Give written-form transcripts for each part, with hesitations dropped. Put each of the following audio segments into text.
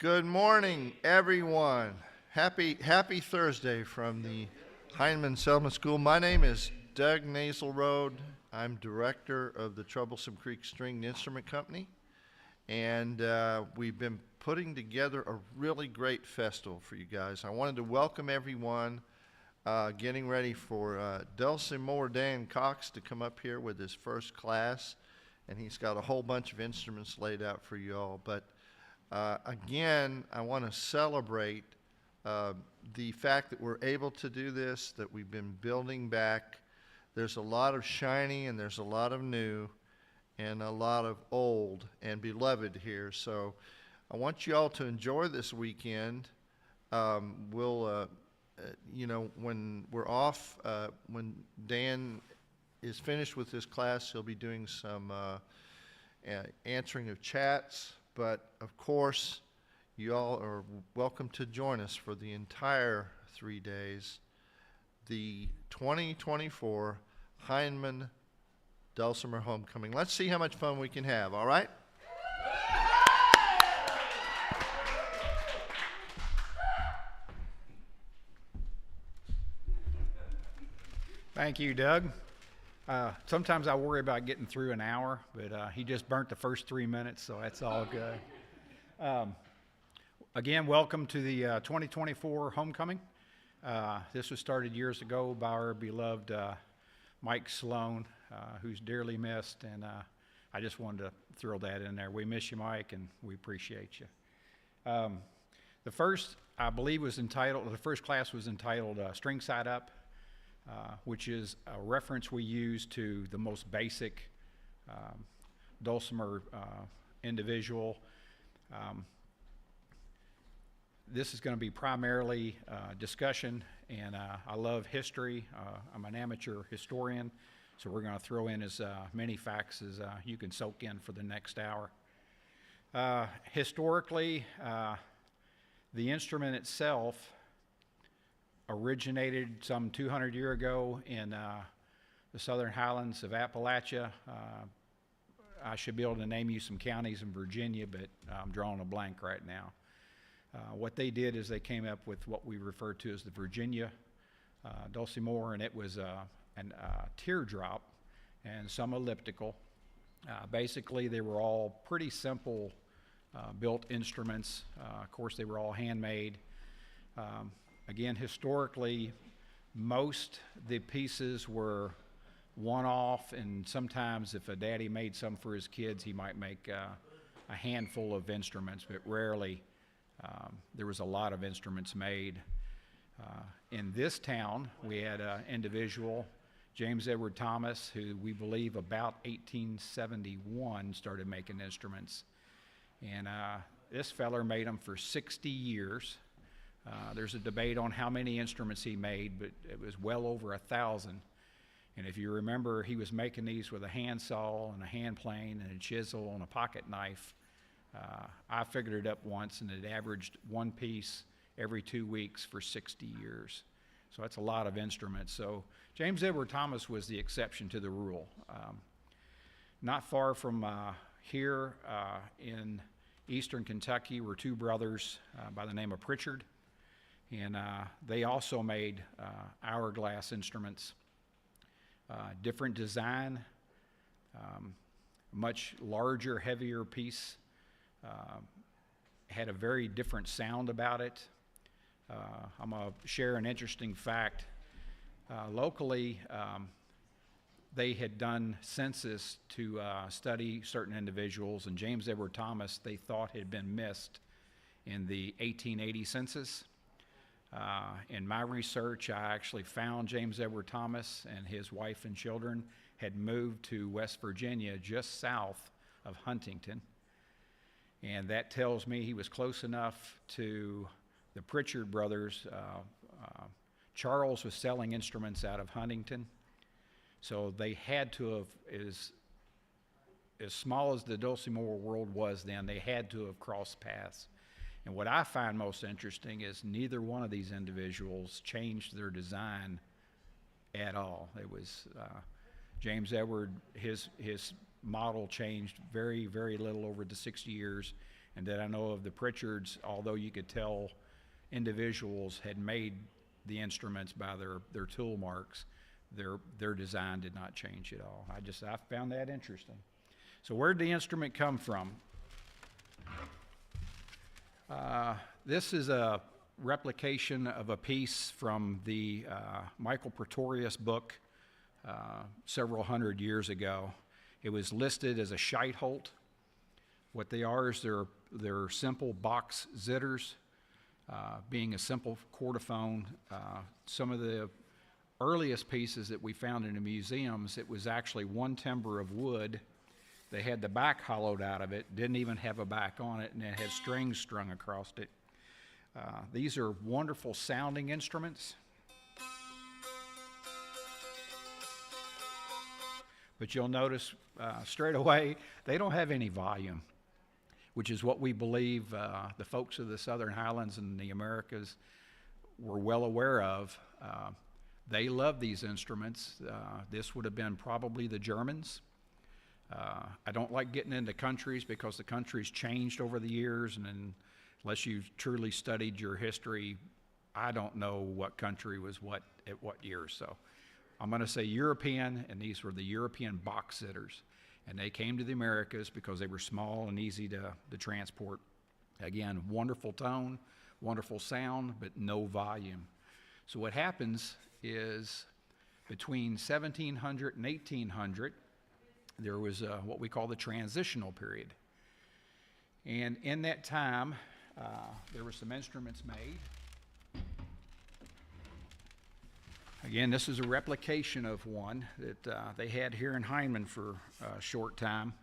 Good morning, everyone. Happy Thursday from the Hindman Dulcimer School. My name is Doug Naselroad. I'm director of the Troublesome Creek Stringed Instrument Company, and we've been putting together a really great festival for you guys. I wanted to welcome everyone, getting ready for Dulcimore Dan Cox to come up here with his first class, and he's got a whole bunch of instruments laid out for you all. But again, I want to celebrate the fact that we're able to do this, that we've been building back. There's a lot of shiny and there's a lot of new and a lot of old and beloved here. So I want you all to enjoy this weekend. We'll, when we're off, when Dan is finished with his class, he'll be doing some answering of chats. But of course, you all are welcome to join us for the entire 3 days. The 2024 Hindman Dulcimer Homecoming. Let's see how much fun we can have, all right? Thank you, Doug. Sometimes I worry about getting through an hour, but he just burnt the first 3 minutes, so that's all good. Again, welcome to the 2024 Homecoming. This was started years ago by our beloved Mike Sloan, who's dearly missed, and I just wanted to throw that in there. We miss you, Mike, and we appreciate you. The first, I believe, the first class was entitled String Side Up, which is a reference we use to the most basic dulcimer individual. This is going to be primarily discussion, and I love history. I'm an amateur historian, so we're going to throw in as many facts as you can soak in for the next hour. Historically, the instrument itself originated some 200 years ago in the southern highlands of Appalachia. I should be able to name you some counties in Virginia, but I'm drawing a blank right now. What they did is they came up with what we refer to as the Virginia Dulcimore, and it was a teardrop and some elliptical. Basically, they were all pretty simple built instruments. Of course, they were all handmade. Again, historically, most the pieces were one-off, and sometimes if a daddy made some for his kids, he might make a handful of instruments, but rarely there was a lot of instruments made. In this town, we had an individual, James Edward Thomas, who we believe about 1871 started making instruments. And this feller made them for 60 years. There's a debate on how many instruments he made, but it was well over 1,000. And if you remember, he was making these with a handsaw and a hand plane and a chisel and a pocket knife. I figured it up once, and it averaged one piece every 2 weeks for 60 years. So that's a lot of instruments. So James Edward Thomas was the exception to the rule. Not far from here in eastern Kentucky were two brothers by the name of Pritchard. And they also made hourglass instruments, different design, much larger, heavier piece, had a very different sound about it. I'm going to share an interesting fact. Locally, they had done census to study certain individuals, and James Edward Thomas, they thought had been missed in the 1880 census. In my research, I actually found James Edward Thomas, and his wife and children had moved to West Virginia, just south of Huntington. And that tells me he was close enough to the Pritchard brothers. Charles was selling instruments out of Huntington, so they had to have, as small as the Dulcimore world was then, they had to have crossed paths. And what I find most interesting is neither one of these individuals changed their design at all. It was James Edward, his model changed very, very little over the 60 years, And then I know of the Pritchards, although you could tell individuals had made the instruments by their tool marks, their design did not change at all. I found that interesting. So where did the instrument come from? This is a replication of a piece from the Michael Pretorius book several hundred years ago. It was listed as a Scheitholt. What they are is they're simple box zitters, being a simple chordophone. Some of the earliest pieces that we found in the museums, it was actually one timber of wood. They had the back hollowed out of it, didn't even have a back on it, and it had strings strung across it. These are wonderful sounding instruments. But you'll notice straight away, they don't have any volume, which is what we believe the folks of the Southern Highlands and the Americas were well aware of. They love these instruments. This would have been probably the Germans. I don't like getting into countries because the countries changed over the years, and unless you've truly studied your history, I don't know what country was what at what year. So I'm going to say European, and these were the European box sitters. And they came to the Americas because they were small and easy to transport. Again, wonderful tone, wonderful sound, but no volume. So what happens is between 1700 and 1800, there was what we call the transitional period. And in that time, there were some instruments made. Again, this is a replication of one that they had here in Hindman for a short time.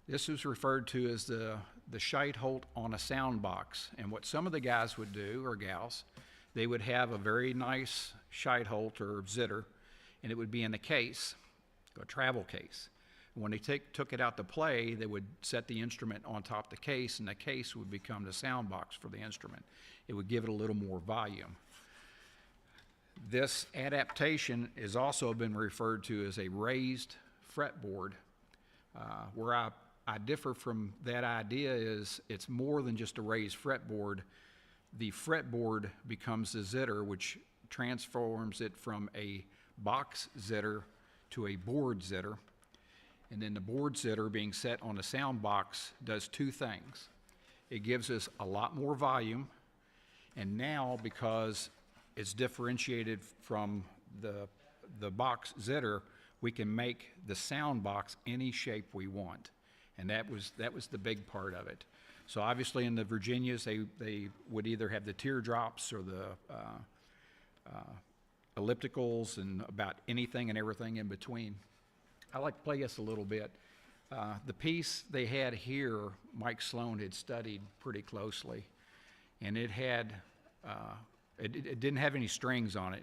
This is referred to as the Scheitholt on a sound box. And what some of the guys would do, or gals, they would have a very nice Scheitholt or zitter, and it would be in a case, a travel case. And when they took it out to play, they would set the instrument on top of the case, and the case would become the sound box for the instrument. It would give it a little more volume. This adaptation has also been referred to as a raised fretboard. Where I differ from that idea is it's more than just a raised fretboard. The fretboard becomes the zitter, which transforms it from a box zitter to a board zitter. And then the board zitter being set on the sound box does two things. It gives us a lot more volume, and now because it's differentiated from the box zitter, we can make the sound box any shape we want. And that was the big part of it. So obviously in the Virginias, they would either have the teardrops or the ellipticals and about anything and everything in between. I like to play this a little bit. The piece they had here, Mike Sloan had studied pretty closely, and it had it didn't have any strings on it.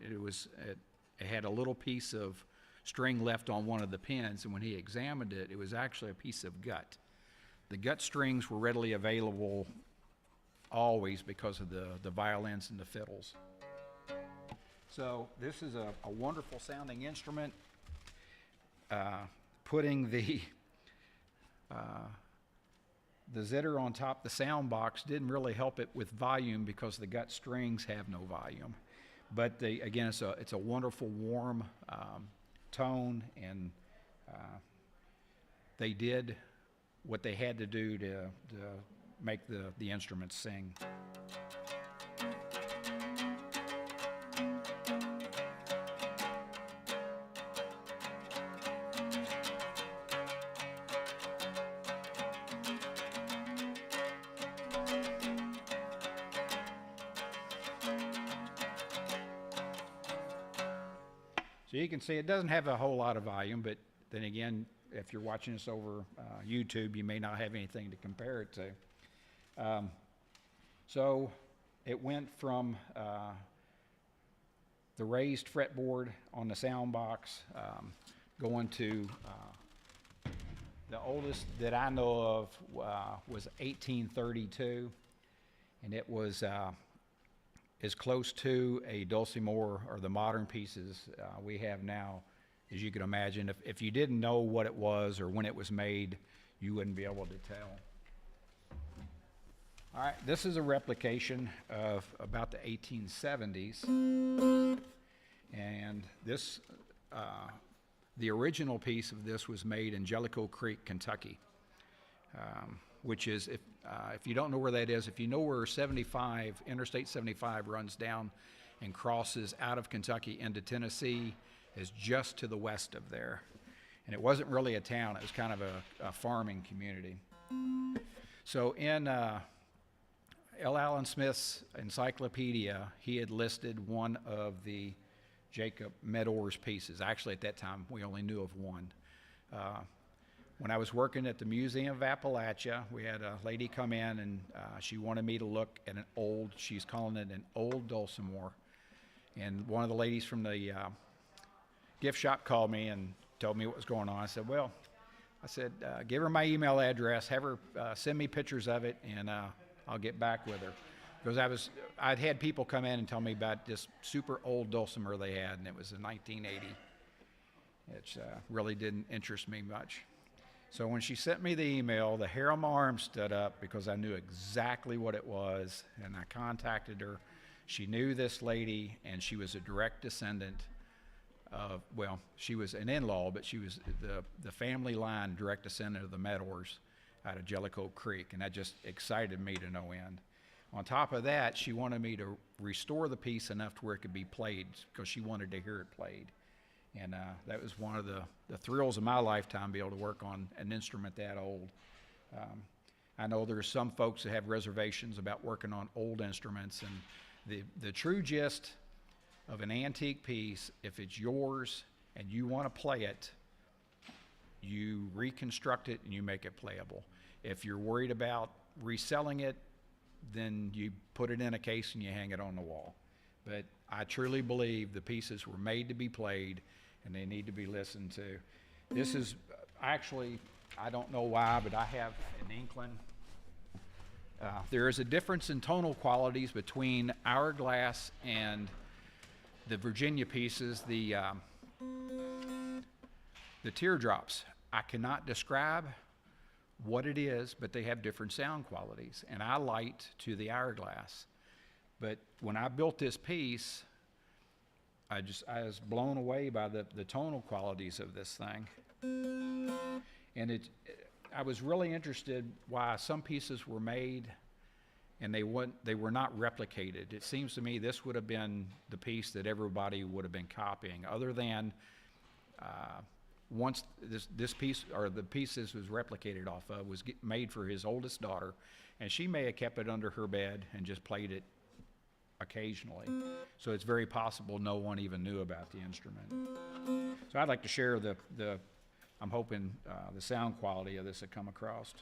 It had a little piece of string left on one of the pins, and when he examined it, it was actually a piece of gut. The gut strings were readily available always because of the violins and the fiddles. So this is a wonderful sounding instrument. Putting the zitter on top of the sound box didn't really help it with volume because the gut strings have no volume. But again, it's a wonderful warm tone, and they did what they had to do to make the instruments sing. So you can see it doesn't have a whole lot of volume, but then again, if you're watching this over YouTube, you may not have anything to compare it to. So it went from the raised fretboard on the sound box going to the oldest that I know of was 1832, and it was as close to a Dulcimore or the modern pieces we have now as you can imagine. If you didn't know what it was or when it was made, you wouldn't be able to tell. All right, this is a replication of about the 1870s. And this, the original piece of this was made in Jellicoe Creek, Kentucky, which is, if you don't know where that is, if you know where Interstate 75 runs down and crosses out of Kentucky into Tennessee, is just to the west of there. And it wasn't really a town, it was kind of a farming community. So in L. Allen Smith's encyclopedia, he had listed one of the Jacob Meadors pieces. Actually, at that time, we only knew of one. When I was working at the Museum of Appalachia, we had a lady come in and she wanted me to look at she's calling it an old Dulcimore. And one of the ladies from the gift shop called me and told me what was going on. I said, give her my email address, have her send me pictures of it, and I'll get back with her. Because I'd had people come in and tell me about this super old Dulcimer they had, and it was in 1980. It really didn't interest me much. So when she sent me the email, the hair on my arm stood up because I knew exactly what it was, and I contacted her. She knew this lady, and she was a direct descendant of, well, she was an in-law, but she was the family line direct descendant of the Meadors out of Jellicoe Creek, and that just excited me to no end. On top of that, she wanted me to restore the piece enough to where it could be played because she wanted to hear it played. And that was one of the thrills of my lifetime, be able to work on an instrument that old. I know there's some folks that have reservations about working on old instruments, and the true gist of an antique piece, if it's yours and you want to play it, you reconstruct it and you make it playable. If you're worried about reselling it, then you put it in a case and you hang it on the wall. But I truly believe the pieces were made to be played and they need to be listened to. This is actually, I don't know why, but I have an inkling. There is a difference in tonal qualities between Hourglass and the Virginia pieces, the teardrops. I cannot describe what it is, but they have different sound qualities, and I light to the Hourglass. But when I built this piece, I was blown away by the tonal qualities of this thing. And I was really interested why some pieces were made and they were not replicated. It seems to me this would have been the piece that everybody would have been copying, other than once this piece, or the piece this was replicated off of, was made for his oldest daughter, and she may have kept it under her bed and just played it occasionally. So it's very possible no one even knew about the instrument. So I'd like to share I'm hoping the sound quality of this will come across.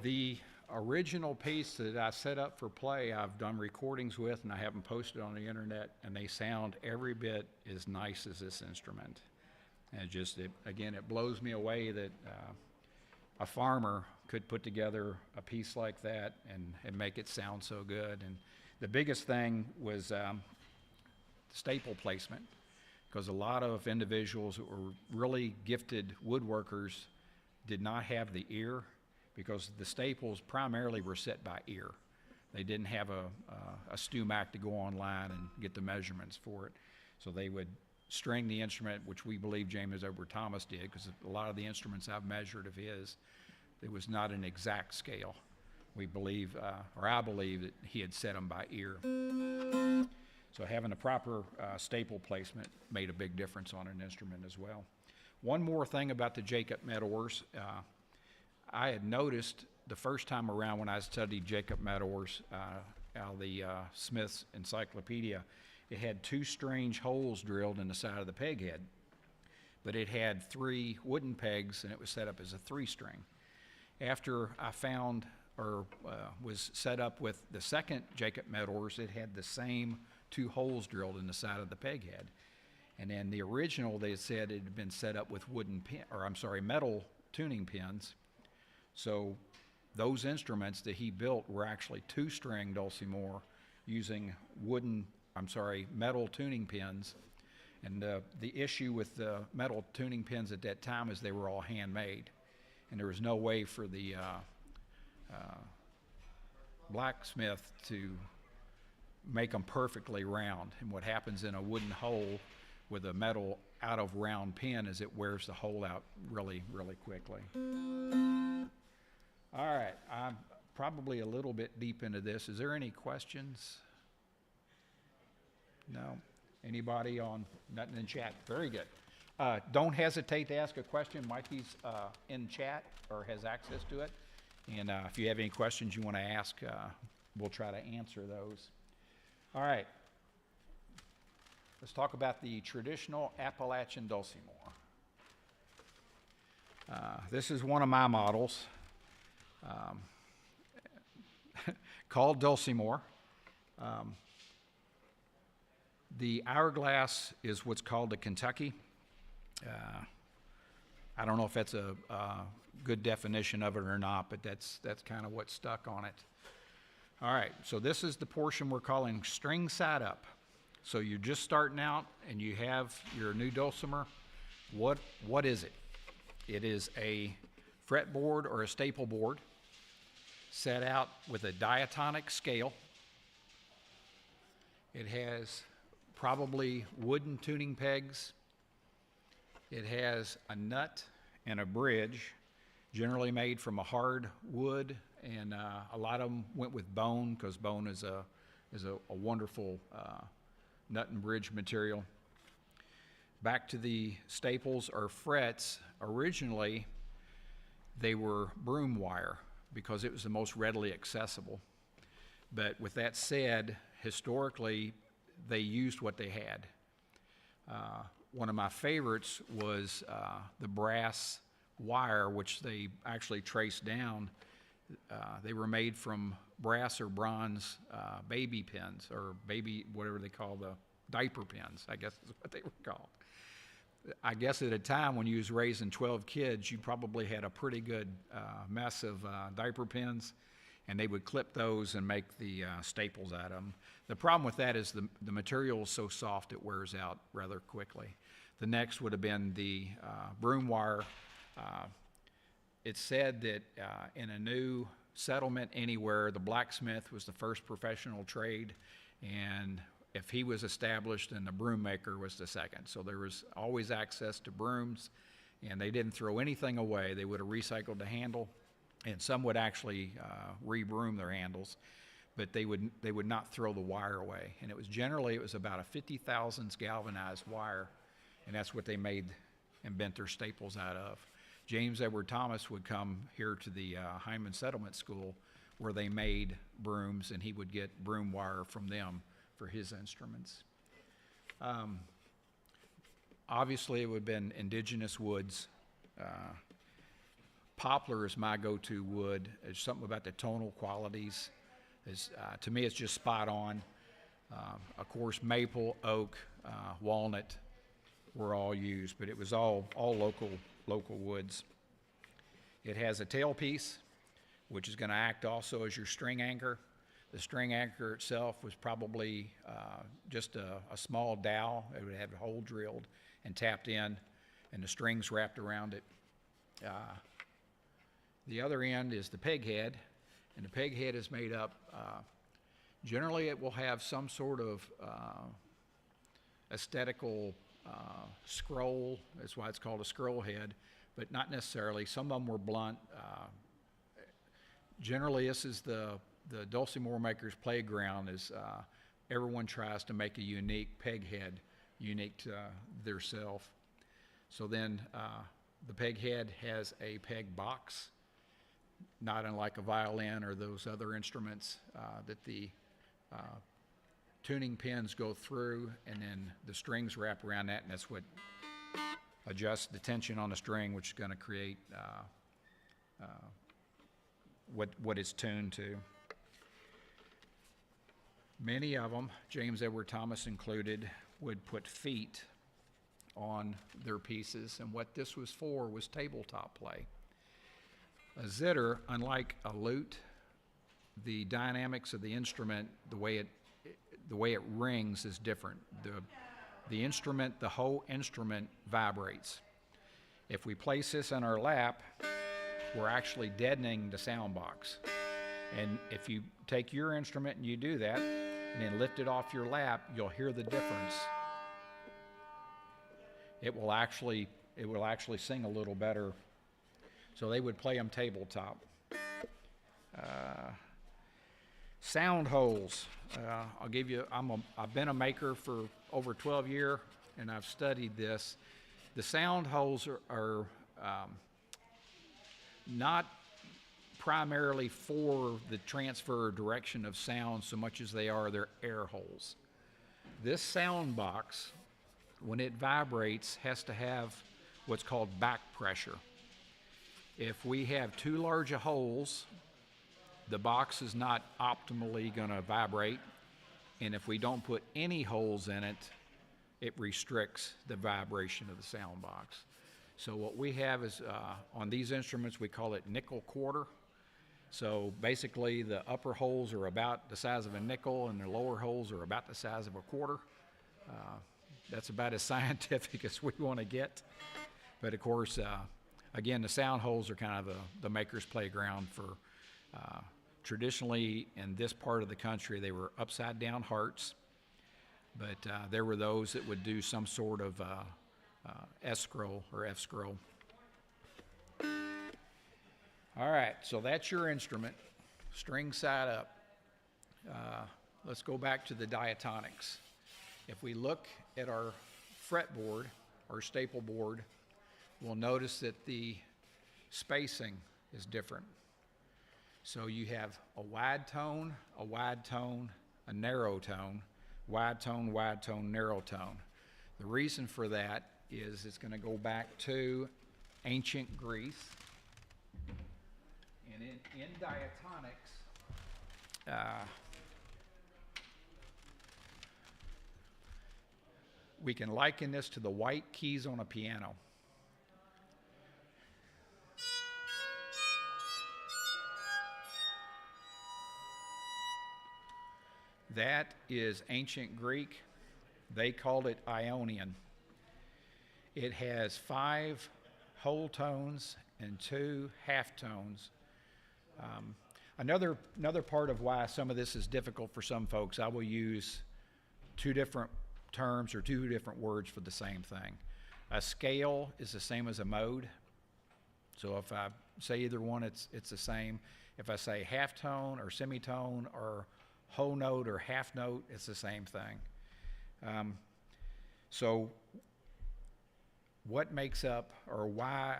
The original piece that I set up for play, I've done recordings with, and I have them posted on the internet, and they sound every bit as nice as this instrument. And again, it blows me away that a farmer could put together a piece like that and make it sound so good. And the biggest thing was staple placement, because a lot of individuals who were really gifted woodworkers did not have the ear, because the staples primarily were set by ear. They didn't have a STUMAC to go online and get the measurements for it. So they would string the instrument, which we believe James Edward Thomas did, because a lot of the instruments I've measured of his, it was not an exact scale. We believe, or I believe, that he had set them by ear. So having a proper staple placement made a big difference on an instrument as well. One more thing about the Jacob Meadors. I had noticed the first time around when I studied Jacob Meadors out of the Smith's Encyclopedia. It had 2 strange holes drilled in the side of the peg head, but it had 3 wooden pegs, and it was set up as a 3-string. After I found, or was set up with the second Jacob Meddlers, it had the same 2 holes drilled in the side of the peg head. And then the original, they said it had been set up with metal tuning pins. So those instruments that he built were actually 2-string Dulcimore using metal tuning pins. And the issue with the metal tuning pins at that time is they were all handmade, and there was no way for the blacksmith to make them perfectly round. And what happens in a wooden hole with a metal out of round pin is it wears the hole out really, really quickly. All right, I'm probably a little bit deep into this. Is there any questions? No? Anybody on, nothing in chat? Very good. Don't hesitate to ask a question. Mikey's in chat or has access to it. And if you have any questions you want to ask, we'll try to answer those. All right. Let's talk about the traditional Appalachian Dulcimore. This is one of my models called Dulcimore. The hourglass is what's called a Kentucky. I don't know if that's a good definition of it or not, but that's kind of what's stuck on it. All right, so this is the portion we're calling string side up. So you're just starting out and you have your new Dulcimer. What is it? It is a fretboard or a staple board set out with a diatonic scale. It has probably wooden tuning pegs. It has a nut and a bridge, generally made from a hard wood, and a lot of them went with bone because bone is a wonderful nut and bridge material. Back to the staples or frets. Originally, they were broom wire because it was the most readily accessible. But with that said, historically, they used what they had. One of my favorites was the brass wire, which they actually traced down. They were made from brass or bronze baby pins, or baby, whatever they call the diaper pins, I guess is what they were called. I guess at a time when you was raising 12 kids, you probably had a pretty good mess of diaper pins, and they would clip those and make the staples out of them. The problem with that is the material is so soft it wears out rather quickly. The next would have been the broom wire. It's said that in a new settlement anywhere, the blacksmith was the first professional trade, and if he was established, then the broom maker was the second. So there was always access to brooms, and they didn't throw anything away. They would have recycled the handle, and some would actually re-broom their handles, but they would not throw the wire away. And it was about a 50 thousandths galvanized wire, and that's what they made and bent their staples out of. James Edward Thomas would come here to the Hindman Settlement School where they made brooms, and he would get broom wire from them for his instruments. Obviously, it would have been indigenous woods. Poplar is my go-to wood. There's something about the tonal qualities. To me, it's just spot on. Of course, maple, oak, walnut were all used, but it was all local woods. It has a tailpiece, which is going to act also as your string anchor. The string anchor itself was probably just a small dowel. It would have a hole drilled and tapped in, and the strings wrapped around it. The other end is the peg head, and the peg head is made up, generally it will have some sort of aesthetical scroll. That's why it's called a scroll head, but not necessarily. Some of them were blunt. Generally, this is the Dulcimore maker's playground. Is everyone tries to make a unique peg head, unique to their self. So then the peg head has a peg box, not unlike a violin or those other instruments that the tuning pins go through, and then the strings wrap around that, and that's what adjusts the tension on the string, which is going to create what it's tuned to. Many of them, James Edward Thomas included, would put feet on their pieces, and what this was for was tabletop play. A zither, unlike a lute, the dynamics of the instrument, the way it rings is different. The instrument, the whole instrument vibrates. If we place this in our lap, we're actually deadening the sound box. And if you take your instrument and you do that, and then lift it off your lap, you'll hear the difference. It will actually sing a little better. So they would play them tabletop. Sound holes. I'll give you. I've been a maker for over 12 years, and I've studied this. The sound holes are not primarily for the transfer or direction of sound so much as they're air holes. This sound box, when it vibrates, has to have what's called back pressure. If we have too large of holes, the box is not optimally going to vibrate, and if we don't put any holes in it, it restricts the vibration of the sound box. So what we have is, on these instruments, we call it nickel quarter. So basically the upper holes are about the size of a nickel and the lower holes are about the size of a quarter. That's about as scientific as we want to get. But of course, again, the sound holes are kind of the maker's playground for, traditionally in this part of the country, they were upside down hearts. But there were those that would do some sort of S scroll or F scroll. All right, so that's your instrument, string side up. Let's go back to the diatonics. If we look at our fretboard, or staple board, we'll notice that the spacing is different. So you have a wide tone, a narrow tone, wide tone, narrow tone. The reason for that is it's going to go back to ancient Greece. And in diatonics, we can liken this to the white keys on a piano. That is ancient Greek. They called it Ionian. It has 5 whole tones and 2 half tones. Another part of why some of this is difficult for some folks, I will use 2 different terms or 2 different words for the same thing. A scale is the same as a mode. So if I say either one, it's the same. If I say half tone or semitone or whole note or half note, it's the same thing. So what makes up, or why,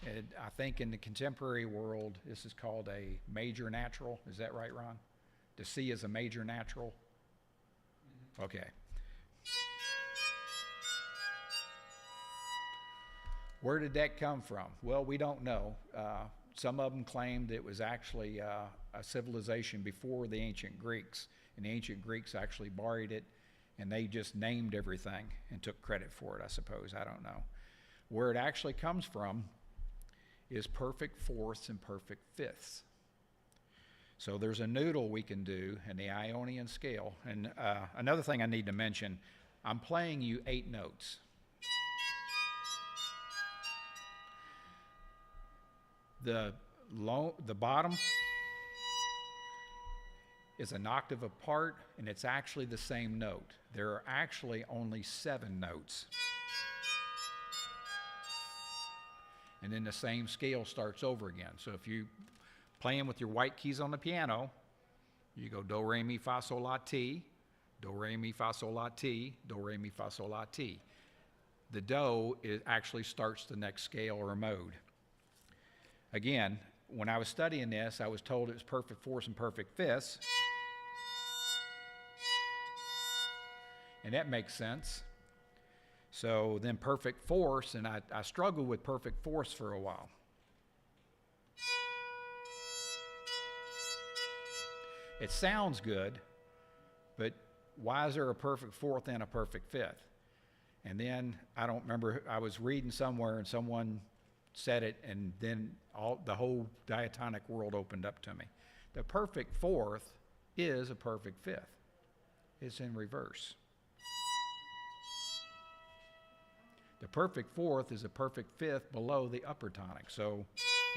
I think in the contemporary world, this is called a major natural. Is that right, Ron? The C is a major natural? Okay. Where did that come from? Well, we don't know. Some of them claimed it was actually a civilization before the ancient Greeks, and the ancient Greeks actually borrowed it, and they just named everything and took credit for it, I suppose. I don't know. Where it actually comes from is perfect fourths and perfect fifths. So there's a noodle we can do in the Ionian scale. And another thing I need to mention, I'm playing you 8 notes. The bottom is an octave apart, and it's actually the same note. There are actually only 7 notes. And then the same scale starts over again. So if you playing with your white keys on the piano, you go do, re, mi, fa, sol, la, ti, do, re, mi, fa, sol, la, ti, do, re, mi, fa, sol, la, ti. The do actually starts the next scale or mode. Again, when I was studying this, I was told it was perfect fourths and perfect fifths. And that makes sense. So then perfect force, and I struggled with perfect force for a while. It sounds good, but why is there a perfect fourth and a perfect fifth? And then I don't remember, I was reading somewhere and someone said it, and then the whole diatonic world opened up to me. The perfect fourth is a perfect fifth. It's in reverse. The perfect fourth is a perfect fifth below the upper tonic. So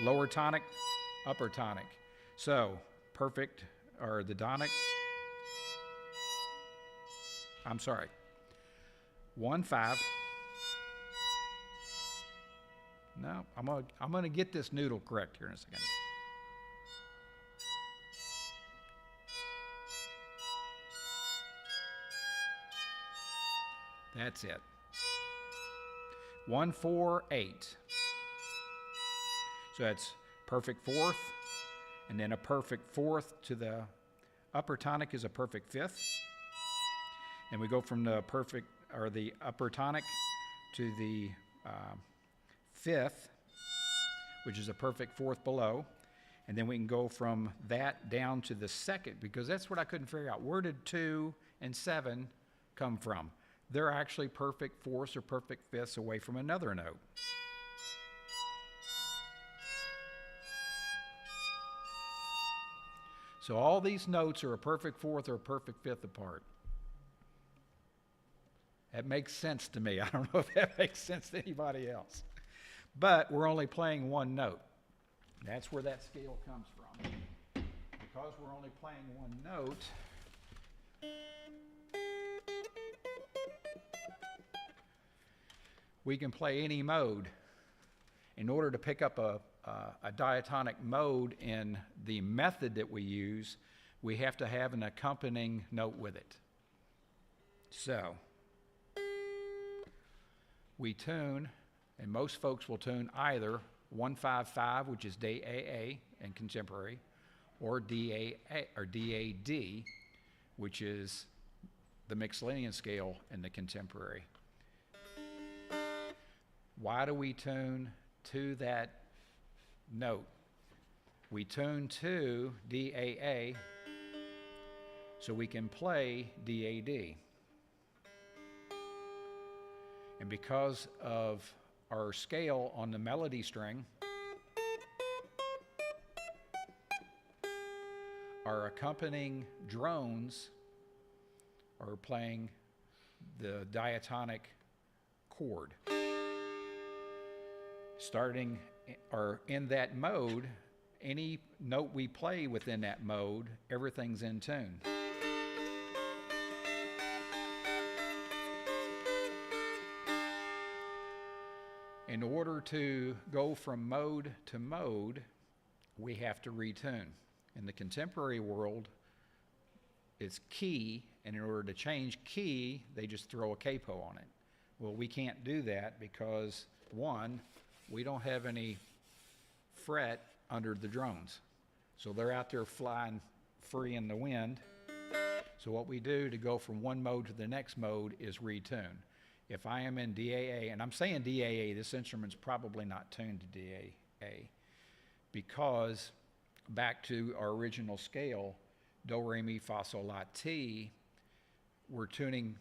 lower tonic, upper tonic. So perfect, or the tonic, I'm sorry, 1-5. No, I'm gonna get this noodle correct here in a second. That's it. 1-4-8. So that's perfect fourth, and then a perfect fourth to the upper tonic is a perfect fifth. And we go from the perfect, or the upper tonic, to the fifth, which is a perfect fourth below. And then we can go from that down to the second, because that's what I couldn't figure out. Where did 2 and 7 come from? They're actually perfect fourths or perfect fifths away from another note. So all these notes are a perfect fourth or a perfect fifth apart. That makes sense to me. I don't know if that makes sense to anybody else. But we're only playing one note. That's where that scale comes from. Because we're only playing one note, we can play any mode. In order to pick up a diatonic mode in the method that we use, we have to have an accompanying note with it. So we tune, and most folks will tune either 1-5-5, which is DAA in contemporary, or DAA or DAD, which is the Mixolydian scale in the contemporary. Why do we tune to that note? We tune to DAA so we can play DAD. And because of our scale on the melody string, our accompanying drones are playing the diatonic chord. Starting or in that mode, any note we play within that mode, everything's in tune. In order to go from mode to mode, we have to retune. In the contemporary world, it's key, and in order to change key, they just throw a capo on it. Well, we can't do that because, one, we don't have any fret under the drones. So they're out there flying free in the wind. So what we do to go from one mode to the next mode is retune. If I am in DAA, and I'm saying DAA, this instrument's probably not tuned to DAA, because back to our original scale, Do, Re, Mi, Fa, Sol, La, Ti, we're tuning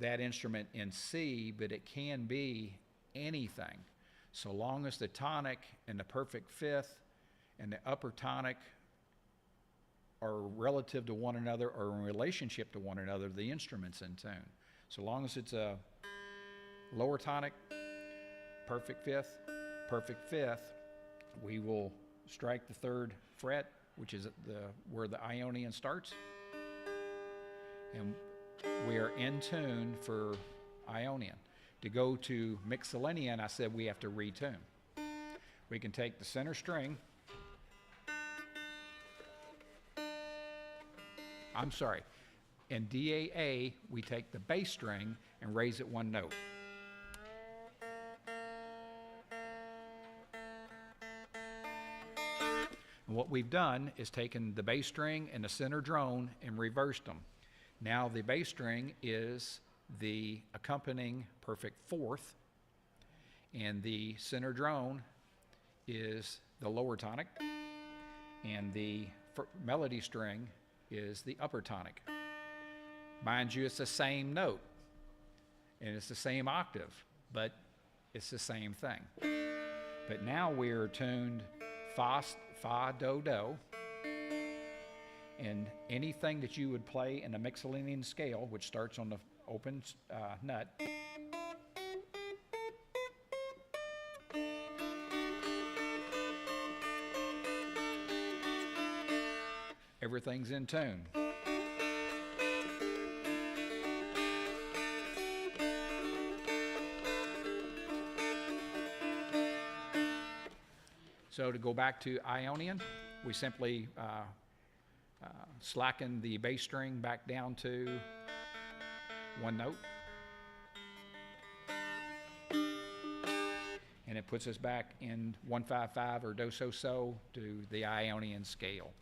that instrument in C, but it can be anything. So long as the tonic and the perfect fifth and the upper tonic are relative to one another or in relationship to one another, the instrument's in tune. So long as it's a lower tonic, perfect fifth, we will strike the third fret, which is where the Ionian starts, and we are in tune for Ionian. To go to Mixolydian, I said we have to retune. We can take the center string, I'm sorry, in DAA, we take the bass string and raise it one note. And what we've done is taken the bass string and the center drone and reversed them. Now the bass string is the accompanying perfect fourth, and the center drone is the lower tonic, and the melody string is the upper tonic. Mind you, it's the same note, and it's the same octave, but it's the same thing. But now we are tuned fa, do, do, and anything that you would play in a Mixolydian scale, which starts on the open nut, everything's in tune. So to go back to Ionian, we simply slacken the bass string back down to one note. And it puts us back in 1-5-5 or do-so-so to the Ionian scale.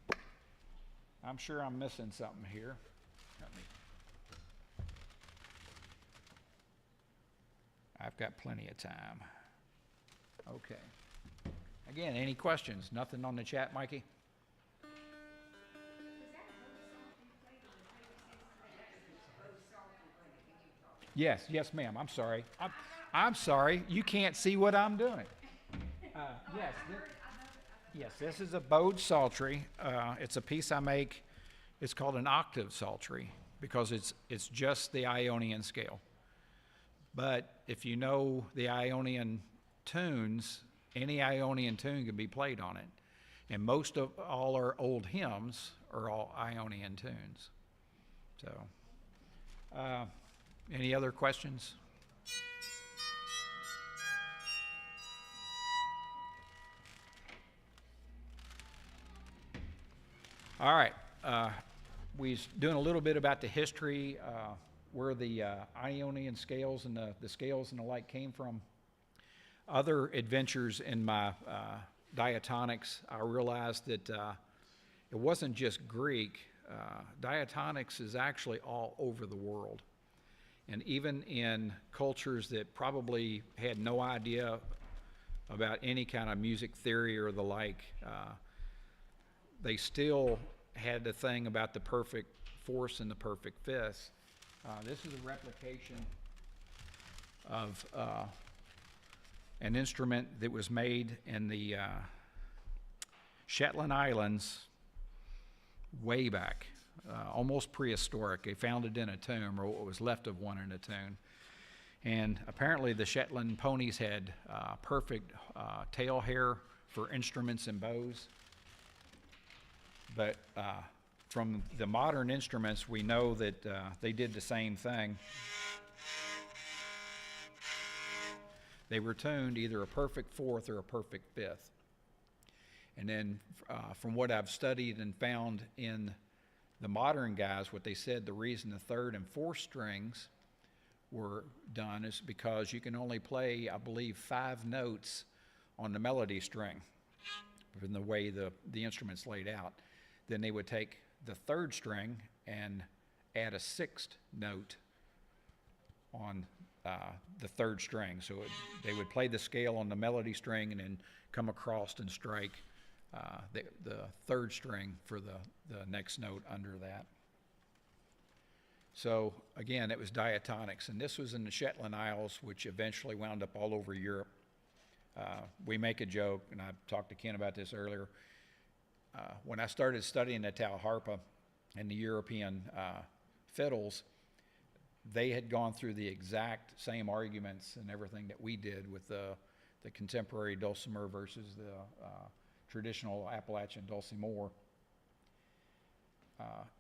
I'm sure I'm missing something here. I've got plenty of time. Okay. Again, any questions? Nothing on the chat, Mikey? Yes, yes, ma'am. I'm sorry. I'm sorry. You can't see what I'm doing. Yes, this is a bowed psaltery. It's a piece I make. It's called an octave psaltery because it's just the Ionian scale. But if you know the Ionian tunes, any Ionian tune can be played on it. And most of all our old hymns are all Ionian tunes. So, any other questions? All right. We're doing a little bit about the history, where the Ionian scales and the scales and the like came from. Other adventures in my diatonics, I realized that it wasn't just Greek. Diatonics is actually all over the world. And even in cultures that probably had no idea about any kind of music theory or the like, they still had the thing about the perfect fourths and the perfect fifths. This is a replication of an instrument that was made in the Shetland Islands way back, almost prehistoric. They found it in a tomb, or what was left of one in a tomb. And apparently the Shetland ponies had perfect tail hair for instruments and bows. But from the modern instruments, we know that they did the same thing. They were tuned either a perfect fourth or a perfect fifth. And then from what I've studied and found in the modern guys, what they said the reason the third and fourth strings were done is because you can only play, I believe, 5 notes on the melody string from the way the instrument's laid out. Then they would take the third string and add a 6th note on the third string. So they would play the scale on the melody string and then come across and strike the third string for the next note under that. So again, it was diatonics, and this was in the Shetland Isles, which eventually wound up all over Europe. We make a joke, and I talked to Ken about this earlier. When I started studying the Tauharpa and the European fiddles, they had gone through the exact same arguments and everything that we did with the contemporary Dulcimer versus the traditional Appalachian Dulcimore.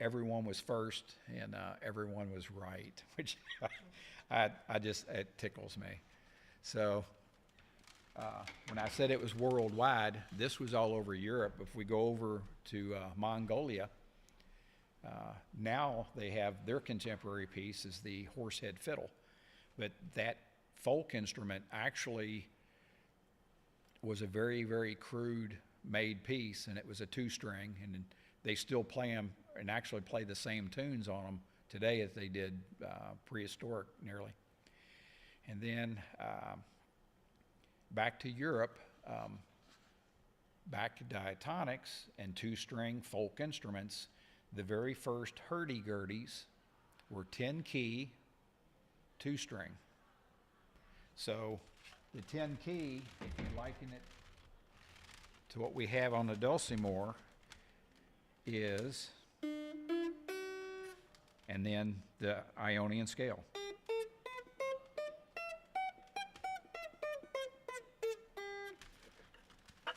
Everyone was first and everyone was right, which it tickles me. So when I said it was worldwide, this was all over Europe. If we go over to Mongolia, now they have their contemporary piece is the horsehead fiddle. But that folk instrument actually was a very, very crude made piece, and it was a 2-string, and they still play them and actually play the same tunes on them today as they did prehistoric nearly. And then back to Europe, back to diatonics and two-string folk instruments. The very first hurdy-gurdies were 10-key, two-string. So the 10-key, if you liken it to what we have on the Dulcimore, is, and then the Ionian scale.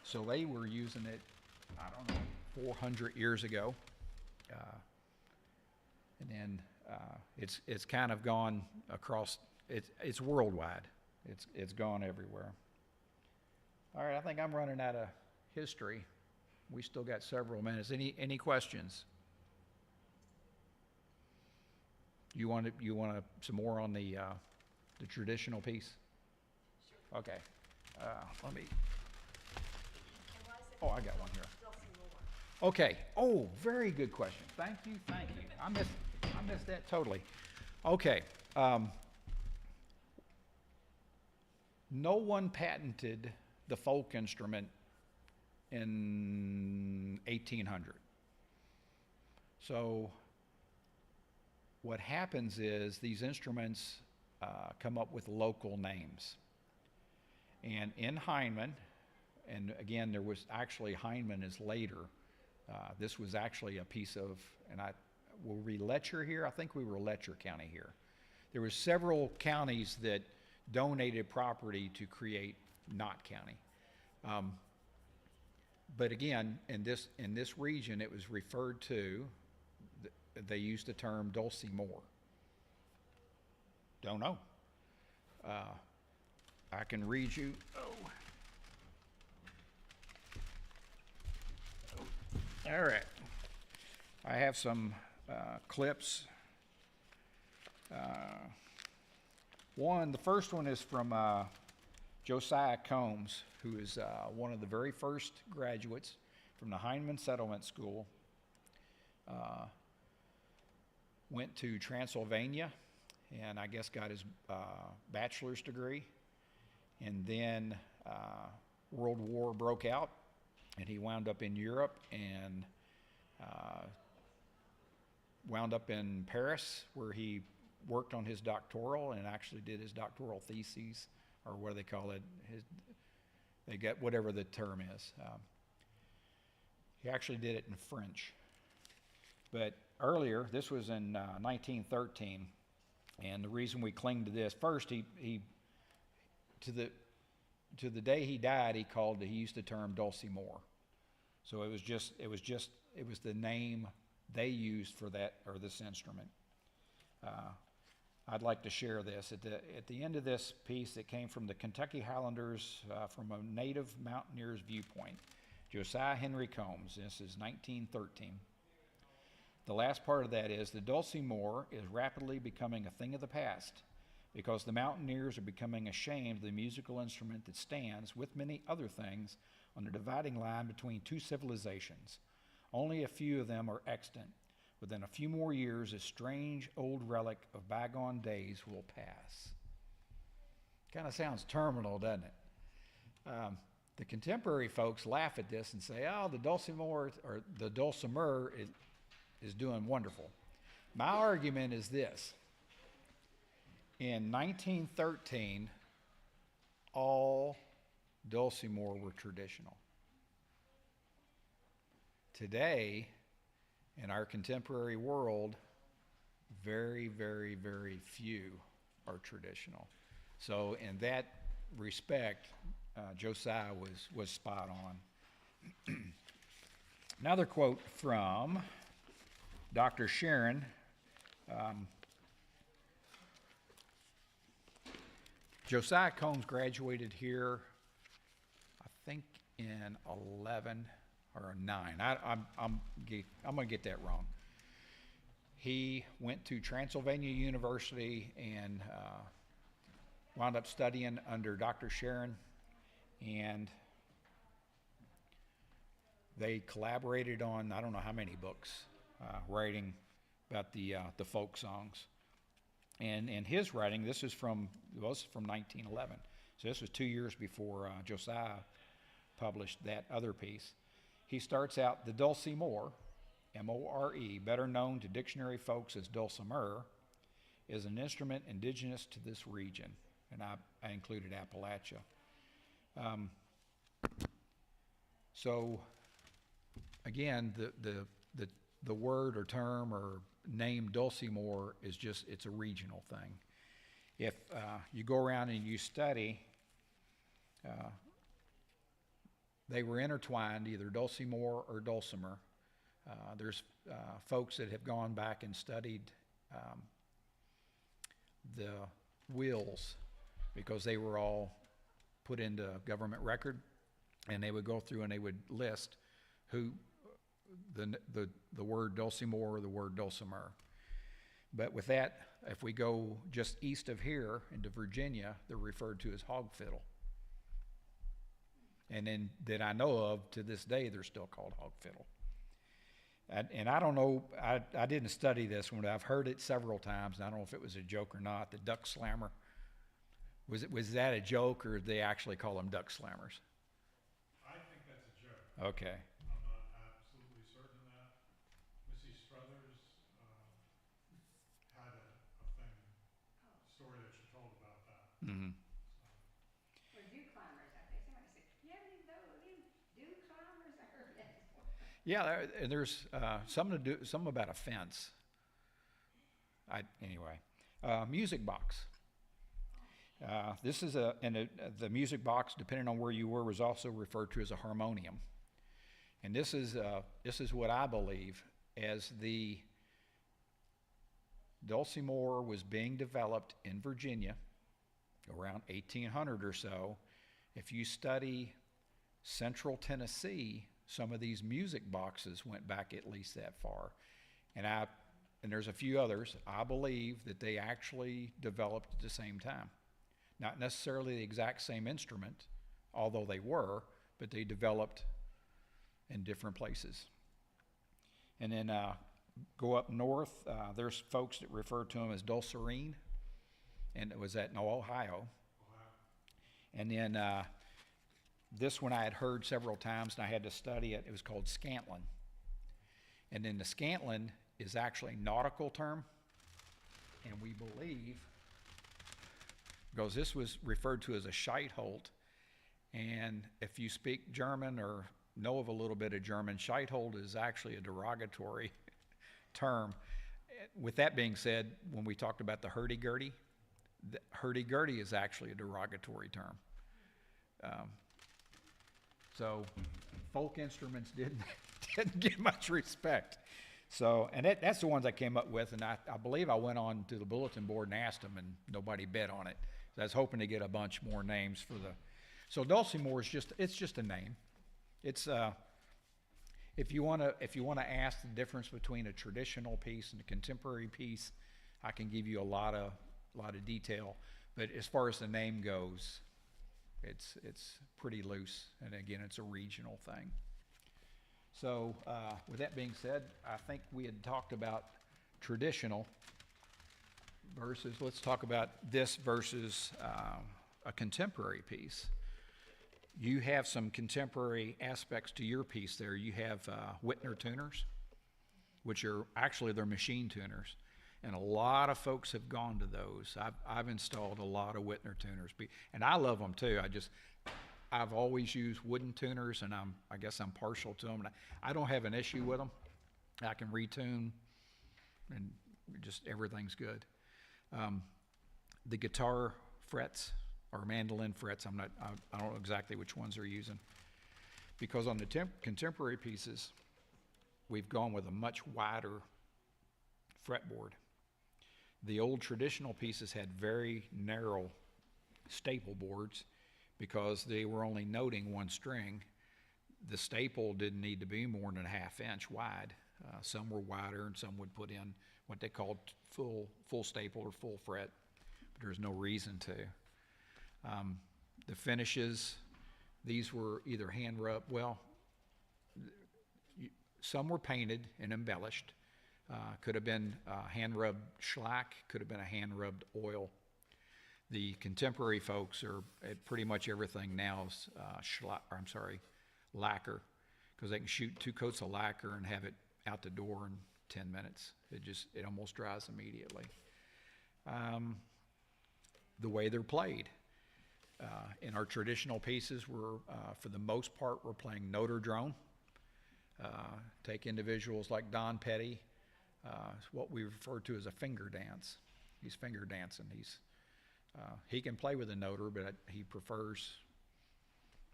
So they were using it, I don't know, 400 years ago. And then it's kind of gone across, it's worldwide. It's gone everywhere. All right, I think I'm running out of history. We still got several minutes. Any questions? You want some more on the traditional piece? Sure. Okay. Let me. Oh, I got one here. Okay. Oh, very good question. Thank you. Thank you. I missed that totally. Okay. No one patented the folk instrument in 1800. So what happens is these instruments come up with local names. And in Hindman, and again, there was actually, Hindman is later. This was actually a piece of, and were we Letcher here? I think we were Letcher County here. There were several counties that donated property to create Knott County. But again, in this region, it was referred to, they used the term Dulcimore. Don't know. I can read you. All right. I have some clips. The first one is from Josiah Combs, who is one of the very first graduates from the Hindman Settlement School. Went to Transylvania and I guess got his bachelor's degree. And then World War broke out and he wound up in Europe and wound up in Paris, where he worked on his doctoral and actually did his doctoral theses, or what do they call it? They get whatever the term is. He actually did it in French. But earlier, this was in 1913, and the reason we cling to this, first, he to the day he died, he used the term Dulcimore. So it was the name they used for that, or this instrument. I'd like to share this. At the end of this piece, it came from the Kentucky Highlanders from a native mountaineer's viewpoint. Josiah Henry Combs, this is 1913. The last part of that is, the Dulcimore is rapidly becoming a thing of the past because the mountaineers are becoming ashamed of the musical instrument that stands, with many other things, on the dividing line between two civilizations. Only a few of them are extant. Within a few more years, a strange old relic of bygone days will pass. Kind of sounds terminal, doesn't it? The contemporary folks laugh at this and say, oh, the Dulcimore, or the Dulcimer is doing wonderful. My argument is this. In 1913, all Dulcimore were traditional. Today, in our contemporary world, very, very, very few are traditional. So in that respect, Josiah was spot on. Another quote from Dr. Sharon. Josiah Combs graduated here, I think, in 11 or 9. I'm going to get that wrong. He went to Transylvania University and wound up studying under Dr. Sharon, and they collaborated on I don't know how many books, writing about the folk songs. And in his writing, this is was from 1911. So this was 2 years before Josiah published that other piece. He starts out, the Dulcimore, M-O-R-E, better known to dictionary folks as Dulcimer, is an instrument indigenous to this region. And I included Appalachia. So again, the word or term or name Dulcimore is it's a regional thing. If you go around and you study, they were intertwined, either Dulcimore or Dulcimer. There's folks that have gone back and studied the wills, because they were all put into government record, and they would go through and they would list who the word Dulcimore or the word Dulcimer. But with that, if we go just east of here into Virginia, they're referred to as hog fiddle. And then that I know of, to this day, they're still called hog fiddle. And I don't know, I didn't study this one, but I've heard it several times, and I don't know if it was a joke or not, the duck slammer. Was that a joke, or did they actually call them duck slammers? I think that's a joke. Okay. I'm not absolutely certain of that. Missy Struthers had a story that she told about that. Mm-hmm. Or dew climbers, I think somebody said, you have any of those dew climbers? I heard that before. Yeah, there's something about a fence. Music box. This is the music box, depending on where you were, was also referred to as a harmonium. And this is what I believe as the Dulcimore was being developed in Virginia around 1800 or so. If you study central Tennessee, some of these music boxes went back at least that far. And there's a few others. I believe that they actually developed at the same time. Not necessarily the exact same instrument, although they were, but they developed in different places. And then go up north, there's folks that refer to them as Dulcerine, and it was in Ohio. And then this one I had heard several times, and I had to study it. It was called Scantlin. And then the Scantlin is actually a nautical term, and we believe, because this was referred to as a Scheitholt, and if you speak German or know of a little bit of German, Scheitholt is actually a derogatory term. With that being said, when we talked about the hurdy-gurdy, the hurdy-gurdy is actually a derogatory term. So folk instruments didn't get much respect. So, and that's the ones I came up with, and I believe I went on to the bulletin board and asked them, and nobody bet on it. So I was hoping to get a bunch more names for the. So Dulcimore is just a name. It's if you want to ask the difference between a traditional piece and a contemporary piece, I can give you a lot of detail. But as far as the name goes, it's pretty loose, and again, it's a regional thing. So with that being said, I think we had talked about traditional versus, let's talk about this versus a contemporary piece. You have some contemporary aspects to your piece there. You have Whitner tuners, which are actually they're machine tuners. And a lot of folks have gone to those. I've installed a lot of Whitner tuners, and I love them too. I've always used wooden tuners, and I guess I'm partial to them. And I don't have an issue with them. I can retune, and just everything's good. The guitar frets or mandolin frets, I don't know exactly which ones they're using, because on the contemporary pieces, we've gone with a much wider fretboard. The old traditional pieces had very narrow staple boards because they were only noting one string. The staple didn't need to be more than a half-inch wide. Some were wider, and some would put in what they called full staple or full fret, but there's no reason to. The finishes, these were either hand rubbed. Well, some were painted and embellished. Could have been hand-rubbed shellac, could have been a hand-rubbed oil. The contemporary folks are pretty much everything now is lacquer, because they can shoot 2 coats of lacquer and have it out the door in 10 minutes. It almost dries immediately. The way they're played. In our traditional pieces, for the most part, we're playing note or drone. Take individuals like Don Pedi, what we refer to as a finger dance. He's finger dancing. He can play with a noter, but he prefers,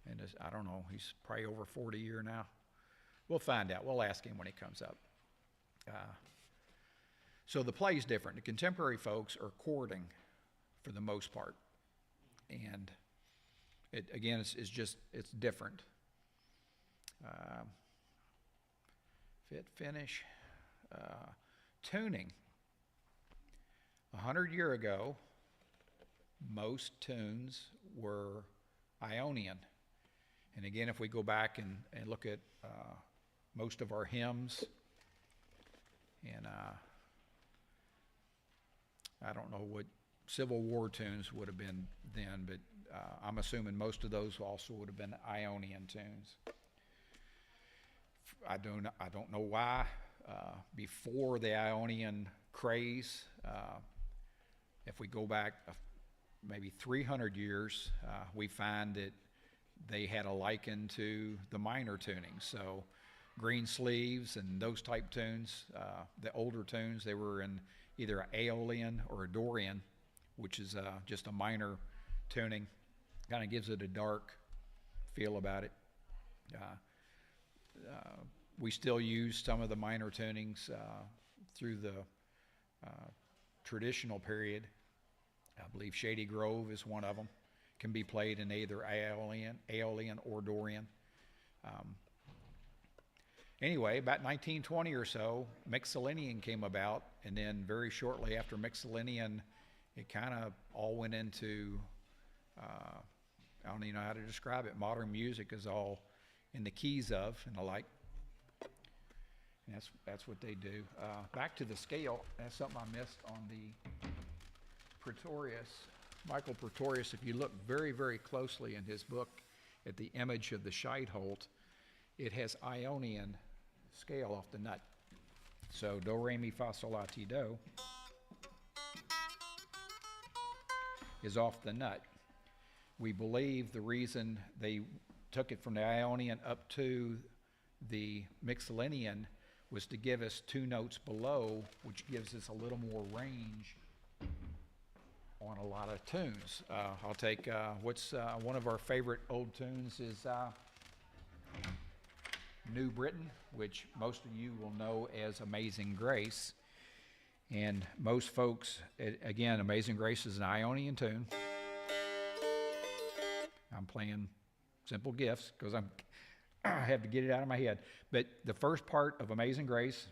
and I don't know, he's probably over 40 years now. We'll find out. We'll ask him when he comes up. So the play's different. The contemporary folks are chording for the most part. And it's different. Fit, finish, tuning. 100 years ago, most tunes were Ionian. And again, if we go back and look at most of our hymns, and I don't know what Civil War tunes would have been then, but I'm assuming most of those also would have been Ionian tunes. I don't know why. Before the Ionian craze, if we go back maybe 300 years, we find that they had a liken to the minor tuning. So green sleeves and those type tunes, the older tunes, they were in either an Aeolian or a Dorian, which is just a minor tuning. Kind of gives it a dark feel about it. We still use some of the minor tunings through the traditional period. I believe Shady Grove is one of them. Can be played in either Aeolian or Dorian. Anyway, about 1920 or so, Mixolydian came about, and then very shortly after Mixolydian, it kind of all went into, I don't even know how to describe it. Modern music is all in the keys of and the like. And that's what they do. Back to the scale, that's something I missed on the Pretorius. Michael Pretorius, if you look very, very closely in his book at the image of the Scheidholt, it has Ionian scale off the nut. So do, re, mi, fa, sol, la, ti, do is off the nut. We believe the reason they took it from the Ionian up to the Mixolydian was to give us 2 notes below, which gives us a little more range on a lot of tunes. I'll take what's one of our favorite old tunes is New Britain, which most of you will know as Amazing Grace. And most folks, again, Amazing Grace is an Ionian tune. I'm playing Simple Gifts because I have to get it out of my head. But the first part of Amazing Grace,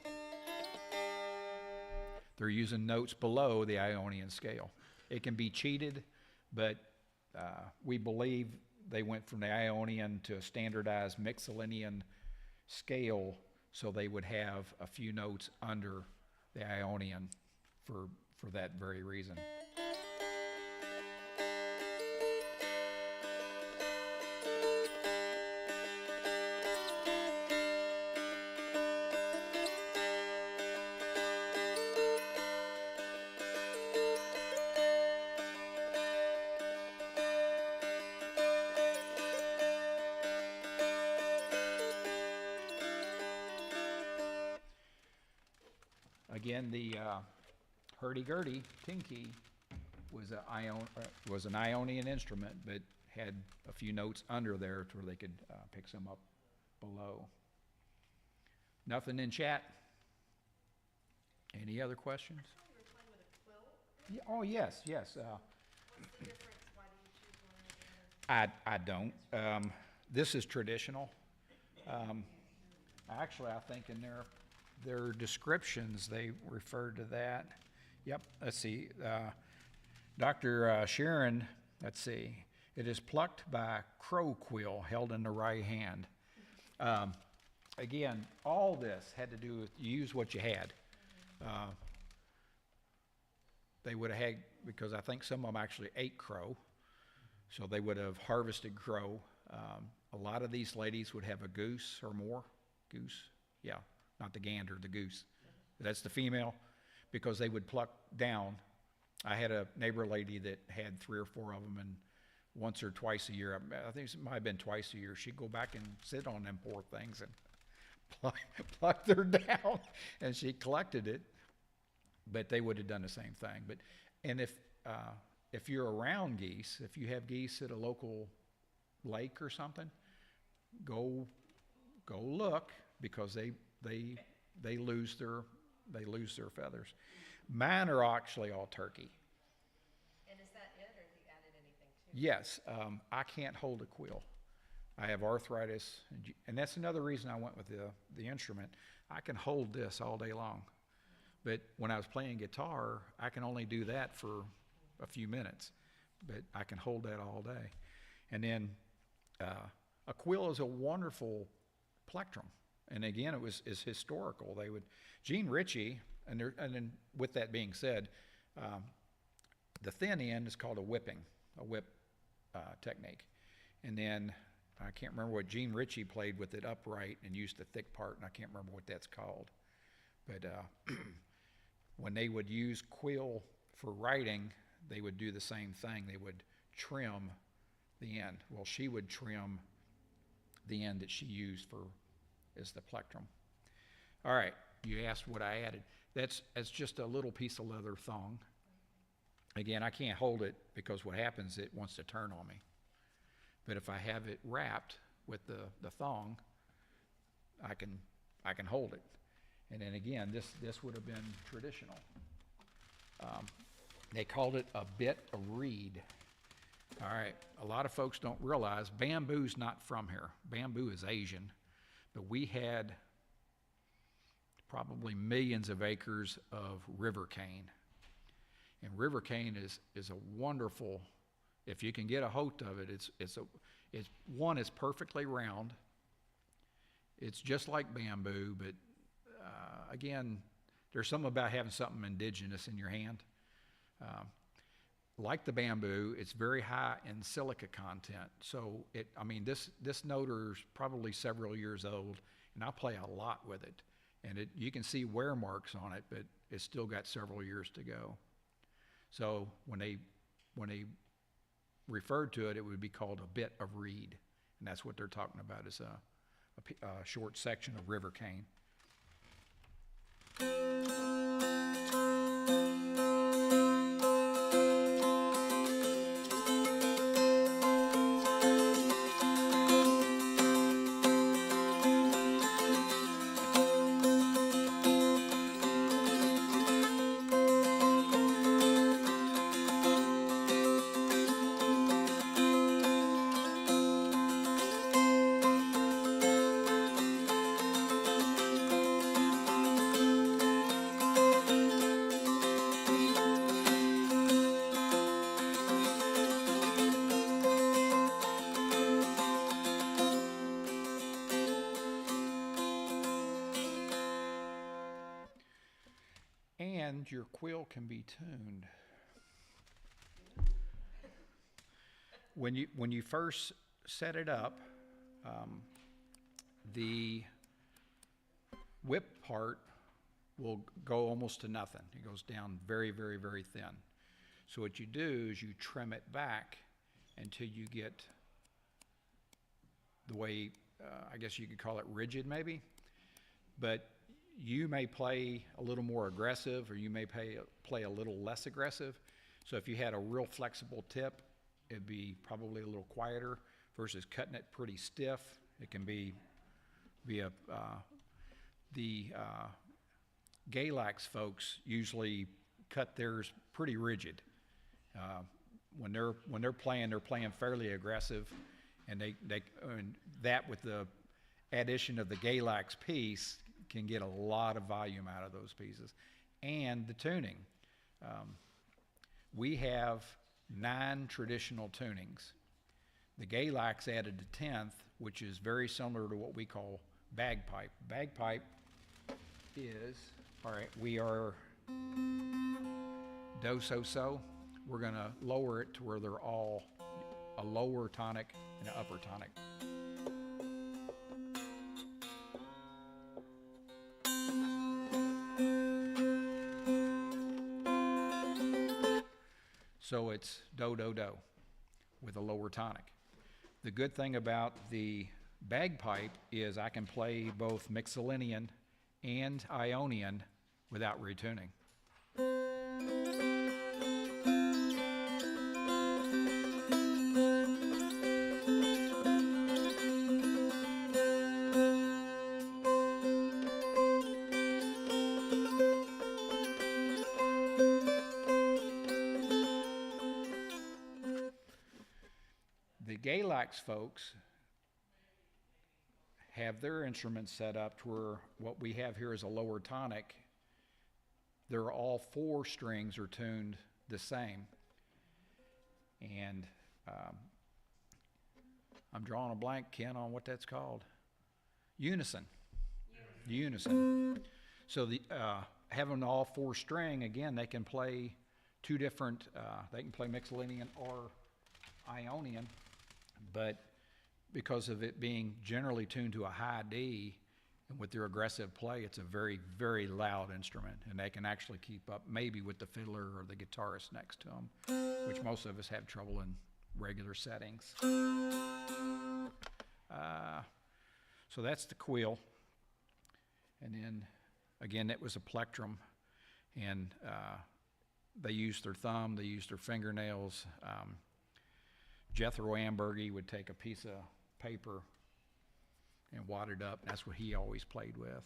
they're using notes below the Ionian scale. It can be cheated, but we believe they went from the Ionian to a standardized Mixolydian scale, so they would have a few notes under the Ionian for that very reason. Again, the hurdy-gurdy, tinky, was an Ionian instrument, but had a few notes under there to where they could pick some up below. Nothing in chat? Any other questions? You were playing with a quilt. Yeah, oh, yes. What's the difference? Why do you choose one over the other? I don't. This is traditional. Actually, I think in their descriptions, they refer to that. Yep, let's see. Dr. Sharon, let's see. It is plucked by a crow quill held in the right hand. Again, all this had to do with use what you had. They would have had, because I think some of them actually ate crow, so they would have harvested crow. A lot of these ladies would have a goose or more. Goose, yeah, not the gander, the goose. That's the female, because they would pluck down. I had a neighbor lady that had 3 or 4 of them, and once or twice a year, I think it might have been twice a year, she'd go back and sit on them poor things and plucked her down, and she collected it. But they would have done the same thing. And if you're around geese, if you have geese at a local lake or something, go look, because they lose their feathers. Mine are actually all turkey. And is that it, or have you added anything to it? Yes, I can't hold a quill. I have arthritis, and that's another reason I went with the instrument. I can hold this all day long. But when I was playing guitar, I can only do that for a few minutes, but I can hold that all day. And then a quill is a wonderful plectrum. And again, it's historical. Gene Ritchie, and then with that being said, the thin end is called a whip technique. And then I can't remember what Gene Ritchie played with it upright and used the thick part, and I can't remember what that's called. But when they would use quill for writing, they would do the same thing. They would trim the end. Well, she would trim the end that she used as the plectrum. All right, you asked what I added. That's just a little piece of leather thong. Again, I can't hold it, because what happens, it wants to turn on me. But if I have it wrapped with the thong, I can hold it. And then again, this would have been traditional. They called it a bit of reed. All right, a lot of folks don't realize bamboo's not from here. Bamboo is Asian, but we had probably millions of acres of river cane. And river cane is a wonderful, if you can get a hold of it, it's perfectly round. It's just like bamboo, but again, there's something about having something indigenous in your hand. Like the bamboo, it's very high in silica content. So this noter is probably several years old, and I play a lot with it. And you can see wear marks on it, but it's still got several years to go. So when they referred to it, it would be called a bit of reed, and that's what they're talking about, is a short section of river cane. And your quill can be tuned. When you first set it up, the whip part will go almost to nothing. It goes down very, very, very thin. So what you do is you trim it back until you get the way, I guess you could call it rigid maybe, but you may play a little more aggressive, or you may play a little less aggressive. So if you had a real flexible tip, it'd be probably a little quieter, versus cutting it pretty stiff. It can be the Galax folks usually cut theirs pretty rigid. When they're playing fairly aggressive, and and that with the addition of the Galax piece can get a lot of volume out of those pieces. And the tuning. We have 9 traditional tunings. The Galax added the 10th, which is very similar to what we call bagpipe. Bagpipe is All right, we are do, so, so. We're gonna lower it to where they're all a lower tonic and an upper tonic. So it's do, do, do with a lower tonic. The good thing about the bagpipe is I can play both Mixolydian and Ionian without retuning. The Galax folks have their instruments set up to where what we have here is a lower tonic. They're all 4 strings are tuned the same. And I'm drawing a blank, Ken, on what that's called. Unison. Unison. So the having all 4 string, again, they can play 2 different, they can play Mixolydian or Ionian, but because of it being generally tuned to a high D, and with their aggressive play, it's a very, very loud instrument, and they can actually keep up maybe with the fiddler or the guitarist next to them, which most of us have trouble in regular settings. So that's the quill. And then, again, it was a plectrum, and they used their thumb, they used their fingernails. Jethro Ambergy would take a piece of paper and wad it up. That's what he always played with.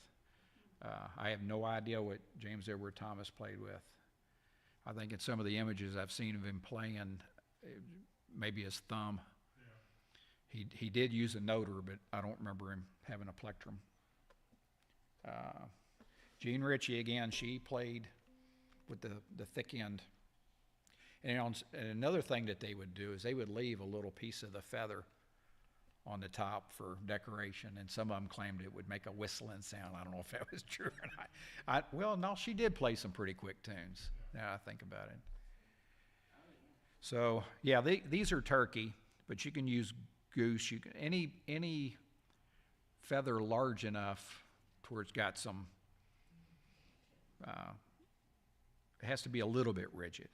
I have no idea what James Edward Thomas played with. I think in some of the images I've seen of him playing, maybe his thumb. Yeah. He did use a noter, but I don't remember him having a plectrum. Jean Ritchie, again, she played with the thick end. And another thing that they would do is they would leave a little piece of the feather on the top for decoration, and some of them claimed it would make a whistling sound. I don't know if that was true or not. Well, no, she did play some pretty quick tunes, now I think about it. So, yeah, these are turkey, but you can use goose. You can, any feather large enough to where it's got some, it has to be a little bit rigid.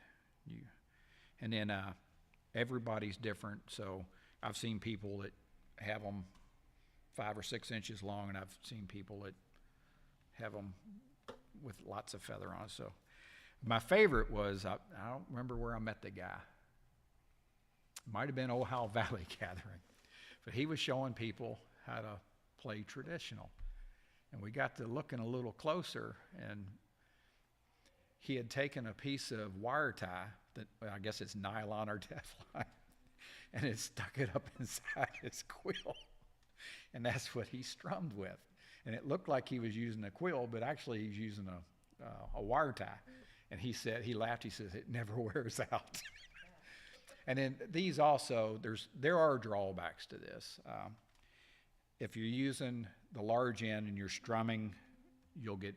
And then everybody's different, so I've seen people that have them 5 or 6 inches long, and I've seen people that have them with lots of feather on it. So my favorite was, I don't remember where I met the guy. It might have been Ohio Valley Gathering, but he was showing people how to play traditional. And we got to looking a little closer, and he had taken a piece of wire tie that, well, I guess it's nylon or Teflon, and it stuck it up inside his quill. And that's what he strummed with. And it looked like he was using a quill, but actually he's using a wire tie. And he said, he laughed, he says, it never wears out. And then these also, there are drawbacks to this. If you're using the large end and you're strumming, you'll get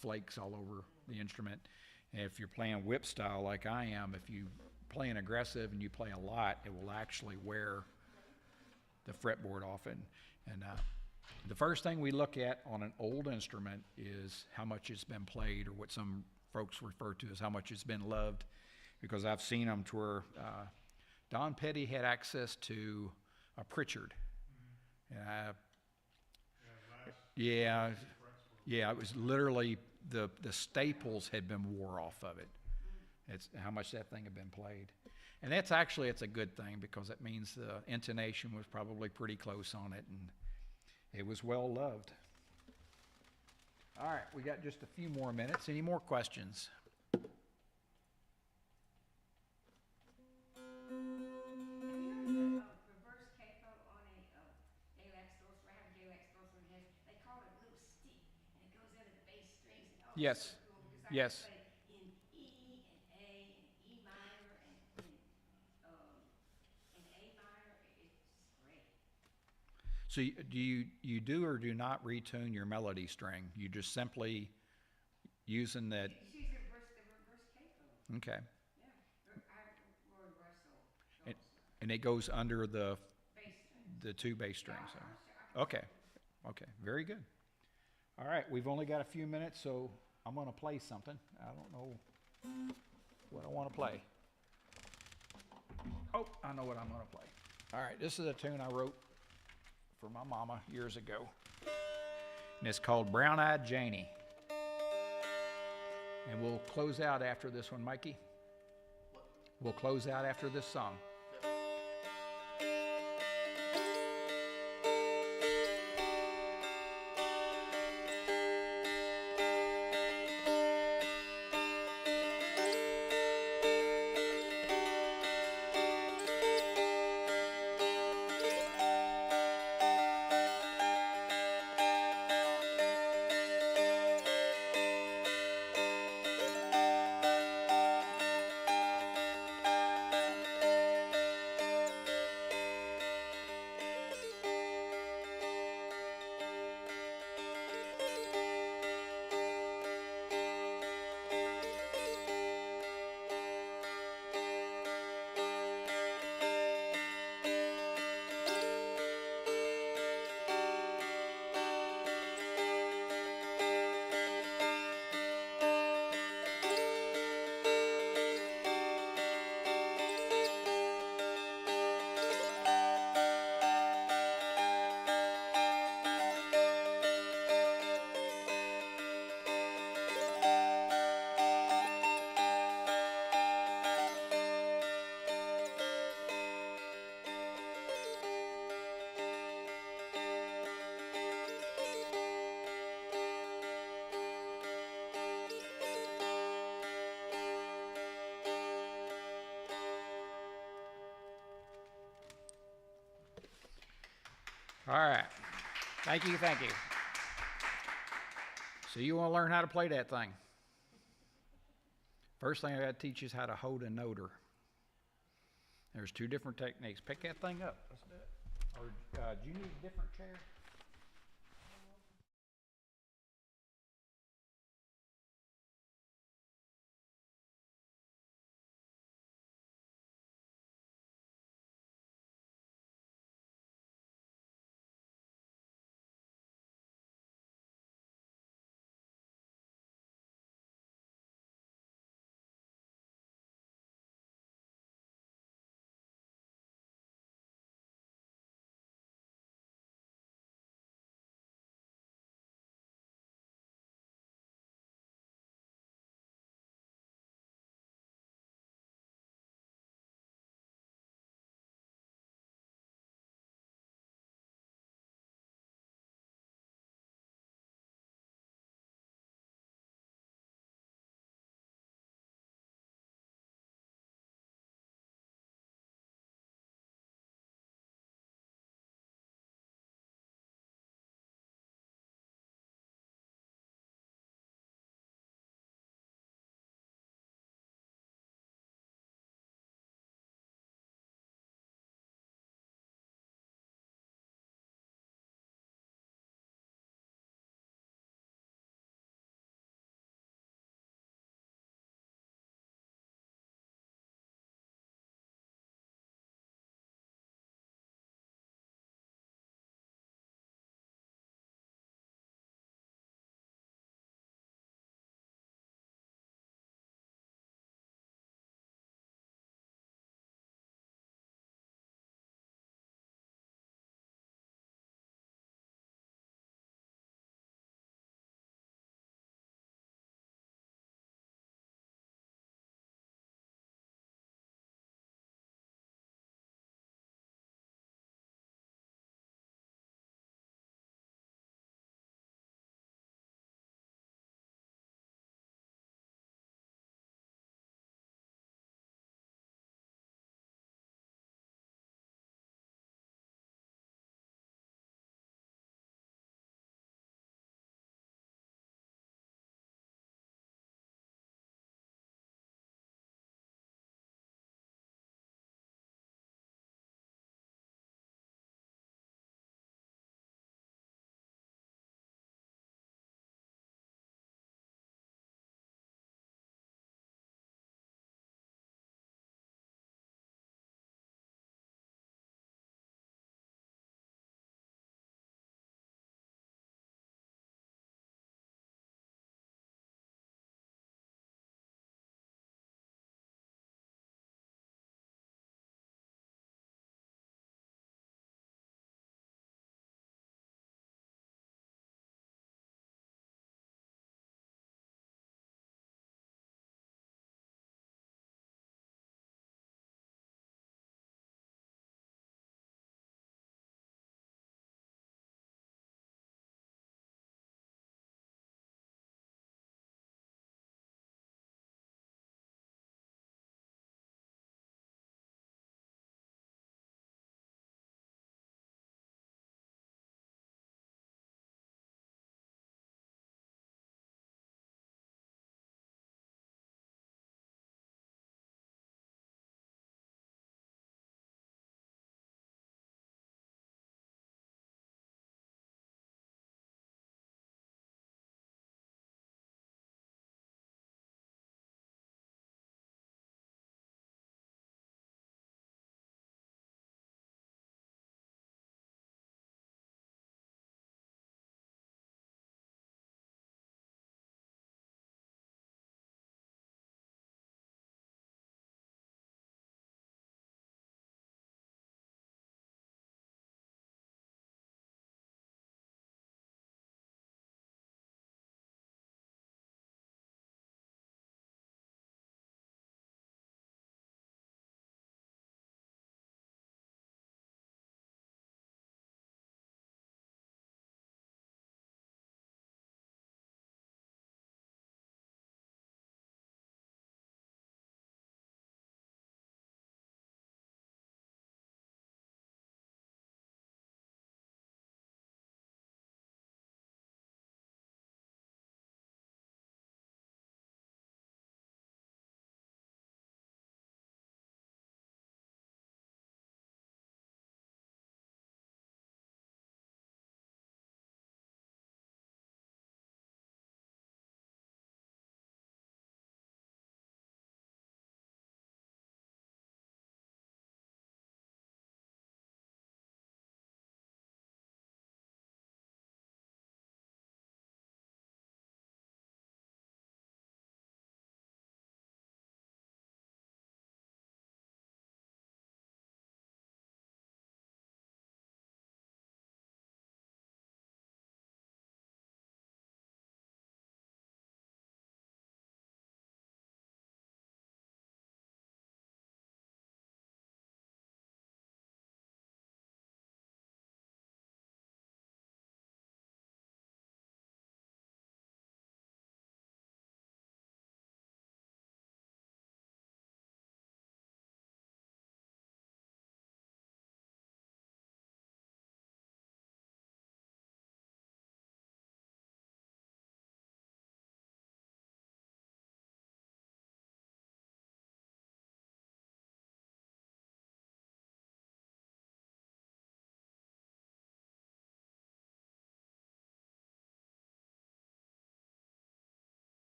flakes all over the instrument. And if you're playing whip style like I am, if you playing aggressive and you play a lot, it will actually wear the fretboard off. And the first thing we look at on an old instrument is how much it's been played, or what some folks refer to as how much it's been loved, because I've seen them to where Don Pedi had access to a Pritchard. Yeah, it was literally the staples had been wore off of it. It's how much that thing had been played. And that's actually, it's a good thing, because it means the intonation was probably pretty close on it, and it was well loved. All right, we got just a few more minutes. Any more questions? Reverse capo on a Galax Dulcimer. I have a Galax Dulcimer. They call it a little stick, and it goes into the bass strings. And all Yes. so cool, because I Yes. can play in E and A and E minor and A minor. It's just great. So do you do or do not retune your melody string? You just simply using that, She's the reverse capo. okay. Reversal. And, and it goes under the Bass string. the two bass strings. Yeah, so- I can Okay, okay, very good. All right, we've only got a few minutes, so I'm gonna play something. I don't know what I wanna play. Oh, I know what I'm gonna play. All right, this is a tune I wrote for my mama years ago. And it's called Brown Eyed Janie. And we'll close out after this one, Mikey. We'll close out after this song. All right. Thank you, thank you. So you want to learn how to play that thing? First thing I got to teach you is how to hold a noter. There's two different techniques. Pick that thing up. Let's do it. Or do you need a different chair?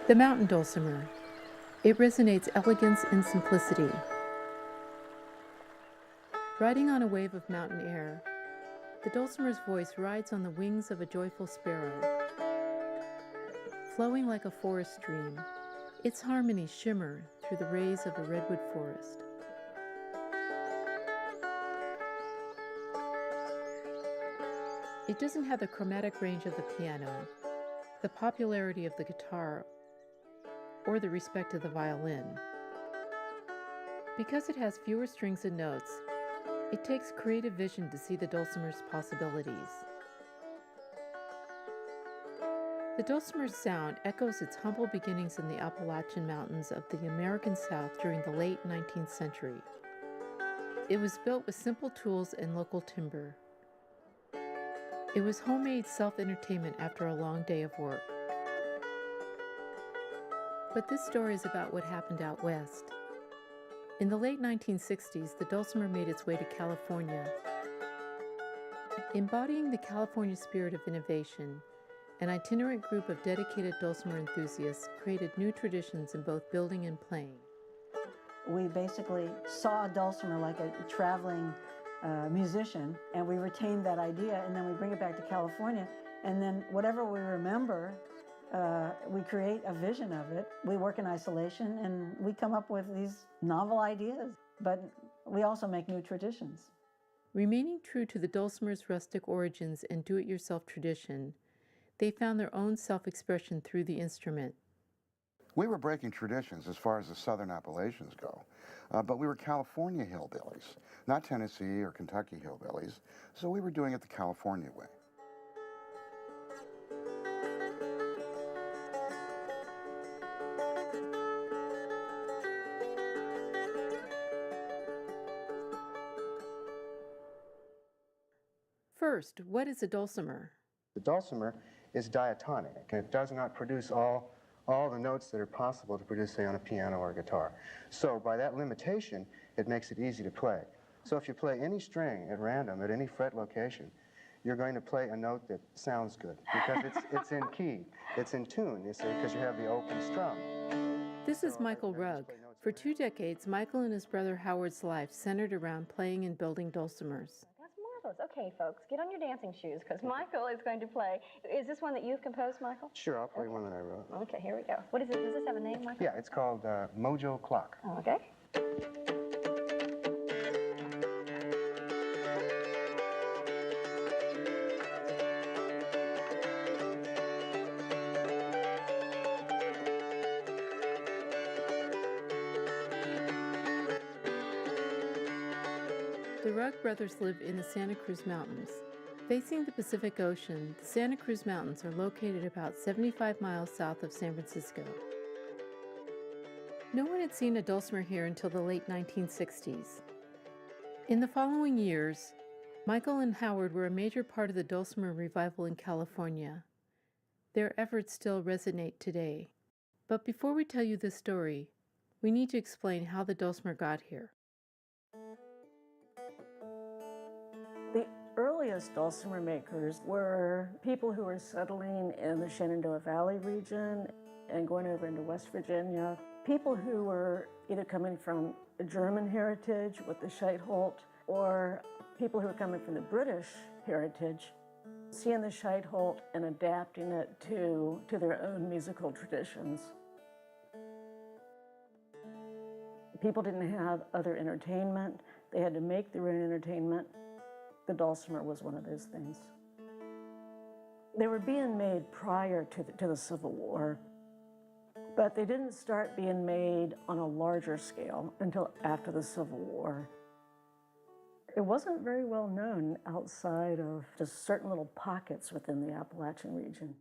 The mountain dulcimer. It resonates elegance and simplicity. Riding on a wave of mountain air, the dulcimer's voice rides on the wings of a joyful sparrow. Flowing like a forest stream, its harmonies shimmer through the rays of a redwood forest. It doesn't have the chromatic range of the piano, the popularity of the guitar, or the respect of the violin. Because it has fewer strings and notes, it takes creative vision to see the dulcimer's possibilities. The dulcimer's sound echoes its humble beginnings in the Appalachian Mountains of the American South during the late 19th century. It was built with simple tools and local timber. It was homemade self-entertainment after a long day of work. But this story is about what happened out west. In the late 1960s, the dulcimer made its way to California. Embodying the California spirit of innovation, an itinerant group of dedicated dulcimer enthusiasts created new traditions in both building and playing. We basically saw a dulcimer like a traveling musician, and we retained that idea, and then we bring it back to California, and then whatever we remember, we create a vision of it. We work in isolation, and we come up with these novel ideas, but we also make new traditions. Remaining true to the dulcimer's rustic origins and do-it-yourself tradition, they found their own self-expression through the instrument. We were breaking traditions as far as the Southern Appalachians go, but we were California hillbillies, not Tennessee or Kentucky hillbillies, so we were doing it the California way. First, what is a dulcimer? The dulcimer is diatonic, and it does not produce all the notes that are possible to produce, say, on a piano or a guitar. So by that limitation, it makes it easy to play. So if you play any string at random at any fret location, you're going to play a note that sounds good because it's in key, it's in tune, you see, because you have the open strum. This is Michael Rugg. For 2 decades, Michael and his brother Howard's life centered around playing and building dulcimers. That's marvelous. Okay, folks, get on your dancing shoes because Michael is going to play. Is this one that you've composed, Michael? Sure, I'll play one that I wrote. Okay, here we go. What is it? Does this have a name, Michael? Yeah, it's called Mojo Clock. Okay. The Rugg brothers live in the Santa Cruz Mountains. Facing the Pacific Ocean, the Santa Cruz Mountains are located about 75 miles south of San Francisco. No one had seen a dulcimer here until the late 1960s. In the following years, Michael and Howard were a major part of the dulcimer revival in California. Their efforts still resonate today. But before we tell you this story, we need to explain how the dulcimer got here. The earliest dulcimer makers were people who were settling in the Shenandoah Valley region and going over into West Virginia. People who were either coming from a German heritage with the Scheitholt or people who were coming from the British heritage, seeing the Scheitholt and adapting it to their own musical traditions. People didn't have other entertainment. They had to make their own entertainment. The dulcimer was one of those things. They were being made prior to the Civil War, but they didn't start being made on a larger scale until after the Civil War. It wasn't very well known outside of just certain little pockets within the Appalachian region.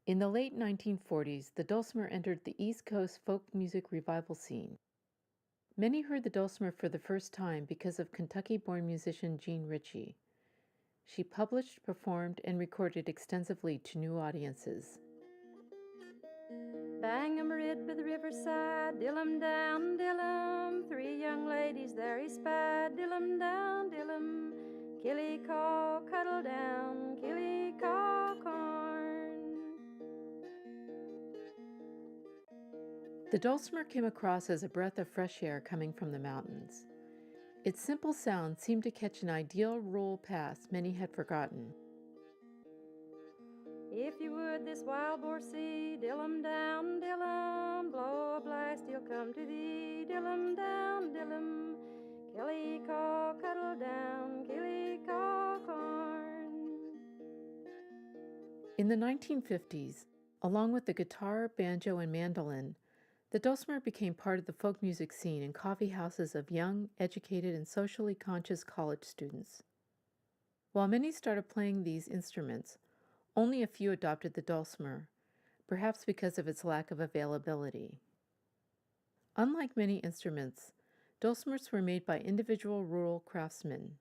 In the late 1940s, the dulcimer entered the East Coast folk music revival scene. Many heard the dulcimer for the first time because of Kentucky-born musician Jean Ritchie. She published, performed, and recorded extensively to new audiences. Bang 'em rid by the riverside, dill 'em down, dill 'em. 3 young ladies there he spied, dill 'em down, dill 'em. Killy caw, cuddle down, killy caw corn. The dulcimer came across as a breath of fresh air coming from the mountains. Its simple sound seemed to catch an ideal rural past many had forgotten. If you would this wild boar see, Dillum down, Dillum, blow a blast, he'll come to thee. Dillum down, Dillum, killy-caw, cuddle down, killy-caw, corn. In the 1950s, along with the guitar, banjo, and mandolin, the dulcimer became part of the folk music scene in coffee houses of young, educated, and socially conscious college students. While many started playing these instruments, only a few adopted the dulcimer, perhaps because of its lack of availability. Unlike many instruments, dulcimers were made by individual rural craftsmen.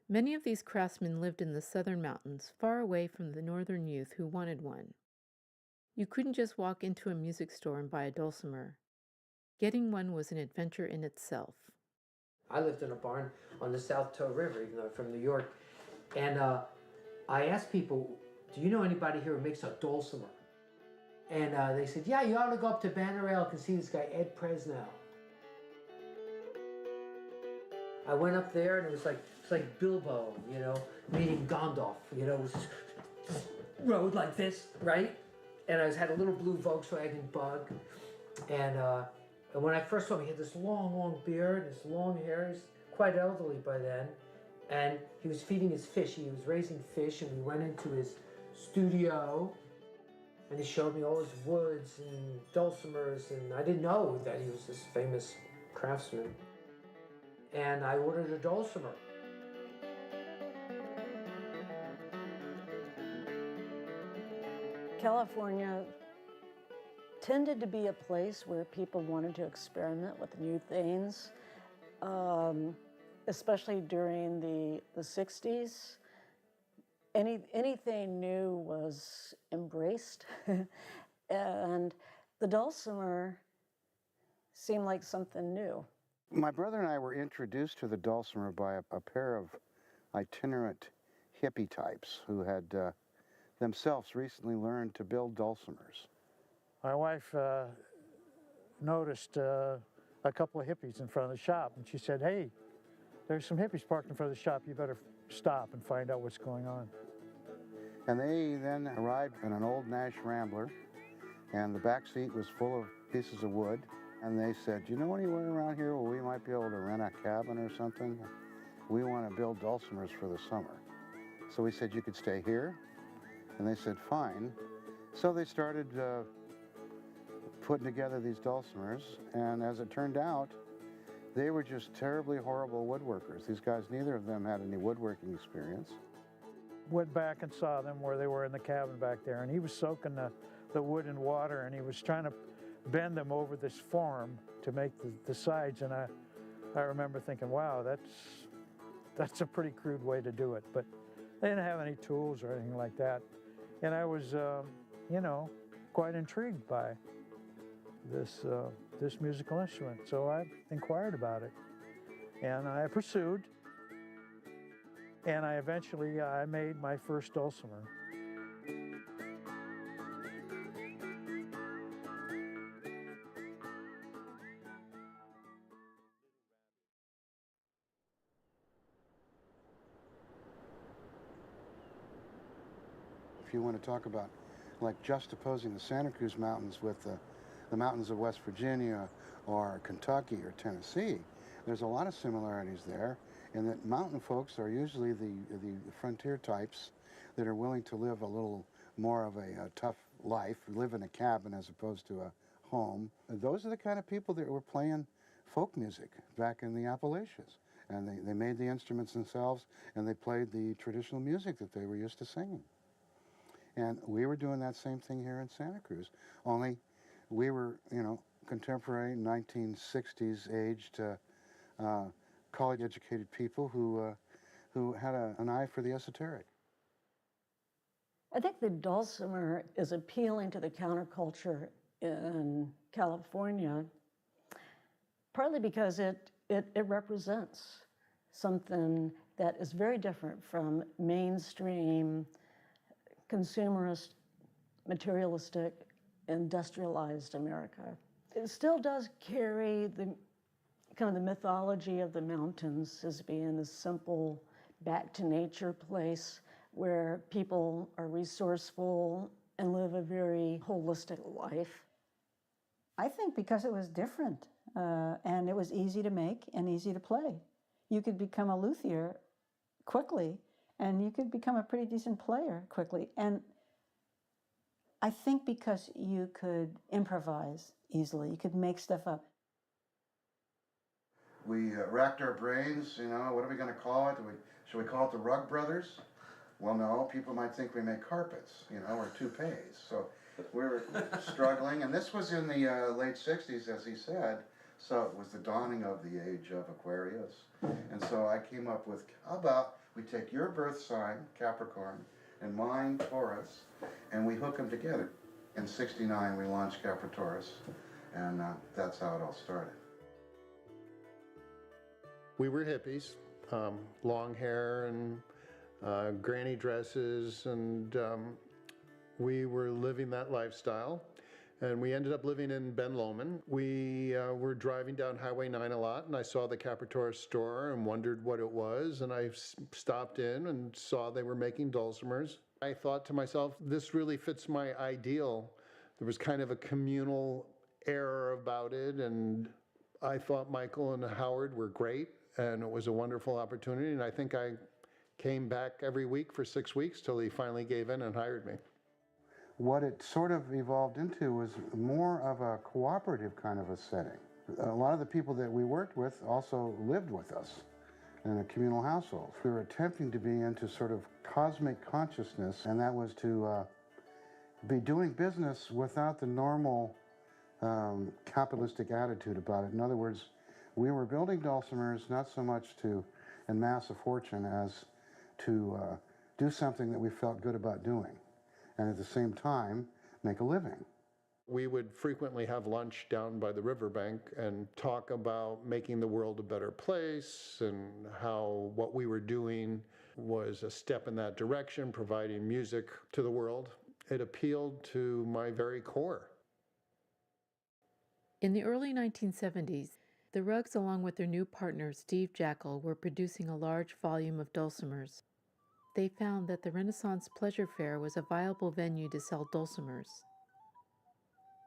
Many of these craftsmen lived in the southern mountains, far away from the northern youth who wanted one. You couldn't just walk into a music store and buy a dulcimer. Getting one was an adventure in itself. I lived in a barn on the South Toe River, even though I'm from New York, and I asked people, do you know anybody here who makes a dulcimer? And they said, yeah, you ought to go up to Banner Elk and see this guy, Ed Presnell. I went up there and it was like Bilbo, you know, meeting Gandalf, you know, it was just road like this, right? And I had a little blue Volkswagen Bug. And when I first saw him, he had this long beard, this long hair. He's quite elderly by then. And he was feeding his fish. He was raising fish, and we went into his studio. And he showed me all his woods and dulcimers, and I didn't know that he was this famous craftsman. And I ordered a dulcimer. California tended to be a place where people wanted to experiment with new things, especially during the 60s. Anything new was embraced, and the dulcimer seemed like something new. My brother and I were introduced to the dulcimer by a pair of itinerant hippie types who had themselves recently learned to build dulcimers. My wife noticed a couple of hippies in front of the shop, and she said, hey, there's some hippies parked in front of the shop. You better stop and find out what's going on. And they then arrived in an old Nash Rambler, and the back seat was full of pieces of wood. And they said, do you know anywhere around here where we might be able to rent a cabin or something? We want to build dulcimers for the summer. So we said, you could stay here? And they said, fine. So they started putting together these dulcimers, and as it turned out, they were just terribly horrible woodworkers. These guys, neither of them had any woodworking experience. Went back and saw them where they were in the cabin back there, and he was soaking the wood in water, and he was trying to bend them over this form to make the sides, and I remember thinking, wow, that's a pretty crude way to do it, but they didn't have any tools or anything like that. And I was, you know, quite intrigued by this musical instrument. So I inquired about it, and I pursued, and I eventually made my first dulcimer. If you want to talk about like juxtaposing the Santa Cruz Mountains with the mountains of West Virginia or Kentucky or Tennessee, there's a lot of similarities there in that mountain folks are usually the frontier types that are willing to live a little more of a tough life, live in a cabin as opposed to a home. And those are the kind of people that were playing folk music back in the Appalachians. And they made the instruments themselves, and they played the traditional music that they were used to singing. And we were doing that same thing here in Santa Cruz, only we were, you know, contemporary 1960s aged college-educated people who had an eye for the esoteric. I think the dulcimer is appealing to the counterculture in California, partly because it represents something that is very different from mainstream, consumerist, materialistic, industrialized America. It still does carry the kind of the mythology of the mountains as being a simple, back to nature place where people are resourceful and live a very holistic life. I think because it was different and it was easy to make and easy to play. You could become a luthier quickly and you could become a pretty decent player quickly. And I think because you could improvise easily, you could make stuff up. We racked our brains, you know, what are we going to call it? Should we call it the Rug Brothers? Well, no, people might think we make carpets, you know, or toupees. So we were struggling, and this was in the late 60s, as he said, so it was the dawning of the age of Aquarius. And so I came up with, how about we take your birth sign, Capricorn, and mine, Taurus, and we hook them together. In '69, we launched Capritaurus, and that's how it all started. We were hippies, long hair and granny dresses, and we were living that lifestyle. And we ended up living in Ben Lomond. We were driving down Highway 9 a lot, and I saw the Capritaurus store and wondered what it was. And I stopped in and saw they were making dulcimers. I thought to myself, this really fits my ideal. There was kind of a communal air about it, and I thought Michael and Howard were great, and it was a wonderful opportunity. And I think I came back every week for 6 weeks till he finally gave in and hired me. What it sort of evolved into was more of a cooperative kind of a setting. A lot of the people that we worked with also lived with us in a communal household. We were attempting to be into sort of cosmic consciousness, and that was to be doing business without the normal capitalistic attitude about it. In other words, we were building dulcimers not so much to amass a fortune as to do something that we felt good about doing, and at the same time make a living. We would frequently have lunch down by the riverbank and talk about making the world a better place and how what we were doing was a step in that direction, providing music to the world. It appealed to my very core. In the early 1970s, the Ruggs, along with their new partner Steve Jackal, were producing a large volume of dulcimers. They found that the Renaissance Pleasure Fair was a viable venue to sell dulcimers.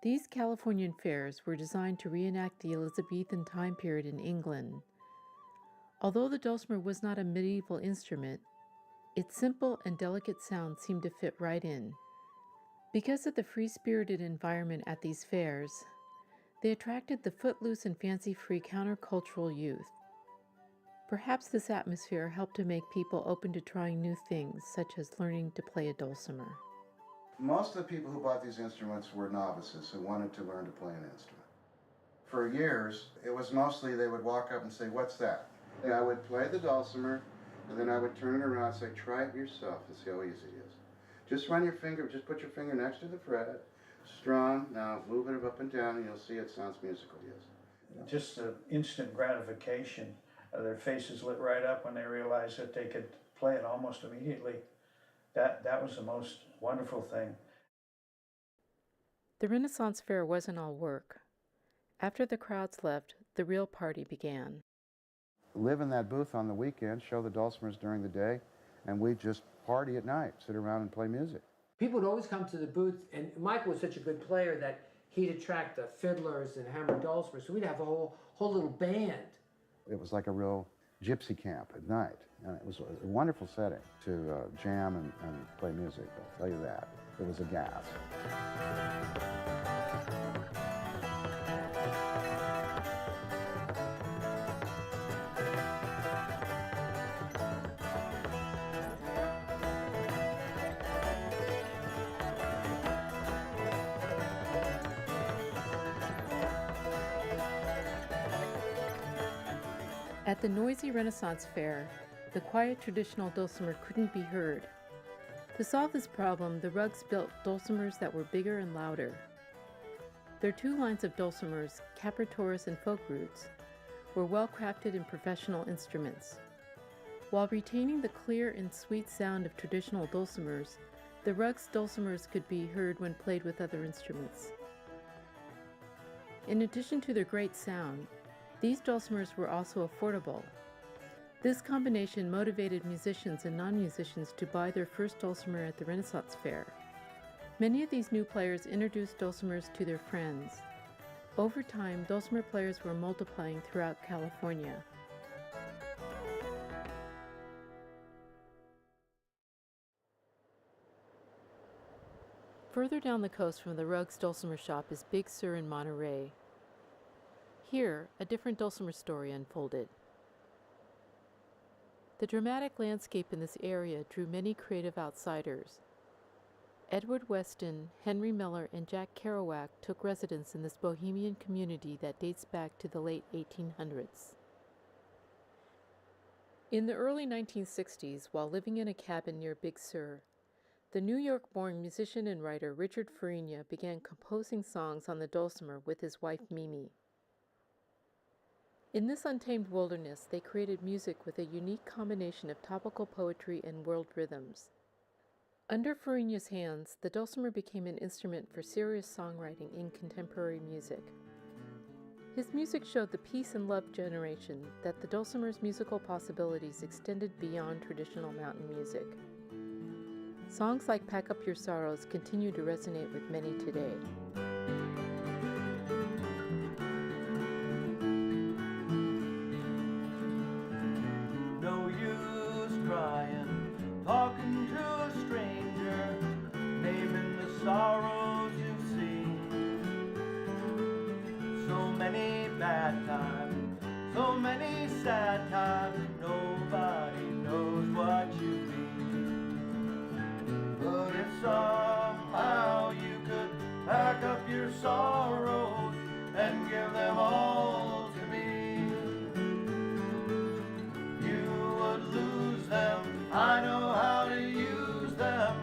These Californian fairs were designed to reenact the Elizabethan time period in England. Although the dulcimer was not a medieval instrument, its simple and delicate sound seemed to fit right in. Because of the free-spirited environment at these fairs, they attracted the footloose and fancy-free countercultural youth. Perhaps this atmosphere helped to make people open to trying new things, such as learning to play a dulcimer. Most of the people who bought these instruments were novices who wanted to learn to play an instrument. For years, it was mostly they would walk up and say, "What's that?" And I would play the dulcimer, and then I would turn it around and say, "Try it yourself and see how easy it is. Just run your finger, just put your finger next to the fret, strong, now move it up and down, and you'll see it sounds musical, yes." Just the instant gratification. Their faces lit right up when they realized that they could play it almost immediately. That was the most wonderful thing. The Renaissance Fair wasn't all work. After the crowds left, the real party began. Live in that booth on the weekend, show the dulcimers during the day, and we just party at night, sit around and play music. People would always come to the booth, and Michael was such a good player that he'd attract the fiddlers and hammered dulcimers, so we'd have a whole little band. It was like a real gypsy camp at night, and it was a wonderful setting to jam and play music, I'll tell you that. It was a gas. At the noisy Renaissance Fair, the quiet traditional dulcimer couldn't be heard. To solve this problem, the Ruggs built dulcimers that were bigger and louder. Their two lines of dulcimers, Capritaurus and Folk Roots, were well-crafted and professional instruments. While retaining the clear and sweet sound of traditional dulcimers, the Ruggs dulcimers could be heard when played with other instruments. In addition to their great sound, these dulcimers were also affordable. This combination motivated musicians and non-musicians to buy their first dulcimer at the Renaissance Fair. Many of these new players introduced dulcimers to their friends. Over time, dulcimer players were multiplying throughout California. Further down the coast from the Ruggs Dulcimer Shop is Big Sur in Monterey. Here, a different dulcimer story unfolded. The dramatic landscape in this area drew many creative outsiders. Edward Weston, Henry Miller, and Jack Kerouac took residence in this bohemian community that dates back to the late 1800s. In the early 1960s, while living in a cabin near Big Sur, the New York-born musician and writer Richard Farina began composing songs on the dulcimer with his wife Mimi. In this untamed wilderness, they created music with a unique combination of topical poetry and world rhythms. Under Farina's hands, the dulcimer became an instrument for serious songwriting in contemporary music. His music showed the peace and love generation that the dulcimer's musical possibilities extended beyond traditional mountain music. Songs like Pack Up Your Sorrows continue to resonate with many today. No use crying, talking to a stranger, naming the sorrows you've seen. So many bad times, so many sad times, nobody knows what you mean. But if somehow you could pack up your sorrows and give them all to me, you would lose them. I know how to use them.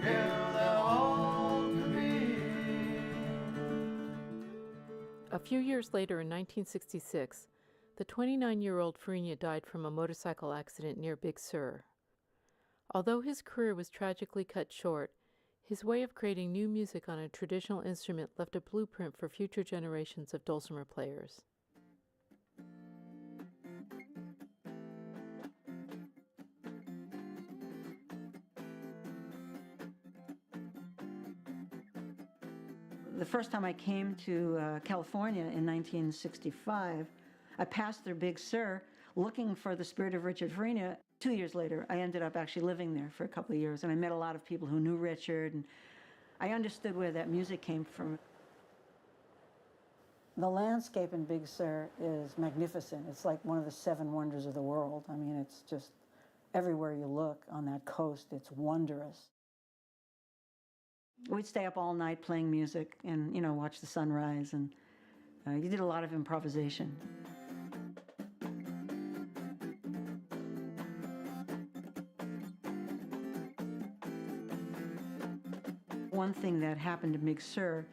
Give them all to me. A few years later, in 1966, the 29-year-old Farina died from a motorcycle accident near Big Sur. Although his career was tragically cut short, his way of creating new music on a traditional instrument left a blueprint for future generations of dulcimer players. The first time I came to California in 1965, I passed through Big Sur looking for the spirit of Richard Farina. 2 years later, I ended up actually living there for a couple of years, and I met a lot of people who knew Richard, and I understood where that music came from. The landscape in Big Sur is magnificent. It's like one of the 7 wonders of the world. I mean, it's just everywhere you look on that coast, it's wondrous. We'd stay up all night playing music and, you know, watch the sunrise, and you did a lot of improvisation. One thing that happened in Big Sur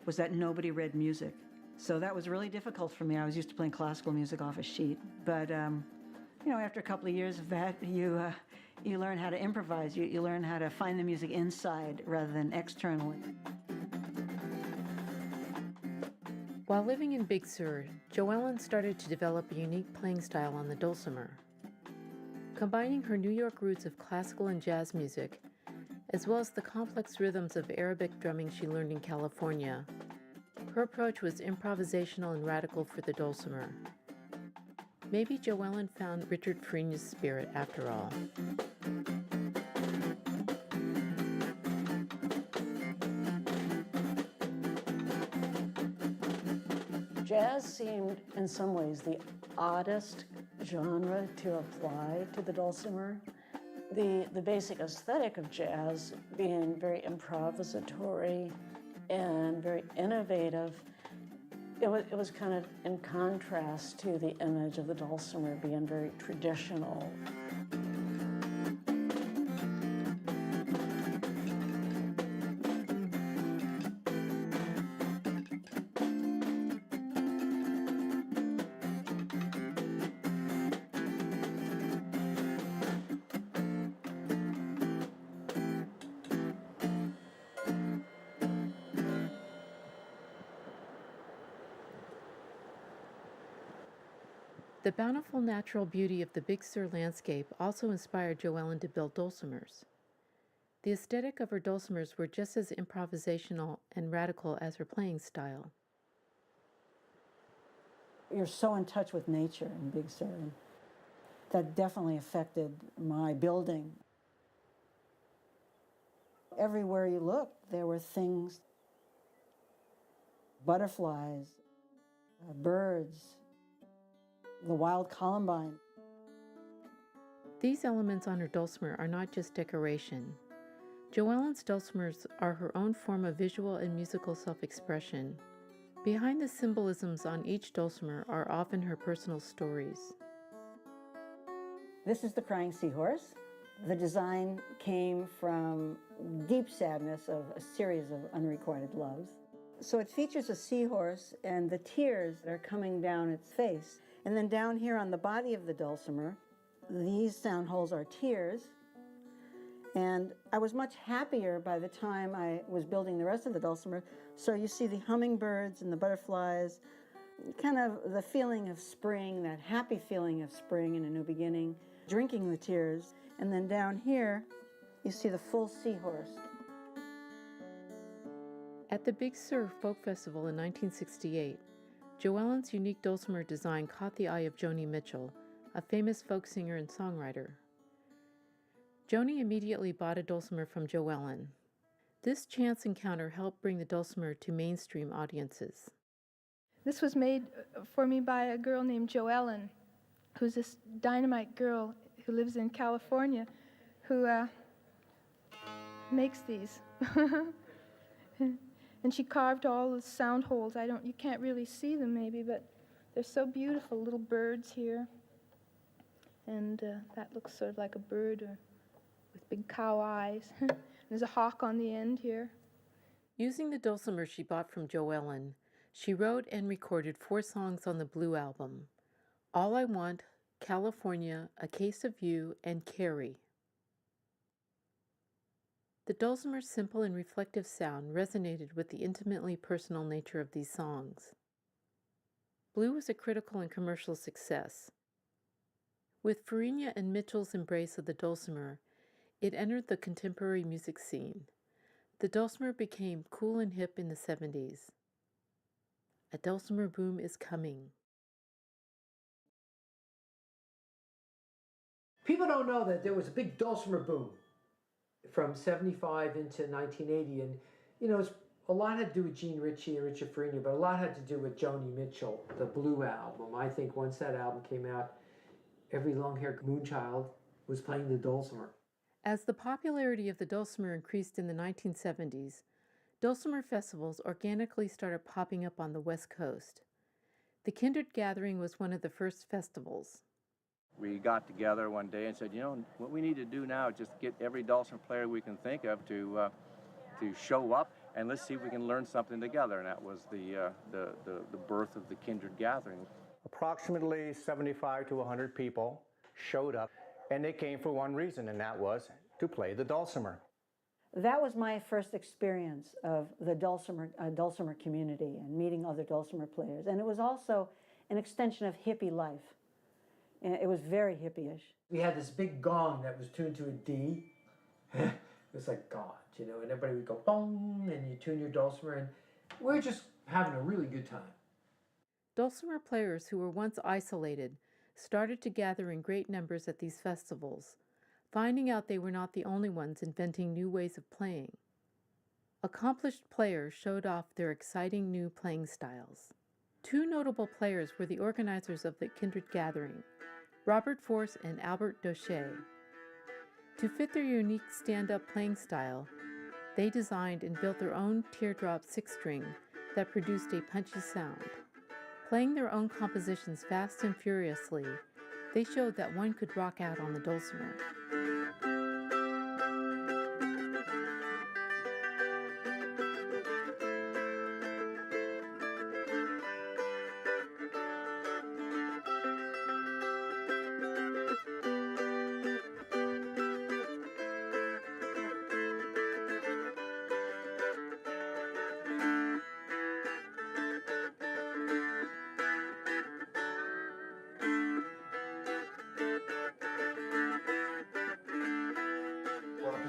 was that nobody read music. So that was really difficult for me. I was used to playing classical music off a sheet. But, you know, after a couple of years of that, you learn how to improvise. You learn how to find the music inside rather than externally. While living in Big Sur, Joellen started to develop a unique playing style on the dulcimer. Combining her New York roots of classical and jazz music, as well as the complex rhythms of Arabic drumming she learned in California, her approach was improvisational and radical for the dulcimer. Maybe Joellen found Richard Farina's spirit after all. Jazz seemed, in some ways, the oddest genre to apply to the dulcimer. The basic aesthetic of jazz being very improvisatory and very innovative, it was kind of in contrast to the image of the dulcimer being very traditional. The bountiful natural beauty of the Big Sur landscape also inspired Joellen to build dulcimers. The aesthetic of her dulcimers were just as improvisational and radical as her playing style. You're so in touch with nature in Big Sur, and that definitely affected my building. Everywhere you looked, there were things, butterflies, birds, the wild columbine. These elements on her dulcimer are not just decoration. Joellen's dulcimers are her own form of visual and musical self-expression. Behind the symbolisms on each dulcimer are often her personal stories. This is the crying seahorse. The design came from deep sadness of a series of unrequited loves. So it features a seahorse and the tears that are coming down its face. And then down here on the body of the dulcimer, these sound holes are tears. And I was much happier by the time I was building the rest of the dulcimer. So you see the hummingbirds and the butterflies, kind of the feeling of spring, that happy feeling of spring and a new beginning, drinking the tears. And then down here, you see the full seahorse. At the Big Sur Folk Festival in 1968, Joellen's unique dulcimer design caught the eye of Joni Mitchell, a famous folk singer and songwriter. Joni immediately bought a dulcimer from Joellen. This chance encounter helped bring the dulcimer to mainstream audiences. This was made for me by a girl named Joellen, who's this dynamite girl who lives in California, who makes these. And she carved all the sound holes. You can't really see them maybe, but they're so beautiful, little birds here. And that looks sort of like a bird with big cow eyes. There's a hawk on the end here. Using the dulcimer she bought from Joellen, she wrote and recorded 4 songs on the Blue album: All I Want, California, A Case of You, and Carrie. The dulcimer's simple and reflective sound resonated with the intimately personal nature of these songs. Blue was a critical and commercial success. With Farina and Mitchell's embrace of the dulcimer, it entered the contemporary music scene. The dulcimer became cool and hip in the 70s. A dulcimer boom is coming. People don't know that there was a big dulcimer boom from 75 into 1980. And, you know, a lot had to do with Gene Ritchie and Richard Farina, but a lot had to do with Joni Mitchell, the Blue album. I think once that album came out, every long-haired moonchild was playing the dulcimer. As the popularity of the dulcimer increased in the 1970s, dulcimer festivals organically started popping up on the West Coast. The Kindred Gathering was one of the first festivals. We got together one day and said, you know, what we need to do now is just get every dulcimer player we can think of to show up, and let's see if we can learn something together. And that was the birth of the Kindred Gathering. Approximately 75 to 100 people showed up, and they came for one reason, and that was to play the dulcimer. That was my first experience of the dulcimer community and meeting other dulcimer players. And it was also an extension of hippie life. It was very hippie-ish. We had this big gong that was tuned to a D. It was like God, you know, and everybody would go boom, and you tune your dulcimer, and we're just having a really good time. Dulcimer players who were once isolated started to gather in great numbers at these festivals, finding out they were not the only ones inventing new ways of playing. Accomplished players showed off their exciting new playing styles. 2 notable players were the organizers of the Kindred Gathering, Robert Force and Albert Daucher. To fit their unique stand-up playing style, they designed and built their own teardrop 6-string that produced a punchy sound. Playing their own compositions fast and furiously, they showed that one could rock out on the dulcimer.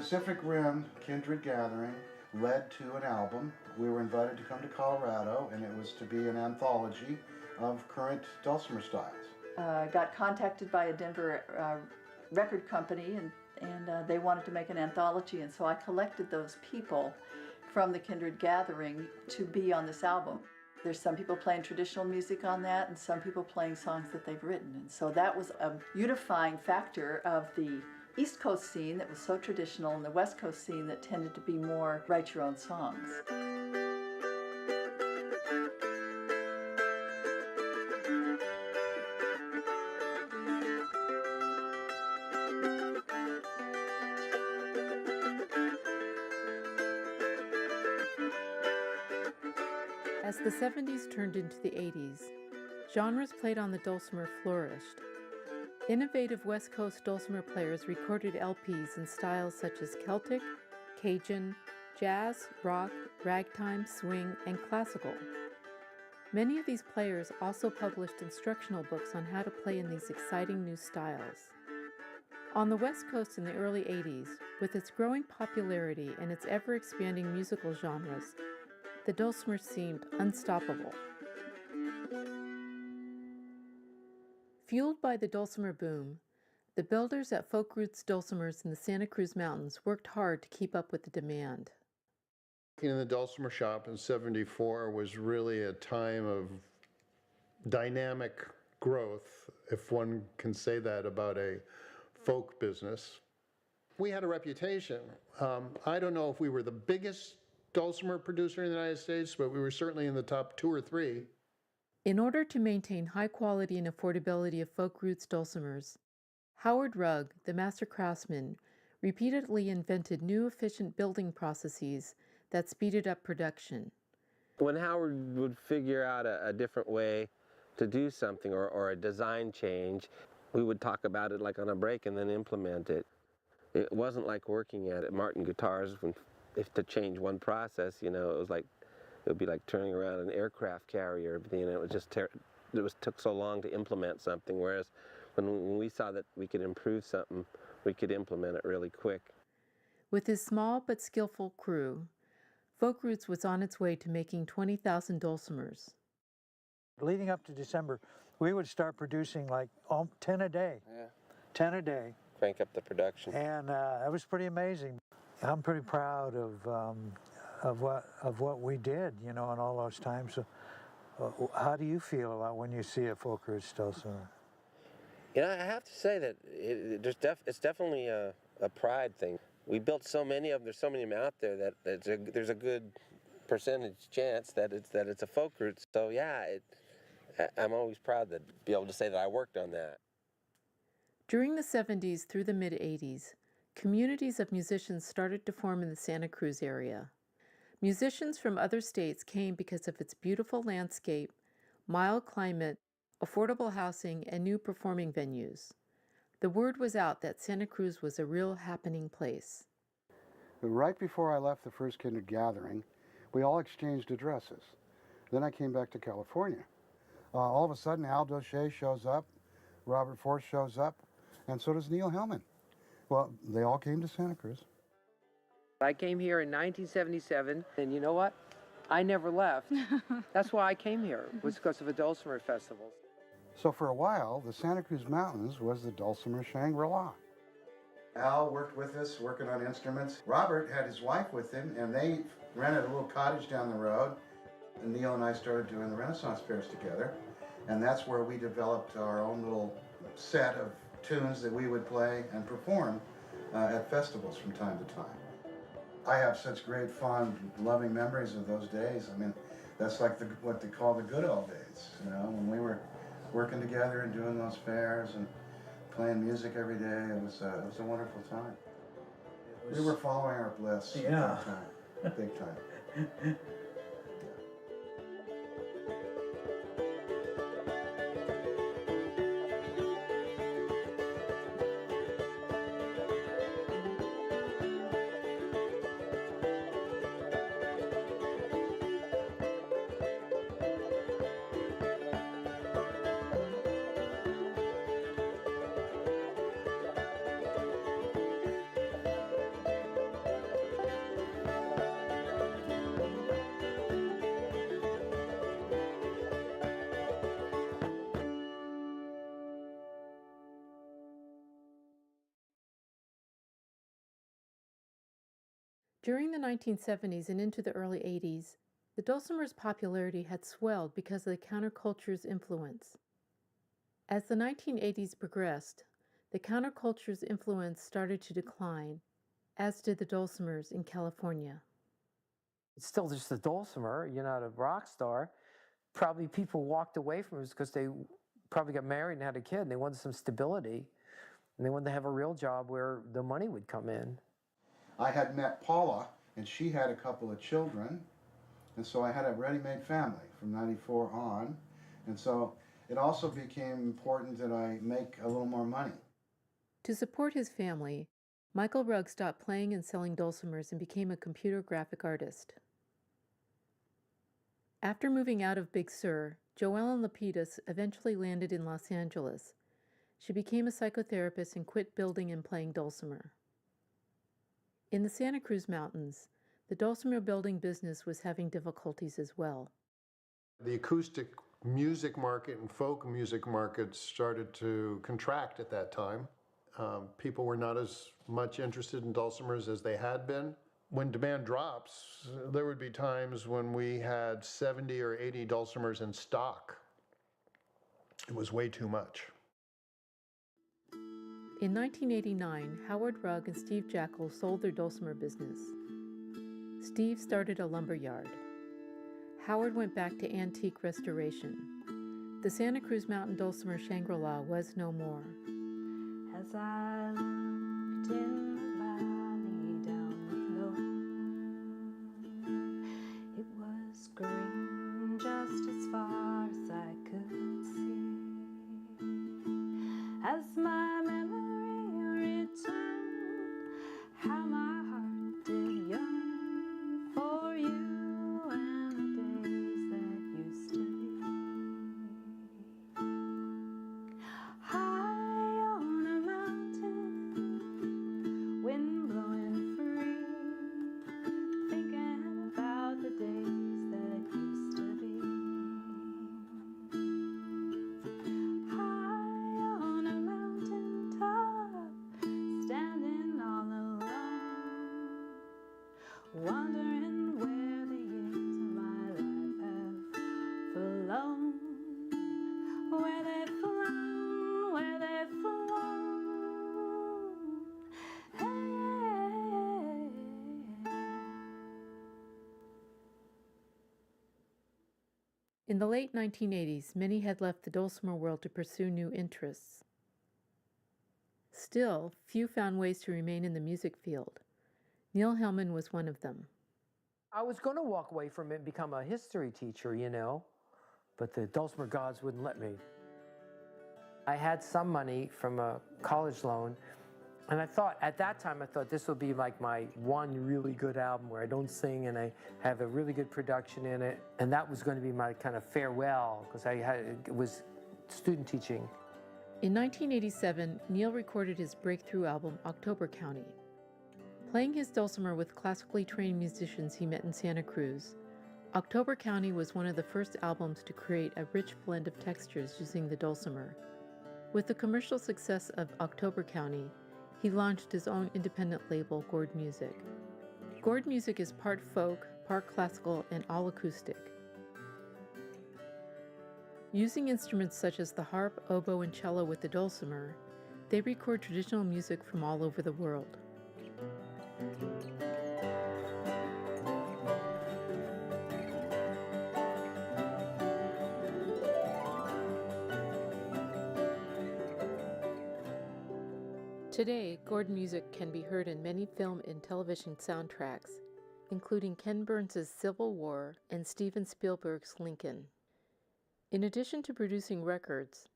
Pacific Rim Kindred Gathering led to an album. We were invited to come to Colorado, and it was to be an anthology of current dulcimer styles. Got contacted by a Denver record company, and they wanted to make an anthology, and so I collected those people from the Kindred Gathering to be on this album. There's some people playing traditional music on that, and some people playing songs that they've written, and so that was a unifying factor of the East Coast scene that was so traditional and the West Coast scene that tended to be more write your own songs. As the 70s turned into the 80s, genres played on the dulcimer flourished. Innovative West Coast dulcimer players recorded LPs in styles such as Celtic, Cajun, jazz, rock, ragtime, swing, and classical. Many of these players also published instructional books on how to play in these exciting new styles. On the West Coast in the early 80s, with its growing popularity and its ever-expanding musical genres, the dulcimer seemed unstoppable. Fueled by the dulcimer boom, the builders at Folk Roots Dulcimers in the Santa Cruz Mountains worked hard to keep up with the demand. Working in the dulcimer shop in '74 was really a time of dynamic growth, if one can say that about a folk business. We had a reputation. I don't know if we were the biggest dulcimer producer in the United States, but we were certainly in the top 2 or 3. In order to maintain high quality and affordability of Folk Roots dulcimers, Howard Rugg, the master craftsman, repeatedly invented new efficient building processes that speeded up production. When Howard would figure out a different way to do something or a design change, we would talk about it like on a break and then implement it. It wasn't like working at Martin Guitars if to change one process, you know, it would be like turning around an aircraft carrier, you know, it was just took so long to implement something, whereas when we saw that we could improve something, we could implement it really quick. With his small but skillful crew, Folk Roots was on its way to making 20,000 dulcimers. Leading up to December, we would start producing like 10 a day. Yeah. 10 a day. Crank up the production. And it was pretty amazing. I'm pretty proud of what we did, you know, in all those times. So, how do you feel about when you see a Folk Roots dulcimer? You know, I have to say that it's definitely a pride thing. We built so many of them. There's so many of them out there that there's a good percentage chance that it's a Folk Roots. So yeah, I'm always proud to be able to say that I worked on that. During the 70s through the mid-80s, communities of musicians started to form in the Santa Cruz area. Musicians from other states came because of its beautiful landscape, mild climate, affordable housing, and new performing venues. The word was out that Santa Cruz was a real happening place. Right before I left the first Kindred Gathering, we all exchanged addresses. Then I came back to California. All of a sudden, Al Doche shows up, Robert Force shows up, and so does Neil Hellman. Well, they all came to Santa Cruz. I came here in 1977, and you know what? I never left. That's why I came here, was because of the Dulcimer Festival. So for a while, the Santa Cruz Mountains was the Dulcimer Shangri-La. Al worked with us, working on instruments. Robert had his wife with him, and they rented a little cottage down the road. And Neil and I started doing the Renaissance fairs together. And that's where we developed our own little set of tunes that we would play and perform at festivals from time to time. I have such great, fond, loving memories of those days. I mean, that's like what they call the good old days, you know, when we were working together and doing those fairs and playing music every day. It was a wonderful time. We were following our bliss. Yeah. Big time. During the 1970s and into the early 80s, the Dulcimer's popularity had swelled because of the counterculture's influence. As the 1980s progressed, the counterculture's influence started to decline, as did the Dulcimers in California. It's still just a dulcimer, you're not a rock star. Probably people walked away from us because they probably got married and had a kid and they wanted some stability and they wanted to have a real job where the money would come in. I had met Paula, and she had a couple of children, and so I had a ready-made family from '94 on, and so it also became important that I make a little more money. To support his family, Michael Rugg stopped playing and selling dulcimers and became a computer graphic artist. After moving out of Big Sur, Joellen Lapidus eventually landed in Los Angeles. She became a psychotherapist and quit building and playing dulcimer. In the Santa Cruz Mountains, the dulcimer building business was having difficulties as well. The acoustic music market and folk music market started to contract at that time. People were not as much interested in dulcimers as they had been. When demand drops, there would be times when we had 70 or 80 dulcimers in stock. It was way too much. In 1989, Howard Rugg and Steve Jackal sold their dulcimer business. Steve started a lumber yard. Howard went back to antique restoration. The Santa Cruz Mountain Dulcimer Shangri-La was no more. As I looked in the valley down below, it was green just as far as I could see. As my memory returned, how my heart did yearn for you and the days that used to be. High on a mountain, wind blowing free, thinking about the days that used to be. High on a mountain top, standing all alone, wondering where the years of my life have flown, where they've flown, where they've flown. Hey. In the late 1980s, many had left the dulcimer world to pursue new interests. Still, few found ways to remain in the music field. Neil Hellman was one of them. I was going to walk away from it and become a history teacher, you know, but the dulcimer gods wouldn't let me. I had some money from a college loan, and I thought, at that time, I thought this would be like my one really good album where I don't sing and I have a really good production in it. And that was going to be my kind of farewell, because it was student teaching. In 1987, Neil recorded his breakthrough album, October County. Playing his dulcimer with classically trained musicians he met in Santa Cruz, October County was one of the first albums to create a rich blend of textures using the dulcimer. With the commercial success of October County, he launched his own independent label, Chord Music. Chord Music is part folk, part classical, and all acoustic. Using instruments such as the harp, oboe, and cello with the dulcimer, they record traditional music from all over the world. Today, Chord Music can be heard in many film and television soundtracks, including Ken Burns' Civil War and Steven Spielberg's Lincoln. In addition to producing records,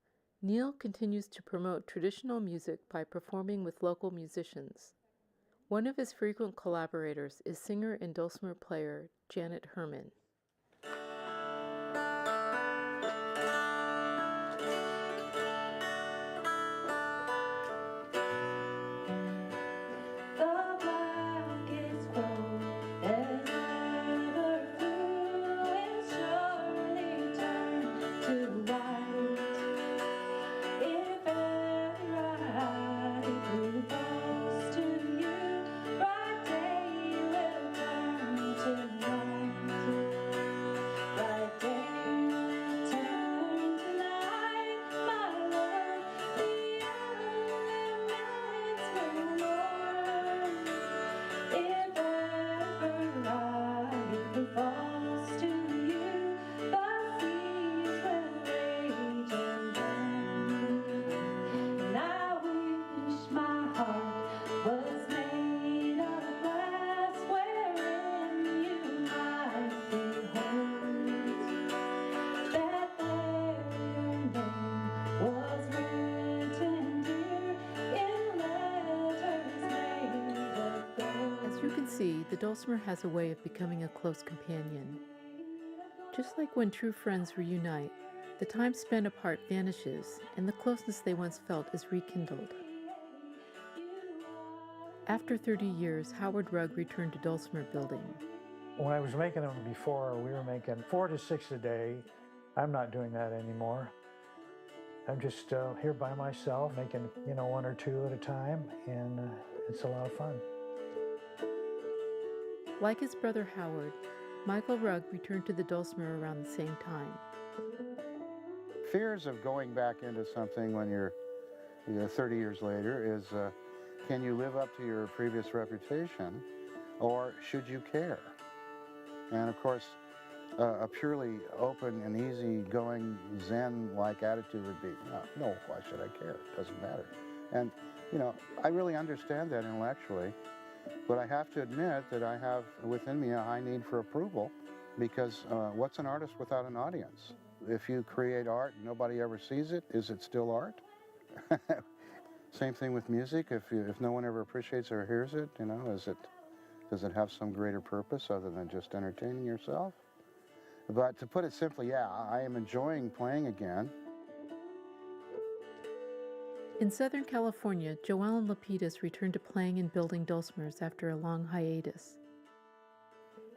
Neil continues to promote traditional music by performing with local musicians. One of his frequent collaborators is singer and dulcimer player Janet Herman. If everybody belongs to you, bright day will see, the dulcimer has a way of becoming a close companion. Just like when true friends reunite, the time spent apart vanishes and the closeness they once felt is rekindled. After 30 years, Howard Rugg returned to Dulcimer building. When I was making them before, we were making 4 to 6 a day. I'm not doing that anymore. I'm just here by myself, making, 1 or 2 at a time, and it's a lot of fun. Like his brother Howard, Michael Rugg returned to the dulcimer around the same time. Fears of going back into something when you're 30 years later is, can you live up to your previous reputation, or should you care? And of course, a purely open and easy-going Zen-like attitude would be, no, why should I care? It doesn't matter. And, I really understand that intellectually, but I have to admit that I have within me a high need for approval, because what's an artist without an audience? If you create art and nobody ever sees it, is it still art? Same thing with music. If no one ever appreciates or hears it, does it have some greater purpose other than just entertaining yourself? But to put it simply, yeah, I am enjoying playing again. In Southern California, Joellen Lapidus returned to playing and building dulcimers after a long hiatus.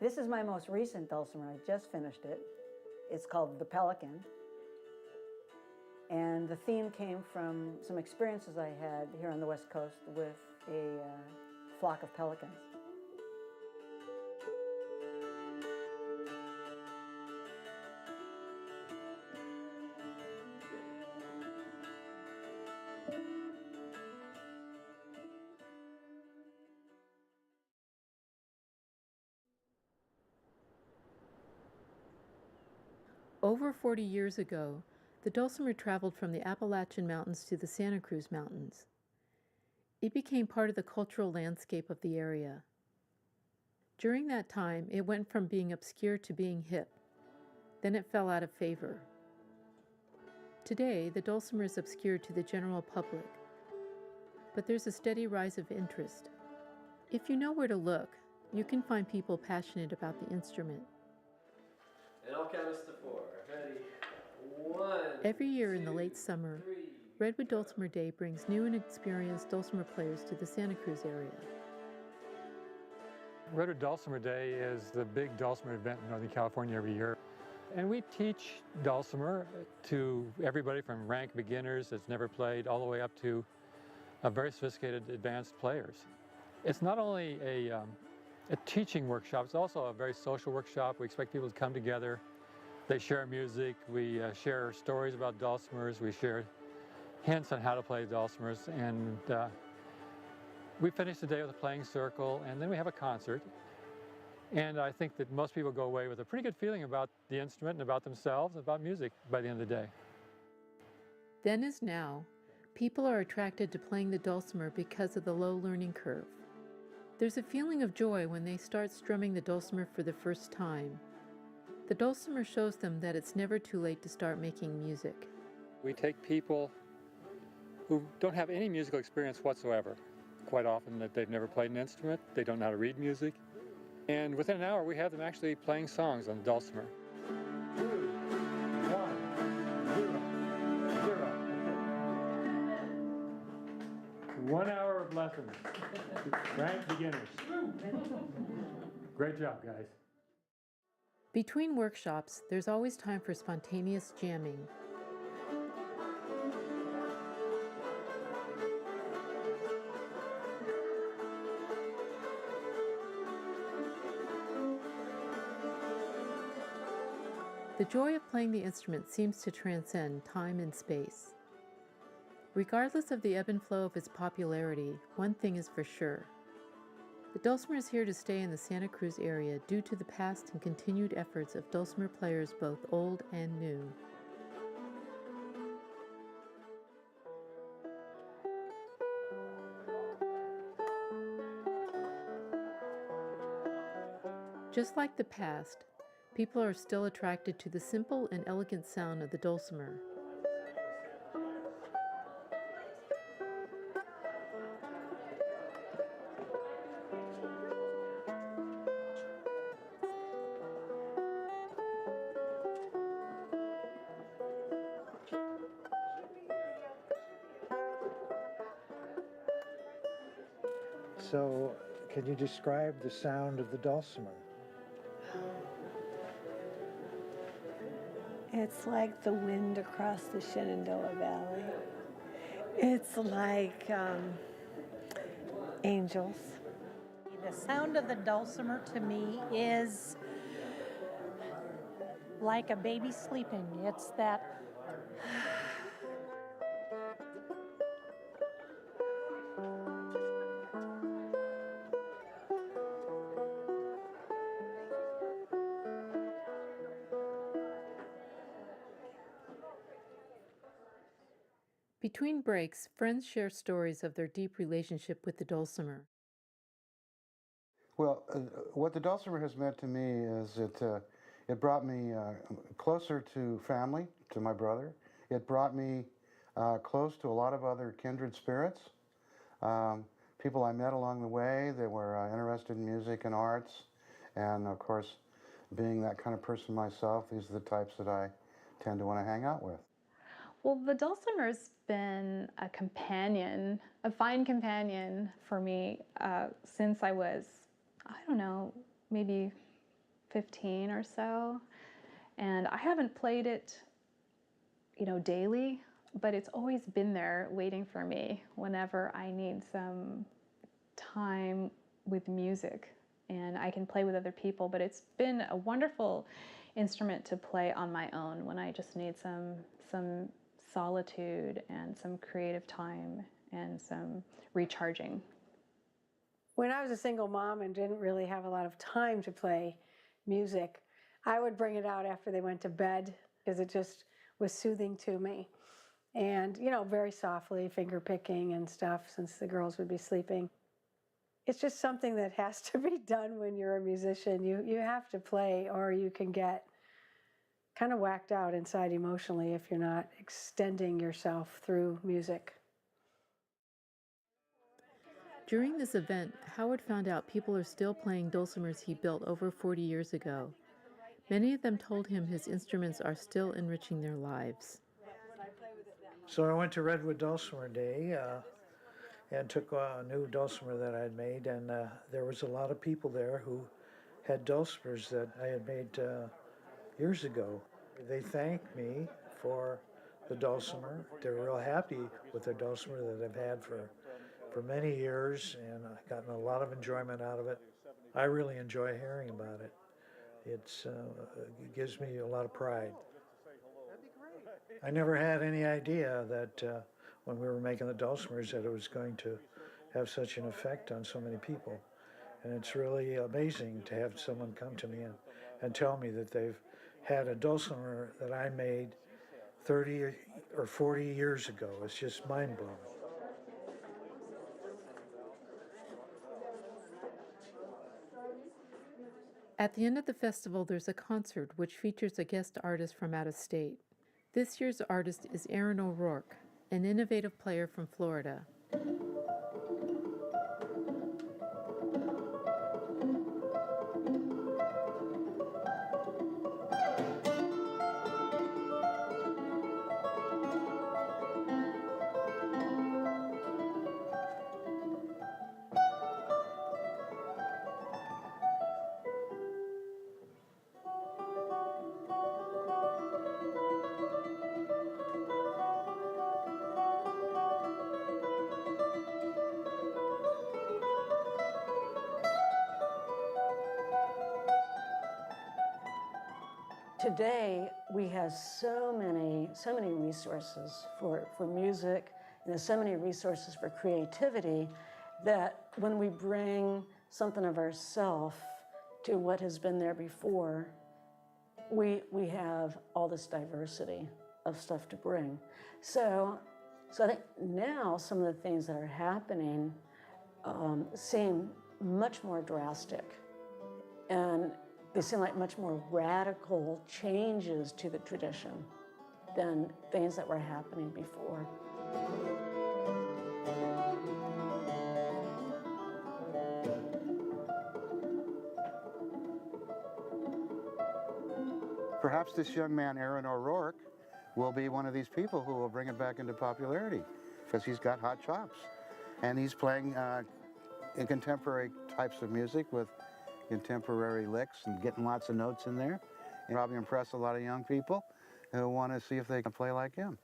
This is my most recent dulcimer. I just finished it. It's called The Pelican. And the theme came from some experiences I had here on the West Coast with a flock of pelicans. Over 40 years ago, the dulcimer traveled from the Appalachian Mountains to the Santa Cruz Mountains. It became part of the cultural landscape of the area. During that time, it went from being obscure to being hip. Then it fell out of favor. Today, the dulcimer is obscure to the general public, but there's a steady rise of interest. If you know where to look, you can find people passionate about the instrument. And I'll count us to 4. Ready? 1. Every year in the late summer, Redwood Dulcimer Day brings new and experienced dulcimer players to the Santa Cruz area. Redwood Dulcimer Day is the big dulcimer event in Northern California every year. And we teach dulcimer to everybody from rank beginners that's never played all the way up to very sophisticated advanced players. It's not only a teaching workshop, it's also a very social workshop. We expect people to come together. They share music, we share stories about dulcimers, we share hints on how to play dulcimers, and we finish the day with a playing circle, and then we have a concert. And I think that most people go away with a pretty good feeling about the instrument and about themselves, and about music by the end of the day. Then as now, people are attracted to playing the dulcimer because of the low learning curve. There's a feeling of joy when they start strumming the dulcimer for the first time. The dulcimer shows them that it's never too late to start making music. We take people who don't have any musical experience whatsoever, quite often that they've never played an instrument, they don't know how to read music, and within an hour we have them actually playing songs on the dulcimer. 2, 1, 0, 0. 1 hour of lessons. Rank beginners. Great job, guys. Between workshops, there's always time for spontaneous jamming. The joy of playing the instrument seems to transcend time and space. Regardless of the ebb and flow of its popularity, one thing is for sure. The dulcimer is here to stay in the Santa Cruz area due to the past and continued efforts of dulcimer players both old and new. Just like the past, people are still attracted to the simple and elegant sound of the dulcimer. So, can you describe the sound of the dulcimer? It's like the wind across the Shenandoah Valley. It's like angels. The sound of the dulcimer to me is like a baby sleeping. It's that Between breaks, friends share stories of their deep relationship with the dulcimer. Well, what the dulcimer has meant to me is it brought me closer to family, to my brother. It brought me close to a lot of other kindred spirits, people I met along the way that were interested in music and arts, and of course, being that kind of person myself, these are the types that I tend to want to hang out with. Well, the dulcimer's been a companion, a fine companion for me since I was, I don't know, maybe 15 or so. And I haven't played it, you know, daily, but it's always been there waiting for me whenever I need some time with music. And I can play with other people, but it's been a wonderful instrument to play on my own when I just need some solitude and some creative time and some recharging. When I was a single mom and didn't really have a lot of time to play music, I would bring it out after they went to bed because it just was soothing to me. And, you know, very softly, finger picking and stuff since the girls would be sleeping. It's just something that has to be done when you're a musician. You have to play or you can get kind of whacked out inside emotionally if you're not extending yourself through music. During this event, Howard found out people are still playing dulcimers he built over 40 years ago. Many of them told him his instruments are still enriching their lives. So I went to Redwood Dulcimer Day and took a new dulcimer that I'd made, and there was a lot of people there who had dulcimers that I had made years ago. They thanked me for the dulcimer. They're real happy with their dulcimer that they've had for many years, and I've gotten a lot of enjoyment out of it. I really enjoy hearing about it. It gives me a lot of pride. I never had any idea that when we were making the dulcimers that it was going to have such an effect on so many people. And it's really amazing to have someone come to me and tell me that they've had a dulcimer that I made 30 or 40 years ago. It's just mind-blowing. At the end of the festival, there's a concert which features a guest artist from out of state. This year's artist is Aaron O'Rourke, an innovative player from Florida. Today, we have so many resources for music, and there's so many resources for creativity that when we bring something of ourself to what has been there before, we have all this diversity of stuff to bring. So I think now some of the things that are happening seem much more drastic, and they seem like much more radical changes to the tradition than things that were happening before. Perhaps this young man, Aaron O'Rourke, will be one of these people who will bring it back into popularity because he's got hot chops. And he's playing in contemporary types of music with contemporary licks and getting lots of notes in there. And probably impress a lot of young people who want to see if they can play like him.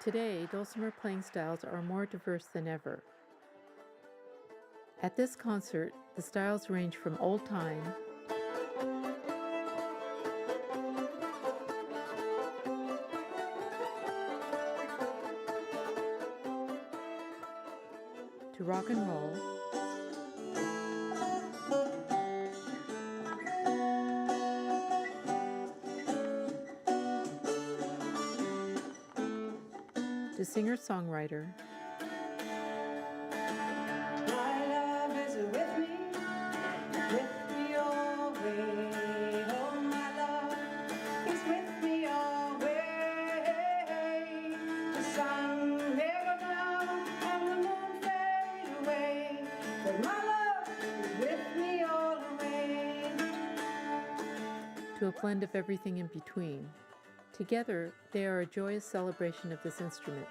Today, dulcimer playing styles are more diverse than ever. At this concert, the styles range from old time to rock and roll, to singer-songwriter, to a blend of everything in between. Together, they are a joyous celebration of this instrument.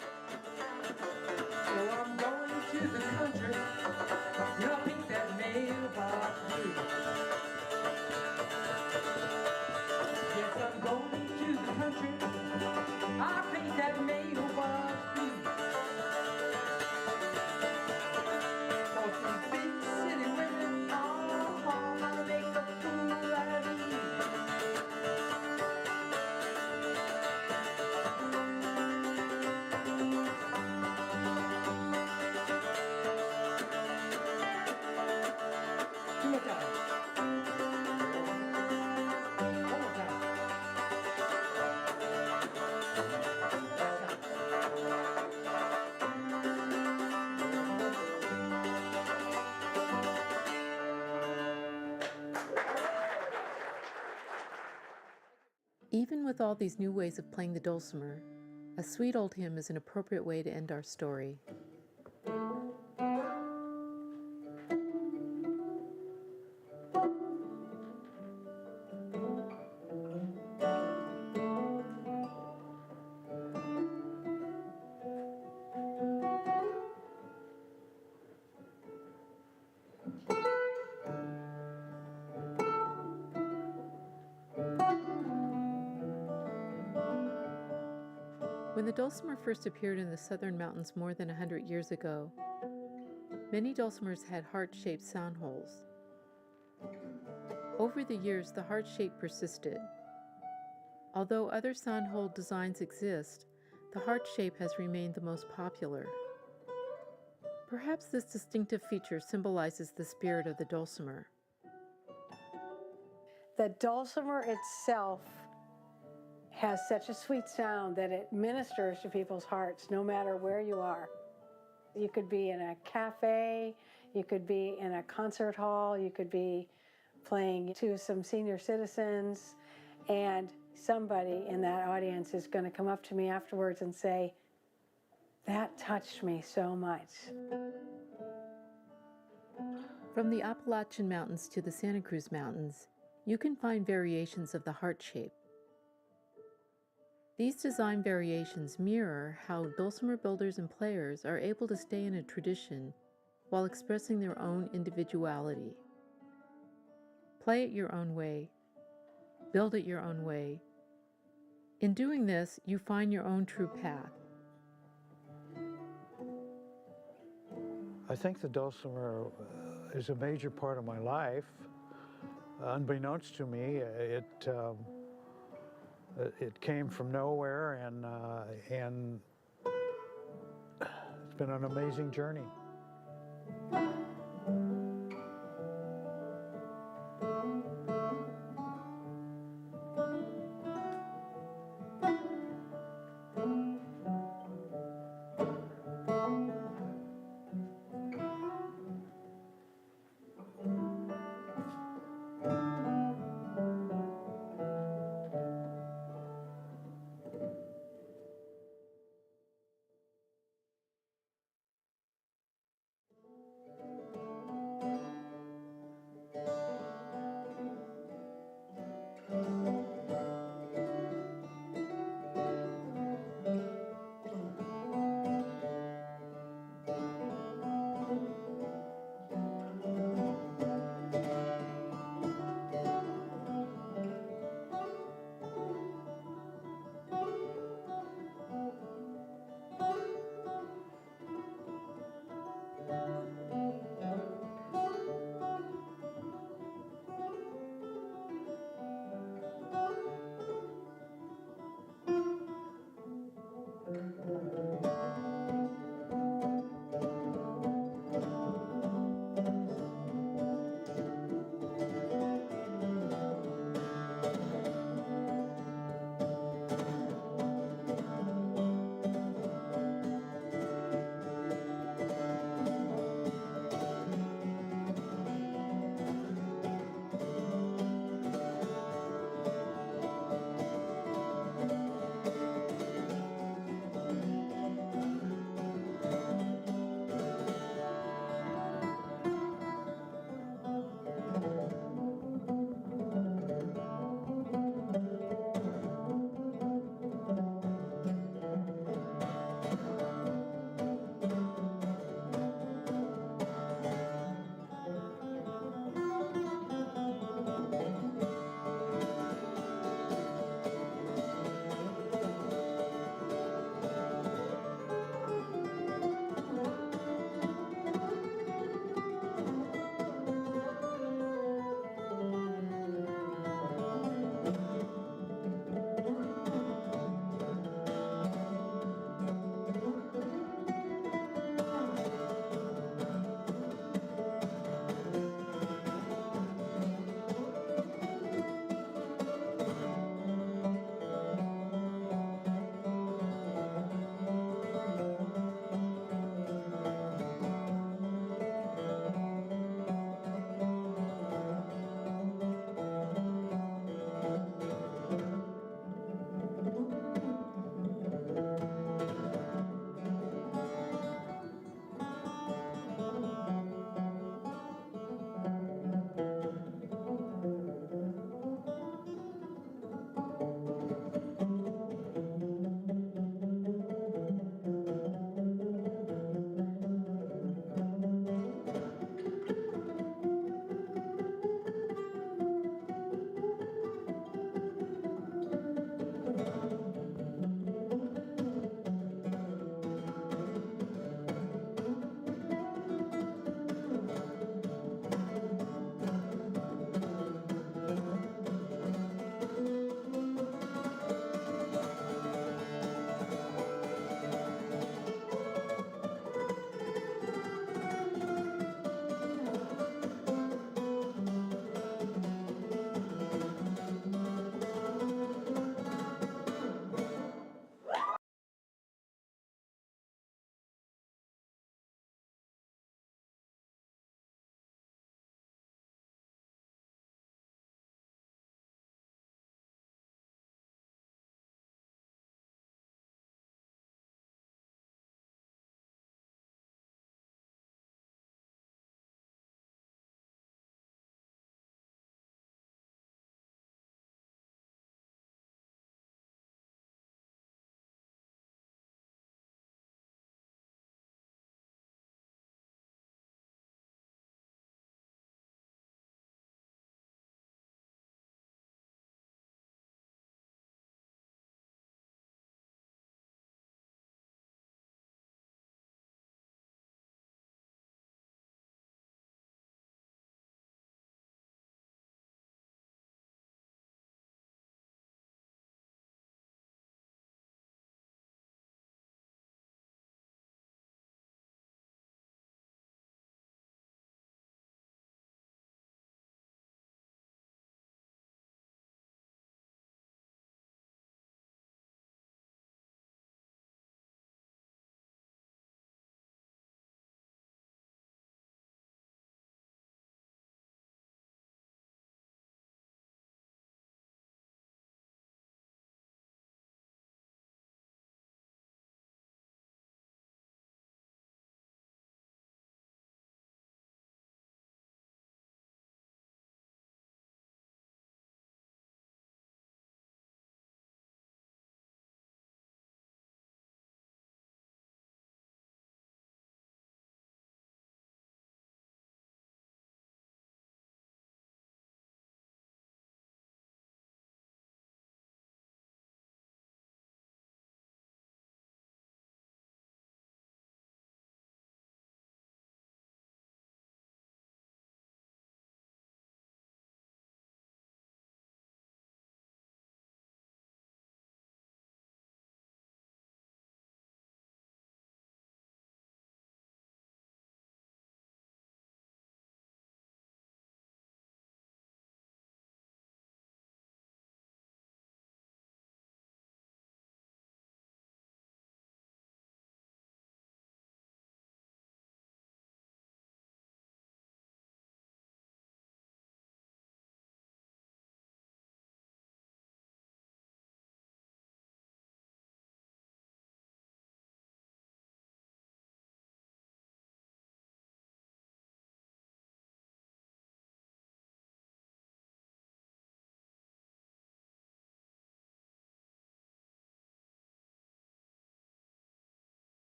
Well, I'm going to the country. You'll pick that mailbox blue. Yes, I'm going to the country. I'll paint that mailbox blue. For some big city women, I'll make a fool out of you. Even with all these new ways of playing the dulcimer, a sweet old hymn is an appropriate way to end our story. When the dulcimer first appeared in the southern mountains more than 100 years ago, many dulcimers had heart-shaped sound holes. Over the years, the heart shape persisted. Although other sound hole designs exist, the heart shape has remained the most popular. Perhaps this distinctive feature symbolizes the spirit of the dulcimer. The dulcimer itself has such a sweet sound that it ministers to people's hearts no matter where you are. You could be in a cafe, you could be in a concert hall, you could be playing to some senior citizens, and somebody in that audience is going to come up to me afterwards and say, "That touched me so much." From the Appalachian Mountains to the Santa Cruz Mountains, you can find variations of the heart shape. These design variations mirror how dulcimer builders and players are able to stay in a tradition while expressing their own individuality. Play it your own way. Build it your own way. In doing this, you find your own true path. I think the dulcimer is a major part of my life. Unbeknownst to me, it came from nowhere, and it's been an amazing journey.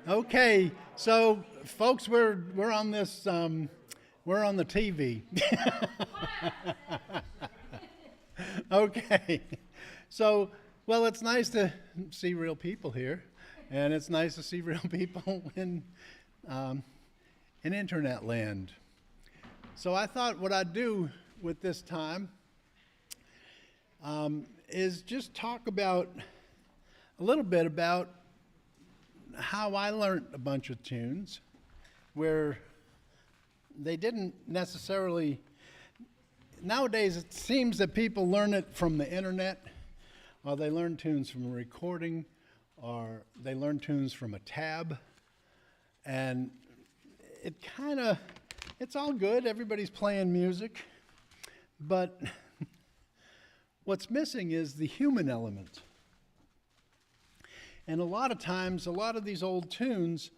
Okay, so folks, we're on this, we're on the TV. Okay, so, well, it's nice to see real people here, and it's nice to see real people in internet land. So I thought what I'd do with this time is just talk about a little bit about how I learned a bunch of tunes where they didn't necessarily. Nowadays it seems that people learn it from the internet, or they learn tunes from a recording, or they learn tunes from a tab, and it's all good. Everybody's playing music, but what's missing is the human element. And a lot of times, a lot of these old tunes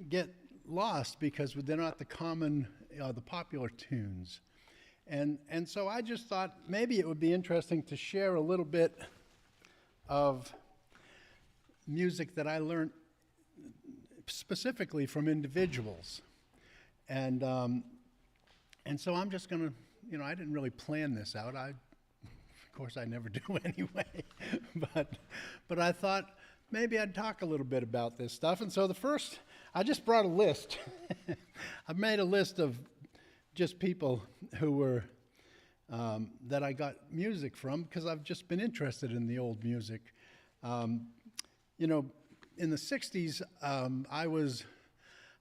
get lost because they're not the common, the popular tunes. And so I just thought maybe it would be interesting to share a little bit of music that I learned specifically from individuals. And so I'm just going to, I didn't really plan this out. Of course, I never do anyway. But I thought maybe I'd talk a little bit about this stuff. And so I just brought a list. I've made a list of just people who were, that I got music from because I've just been interested in the old music. In the 60s, I was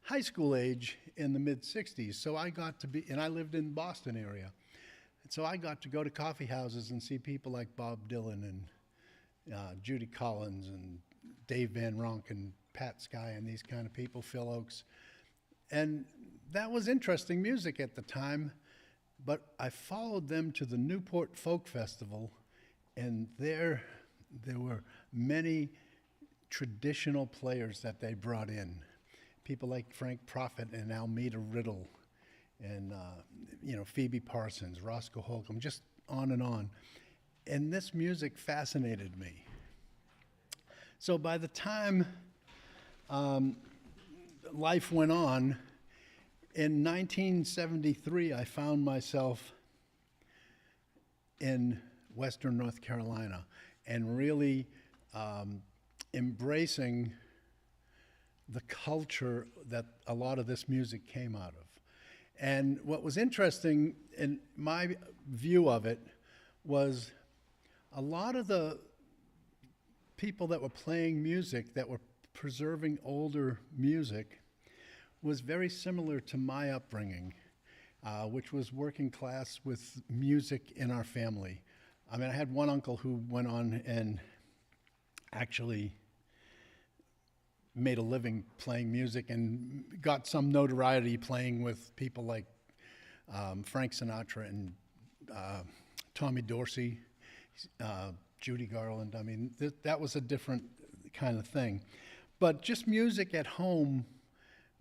high school age in the mid-60s, so I got to be, and I lived in the Boston area. And so I got to go to coffee houses and see people like Bob Dylan and Judy Collins and Dave Van Ronk and Pat Sky and these kind of people, Phil Oakes. And that was interesting music at the time, but I followed them to the Newport Folk Festival, and there were many traditional players that they brought in. People like Frank Prophet and Almeda Riddle and, Phoebe Parsons, Roscoe Holcomb, just on and on. And this music fascinated me. So by the time life went on, in 1973, I found myself in Western North Carolina and really embracing the culture that a lot of this music came out of. And what was interesting in my view of it was a lot of the people that were playing music, that were preserving older music, was very similar to my upbringing, which was working class with music in our family. I mean, I had one uncle who went on and actually made a living playing music and got some notoriety playing with people like Frank Sinatra and Tommy Dorsey, Judy Garland. I mean, that was a different kind of thing. But just music at home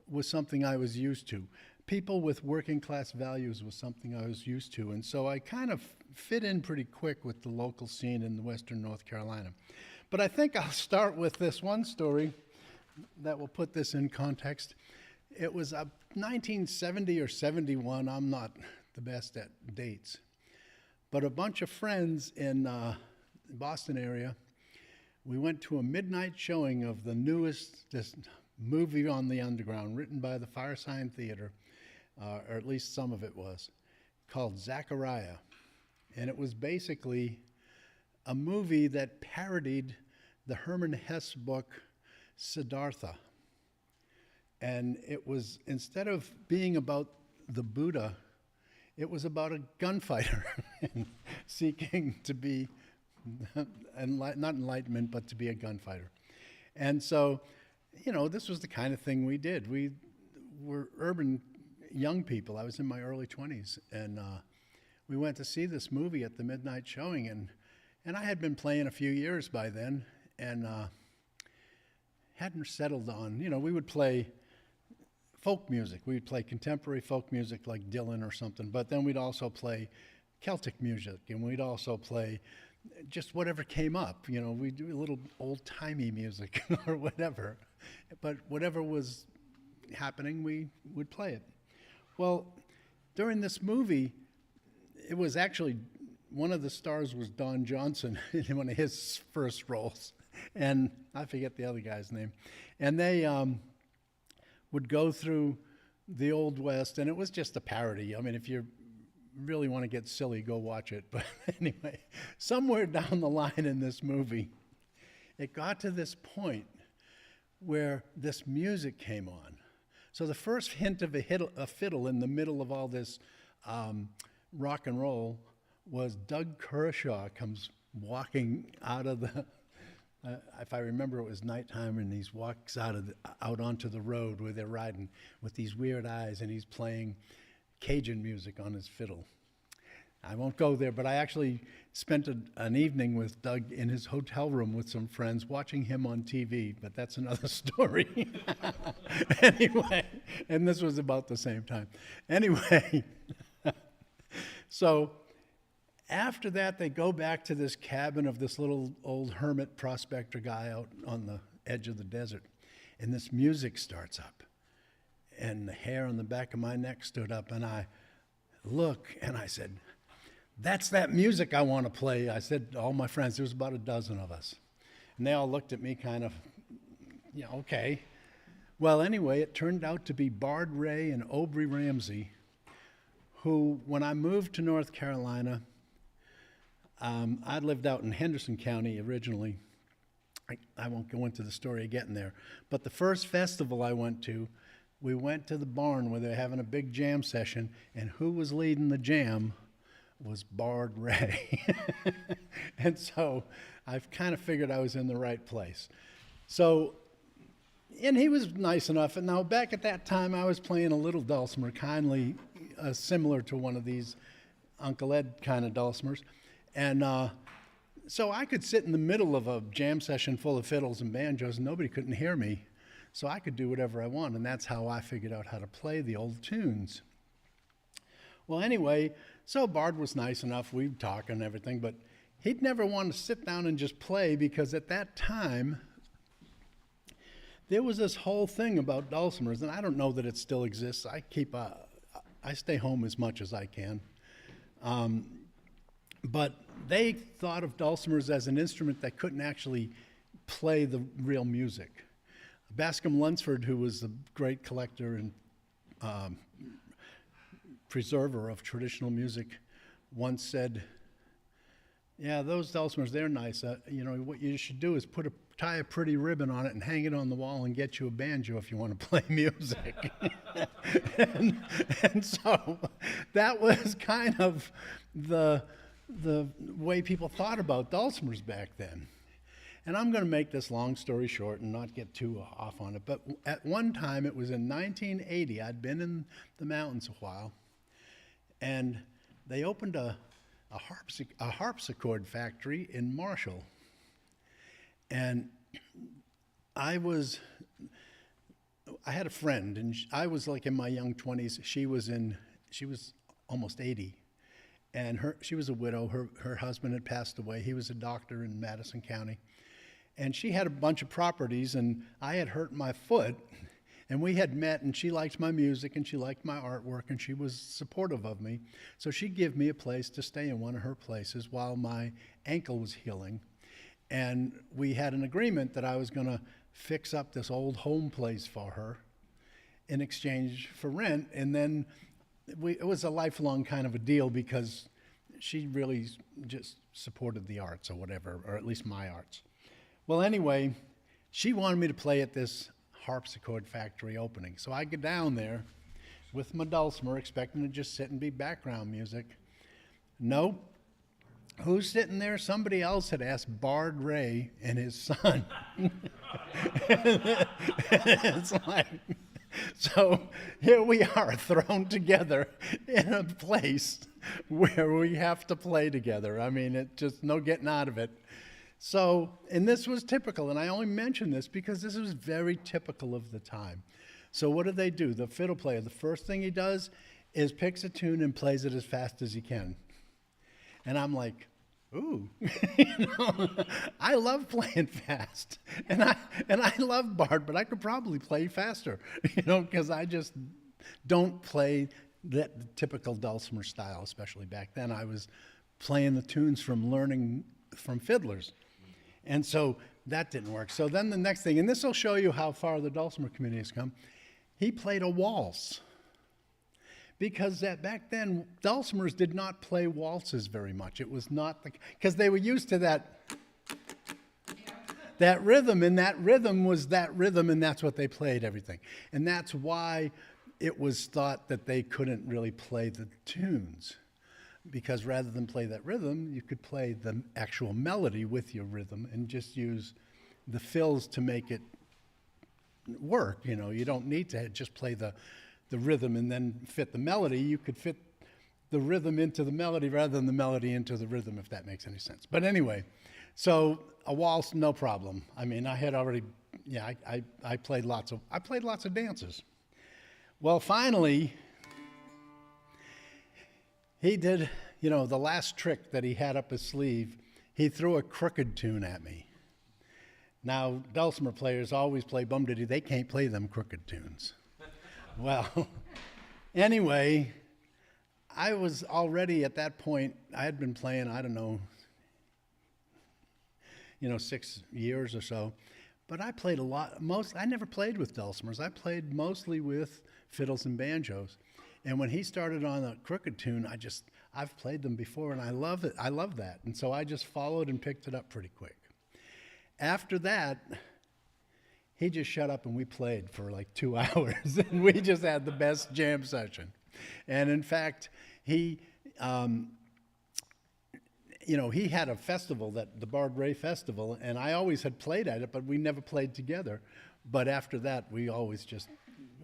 was something I was used to. People with working class values was something I was used to. And so I kind of fit in pretty quick with the local scene in Western North Carolina. But I think I'll start with this one story that will put this in context. It was 1970 or 71, I'm not the best at dates, but a bunch of friends in the Boston area, we went to a midnight showing of the newest this movie on the Underground, written by the Firesign Theater, or at least some of it was, called Zachariah. And it was basically a movie that parodied the Hermann Hesse book, Siddhartha. And it was, instead of being about the Buddha, it was about a gunfighter seeking to be, not enlightenment, but to be a gunfighter. And so, this was the kind of thing we did. We were urban young people. I was in my early 20s, and we went to see this movie at the midnight showing, and I had been playing a few years by then, and hadn't settled on, we would play folk music. We'd play contemporary folk music like Dylan or something, but then we'd also play Celtic music, and we'd also play just whatever came up. We'd do a little old-timey music or whatever. but whatever was happening, we would play it. Well, during this movie, it was actually, one of the stars was Don Johnson in one of his first roles, and I forget the other guy's name. And they would go through the Old West, and it was just a parody. I mean, if you really want to get silly, go watch it. But anyway, somewhere down the line in this movie, it got to this point where this music came on. So the first hint of a fiddle in the middle of all this rock and roll was Doug Kershaw comes walking out of the, if I remember, it was nighttime, and he walks out onto the road where they're riding with these weird eyes, and he's playing Cajun music on his fiddle. I won't go there, but I actually spent an evening with Doug in his hotel room with some friends watching him on TV, but that's another story. Anyway, and this was about the same time. Anyway, so after that, they go back to this cabin of this little old hermit prospector guy out on the edge of the desert, and this music starts up, and the hair on the back of my neck stood up, and I look, and I said, "That's that music I want to play." I said to all my friends, there was about a dozen of us, and they all looked at me kind of, okay. Well, anyway, it turned out to be Bard Ray and Aubrey Ramsey, who, when I moved to North Carolina, I lived out in Henderson County originally. I won't go into the story of getting there, but the first festival I went to, we went to the barn where they were having a big jam session, and who was leading the jam was Bard Ray. And so I've kind of figured I was in the right place. So, and he was nice enough. And now back at that time, I was playing a little dulcimer, kindly similar to one of these Uncle Ed kind of dulcimers. And so I could sit in the middle of a jam session full of fiddles and banjos, and nobody couldn't hear me. So I could do whatever I want, and that's how I figured out how to play the old tunes. Well, anyway, so Bard was nice enough, we'd talk and everything, but he'd never want to sit down and just play, because at that time, there was this whole thing about dulcimers, and I don't know that it still exists. I stay home as much as I can. But they thought of dulcimers as an instrument that couldn't actually play the real music. Bascom Lunsford, who was a great collector and preserver of traditional music, once said, "Yeah, those dulcimers, they're nice. What you should do is tie a pretty ribbon on it and hang it on the wall and get you a banjo if you want to play music." and so that was kind of the way people thought about dulcimers back then. And I'm going to make this long story short and not get too off on it. But at one time, it was in 1980, I'd been in the mountains a while, and they opened a harpsichord factory in Marshall. And I had a friend, and I was like in my young 20s. She was almost 80. And she was a widow. Her husband had passed away. He was a doctor in Madison County. And she had a bunch of properties, and I had hurt my foot, and we had met, and she liked my music, and she liked my artwork, and she was supportive of me. So she'd give me a place to stay in one of her places while my ankle was healing. And we had an agreement that I was going to fix up this old home place for her in exchange for rent. And then it was a lifelong kind of a deal, because she really just supported the arts or whatever, or at least my arts. Well, anyway, she wanted me to play at this harpsichord factory opening. So I get down there with my dulcimer, expecting to just sit and be background music. Nope. Who's sitting there? Somebody else had asked Bard Ray and his son. It's like, so here we are, thrown together in a place where we have to play together. I mean, it just no getting out of it. So, and this was typical, and I only mention this because this was very typical of the time. So what do? The fiddle player, the first thing he does is picks a tune and plays it as fast as he can. And I'm like, ooh, you know, I love playing fast, and I love Bard, but I could probably play faster, you know, because I just don't play that typical Dulcimer style, especially back then. I was playing the tunes from learning from fiddlers, and so that didn't work. So then the next thing, and this will show you how far the Dulcimer community has come, he played a waltz. Because back then, dulcimers did not play waltzes very much. It was not because they were used to that rhythm, and that rhythm was that rhythm, and that's what they played everything. And that's why it was thought that they couldn't really play the tunes, because rather than play that rhythm, you could play the actual melody with your rhythm and just use the fills to make it work. You know, you don't need to just play the rhythm and then fit the melody. You could fit the rhythm into the melody rather than the melody into the rhythm, if that makes any sense. But anyway, so a waltz, no problem. I mean, I had already, yeah, I played lots of dances. Well, finally, he did, you know, the last trick that he had up his sleeve. He threw a crooked tune at me. Now, dulcimer players always play bum-diddy. They can't play them crooked tunes. Well, anyway, I was already at that point, I had been playing, I don't know, 6 years or so, but I played a lot, I never played with dulcimers. I played mostly with fiddles and banjos. And when he started on a crooked tune, I've played them before and I love it. I love that. And so I just followed and picked it up pretty quick. After that, he just shut up and we played for like 2 hours, and we just had the best jam session. And in fact, he had a festival, the Bard Ray Festival, and I always had played at it, but we never played together. But after that, we always just,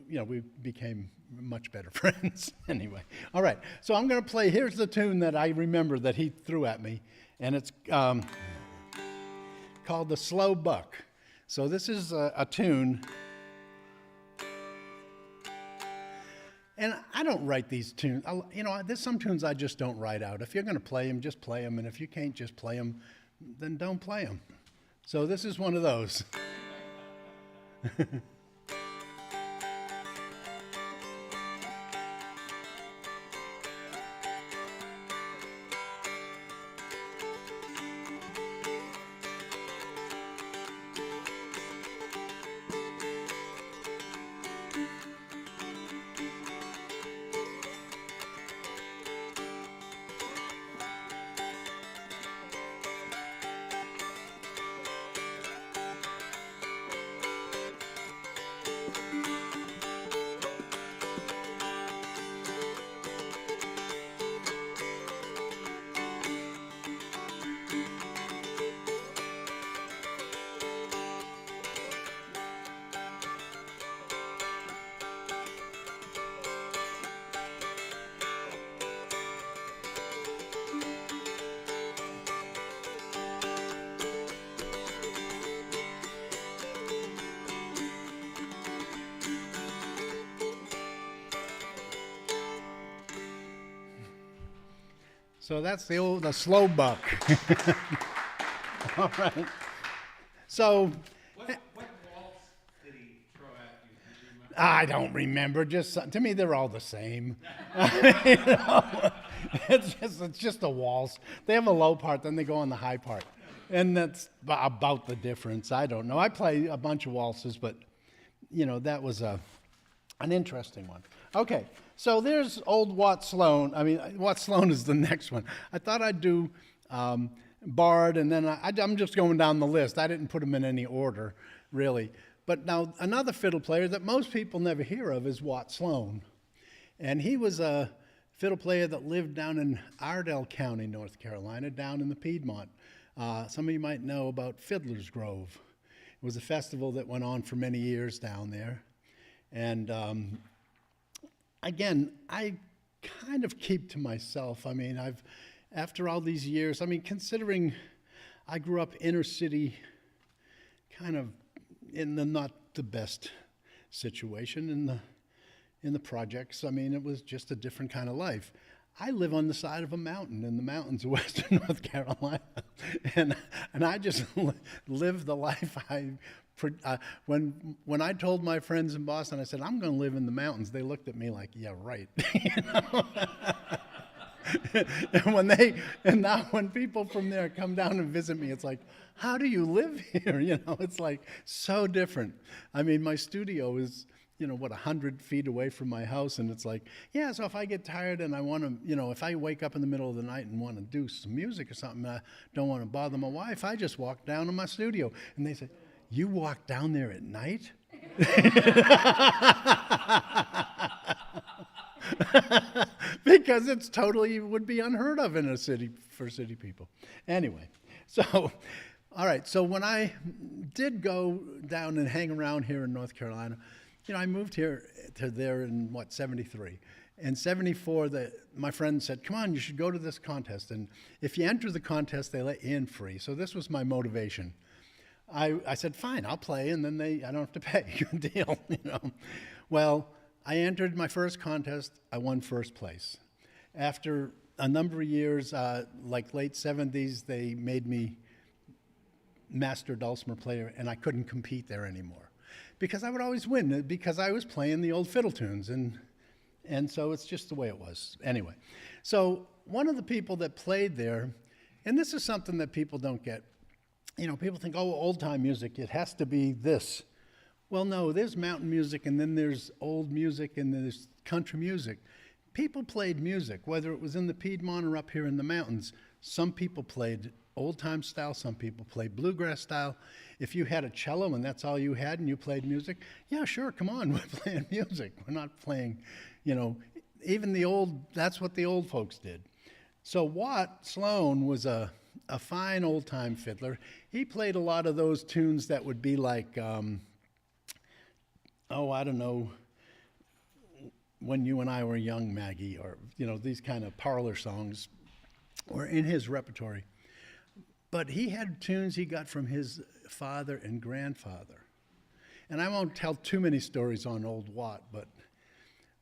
we became much better friends. Anyway, all right, so I'm going to play, here's the tune that I remember that he threw at me, and it's called The Slow Buck. So this is a tune, and I don't write these tunes. There's some tunes I just don't write out. If you're going to play them, just play them, and if you can't just play them, then don't play them. So this is one of those. So that's the slow buck. All right. So. What waltz did he throw at you? Do you remember? I don't remember. To me, they're all the same. It's just a waltz. They have a low part, then they go on the high part, and that's about the difference. I don't know. I play a bunch of waltzes, but that was an interesting one. Okay. So there's old Watt Sloan. I mean, Watt Sloan is the next one. I thought I'd do Bard, and then I'm just going down the list. I didn't put them in any order, really. But now another fiddle player that most people never hear of is Watt Sloan. And he was a fiddle player that lived down in Ardell County, North Carolina, down in the Piedmont. Some of you might know about Fiddler's Grove. It was a festival that went on for many years down there. And again, I kind of keep to myself. I mean, after all these years, considering I grew up inner city, kind of in the not the best situation in the projects. I mean, it was just a different kind of life. I live on the side of a mountain in the mountains of western North Carolina, and I just live the life when I told my friends in Boston, I said, I'm going to live in the mountains, they looked at me like, yeah, right. You know? And now when people from there come down and visit me, it's like, how do you live here? You know, it's like so different. I mean, my studio is, 100 feet away from my house, and it's like, yeah, so if I get tired and I want to, if I wake up in the middle of the night and want to do some music or something, I don't want to bother my wife, I just walk down to my studio. And they say, you walk down there at night? Because it's totally would be unheard of in a city for city people. Anyway, so, all right, so when I did go down and hang around here in North Carolina, I moved here to there in, 73. In 74, my friend said, come on, you should go to this contest. And if you enter the contest, they let you in free. So this was my motivation. I said, fine, I'll play, and then I don't have to pay. Good deal, Well, I entered my first contest. I won first place. After a number of years, like late 70s, they made me master dulcimer player, and I couldn't compete there anymore because I would always win because I was playing the old fiddle tunes, and so it's just the way it was. Anyway, so one of the people that played there, and this is something that people don't get. People think, oh, old-time music, it has to be this. Well, no, there's mountain music, and then there's old music, and there's country music. People played music, whether it was in the Piedmont or up here in the mountains. Some people played old-time style, some people played bluegrass style. If you had a cello and that's all you had and you played music, yeah, sure, come on, we're playing music. We're not playing, even the old, that's what the old folks did. So Watt Sloan was a fine old-time fiddler. He played a lot of those tunes that would be like, I don't know, When You and I Were Young, Maggie, or, these kind of parlor songs were in his repertory. But he had tunes he got from his father and grandfather. And I won't tell too many stories on old Watt, but,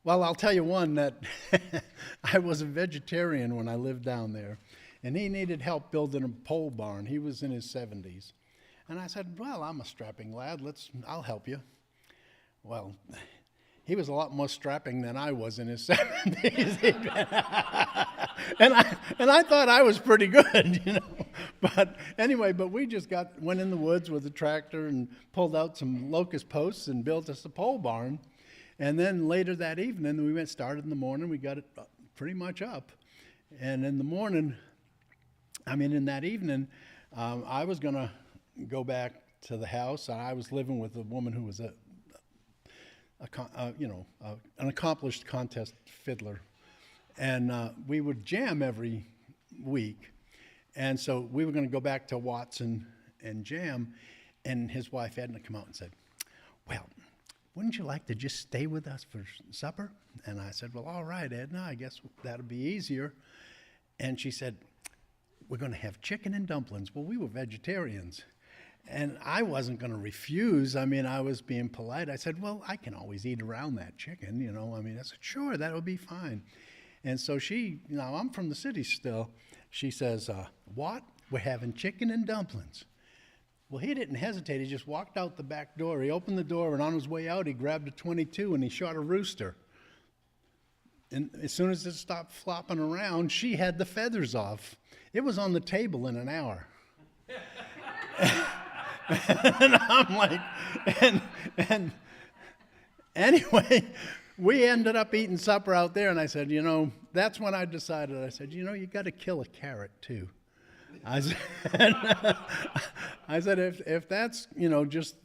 well, I'll tell you one that I was a vegetarian when I lived down there. And he needed help building a pole barn. He was in his 70s. And I said, well, I'm a strapping lad. I'll help you. Well, he was a lot more strapping than I was in his 70s. and I thought I was pretty good, But anyway, we just went in the woods with a tractor and pulled out some locust posts and built us a pole barn. And then later that evening, we started in the morning. We got it pretty much up. And in the morning, in that evening, I was going to go back to the house. I was living with a woman who was an accomplished contest fiddler. And we would jam every week. And so we were going to go back to Watson and jam. And his wife Edna come out and said, well, wouldn't you like to just stay with us for supper? And I said, well, all right, Edna, I guess that'll be easier. And she said, we're going to have chicken and dumplings. Well, we were vegetarians. And I wasn't going to refuse. I was being polite. I said, well, I can always eat around that chicken, I said, sure, that'll be fine. And so I'm from the city still. She says, what? We're having chicken and dumplings. Well, he didn't hesitate. He just walked out the back door. He opened the door, and on his way out, he grabbed a .22 and he shot a rooster. And as soon as it stopped flopping around, she had the feathers off. It was on the table in an hour. And I'm like, and anyway, we ended up eating supper out there, and I said, that's when I decided, you got to kill a carrot too. I said, if that's, just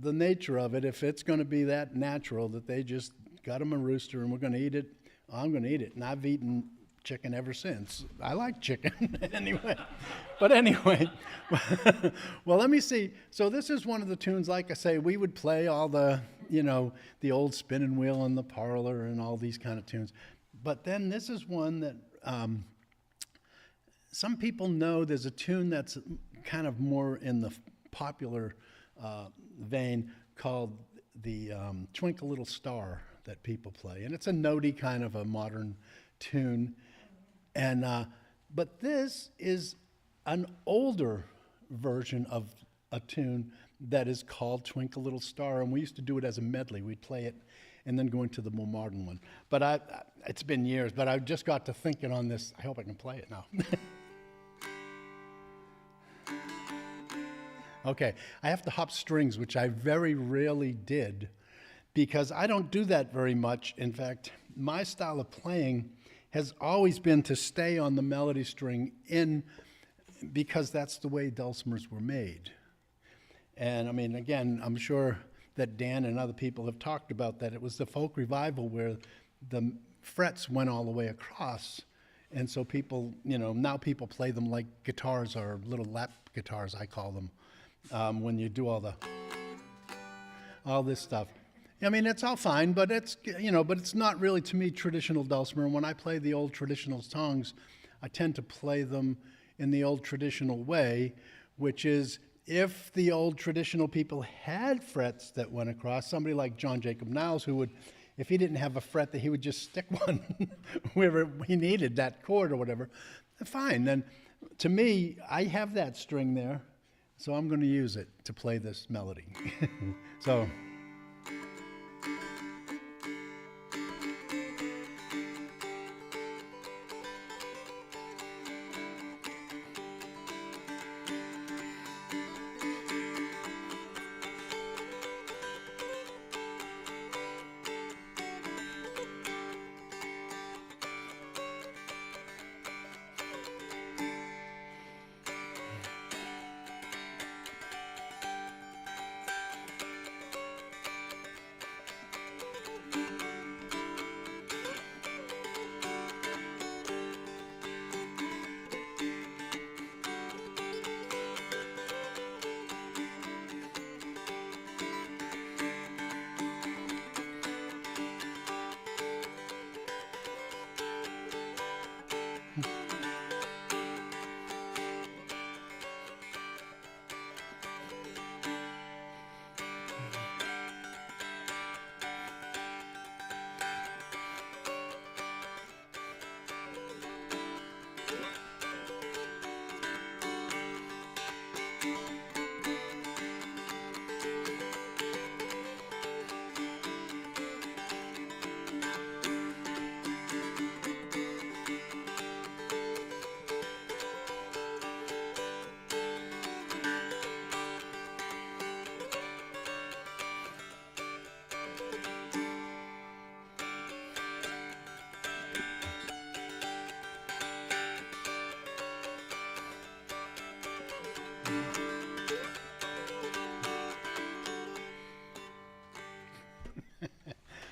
the nature of it, if it's going to be that natural that they just got them a rooster and we're going to eat it, I'm going to eat it. And I've eaten chicken ever since. I like chicken anyway. But anyway, well, let me see. So this is one of the tunes, like I say, we would play all the, the old spinning wheel in the parlor and all these kind of tunes. But then this is one that some people know there's a tune that's kind of more in the popular vein called the Twinkle Little Star that people play. And it's a notey kind of a modern tune. And, but this is an older version of a tune that is called Twinkle Little Star, and we used to do it as a medley. We'd play it and then go into the more modern one. But it's been years, but I just got to thinking on this. I hope I can play it now. Okay, I have to hop strings, which I very rarely did, because I don't do that very much. In fact, my style of playing has always been to stay on the melody string because that's the way dulcimers were made. And I mean, again, I'm sure that Dan and other people have talked about that. It was the folk revival where the frets went all the way across. And so people, now people play them like guitars, or little lap guitars, I call them, when you do all this stuff. I mean, it's all fine, but it's not really, to me, traditional dulcimer. And when I play the old traditional songs, I tend to play them in the old traditional way, which is, if the old traditional people had frets that went across, somebody like John Jacob Niles, who would, if he didn't have a fret, that he would just stick one wherever he needed that chord or whatever, fine. Then, to me, I have that string there, so I'm going to use it to play this melody. So.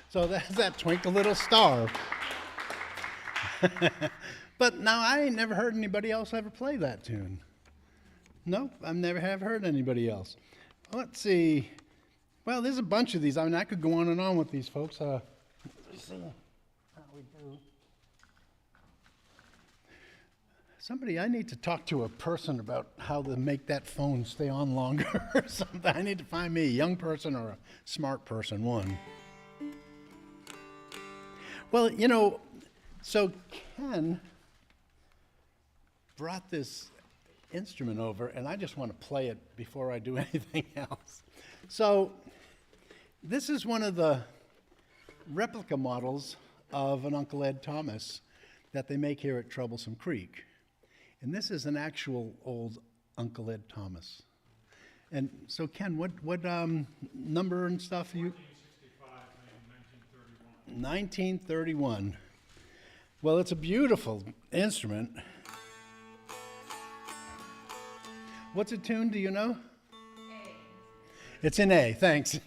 So that's that Twinkle Little Star. But now I ain't never heard anybody else ever play that tune. Nope, I've never have heard anybody else. Let's see. Well, there's a bunch of these. I mean, I could go on and on with these folks. Let's see how we do. I need to talk to a person about how to make that phone stay on longer or something. I need to find me a young person or a smart person, one. Well, so Ken brought this instrument over, and I just want to play it before I do anything else. So this is one of the replica models of an Uncle Ed Thomas that they make here at Troublesome Creek. And this is an actual old Uncle Ed Thomas. And so Ken, what number and stuff you? 1931. Well, it's a beautiful instrument. What's it tuned, do you know? A. It's in A, thanks.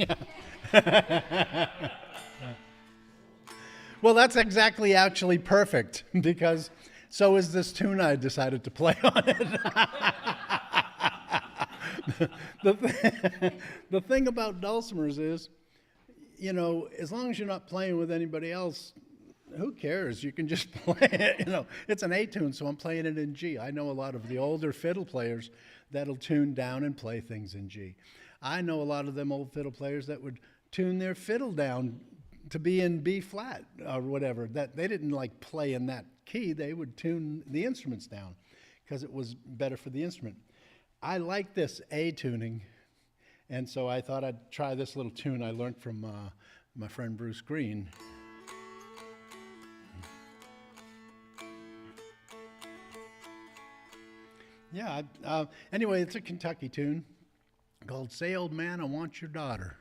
Well, that's exactly actually perfect, because so is this tune I decided to play on it. The thing about dulcimers is, as long as you're not playing with anybody else, who cares? You can just play it. It's an A tune, so I'm playing it in G. I know a lot of the older fiddle players that'll tune down and play things in G. I know a lot of them old fiddle players that would tune their fiddle down to be in B flat or whatever. That they didn't like play in that key, they would tune the instruments down because it was better for the instrument. I like this A tuning, and so I thought I'd try this little tune I learned from my friend Bruce Green. Yeah, anyway, it's a Kentucky tune called Say Old Man, I Want Your Daughter.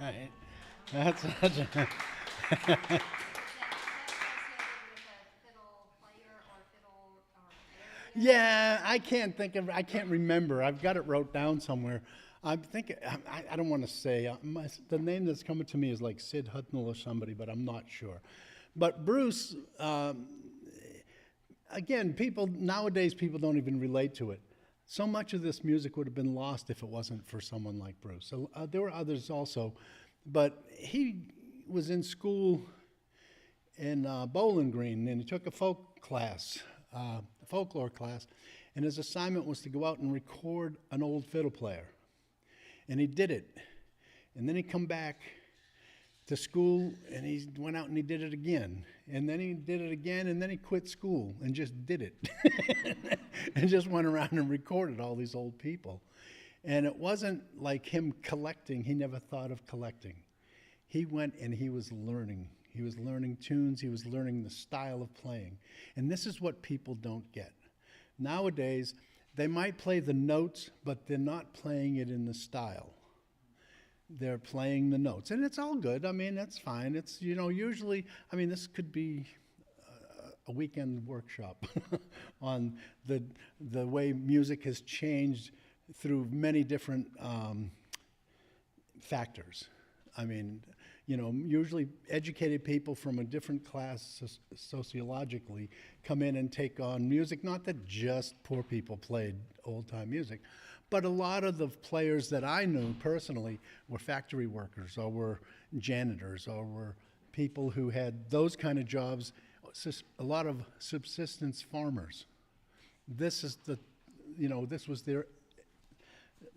Right. That's such a yeah, I can't remember. I've got it wrote down somewhere. I'm thinking, I don't want to say, the name that's coming to me is like Sid Hutnell or somebody, but I'm not sure. But Bruce, again, nowadays people don't even relate to it. So much of this music would have been lost if it wasn't for someone like Bruce. So, there were others also, but he was in school in Bowling Green, and he took a folklore class, and his assignment was to go out and record an old fiddle player. And he did it. And then he come back to school, and he went out and he did it again. And then he did it again, and then he quit school and just did it. And just went around and recorded all these old people. And it wasn't like him collecting. He never thought of collecting. He went and he was learning. He was learning tunes. He was learning the style of playing. And this is what people don't get. Nowadays, they might play the notes, but they're not playing it in the style. They're playing the notes, and it's all good. I mean, that's fine. It's, usually, I mean, this could be a weekend workshop on the way music has changed through many different factors. I mean, usually educated people from a different class sociologically come in and take on music. Not that just poor people played old-time music, but a lot of the players that I knew personally were factory workers or were janitors or were people who had those kind of jobs, a lot of subsistence farmers. This is this was their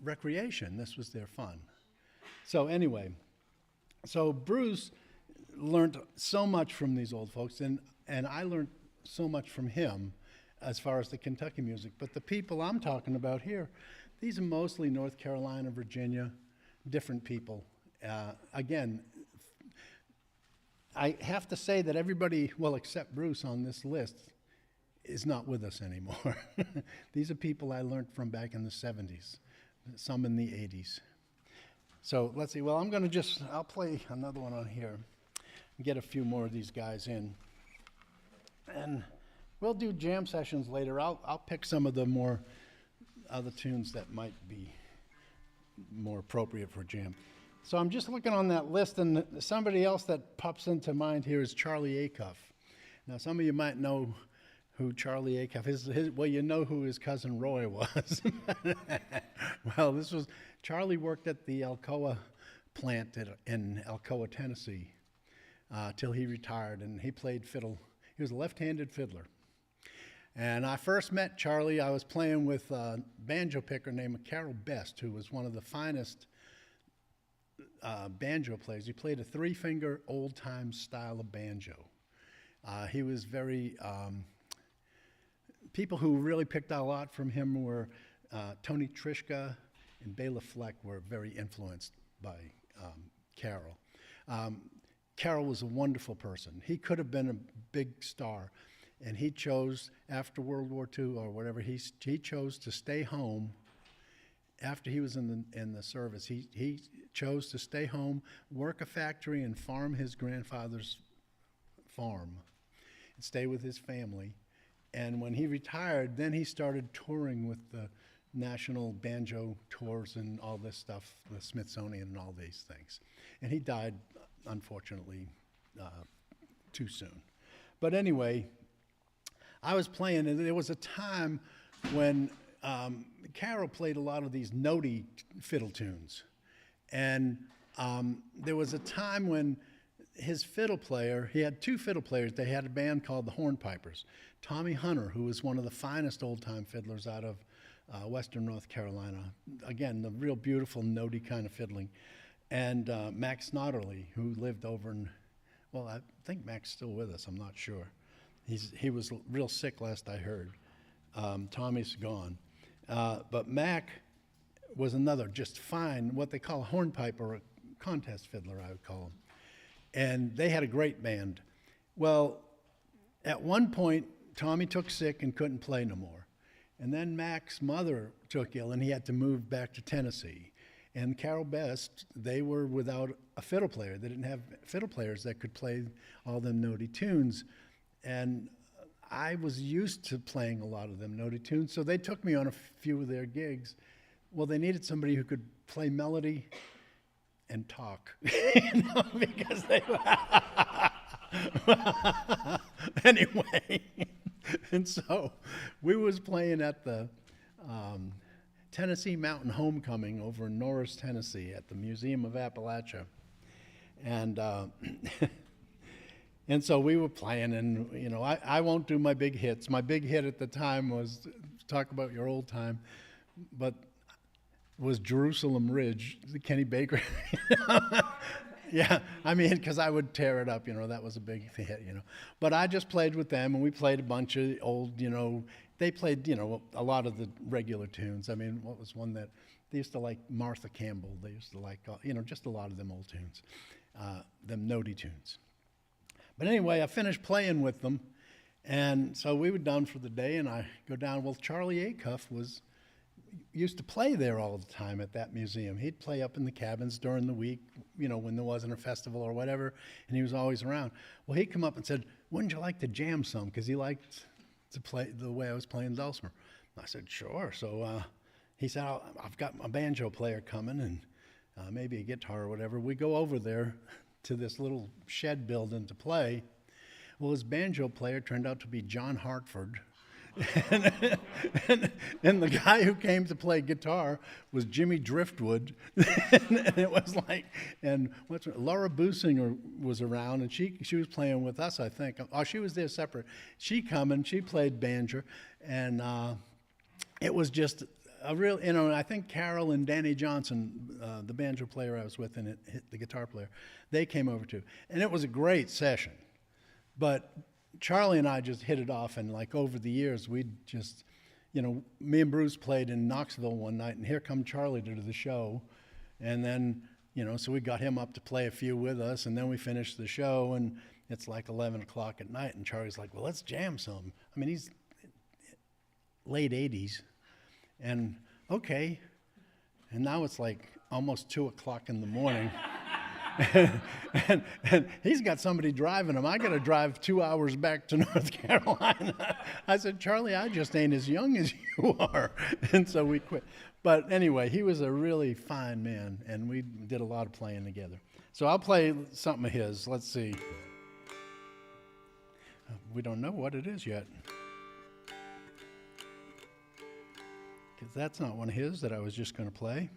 recreation. This was their fun. So anyway, Bruce learned so much from these old folks, and I learned so much from him as far as the Kentucky music. But the people I'm talking about here, these are mostly North Carolina, Virginia, different people. Again, I have to say that everybody, well, except Bruce on this list, is not with us anymore. These are people I learned from back in the 70s, some in the 80s. So let's see, well, I'll play another one on here and get a few more of these guys in. And we'll do jam sessions later. I'll pick some of the more other tunes that might be more appropriate for jam. So I'm just looking on that list, and somebody else that pops into mind here is Charlie Acuff. Now, some of you might know who Charlie Acuff is. Well, you know who his cousin Roy was. Well, Charlie worked at the Alcoa plant in Alcoa, Tennessee, till he retired, and he played fiddle. He was a left-handed fiddler. And I first met Charlie, I was playing with a banjo picker named Carol Best, who was one of the finest banjo players. He played a three-finger old-time style of banjo. He was very, people who really picked out a lot from him were Tony Trischka and Bela Fleck were very influenced by Carroll. Carroll was a wonderful person. He could have been a big star, and he chose, after World War II or whatever, he chose to stay home. After he was in the service, he chose to stay home, work a factory, and farm his grandfather's farm, and stay with his family. And when he retired, then he started touring with the national banjo tours and all this stuff, the Smithsonian and all these things. And he died, unfortunately, too soon. But anyway, I was playing, and there was a time when Carroll played a lot of these notey fiddle tunes. And there was a time when his fiddle player, he had two fiddle players. They had a band called the Hornpipers. Tommy Hunter, who was one of the finest old-time fiddlers out of western North Carolina. Again, the real beautiful notey kind of fiddling. And Max Snodderly, who lived over in, well, I think Mac's still with us, I'm not sure. He was real sick last I heard. Tommy's gone. But Mac was another just fine, what they call a hornpipe or a contest fiddler, I would call him. And they had a great band. Well, at one point, Tommy took sick and couldn't play no more. And then Mac's mother took ill, and he had to move back to Tennessee. And Carol Best, they were without a fiddle player. They didn't have fiddle players that could play all them notey tunes. And I was used to playing a lot of them notey tunes, so they took me on a few of their gigs. Well, they needed somebody who could play melody and talk, you know, because they anyway. And so we was playing at the Tennessee Mountain Homecoming over in Norris, Tennessee, at the Museum of Appalachia. And and so we were playing, and you know, I won't do my big hits. My big hit at the time was, talk about your old time, but was Jerusalem Ridge, the Kenny Baker. Yeah, I mean, because I would tear it up, you know, that was a big hit, you know. But I just played with them, and we played a bunch of old, you know, they played, you know, a lot of the regular tunes. I mean, what was one that, they used to like Martha Campbell, they used to like, you know, just a lot of them old tunes, them notey tunes. But anyway, I finished playing with them, and so we were done for the day, and I go down, well, Charlie Acuff used to play there all the time at that museum. He'd play up in the cabins during the week, you know, when there wasn't a festival or whatever, and he was always around. Well, he'd come up and said, wouldn't you like to jam some? Because he liked to play the way I was playing Dulcimer. I said, sure. So he said, I've got my banjo player coming and maybe a guitar or whatever. We go over there to this little shed building to play. Well, his banjo player turned out to be John Hartford. and the guy who came to play guitar was Jimmy Driftwood. And it was like, and Laura Businger was around, and she was playing with us, I think. Oh, she was there separate. She played banjo, and it was just a real, you know, I think Carol and Danny Johnson, the banjo player I was with, and the guitar player, they came over too. And it was a great session. But Charlie and I just hit it off, and like over the years, we'd just, you know, me and Bruce played in Knoxville one night, and here come Charlie to do the show. And then, you know, so we got him up to play a few with us, and then we finished the show, and it's like 11 o'clock at night, and Charlie's like, well, let's jam some. I mean, he's late 80s, and okay. And now it's like almost 2 o'clock in the morning. and he's got somebody driving him. I got to drive 2 hours back to North Carolina. I said, Charlie, I just ain't as young as you are. And so we quit. But anyway, he was a really fine man, and we did a lot of playing together. So I'll play something of his. Let's see. We don't know what it is yet, because that's not one of his that I was just going to play.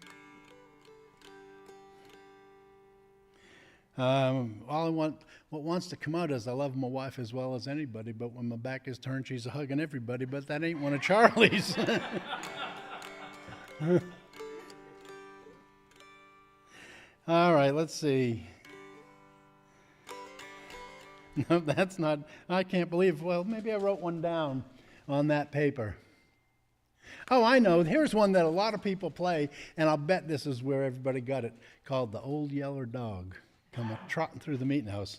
What wants to come out is I love my wife as well as anybody, but when my back is turned, she's hugging everybody, but that ain't one of Charlie's. All right, let's see. No, that's not, I can't believe, well, maybe I wrote one down on that paper. Oh, I know. Here's one that a lot of people play, and I'll bet this is where everybody got it, called The Old Yeller Dog, come trotting through the meeting house.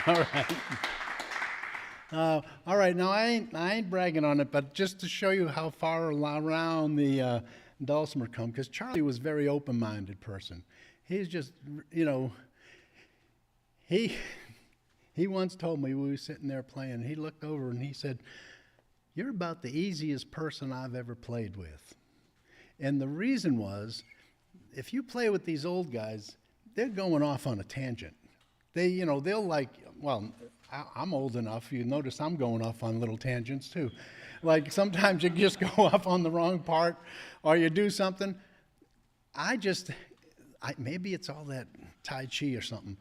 All right. All right. Now I ain't bragging on it, but just to show you how far around the Dulcimer come, because Charlie was a very open-minded person. He's just, you know, he once told me we were sitting there playing. He looked over and he said, "You're about the easiest person I've ever played with." And the reason was, if you play with these old guys, they're going off on a tangent. They, you know, they'll like, well, I'm old enough. You notice I'm going off on little tangents too. Like sometimes you just go off on the wrong part or you do something. Maybe it's all that Tai Chi or something,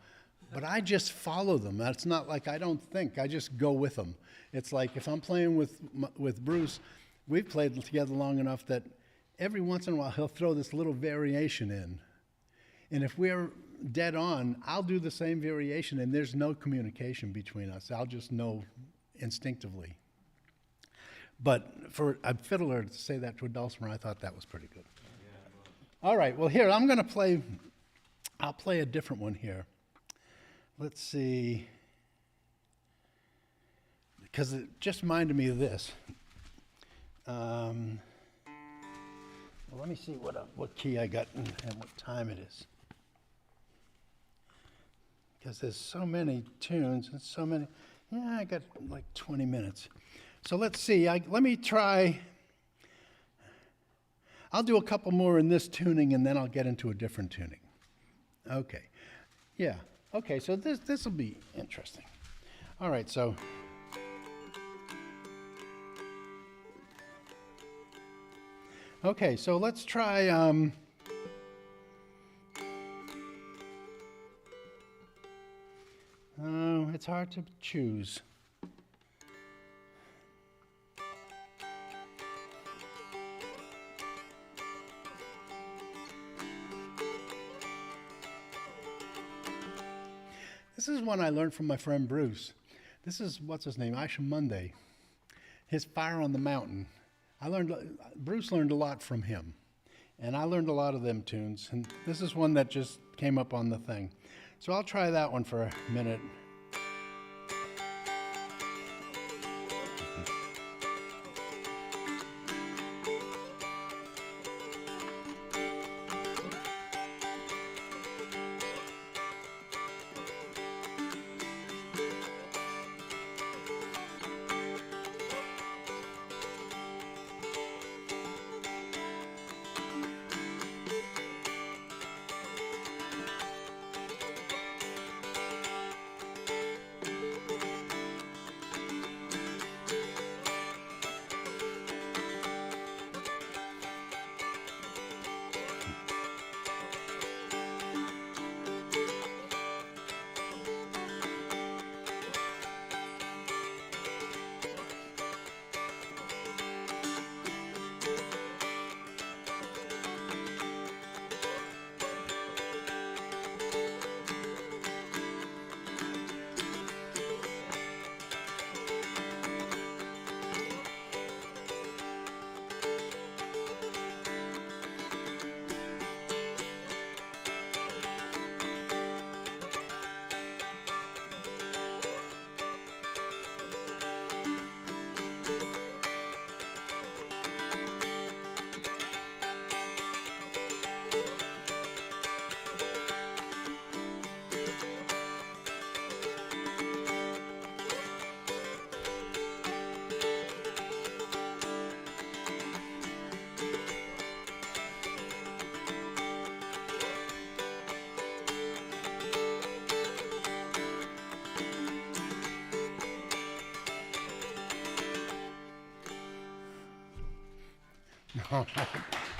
but I just follow them. It's not like I don't think, I just go with them. It's like if I'm playing with Bruce, we've played together long enough that every once in a while he'll throw this little variation in. And if we're dead on, I'll do the same variation and there's no communication between us. I'll just know instinctively. But for a fiddler to say that to a dulcimer, I thought that was pretty good. All right, well here, I'll play a different one here. Let's see, because it just reminded me of this. Well, let me see what key I got and what time it is. Because there's so many tunes and so many, yeah, I got like 20 minutes. So let's see, let me try, I'll do a couple more in this tuning and then I'll get into a different tuning. Okay, yeah, okay, so this will be interesting. All right, so. Okay, so let's try, oh, it's hard to choose. This is one I learned from my friend Bruce. This is, what's his name, Aisha Monday. His Fire on the Mountain. Bruce learned a lot from him, and I learned a lot of them tunes, and this is one that just came up on the thing. So I'll try that one for a minute.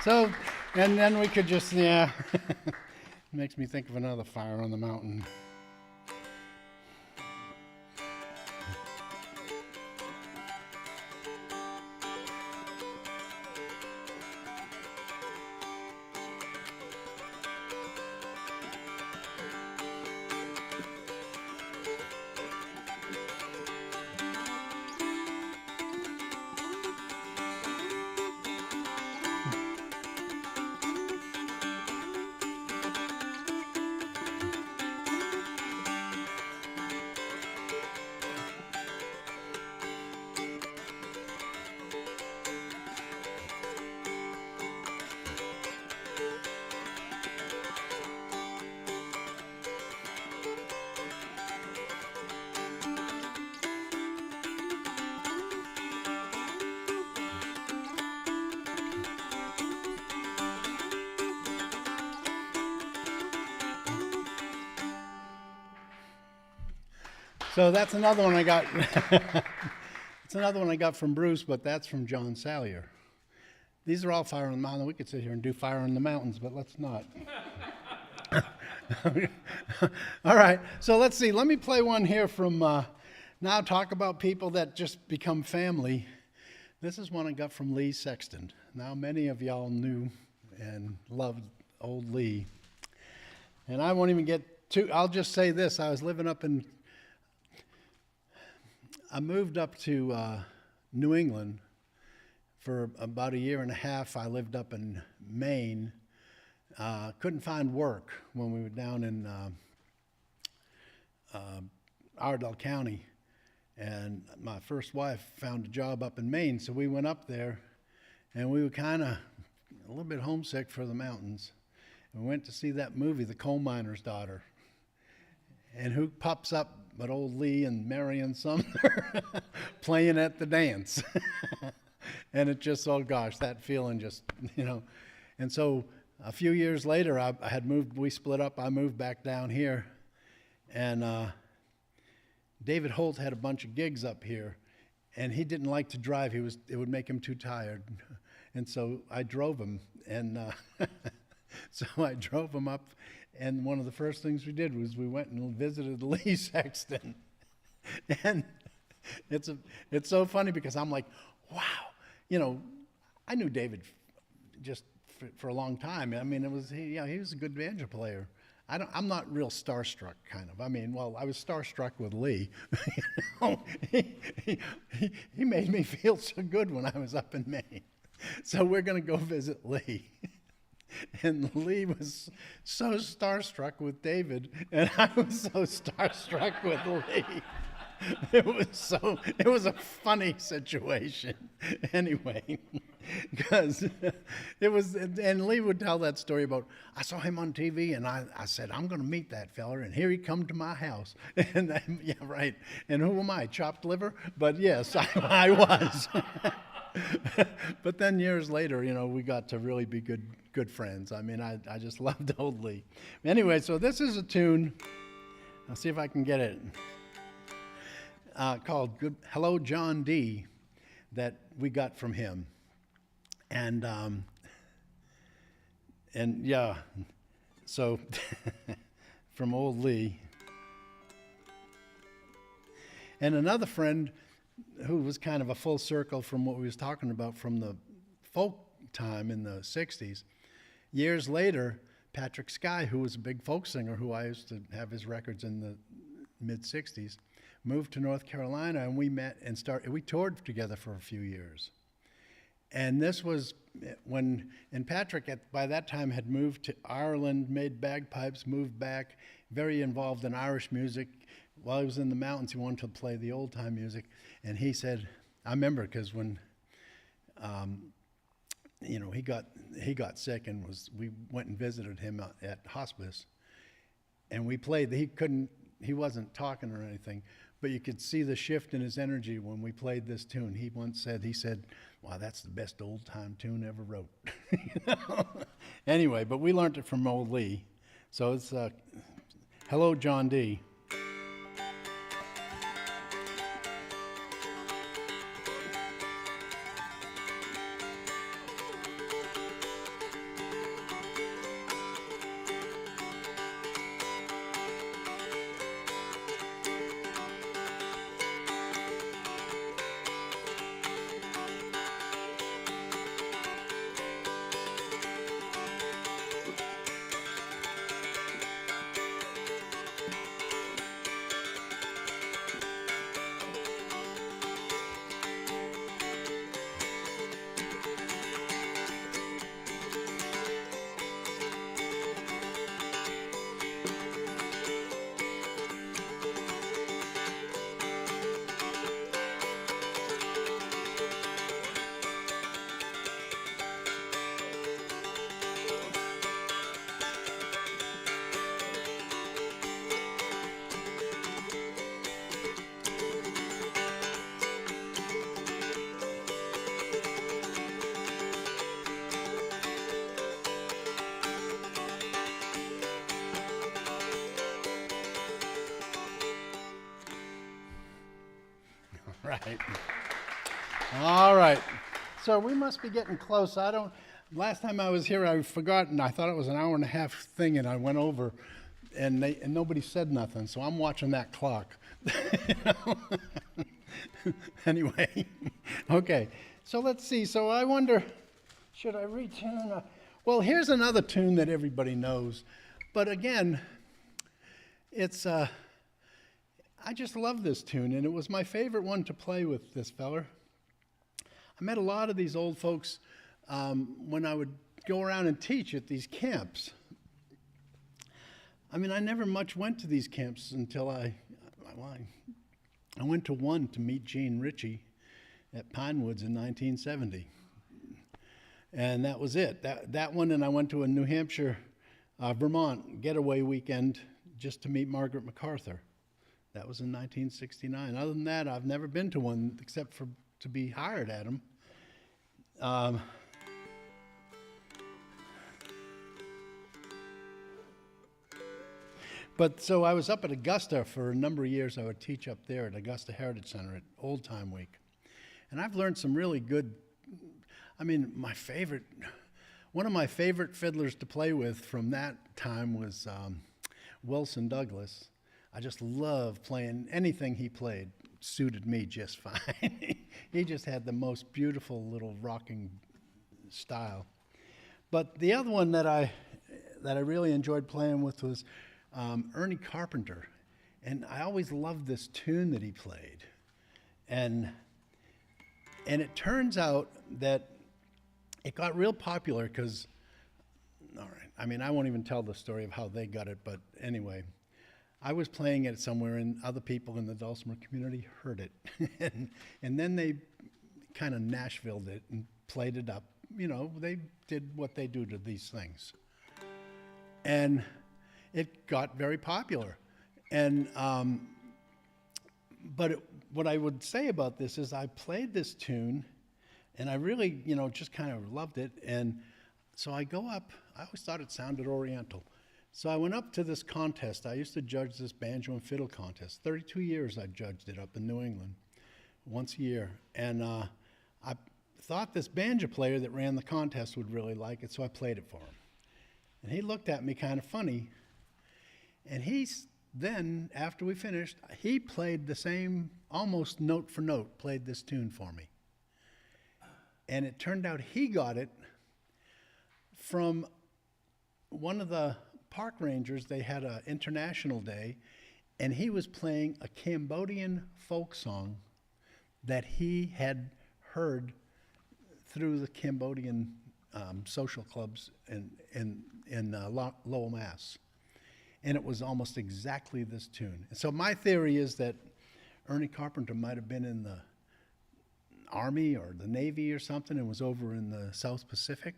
So, and then we could just, yeah. Makes me think of another fire on the mountain. So that's another one I got. It's another one I got from Bruce, but that's from John Salyer. These are all Fire on the Mountain. We could sit here and do Fire on the Mountains, but let's not. All right, so let's see. Let me play one here from now talk about people that just become family. This is one I got from Lee Sexton. Now, many of y'all knew and loved old Lee. And I won't even get too, I'll just say this. I moved up to New England for about a year and a half. I lived up in Maine. Couldn't find work when we were down in Ardell County. And my first wife found a job up in Maine, so we went up there, and we were kind of a little bit homesick for the mountains. And we went to see that movie, The Coal Miner's Daughter. And who pops up but old Lee and Marion Sumner playing at the dance. And it just, oh gosh, that feeling just, you know. And so a few years later, I had moved, we split up, I moved back down here. And David Holt had a bunch of gigs up here, and he didn't like to drive. It would make him too tired. And so I drove him, and so I drove him up. And one of the first things we did was we went and visited Lee Sexton. And it's so funny because I'm like, wow, you know, I knew David just for a long time. I mean, he was a good banjo player. I'm not real starstruck kind of. I mean, well, I was starstruck with Lee. You know, he made me feel so good when I was up in Maine. So we're going to go visit Lee. And Lee was so starstruck with David, and I was so starstruck with Lee. It was a funny situation. Anyway, because and Lee would tell that story about, I saw him on TV, and I said, I'm going to meet that fella, and here he come to my house. And yeah, right. And who am I, chopped liver? But yes, I was. But then years later, you know, we got to really be good friends. I mean, I just loved old Lee. Anyway, so this is a tune. I'll see if I can get it. Called Hello, John D., that we got from him. And yeah, so from old Lee. And another friend who was kind of a full circle from what we was talking about from the folk time in the 60s. Years later, Patrick Skye, who was a big folk singer who I used to have his records in the mid-60s, moved to North Carolina, and we met and we toured together for a few years. And this was when, and Patrick by that time had moved to Ireland, made bagpipes, moved back, very involved in Irish music. While he was in the mountains, he wanted to play the old time music. And he said, I remember because when, you know, he got sick and we went and visited him at hospice, and we played. He wasn't talking or anything, but you could see the shift in his energy when we played this tune. He once said, wow, that's the best old time tune ever wrote. You know? Anyway, but we learned it from old Lee. So it's Hello, John D. Right. All right. So we must be getting close. Last time I was here, I forgot, and I thought it was an hour and a half thing, and I went over, and nobody said nothing, so I'm watching that clock. Anyway, okay. So let's see. So I wonder, should I retune? Well, here's another tune that everybody knows, but again, it's I just love this tune, and it was my favorite one to play with this feller. I met a lot of these old folks when I would go around and teach at these camps. I mean, I never much went to these camps until I went to one to meet Gene Ritchie at Pinewoods in 1970. And that was it. That one, and I went to a New Hampshire, Vermont getaway weekend just to meet Margaret MacArthur. That was in 1969. Other than that, I've never been to one except for to be hired at them. But so I was up at Augusta for a number of years. I would teach up there at Augusta Heritage Center at Old Time Week. And I've learned some really good, I mean, one of my favorite fiddlers to play with from that time was Wilson Douglas. I just loved playing anything he played. Suited me just fine. He just had the most beautiful little rocking style. But the other one that I really enjoyed playing with was Ernie Carpenter, and I always loved this tune that he played. And it turns out that it got real popular because, all right, I mean, I won't even tell the story of how they got it, but anyway, I was playing it somewhere and other people in the Dulcimer community heard it. and then they kind of Nashvilled it and played it up. You know, they did what they do to these things. And it got very popular. And, what I would say about this is I played this tune and I really, just kind of loved it. And so I go up, I always thought it sounded Oriental. So I went up to this contest. I used to judge this banjo and fiddle contest. 32 years I judged it up in New England, once a year. And I thought this banjo player that ran the contest would really like it, so I played it for him. And he looked at me kind of funny. And then, after we finished, he played the same, almost note for note, played this tune for me. And it turned out he got it from one of the park rangers. They had an international day, and he was playing a Cambodian folk song that he had heard through the Cambodian social clubs in Lowell, Mass. And it was almost exactly this tune. So my theory is that Ernie Carpenter might have been in the Army or the Navy or something and was over in the South Pacific.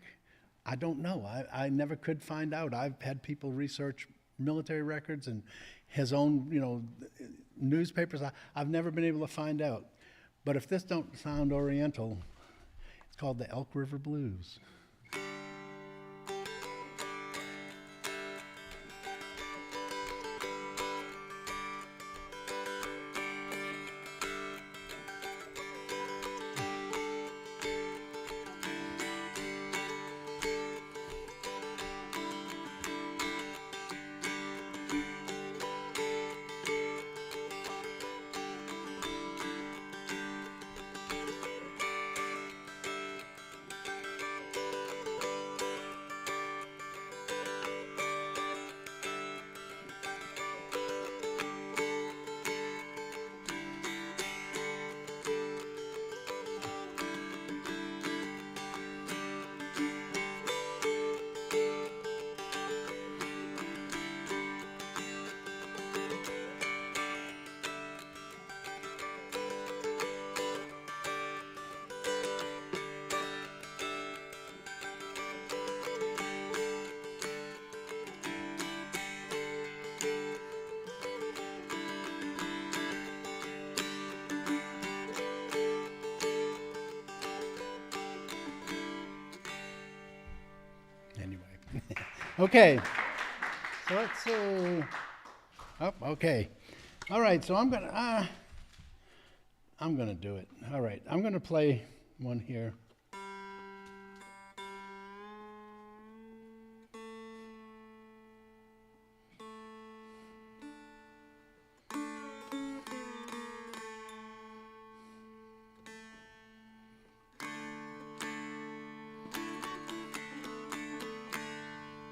I don't know. I never could find out. I've had people research military records and his own, newspapers. I've never been able to find out. But if this don't sound Oriental, it's called the Elk River Blues. Okay, so let's see. Oh, okay. All right, so I'm gonna, I'm going to do it. All right, I'm going to play one here.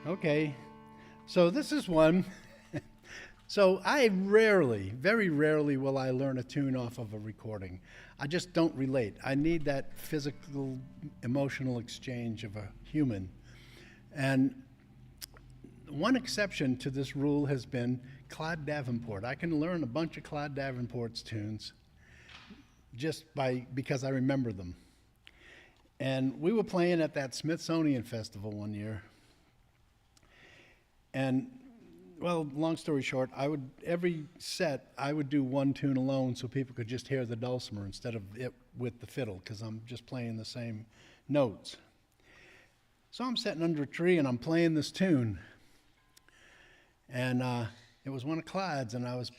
Okay, so this is one. So I rarely, very rarely will I learn a tune off of a recording. I just don't relate. I need that physical, emotional exchange of a human. And one exception to this rule has been Clyde Davenport. I can learn a bunch of Clyde Davenport's tunes just because I remember them. And we were playing at that Smithsonian Festival one year. And, well, long story short, every set, I would do one tune alone so people could just hear the dulcimer instead of it with the fiddle, because I'm just playing the same notes. So I'm sitting under a tree and I'm playing this tune. And it was one of Clyde's, and I was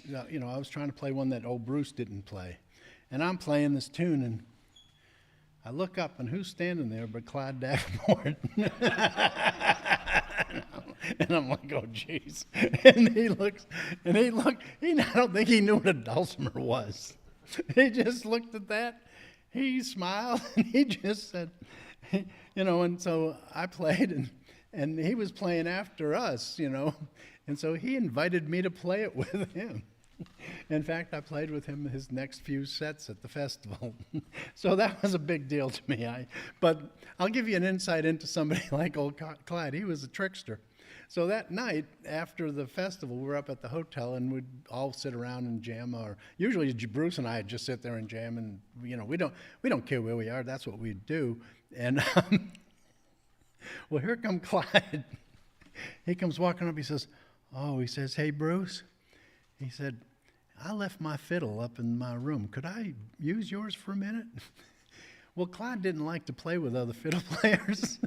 trying to play one that old Bruce didn't play. And I'm playing this tune, and I look up, and who's standing there but Clyde Davenport? And I'm like, oh, jeez. And he looked, I don't think he knew what a dulcimer was. He just looked at that, he smiled, and he just said, and so I played, and he was playing after us, and so he invited me to play it with him. In fact, I played with him his next few sets at the festival. So that was a big deal to me. But I'll give you an insight into somebody like old Clyde. He was a trickster. So that night after the festival, we were up at the hotel, and we'd all sit around and jam. Or usually Bruce and I would just sit there and jam, and we don't care where we are. That's what we do. And well, here comes Clyde. He comes walking up. He says, "Hey, Bruce." He said, "I left my fiddle up in my room. Could I use yours for a minute?" Well, Clyde didn't like to play with other fiddle players.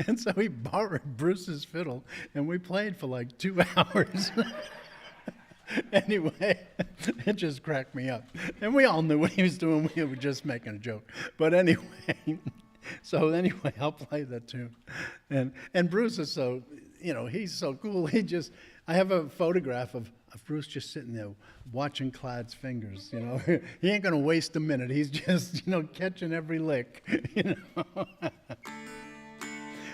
And so he borrowed Bruce's fiddle, and we played for like 2 hours. Anyway, it just cracked me up. And we all knew what he was doing. We were just making a joke. But anyway, I'll play that tune. And Bruce is so, he's so cool. I have a photograph of Bruce just sitting there watching Clyde's fingers, He ain't going to waste a minute. He's just, catching every lick,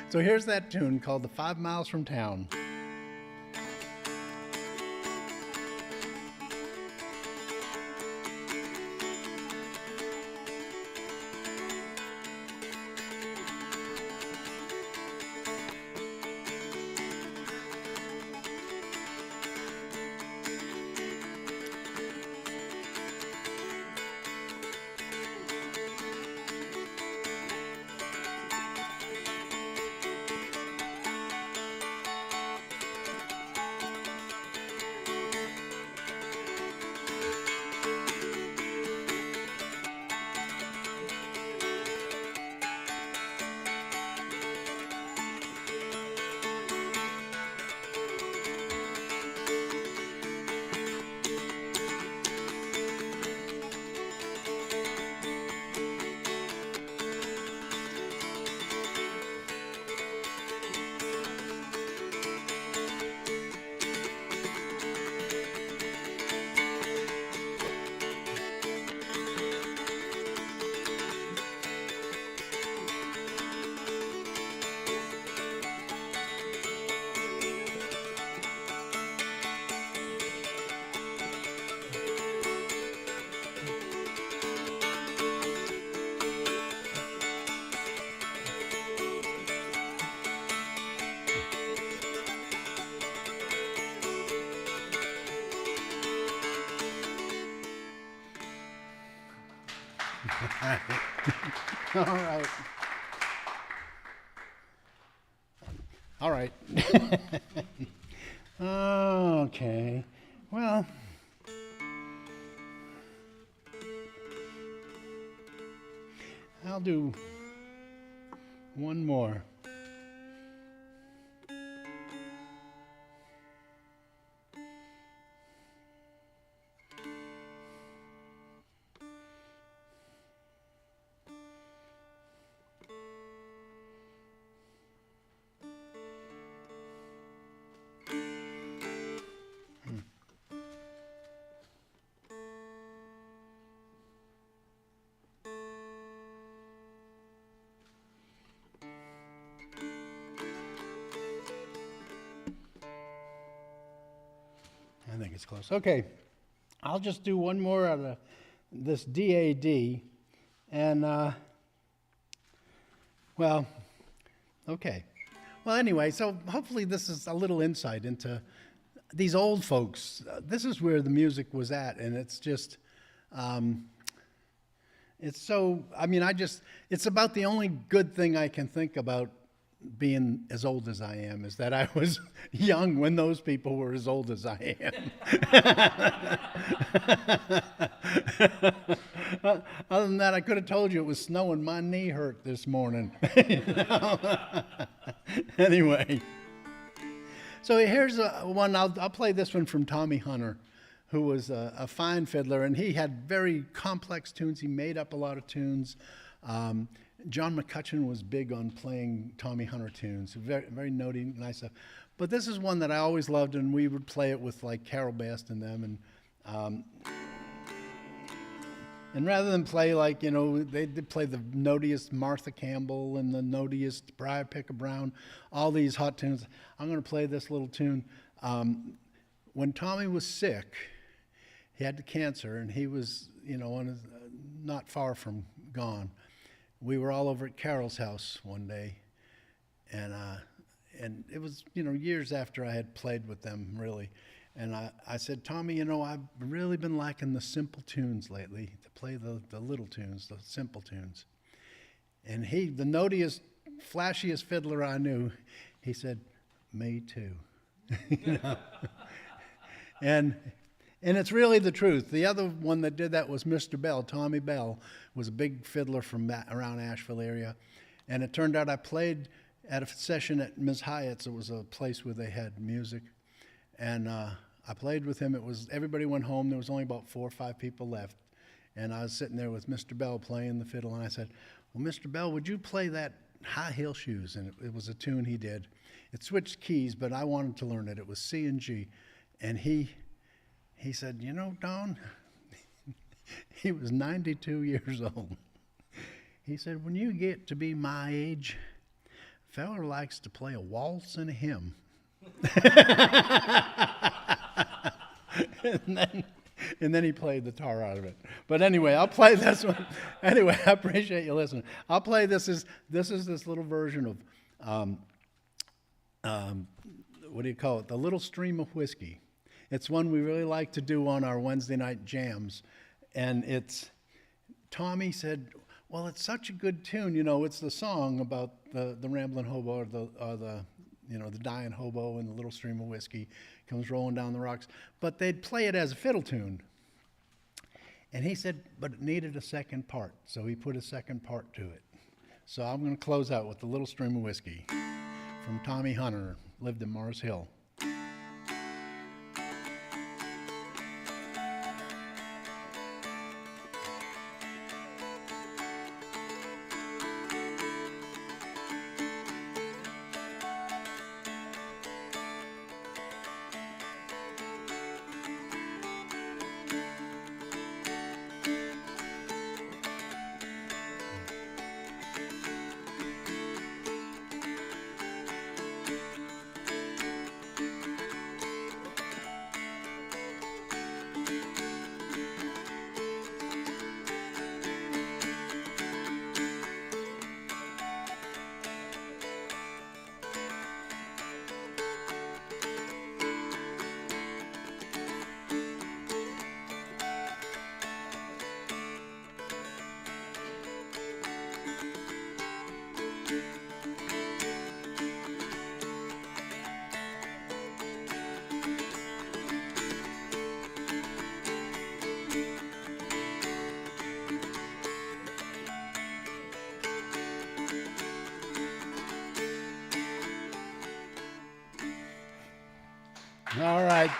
So here's that tune called The 5 Miles from Town. All right. All right. Okay. Well, I'll do one more. I think it's close. Okay, I'll just do one more out of this DAD, and well, okay. Well, anyway, so hopefully this is a little insight into these old folks. This is where the music was at, and it's just, it's so, I mean, it's about the only good thing I can think about being as old as I am, is that I was young when those people were as old as I am. Other than that, I could have told you it was snowing. My knee hurt this morning. Anyway, so here's one. I'll play this one from Tommy Hunter, who was a fine fiddler, and he had very complex tunes. He made up a lot of tunes. John McCutcheon was big on playing Tommy Hunter tunes, very, very notey, nice stuff. But this is one that I always loved, and we would play it with like Carol Bast and them. And rather than play like, you know, they'd play the notiest Martha Campbell and the notiest Briar Picker Brown, all these hot tunes. I'm going to play this little tune. When Tommy was sick, he had cancer, and he was, you know, not far from gone. We were all over at Carol's house one day, and it was, you know, years after I had played with them, really. And I said, Tommy, you know, I've really been lacking the simple tunes lately, to play the little tunes, the simple tunes. And he, the notiest, flashiest fiddler I knew, he said, me too. You know? And it's really the truth. The other one that did that was Mr. Bell. Tommy Bell was a big fiddler from around Asheville area. And it turned out I played at a session at Ms. Hyatt's. It was a place where they had music. And I played with him. It was, everybody went home. There was only about 4 or 5 people left. And I was sitting there with Mr. Bell playing the fiddle. And I said, well, Mr. Bell, would you play that High Heel Shoes? And it was a tune he did. It switched keys, but I wanted to learn it. It was C and G. And he said, you know, Don, he was 92 years old. He said, when you get to be my age, a fella likes to play a waltz and a hymn. And then he played the tar out of it. But anyway, I'll play this one. Anyway, I appreciate you listening. I'll play this is this little version of, what do you call it? The Little Stream of Whiskey. It's one we really like to do on our Wednesday night jams. And it's, Tommy said, well, it's such a good tune. You know, it's the song about the rambling hobo or the you know, the dying hobo and the little stream of whiskey comes rolling down the rocks. But they'd play it as a fiddle tune. And he said, but it needed a second part. So he put a second part to it. So I'm going to close out with the Little Stream of Whiskey from Tommy Hunter, lived in Mars Hill. All right.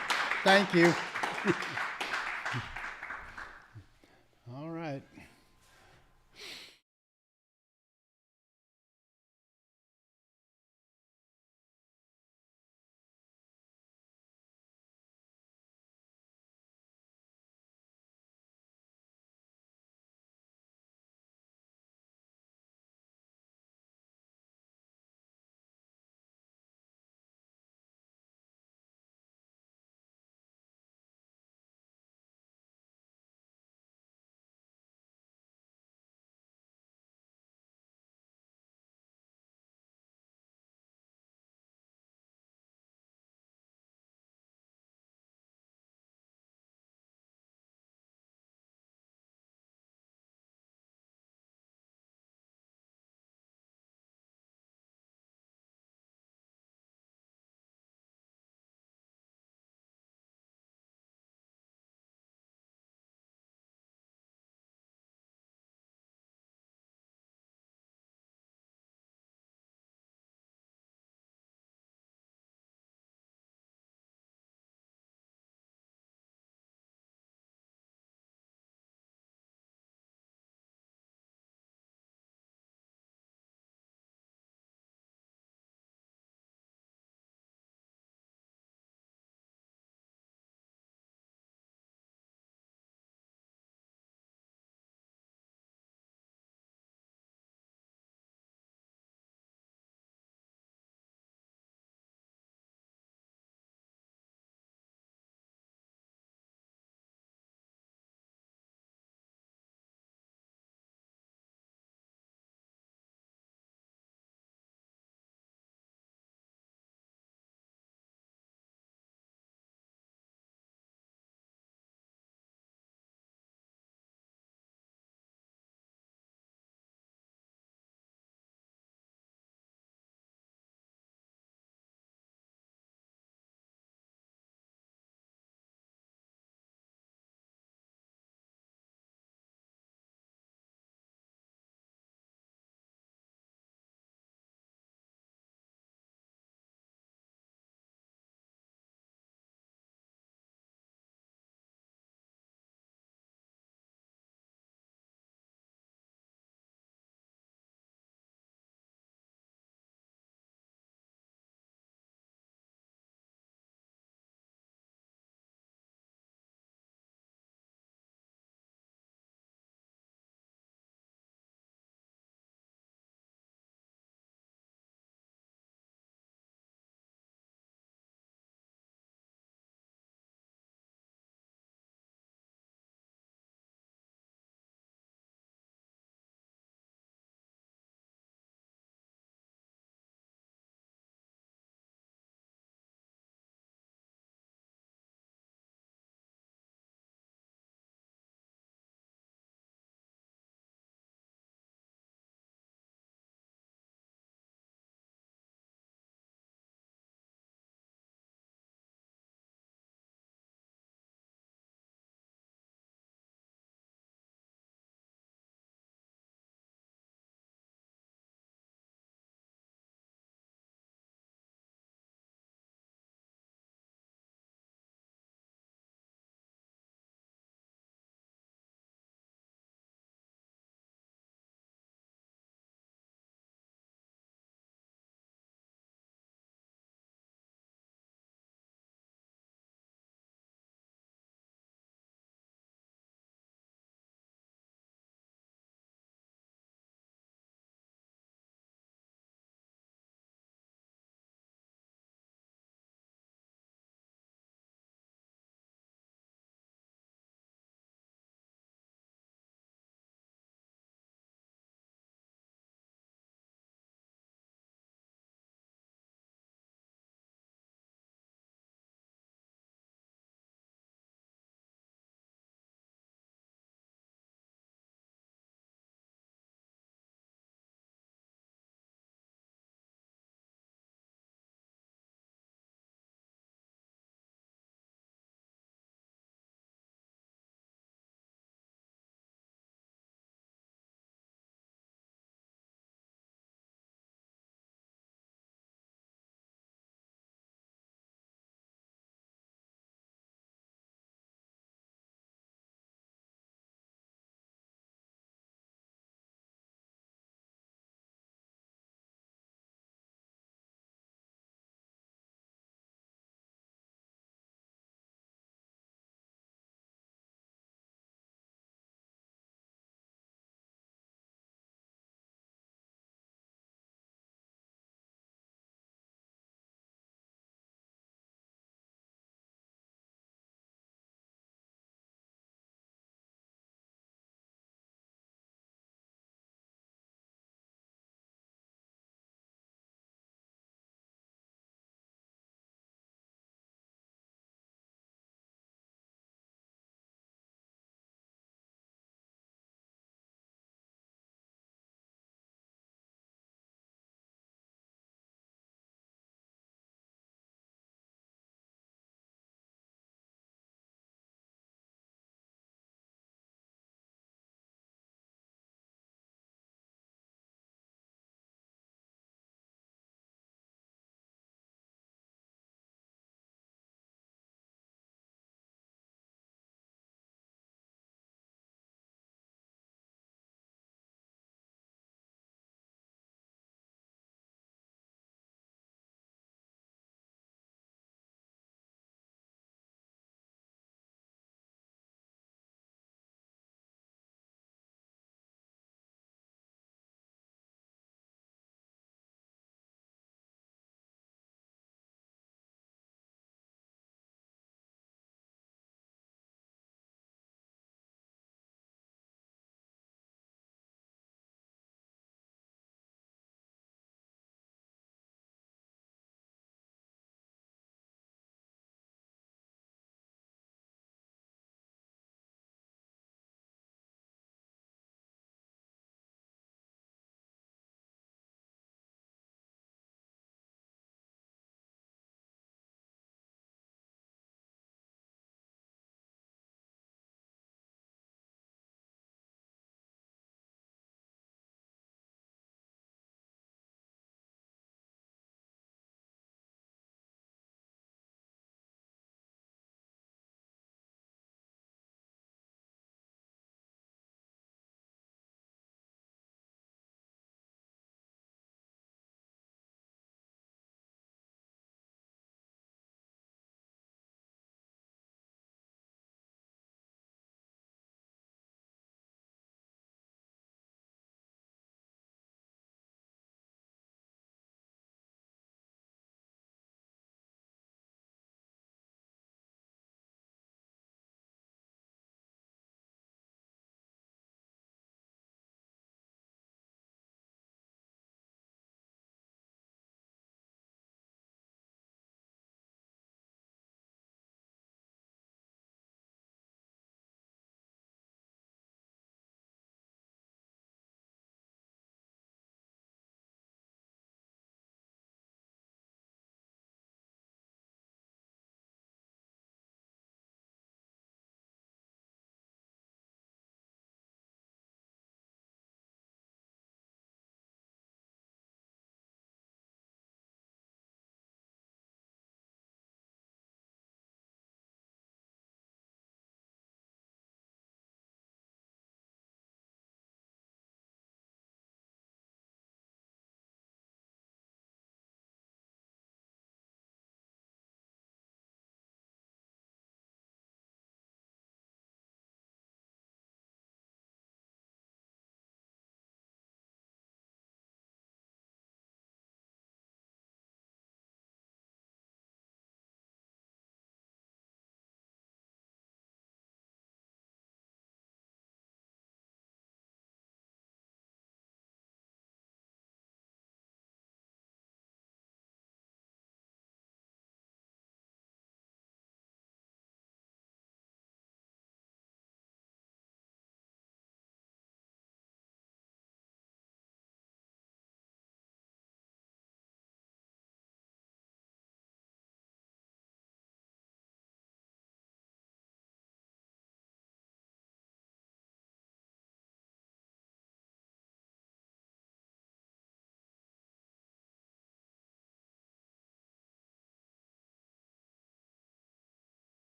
Thank you.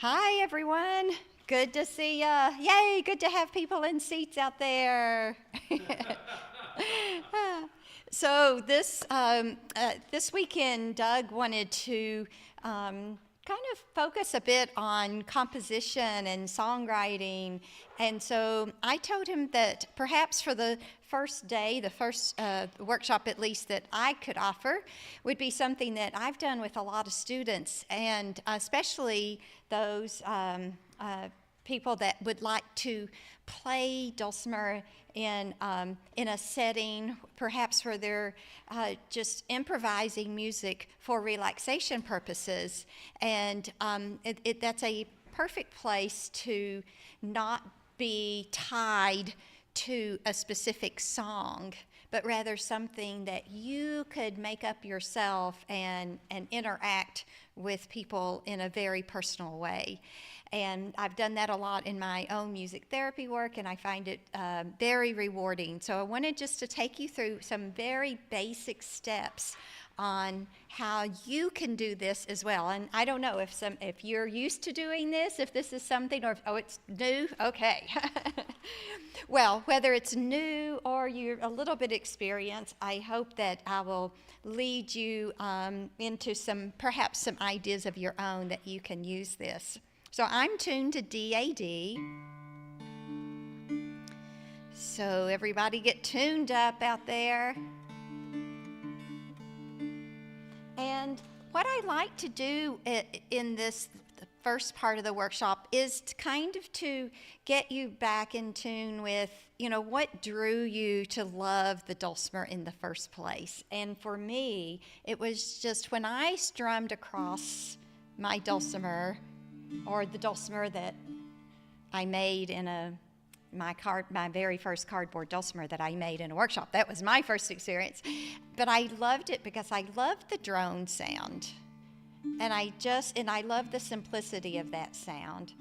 Hi, everyone. Good to see ya. Yay, good to have people in seats out there. So this weekend, Doug wanted to kind of focus a bit on composition and songwriting. And so I told him that perhaps for the first day, the first workshop at least that I could offer, would be something that I've done with a lot of students, and especially those people that would like to play dulcimer in a setting, perhaps where they're just improvising music for relaxation purposes. And that's a perfect place to not be tied to a specific song, but rather something that you could make up yourself and interact with people in a very personal way. And I've done that a lot in my own music therapy work, and I find it very rewarding. So I wanted just to take you through some very basic steps on how you can do this as well. And I don't know if you're used to doing this, if this is something, or if, oh, it's new, okay. Well, whether it's new or you're a little bit experienced, I hope that I will lead you into perhaps some ideas of your own that you can use this. So I'm tuned to DAD. So everybody get tuned up out there. And what I like to do in the first part of the workshop is to kind of to get you back in tune with, what drew you to love the dulcimer in the first place. And for me, it was just when I strummed across my dulcimer, or the dulcimer that I made in my very first cardboard dulcimer that I made in a workshop. That was my first experience. But I loved it because I loved the drone sound. And I love the simplicity of that sound.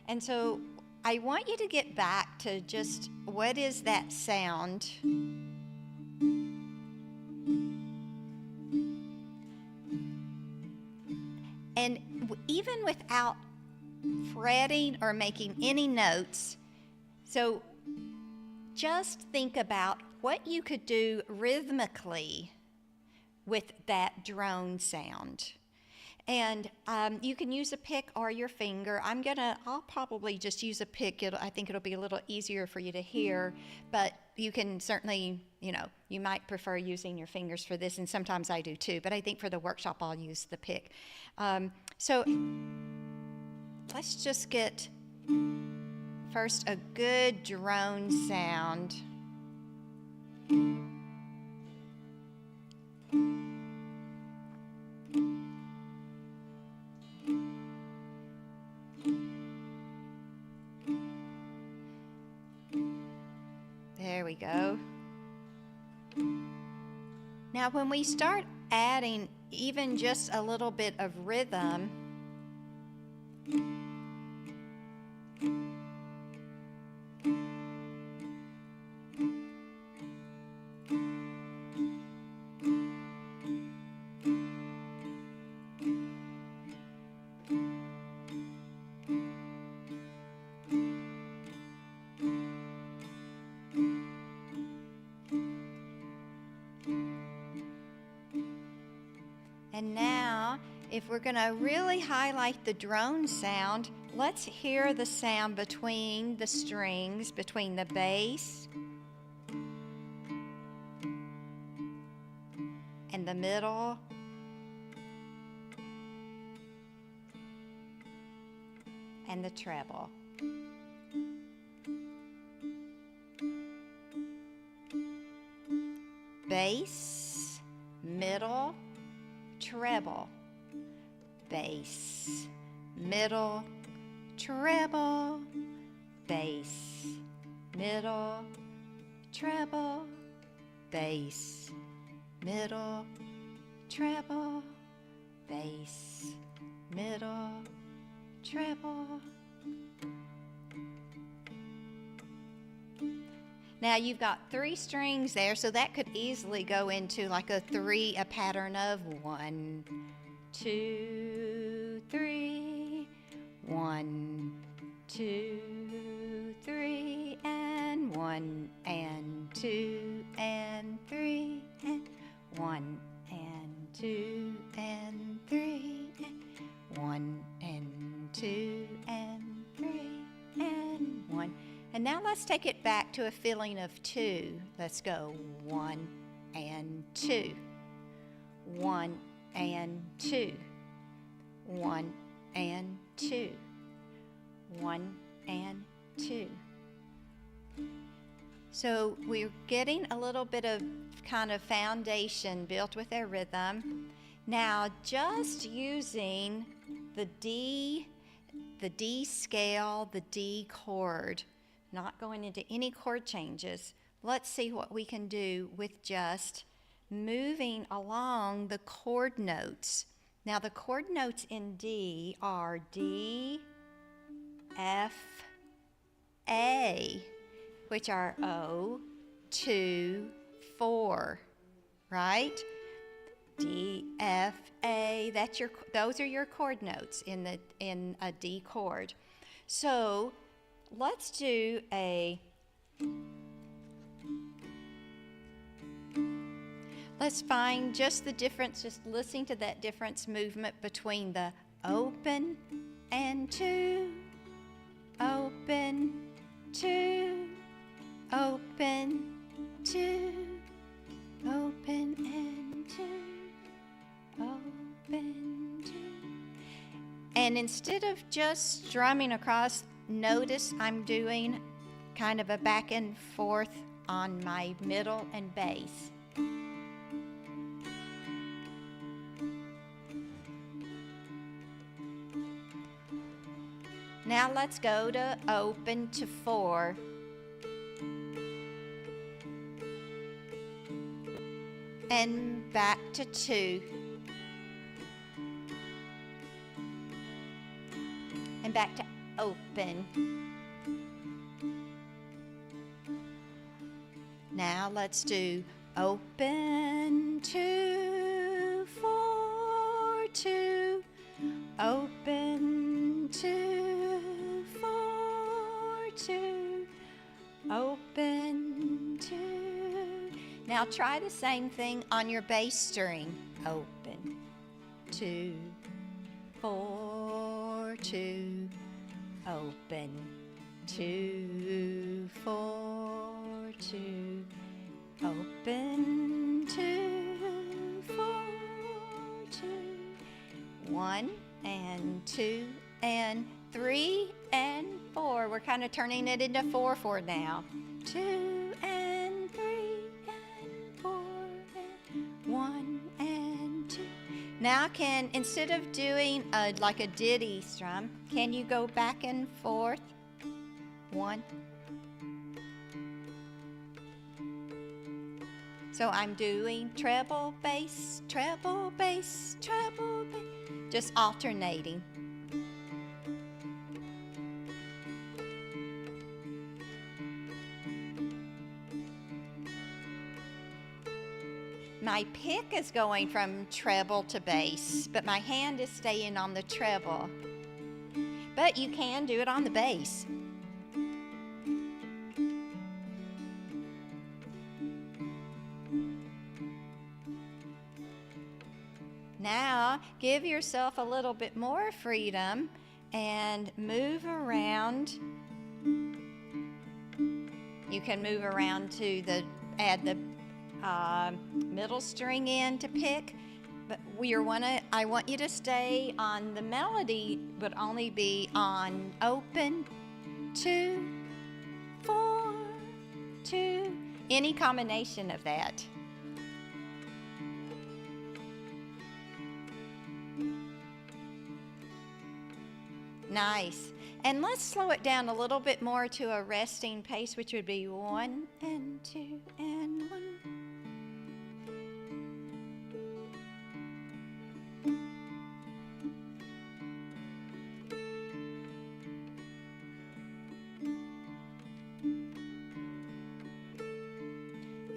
And so I want you to get back to just what is that sound? And even without fretting or making any notes, so just think about what you could do rhythmically with that drone sound. And you can use a pick or your finger. I'll probably just use a pick. I think it'll be a little easier for you to hear, but you can certainly, you might prefer using your fingers for this, and sometimes I do too, but I think for the workshop I'll use the pick. So let's just get first a good drone sound. There we go. Now when we start adding even just a little bit of rhythm, and now, if we're going to really highlight the drone sound, let's hear the sound between the strings, between the bass and the middle and the treble. Bass, middle, treble, bass, middle, treble, bass, middle, treble, bass, middle, treble, bass, middle, treble. Now you've got 3 strings there, so that could easily go into like a pattern of 1, 2, 3, 1, 2, 3, and 1 and 2 and 3 and 1 and 2 and 3 and 1 and 2 and 3 and 1. And now let's take it back to a feeling of 2. Let's go 1 and 2. 1 and 2. 1 and 2. 1 and 2. So we're getting a little bit of kind of foundation built with our rhythm. Now just using the D scale, the D chord, not going into any chord changes. Let's see what we can do with just moving along the chord notes. Now the chord notes in D are D, F, A, which are O, 2, 4, right? D, F, A, those are your chord notes in a D chord. So let's do let's find just the difference, just listening to that difference movement between the open and 2, open, 2, open, 2, open and 2, open, 2. And instead of just strumming across, notice I'm doing kind of a back and forth on my middle and bass. Now let's go to open to 4. And back to 2. And back to open. Now let's do open, 2, 4, 2, open, 2, 4, 2, open, 2. Now try the same thing on your bass string. Open, 2, 4, 2, open, 2, 4, 2, open, 2, 4, 2, 1 and 2 and 3 and 4. We're kind of turning it into 4/4 now. 2 and 3 and 4 and 1 and 2. Now instead of doing like a ditty strum, can you go back and forth? 1. So I'm doing treble, bass, treble, bass, treble, bass, just alternating. My pick is going from treble to bass, but my hand is staying on the treble. But you can do it on the bass. Now, give yourself a little bit more freedom and move around. You can move around to add the middle string in to pick, but I want you to stay on the melody, but only be on open, 2, 4, 2, any combination of that. Nice. And let's slow it down a little bit more to a resting pace, which would be 1 and 2 and 1.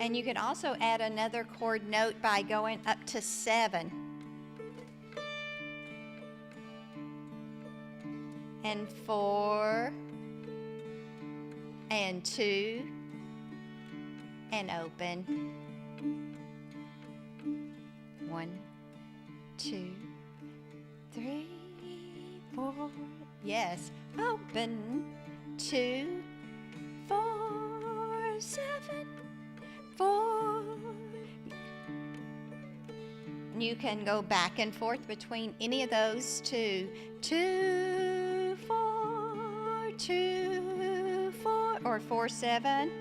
And you can also add another chord note by going up to 7. and 4 and 2 and open. 1, 2, 3, 4. Yes, open. 2, 4, 7, 4. You can go back and forth between any of those two. 2, 4, 2, 4, or 4, 7.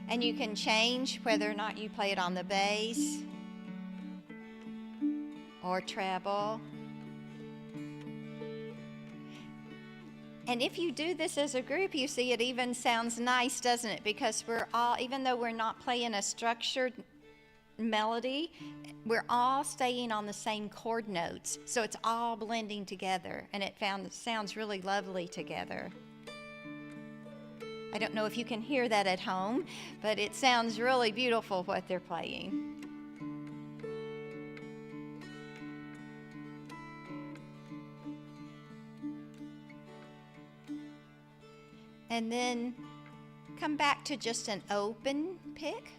And you can change whether or not you play it on the bass or treble. And if you do this as a group, you see it even sounds nice, doesn't it? Because we're all, even though we're not playing a structured melody, we're all staying on the same chord notes. So it's all blending together, and it sounds really lovely together. I don't know if you can hear that at home, but it sounds really beautiful what they're playing. And then come back to just an open pick.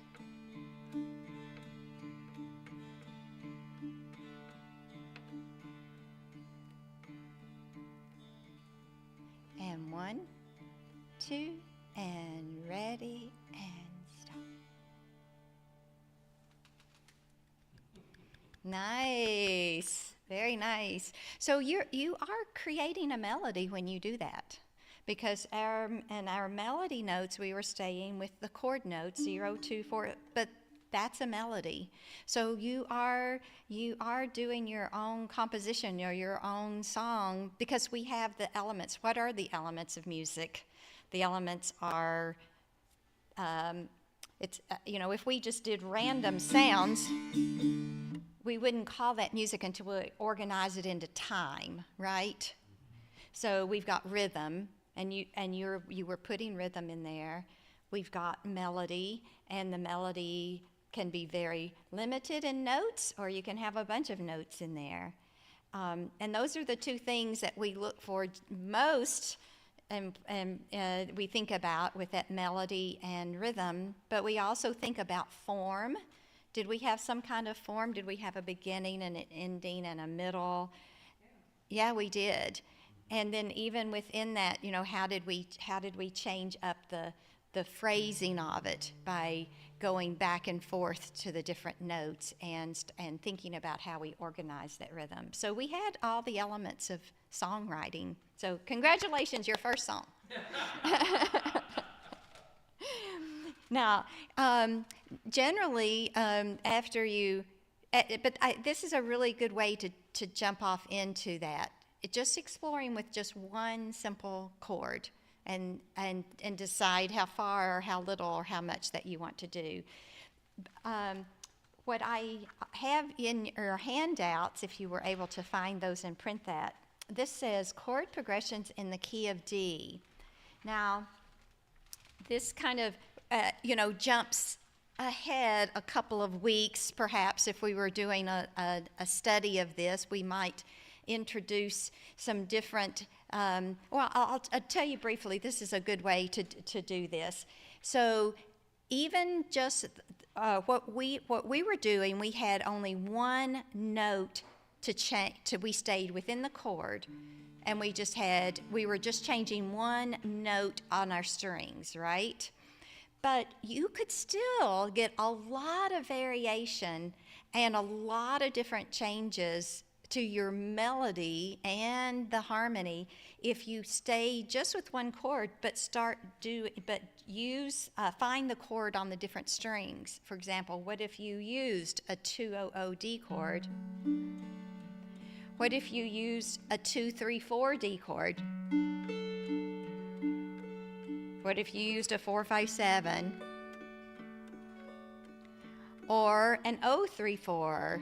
And 1, 2, and ready, and stop. Nice, very nice. So you are creating a melody when you do that, because our melody notes, we were staying with the chord notes 0, 2, 4, but that's a melody. So you are doing your own composition or your own song, because we have the elements. What are the elements of music? The elements are, if we just did random sounds, we wouldn't call that music until we organize it into time, right? So we've got rhythm, and you were putting rhythm in there. We've got melody, and the melody can be very limited in notes, or you can have a bunch of notes in there. And those are the two things that we look for most. And we think about with that melody and rhythm, but we also think about form. Did we have some kind of form? Did we have a beginning and an ending and a middle? Yeah, we did. And then even within that, how did we change up the phrasing of it by going back and forth to the different notes and thinking about how we organize that rhythm. So we had all the elements of songwriting. So congratulations, your first song. Now, generally, after you, this is a really good way to jump off into that. Just exploring with just one simple chord. And decide how far or how little or how much that you want to do. What I have in your handouts, if you were able to find those and print that, this says chord progressions in the key of D. Now, this kind of, jumps ahead a couple of weeks, perhaps. If we were doing a study of this, we might introduce some different, I'll tell you briefly, this is a good way to do this. So even just what we were doing, we had only one note to change, we stayed within the chord, and we were just changing one note on our strings, right? But you could still get a lot of variation and a lot of different changes to your melody and the harmony if you stay just with one chord, but find the chord on the different strings. For example, what if you used a 2-0-0 D chord? What if you used a 2-3-4 D chord? What if you used a 4-5-7? Or an 0-3-4?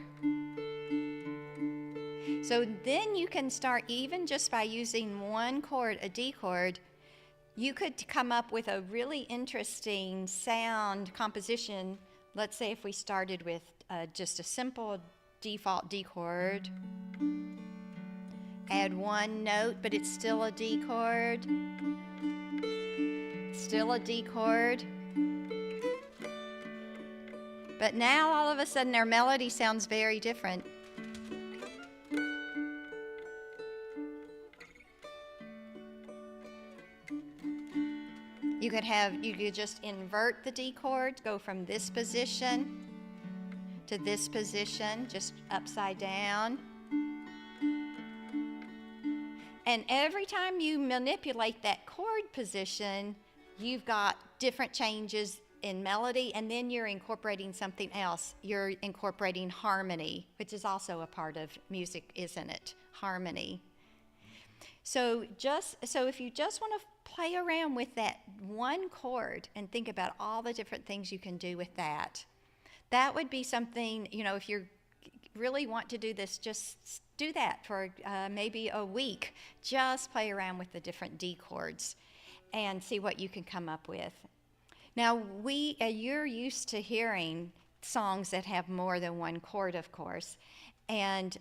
So then you can start, even just by using one chord, a D chord, you could come up with a really interesting sound composition. Let's say if we started with just a simple default D chord, add one note, but it's still a D chord, still a D chord. But now all of a sudden our melody sounds very different. You could just invert the D chord, go from this position to this position, just upside down. And every time you manipulate that chord position, you've got different changes in melody, and then you're incorporating something else. You're incorporating harmony, which is also a part of music, isn't it? Harmony. So if you just want to play around with that one chord and think about all the different things you can do with that, that would be something, if you really want to do this, just do that for maybe a week. Just play around with the different D chords and see what you can come up with. Now, you're used to hearing songs that have more than one chord, of course, and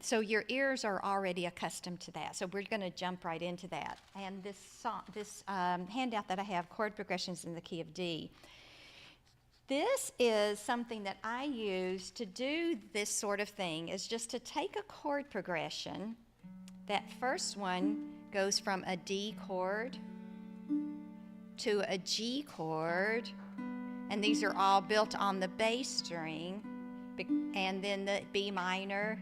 so your ears are already accustomed to that. So we're going to jump right into that. And this handout that I have, chord progressions in the key of D. This is something that I use to do this sort of thing, is just to take a chord progression. That first one goes from a D chord to a G chord, and these are all built on the bass string, and then the B minor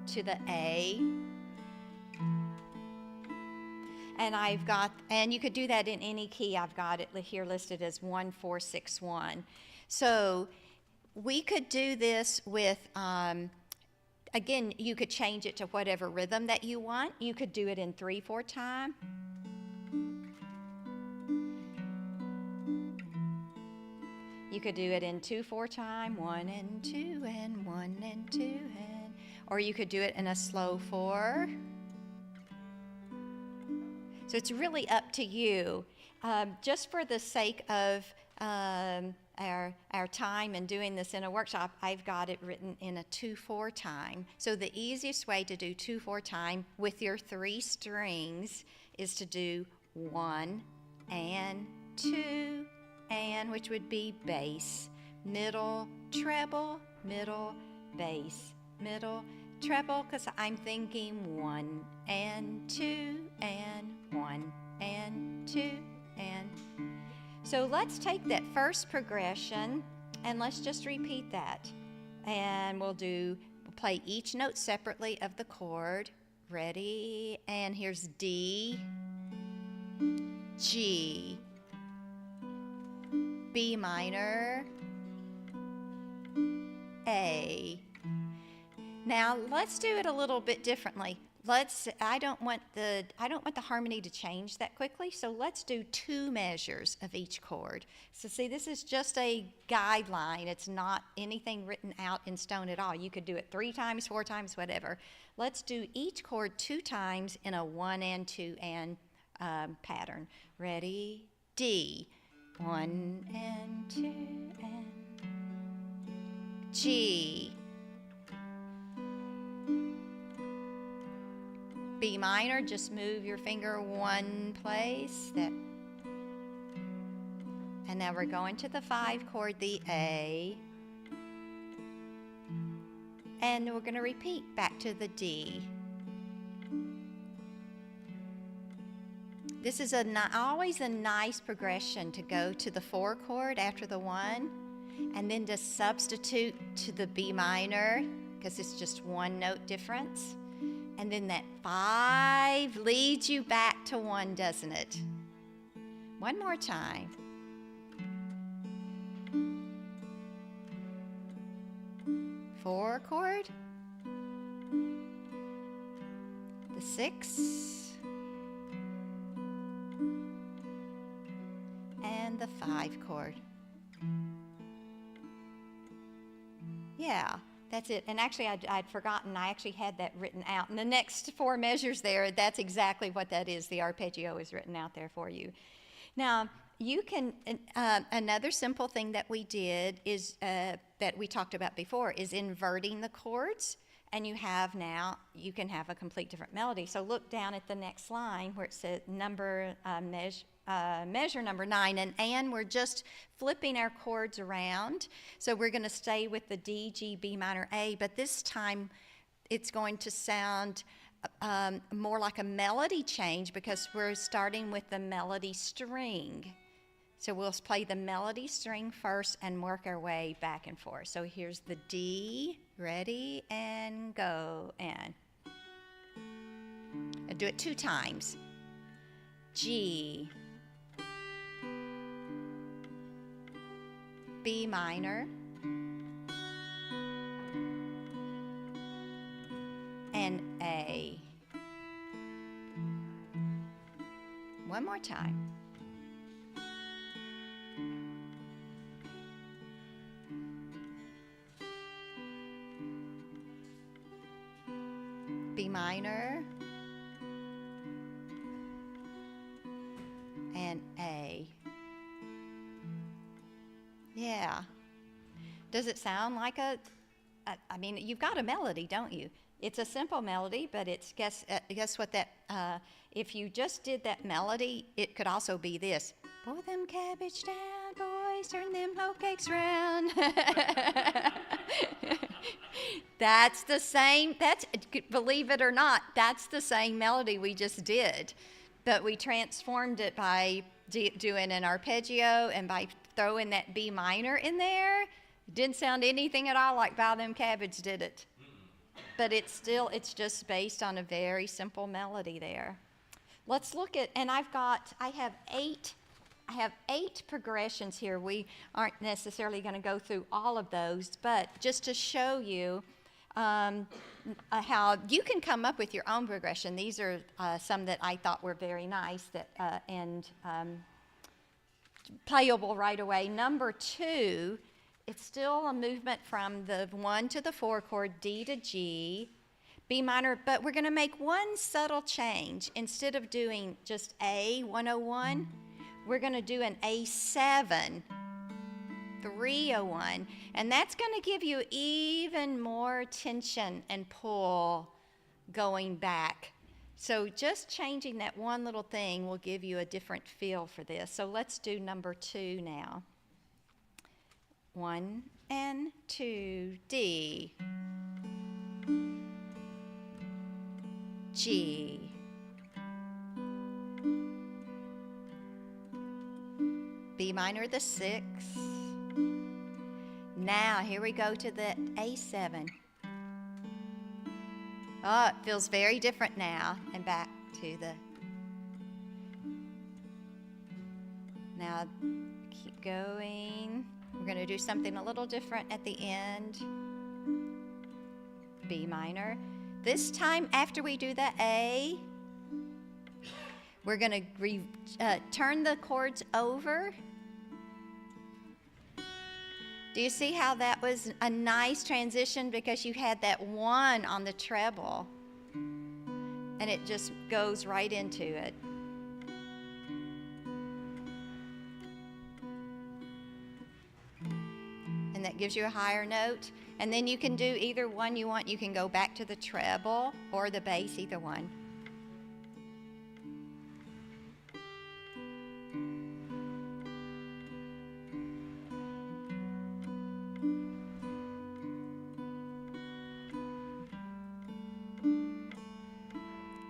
to the A. And you could do that in any key. I've got it here listed as 1, 4, 6, 1. So we could do this with, again, you could change it to whatever rhythm that you want. You could do it in 3/4 time. You could do it in 2/4 time, 1 and 2 and 1 and 2 and, or you could do it in a slow 4. So it's really up to you. Just for the sake of our time and doing this in a workshop, I've got it written in a 2/4 time. So the easiest way to do 2/4 time with your 3 strings is to do 1 and 2 and, which would be bass, middle, treble, middle, bass, middle, treble, because I'm thinking 1 and 2 and 1 and 2 and. So let's take that first progression and let's just repeat that. And we'll play each note separately of the chord. Ready? And here's D, G, B minor, A. Now let's do it a little bit differently. I don't want the harmony to change that quickly, so let's do 2 measures of each chord. So see, this is just a guideline. It's not anything written out in stone at all. You could do it 3 times, 4 times, whatever. Let's do each chord 2 times in a 1 and 2 and pattern. Ready? D, 1 and 2 and G, B minor, just move your finger one place. And now we're going to the 5 chord, the A. And we're going to repeat back to the D. This is always a nice progression to go to the 4 chord after the 1, and then to substitute to the B minor, because it's just 1 note difference. And then that 5 leads you back to 1, doesn't it? One more time. Four chord, the 6, and the 5 chord. Yeah, That's it. And actually, I'd forgotten. I actually had that written out. And the next 4 measures there, that's exactly what that is. The arpeggio is written out there for you. Now, you can, another simple thing that we did is, that we talked about before, is inverting the chords. And you can have a complete different melody. So look down at the next line where it says measure number 9, and we're just flipping our chords around. So we're going to stay with the D, G, B minor, A, but this time it's going to sound more like a melody change because we're starting with the melody string. So we'll play the melody string first and work our way back and forth. So here's the D, ready, and go, and I'll do it 2 times. G, B minor, and A. One more time. B minor, and A. Yeah. Does it sound like I mean, you've got a melody, don't you? It's a simple melody, but it's, guess what that, if you just did that melody, it could also be this. Pour them cabbage down, boys, turn them hoe cakes round. That's the same, believe it or not, that's the same melody we just did. But we transformed it by doing an arpeggio and by throwing that B minor in there. It didn't sound anything at all like Buy Them Cabbage, did it? But it's just based on a very simple melody there. Let's look at, and I have 8 progressions here. We aren't necessarily going to go through all of those, but just to show you how you can come up with your own progression. These are some that I thought were very nice and playable right away. Number 2, it's still a movement from the 1 to the 4 chord, D to G, B minor, but we're going to make one subtle change. Instead of doing just A, 101, we're going to do an A7, 301, and that's going to give you even more tension and pull going back. So just changing that one little thing will give you a different feel for this. So let's do number 2 now. 1 and 2, D, G, B minor the 6. Now here we go to the A7. Oh, it feels very different now. And back to the, now keep going. We're going to do something a little different at the end. B minor. This time after we do the A, we're going to turn the chords over. Do you see how that was a nice transition because you had that 1 on the treble and it just goes right into it. And that gives you a higher note. And then you can do either one you want. You can go back to the treble or the bass, either one.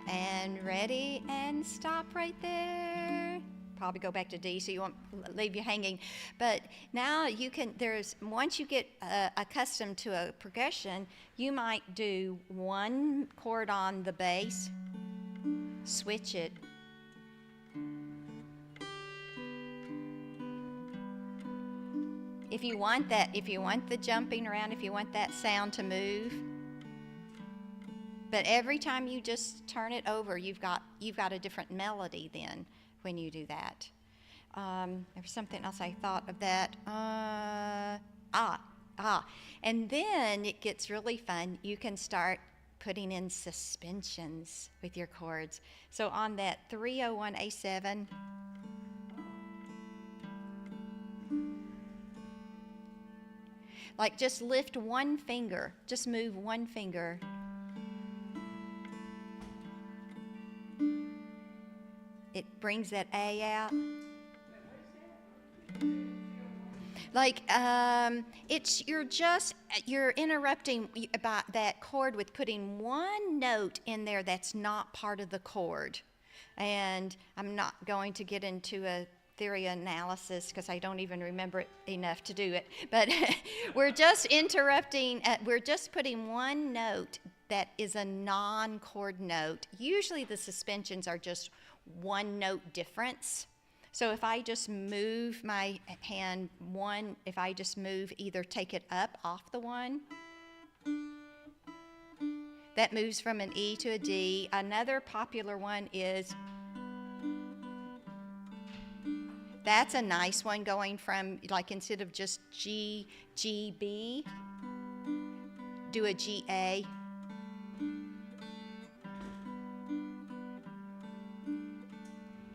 And ready, and stop right there. Probably go back to D so you won't leave you hanging. But now you can, once you get accustomed to a progression, you might do 1 chord on the bass, switch it. If you want that, if you want the jumping around, if you want that sound to move. But every time you just turn it over, you've got a different melody then when you do that. There was something else I thought of that. And then it gets really fun. You can start putting in suspensions with your chords. So on that 301 A7, like just lift one finger, just move one finger. It brings that A out. Like you're interrupting about that chord with putting one note in there that's not part of the chord. And I'm not going to get into a theory analysis because I don't even remember it enough to do it. But we're just interrupting, we're just putting one note that is a non-chord note. Usually the suspensions are just one note difference. So if I just move my hand one, if I just move, either take it up off the one, that moves from an E to a D. Another popular one is, that's a nice one, going from, like, instead of just G, G, B, do a G, A.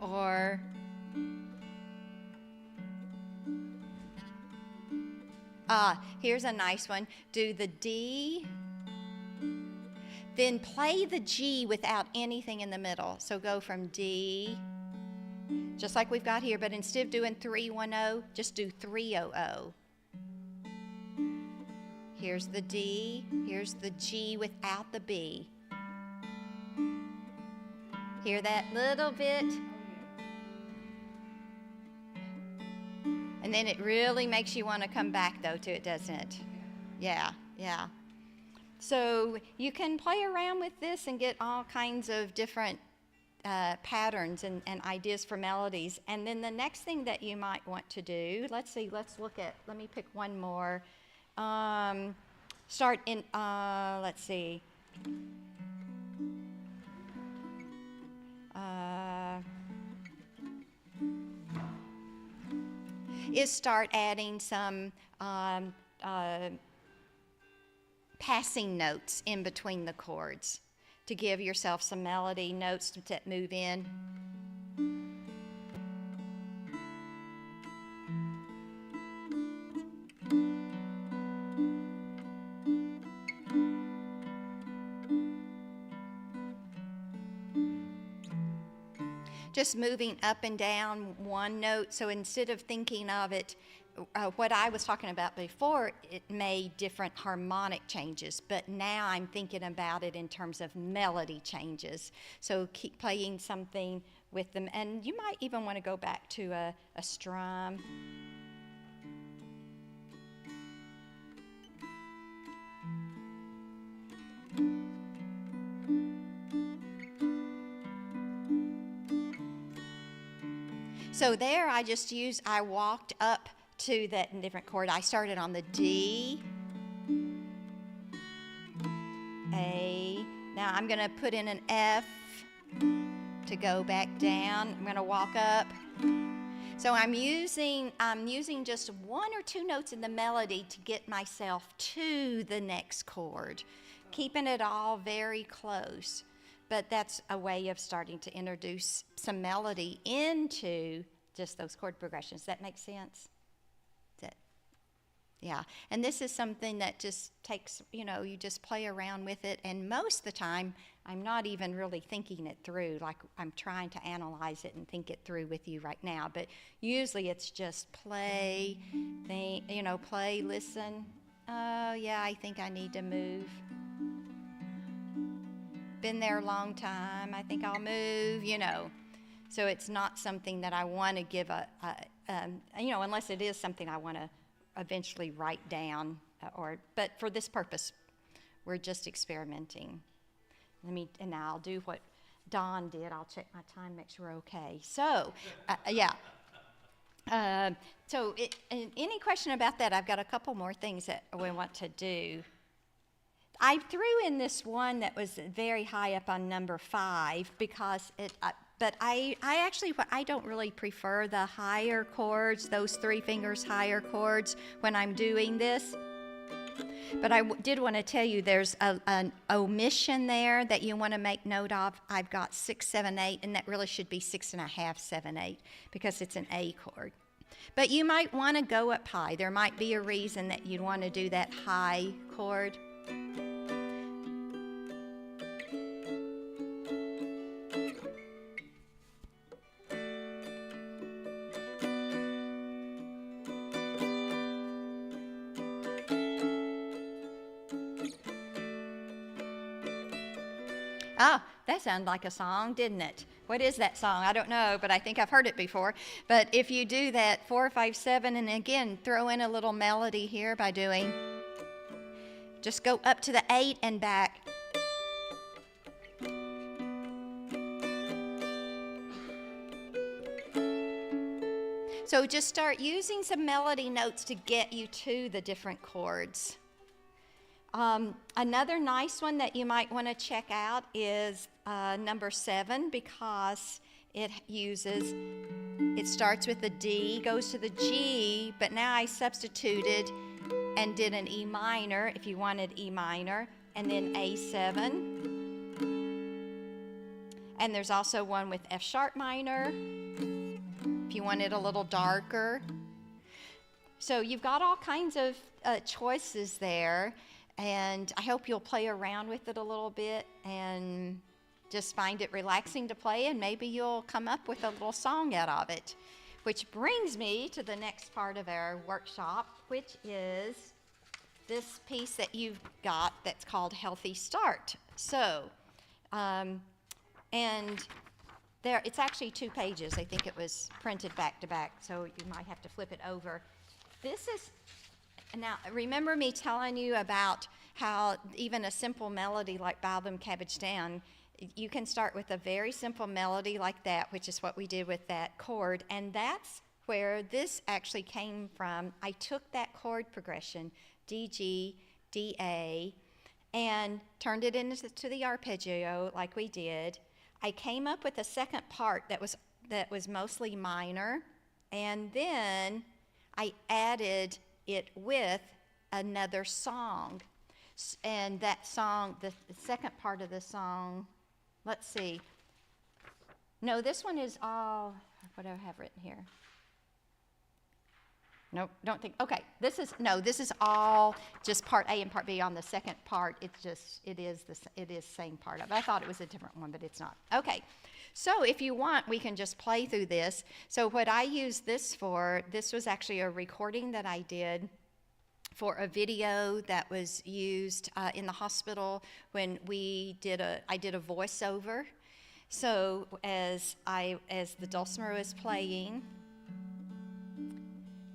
Or here's a nice one. Do the D, then play the G without anything in the middle. So go from D, just like we've got here, but instead of doing 3-1-0, just do 3-0-0. Here's the D, here's the G without the B. Hear that little bit? And then it really makes you want to come back, though, to it, doesn't it? Yeah, yeah. So you can play around with this and get all kinds of different patterns and ideas for melodies. And then the next thing that you might want to do, let me pick one more. Start in, let's see. Is start adding some passing notes in between the chords to give yourself some melody notes that move in. Just moving up and down one note. So instead of thinking of it, what I was talking about before, it made different harmonic changes, but now I'm thinking about it in terms of melody changes. So keep playing something with them, and you might even want to go back to a strum. So there I walked up to that different chord. I started on the D, A. Now I'm going to put in an F to go back down. I'm going to walk up. So I'm using just one or two notes in the melody to get myself to the next chord, keeping it all very close. But that's a way of starting to introduce some melody into just those chord progressions. Does that make sense? Yeah. And this is something that just takes, you just play around with it. And most of the time, I'm not even really thinking it through. Like, I'm trying to analyze it and think it through with you right now. But usually it's just play, play, listen. Oh, yeah, I think I need to move. Been there a long time, I think I'll move, So it's not something that I want to give unless it is something I want to eventually write down, but for this purpose, we're just experimenting. And now I'll do what Don did. I'll check my time, make sure we're okay. So, yeah. Any question about that? I've got a couple more things that we want to do. I threw in this one that was very high up on number 5 because but I don't really prefer the higher chords, those 3 fingers higher chords when I'm doing this. But I did want to tell you there's an omission there that you want to make note of. I've got 6, 7, 8, and that really should be 6.5, 7, 8, because it's an A chord. But you might want to go up high. There might be a reason that you'd want to do that high chord. Ah, that sounded like a song, didn't it? What is that song? I don't know, but I think I've heard it before. But if you do that 4, 5, 7, and again, throw in a little melody here by doing, just go up to the 8 and back. So just start using some melody notes to get you to the different chords. Another nice one that you might want to check out is number 7, because it starts with the D, goes to the G, but now I substituted and did an E minor if you wanted E minor, and then A7. And there's also one with F sharp minor if you want it a little darker. So you've got all kinds of choices there. And I hope you'll play around with it a little bit and just find it relaxing to play, and maybe you'll come up with a little song out of it. Which brings me to the next part of our workshop, which is this piece that you've got that's called Healthy Start. So, and there, it's actually 2 pages. I think it was printed back to back, so you might have to flip it over. This is, now, remember me telling you about how even a simple melody like Bow Them Cabbage Down, you can start with a very simple melody like that, which is what we did with that chord, and that's where this actually came from. I took that chord progression, D, G, D, A, and turned it into the arpeggio like we did. I came up with a second part that was mostly minor, and then I added it with another song. And that song, the second part of the song, let's see. No, this one is all, what do I have written here? Nope, don't think, okay. This is all just part A and part B. On the second part, it is the same part of it. I thought it was a different one, but it's not. Okay, so if you want, we can just play through this. So what I used this for, this was actually a recording that I did for a video that was used in the hospital when I did a voiceover. So as the dulcimer was playing,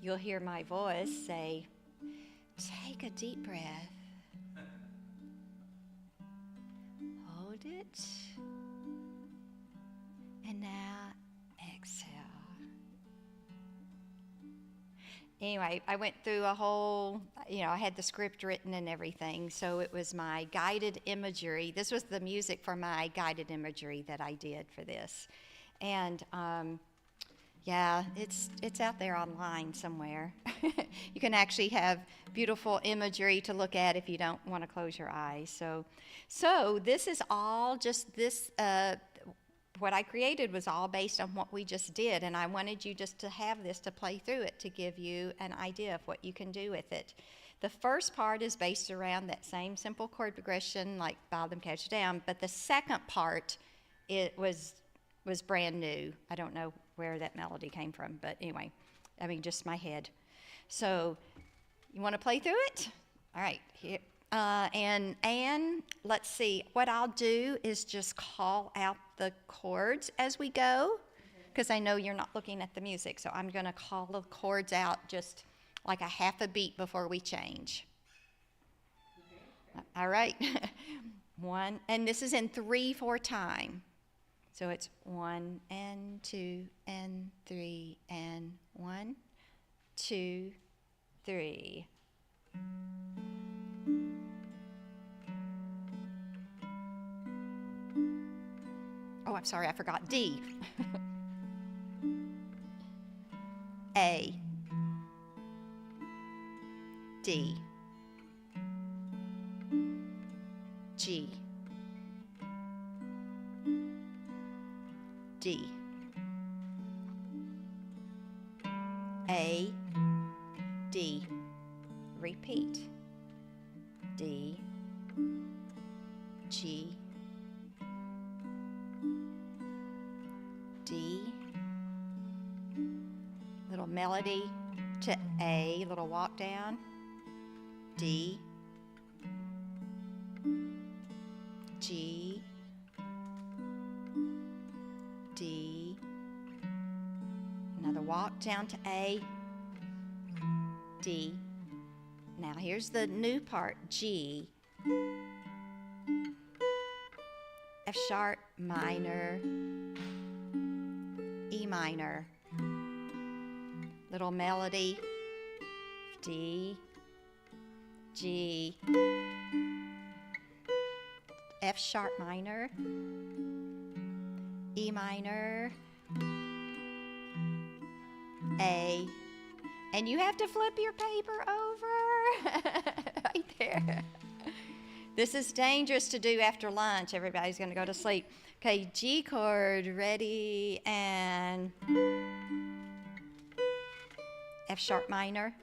you'll hear my voice say, take a deep breath, hold it, and now exhale. Anyway, I went through a whole, I had the script written and everything, so it was my guided imagery. This was the music for my guided imagery that I did for this. And yeah, it's out there online somewhere. You can actually have beautiful imagery to look at if you don't want to close your eyes. So this is all just this, what I created was all based on what we just did, and I wanted you just to have this to play through it to give you an idea of what you can do with it. The first part is based around that same simple chord progression like Bow Them Cabbage Down, but the second part, it was brand new. I don't know where that melody came from, but anyway, I mean, just my head. So you want to play through it? All right, here. And let's see, what I'll do is just call out the chords as we go, because I know you're not looking at the music, so I'm going to call the chords out just like a half a beat before we change. Okay. All right. 1, and this is in 3/4 time. So it's 1 and 2 and 3 and 1, 2, 3. Oh, I'm sorry, I forgot D. A. D. D. A, D. Repeat. D, G, D. Little melody to A, little walk down. D, G, D. Another walk down to A, D. Now here's the new part, G, F sharp minor, E minor, little melody, D, G, F sharp minor, E minor, A, and you have to flip your paper over right there. This is dangerous to do after lunch. Everybody's going to go to sleep. Okay, G chord, ready, and F sharp minor,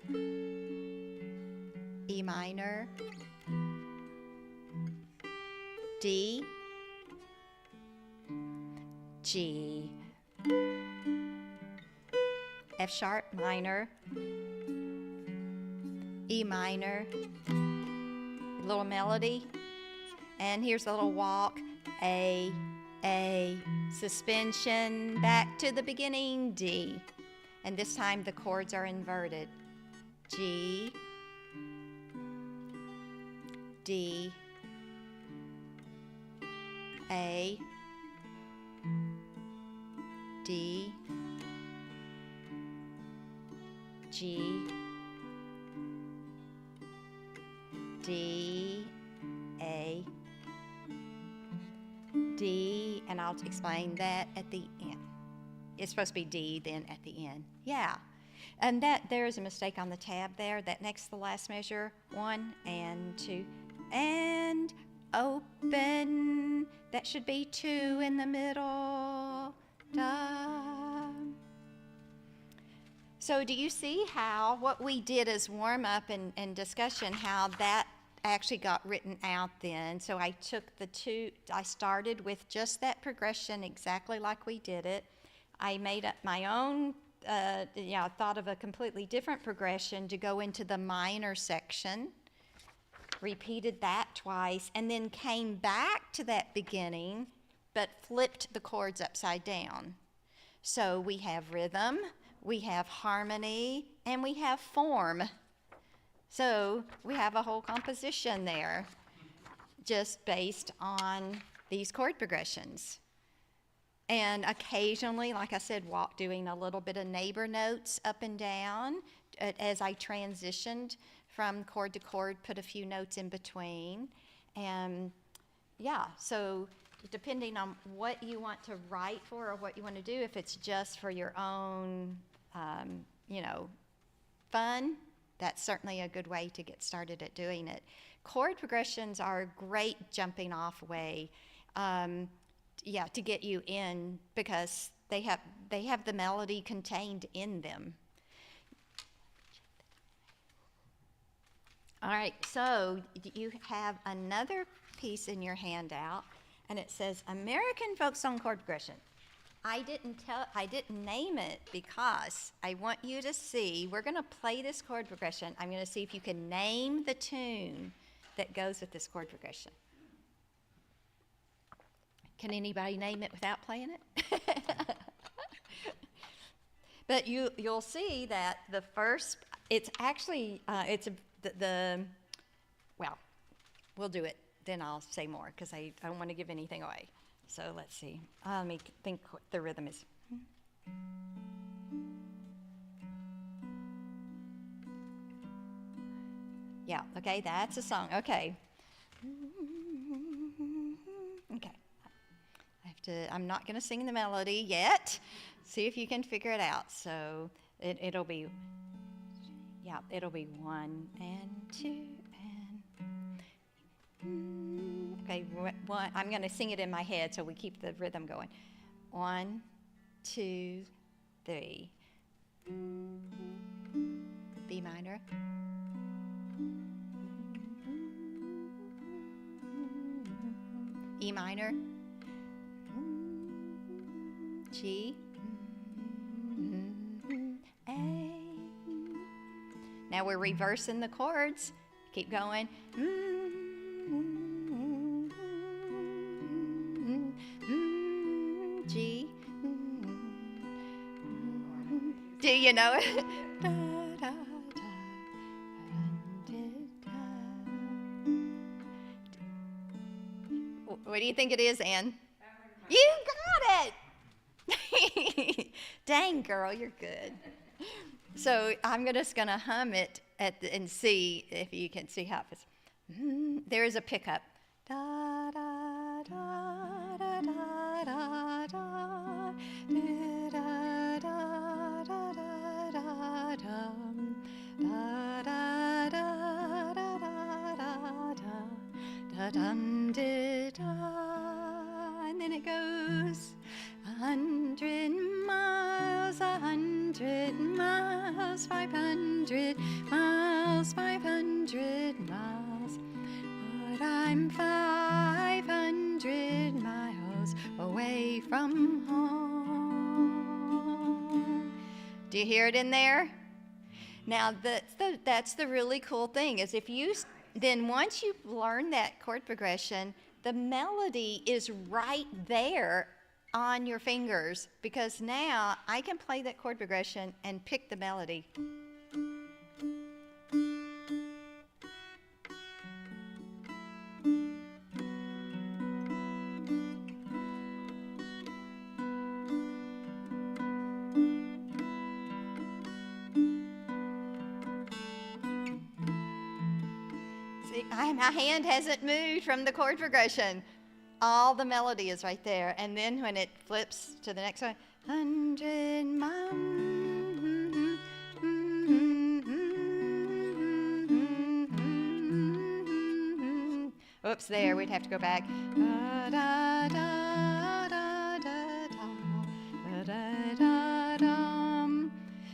E minor, D, G, F sharp minor, E minor, little melody, and here's a little walk, A, suspension, back to the beginning, D, and this time the chords are inverted, G, D, A, D, G, D, A, D, and I'll explain that at the end. It's supposed to be D, then at the end. Yeah. And that there is a mistake on the tab there. That next to the last measure, 1 and 2, and open. That should be 2 in the middle. Da. So do you see how what we did as warm-up and discussion, how that actually got written out then? So I took I started with just that progression exactly like we did it. I made up my own, I thought of a completely different progression to go into the minor section, repeated that twice, and then came back to that beginning, but flipped the chords upside down. So we have rhythm, we have harmony, and we have form. So we have a whole composition there just based on these chord progressions. And occasionally, like I said, doing a little bit of neighbor notes up and down as I transitioned from chord to chord, put a few notes in between. And yeah, so depending on what you want to write for or what you want to do, if it's just for your own, fun, that's certainly a good way to get started at doing it. Chord progressions are a great jumping off way, to get you in, because they have the melody contained in them. All right, so you have another piece in your handout, and it says American Folk Song Chord Progression. I didn't name it because I want you to see, we're going to play this chord progression. I'm going to see if you can name the tune that goes with this chord progression. Can anybody name it without playing it? But you'll see that the first, it's actually, we'll do it, then I'll say more, because I don't want to give anything away. So let's see. Let me think what the rhythm is. Yeah, okay, that's a song. Okay. Okay. I'm not going to sing the melody yet. See if you can figure it out. So it'll be 1 and 2 and okay, 1. I'm going to sing it in my head so we keep the rhythm going. 1, 2, 3. B minor. E minor. G. A. Now we're reversing the chords. Keep going. G. Do you know it? What do you think it is, Ann? You got it! Dang, girl, you're good. So I'm just going to hum it and see if you can see how it's. There is a pickup. Da, da, da, da, da, da, da, da, da, da, da, dum, da, da, da, da, da, da, da, dum, da, da, and then it goes 100 miles, 100 miles, 500 miles, 500 miles. But I'm 500 miles away from home. Do you hear it in there? Now, that's the really cool thing is if you, then once you learn that chord progression, the melody is right there on your fingers because now I can play that chord progression and pick the melody. See, my hand hasn't moved from the chord progression. All the melody is right there. And then when it flips to the next one, 100 miles. Oops, there, we'd have to go back. Da, da, da, da, da, da, da, da.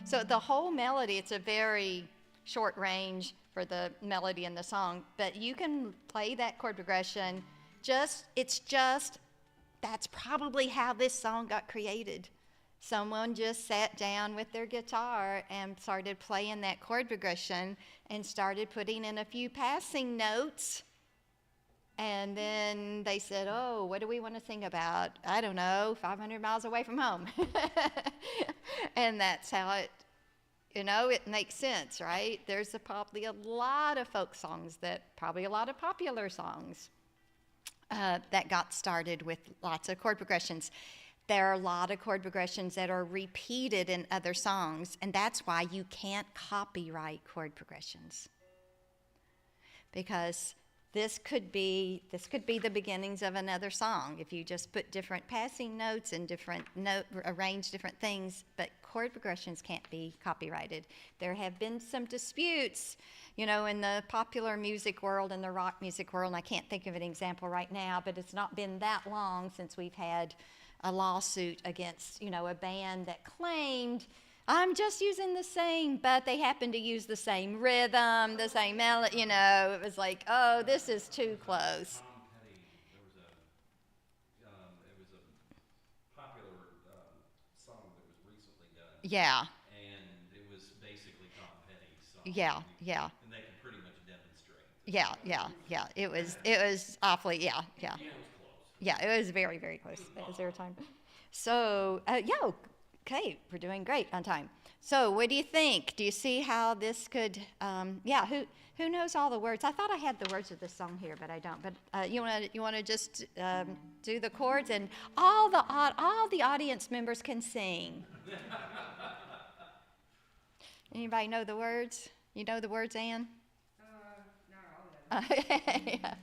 So the whole melody, it's a very short range for the melody in the song, but you can play that chord progression. That's probably how this song got created. Someone just sat down with their guitar and started playing that chord progression and started putting in a few passing notes. And then they said, oh, what do we want to sing about? I don't know, 500 miles away from home. And that's how it, it makes sense, right? There's probably a lot of folk songs probably a lot of popular songs that got started with lots of chord progressions. There are a lot of chord progressions that are repeated in other songs, and that's why you can't copyright chord progressions. Because this could be the beginnings of another song if you just put different passing notes and arrange different things, but chord progressions can't be copyrighted. There have been some disputes, in the popular music world and the rock music world, and I can't think of an example right now, but it's not been that long since we've had a lawsuit against, a band that claimed, I'm just using the same, but they happened to use the same rhythm, the same melody, it was like, oh, this is too close. Don Pedi, it was a popular song that was recently done. Yeah. And it was basically Don Pedi's song. Yeah. And they could pretty much demonstrate. Yeah. It was awfully, yeah. Yeah, it was close. Yeah, it was very, very close. Is there time? So, okay, we're doing great on time. So, what do you think? Do you see how this could? Who knows all the words? I thought I had the words of this song here, but I don't. But you want to just do the chords, and all the audience members can sing. Anybody know the words? You know the words, Ann? Yeah.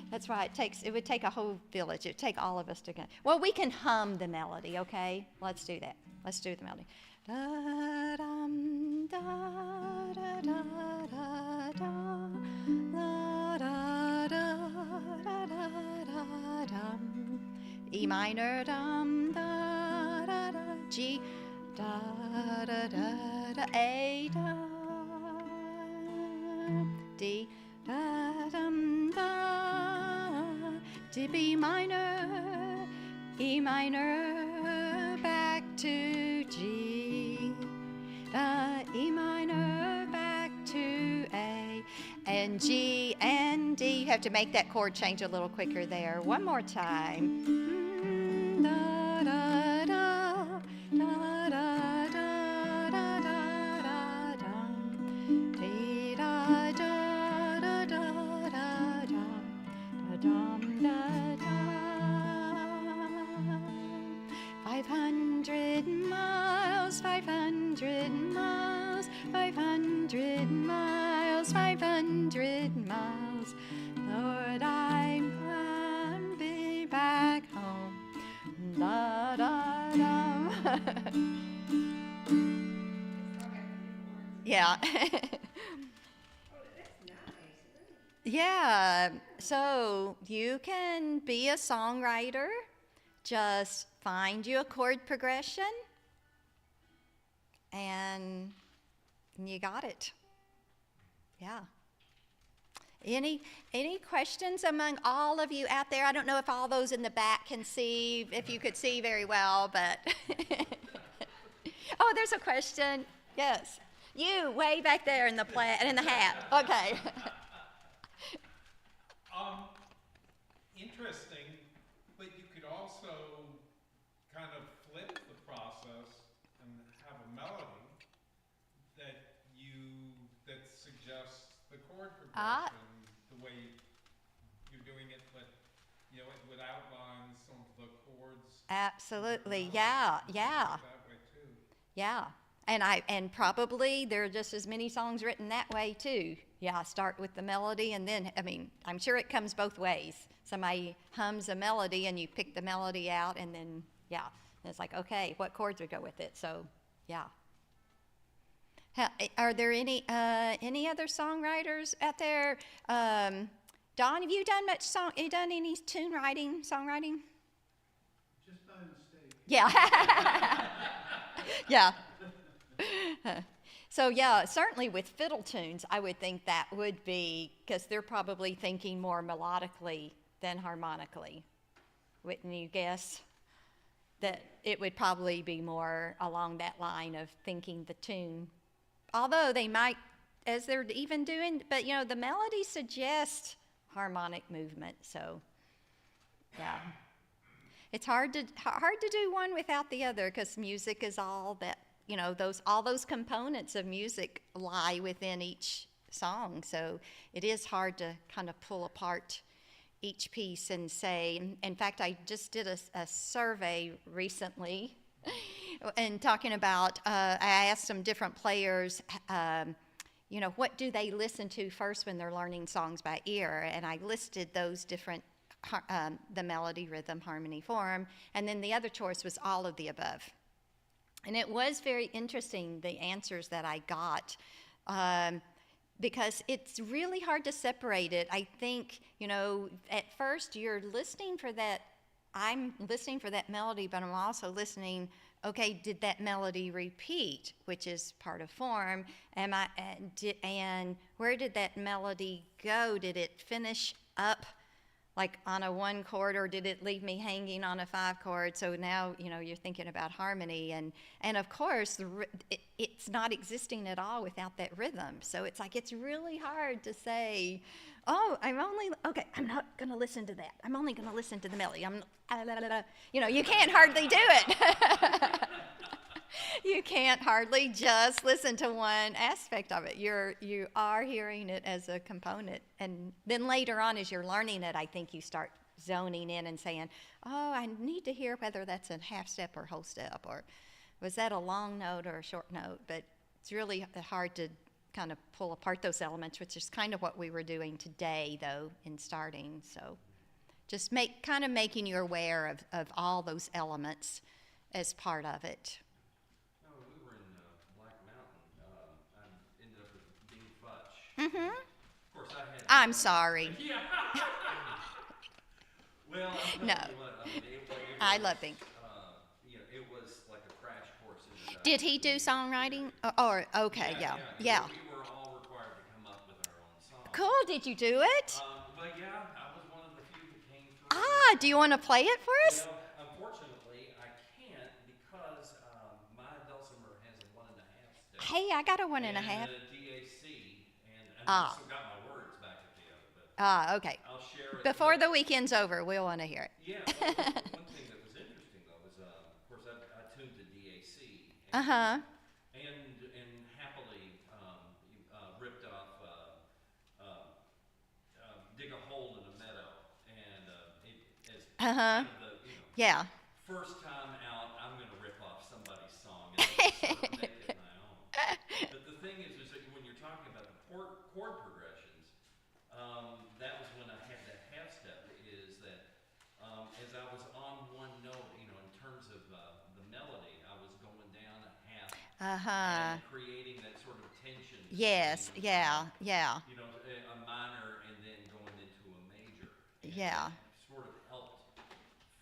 That's right. It would take a whole village. It would take all of us to go. Well, we can hum the melody, okay? Let's do that. Let's do the melody. Da dum da da da da da da da da da da dum. E minor dum da da da. G G, da da da da, A da, D da dum da, to B minor, E minor, back to G, E minor, back to A, and G and D. You have to make that chord change a little quicker there. One more time. Da da da da da da da da dum. Dee da da da da da dum. Da dum da da. 500 miles, 500 miles, 500 miles, 500 miles. Lord, I'm glad to be back home. Da da da. Yeah. Yeah. So you can be a songwriter. Just find you a chord progression, and you got it. Yeah. Any questions among all of you out there? I don't know if all those in the back can see, if you could see very well, but oh, there's a question. Yes, you way back there in the in the hat. Okay. Interesting, but you could also kind of flip the process and have a melody that suggests the chord progression the way you're doing it, but you know, it would outline some of the chords. Absolutely, yeah. That way too. Yeah, and probably there are just as many songs written that way too. Yeah, start with the melody, and then, I mean, I'm sure it comes both ways. Somebody hums a melody and you pick the melody out, and then, yeah, and it's like, okay, what chords would go with it? So, yeah. Are there any other songwriters out there? Don, have you done any tune writing, songwriting? Just by mistake. Yeah. Yeah. So yeah, certainly with fiddle tunes, I would think that would be, because they're probably thinking more melodically than harmonically. Wouldn't you guess that it would probably be more along that line of thinking the tune? Although they might, as they're even doing, but you know, the melody suggests harmonic movement, so yeah. It's hard to do one without the other, because music is all that, you know, all those components of music lie within each song. So it is hard to kind of pull apart each piece and say, in fact, I just did a survey recently and talking about, I asked some different players, you know, what do they listen to first when they're learning songs by ear? And I listed those different, the melody, rhythm, harmony, form, and then the other choice was all of the above. And it was very interesting, the answers that I got, because it's really hard to separate it. I think, you know, at first you're listening for that, I'm listening for that melody, but I'm also listening, okay, did that melody repeat, which is part of form, and where did that melody go? Did it finish up like on a 1 chord, or did it leave me hanging on a 5 chord? So now, you know, you're thinking about harmony, and of course, it's not existing at all without that rhythm. So it's like, it's really hard to say, oh, I'm not gonna listen to that. I'm only gonna listen to the melody. You know, you can't hardly do it. You can't hardly just listen to one aspect of it. You are hearing it as a component. And then later on, as you're learning it, I think you start zoning in and saying, oh, I need to hear whether that's a half step or whole step, or was that a long note or a short note? But it's really hard to kind of pull apart those elements, which is kind of what we were doing today, though, in starting. So just making you aware of all those elements as part of it. Mm-hmm. Of course, I'm sorry. Yeah. Well, no. I love Bing. I love Bing. You know, it was like a crash Did he do songwriting? Or okay, yeah. We were all required to come up with our own songs. Cool. Did you do it? Well, yeah, I was one of the few that came through. Do you want to play it for us? Well, unfortunately, I can't because my dulcimer has a 1.5 step. Hey, I got a 1.5. And a DAC, and I also got my words back at the other. But Okay. I'll share it. Before the weekend's over, we'll want to hear it. Yeah. Well, one thing that was interesting though was, of course, I tuned the DAC. And happily ripped off "Dig a Hole in a Meadow," and it as kind of the first time out, I'm going to rip off somebody's song and sort of make it my own. But the thing is that when you're talking about the chord progressions, that was when I had that half step. Is that as I was on one note, in terms of the melody, I was going down a half and creating that sort of tension. Yes. Yeah. A minor and then going into a major. Yeah. It sort of helped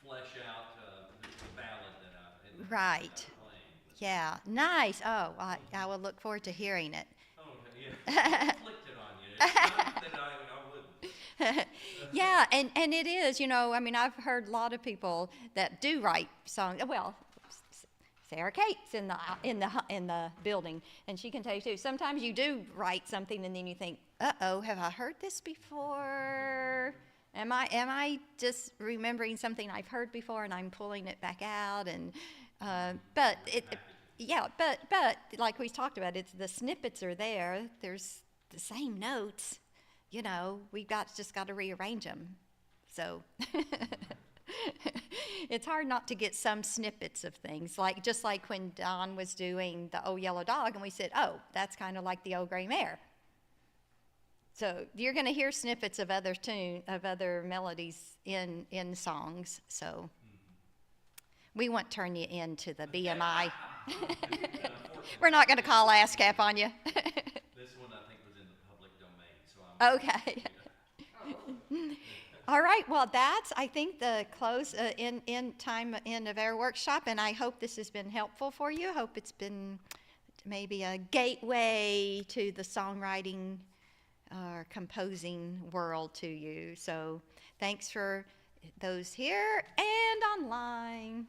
flesh out the ballad that I Right. playing. Yeah. Nice. Oh, I will look forward to hearing it. Oh, okay, yeah. Inflicted on you. It's not that I wouldn't. Yeah, and it is, I've heard a lot of people that do write songs. Well, Sarah Kate's in the building, and she can tell you too. Sometimes you do write something, and then you think, "Uh-oh, have I heard this before? Am I just remembering something I've heard before, and I'm pulling it back out?" And but like we talked about, it's the snippets are there. There's the same notes. We've just got to rearrange them. So it's hard not to get some snippets of things, just like when Don was doing the Old Yellow Dog, and we said, "Oh, that's kind of like the Old Gray Mare." So you're going to hear snippets of other melodies in songs. So we won't turn you into the BMI. We're not going to call ASCAP on you. This one, I think, was in the public domain, so I'm okay. All right. Well, that's, I think, the close end of our workshop, and I hope this has been helpful for you. I hope it's been maybe a gateway to the songwriting or composing world to you. So thanks for those here and online.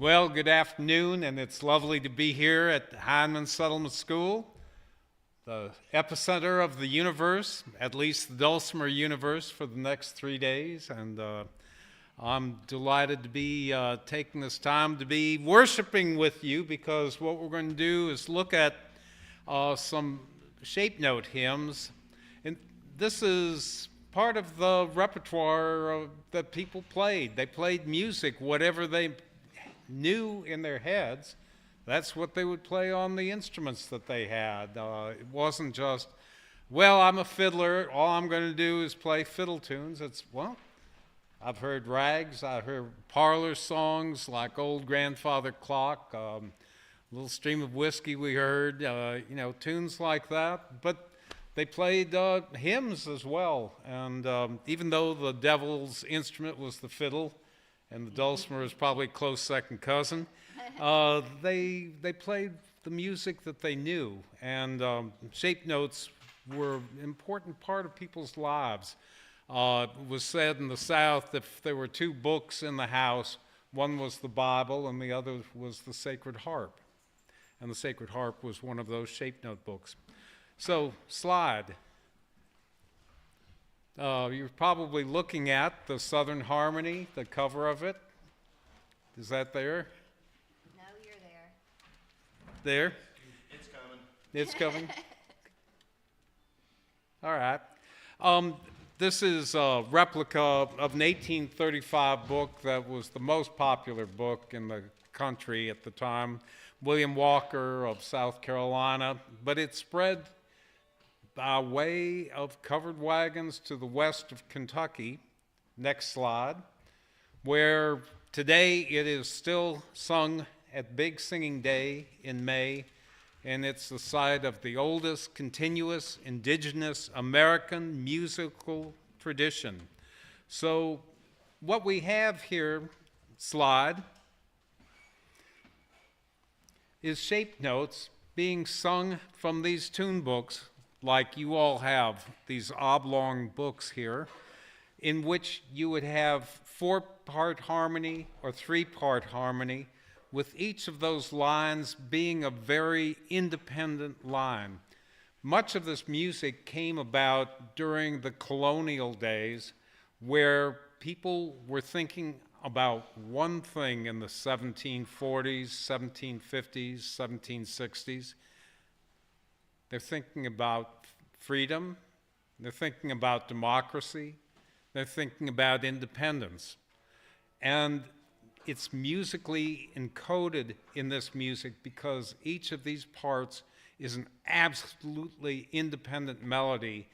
Well, good afternoon, and it's lovely to be here at Hindman Settlement School, the epicenter of the universe, at least the Dulcimer universe, for the next 3 days. And I'm delighted to be taking this time to be worshiping with you, because what we're going to do is look at some shape note hymns. And this is part of the repertoire that people played. They played music, whatever they knew in their heads. That's what they would play on the instruments that they had. It wasn't just, well, I'm a fiddler, all I'm going to do is play fiddle tunes. It's, well, I've heard rags, I've heard parlor songs like Old Grandfather Clock, Little Stream of Whiskey we heard, tunes like that. But they played hymns as well. And even though the devil's instrument was the fiddle, and the dulcimer is probably a close second cousin, they played the music that they knew. And shape notes were an important part of people's lives. It was said in the South, if there were two books in the house, one was the Bible and the other was the Sacred Harp. And the Sacred Harp was one of those shape note books. So, slide. You're probably looking at the Southern Harmony, the cover of it. Is that there? No, you're there. There? It's coming. It's coming. All right. This is a replica of an 1835 book that was the most popular book in the country at the time, William Walker of South Carolina, but it spread by way of covered wagons to the west of Kentucky. Next slide. Where today it is still sung at Big Singing Day in May, and it's the site of the oldest continuous indigenous American musical tradition. So what we have here, slide, is shape notes being sung from these tune books, like you all have these oblong books here, in which you would have 4-part harmony or 3-part harmony, with each of those lines being a very independent line. Much of this music came about during the colonial days, where people were thinking about one thing in the 1740s, 1750s, 1760s. They're thinking about freedom, they're thinking about democracy, they're thinking about independence. And it's musically encoded in this music because each of these parts is an absolutely independent melody.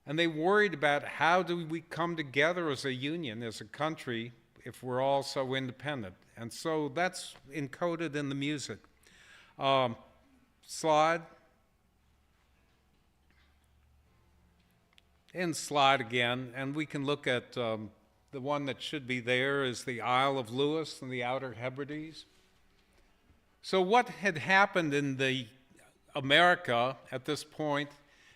And they worried about, how do we come together as a union, as a country, if we're all so independent? And so that's encoded in the music. Slide. And slide again, and we can look at the one that should be there is the Isle of Lewis and the Outer Hebrides. So what had happened in the America at this point,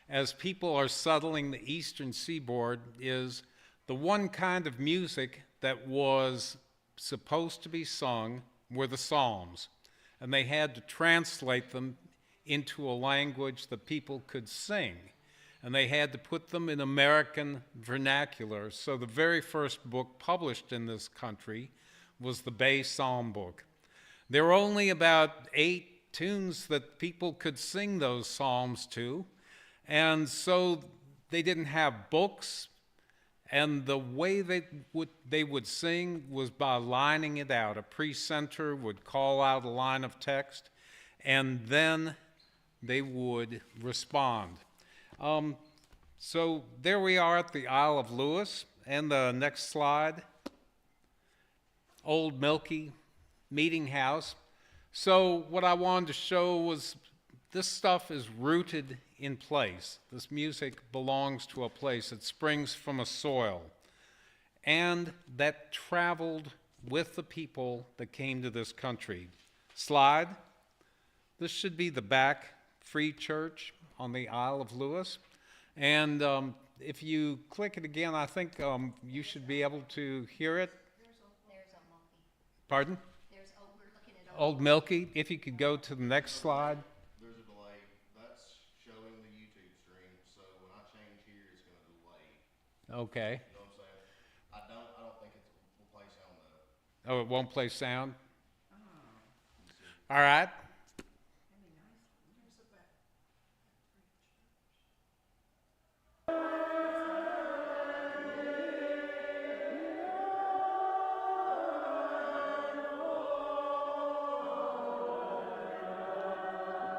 as people are settling the eastern seaboard, is the one kind of music that was supposed to be sung were the Psalms. And they had to translate them into a language that people could sing. And they had to put them in American vernacular. So the very first book published in this country was the Bay Psalm book. There were only about 8 tunes that people could sing those psalms to, and so they didn't have books, and the way they would sing was by lining it out. A presenter would call out a line of text, and then they would respond. So there we are at the Isle of Lewis, and the next slide, Old Milky Meeting House. So what I wanted to show was this stuff is rooted in place. This music belongs to a place. It springs from a soil, and that traveled with the people that came to this country. Slide. This should be the back Free Church on the Isle of Lewis. And if you click it again, I think you should be able to hear it. There's a monkey. Pardon? There's Old Milky, if you could go to the next slide. There's a delay. That's showing the YouTube stream, so when I change here, it's going to delay. Okay. You know what I'm saying? I don't think it will play sound though. Oh, it won't play sound? All right.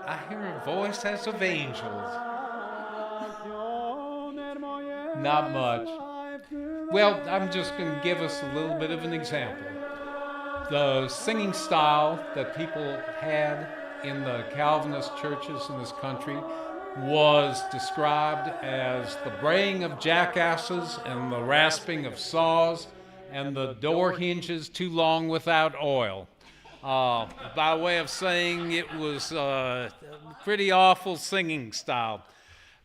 I hear a voice as of angels. Not much. Well, I'm just going to give us a little bit of an example. The singing style that people had in the Calvinist churches in this country was described as the braying of jackasses and the rasping of saws and the door hinges too long without oil. By way of saying it was a pretty awful singing style.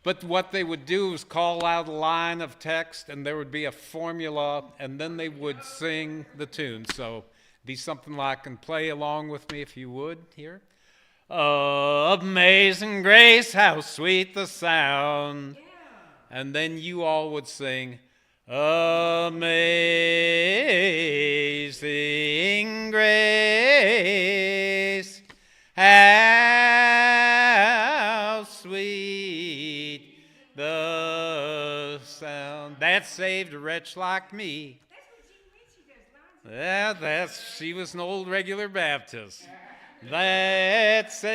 But what they would do is call out a line of text, and there would be a formula, and then they would sing the tune. So be something like, and play along with me if you would here. Amazing grace, how sweet the sound. And then you all would sing, amazing grace, how sweet the sound that saved a wretch like me. She was an old regular Baptist. That saved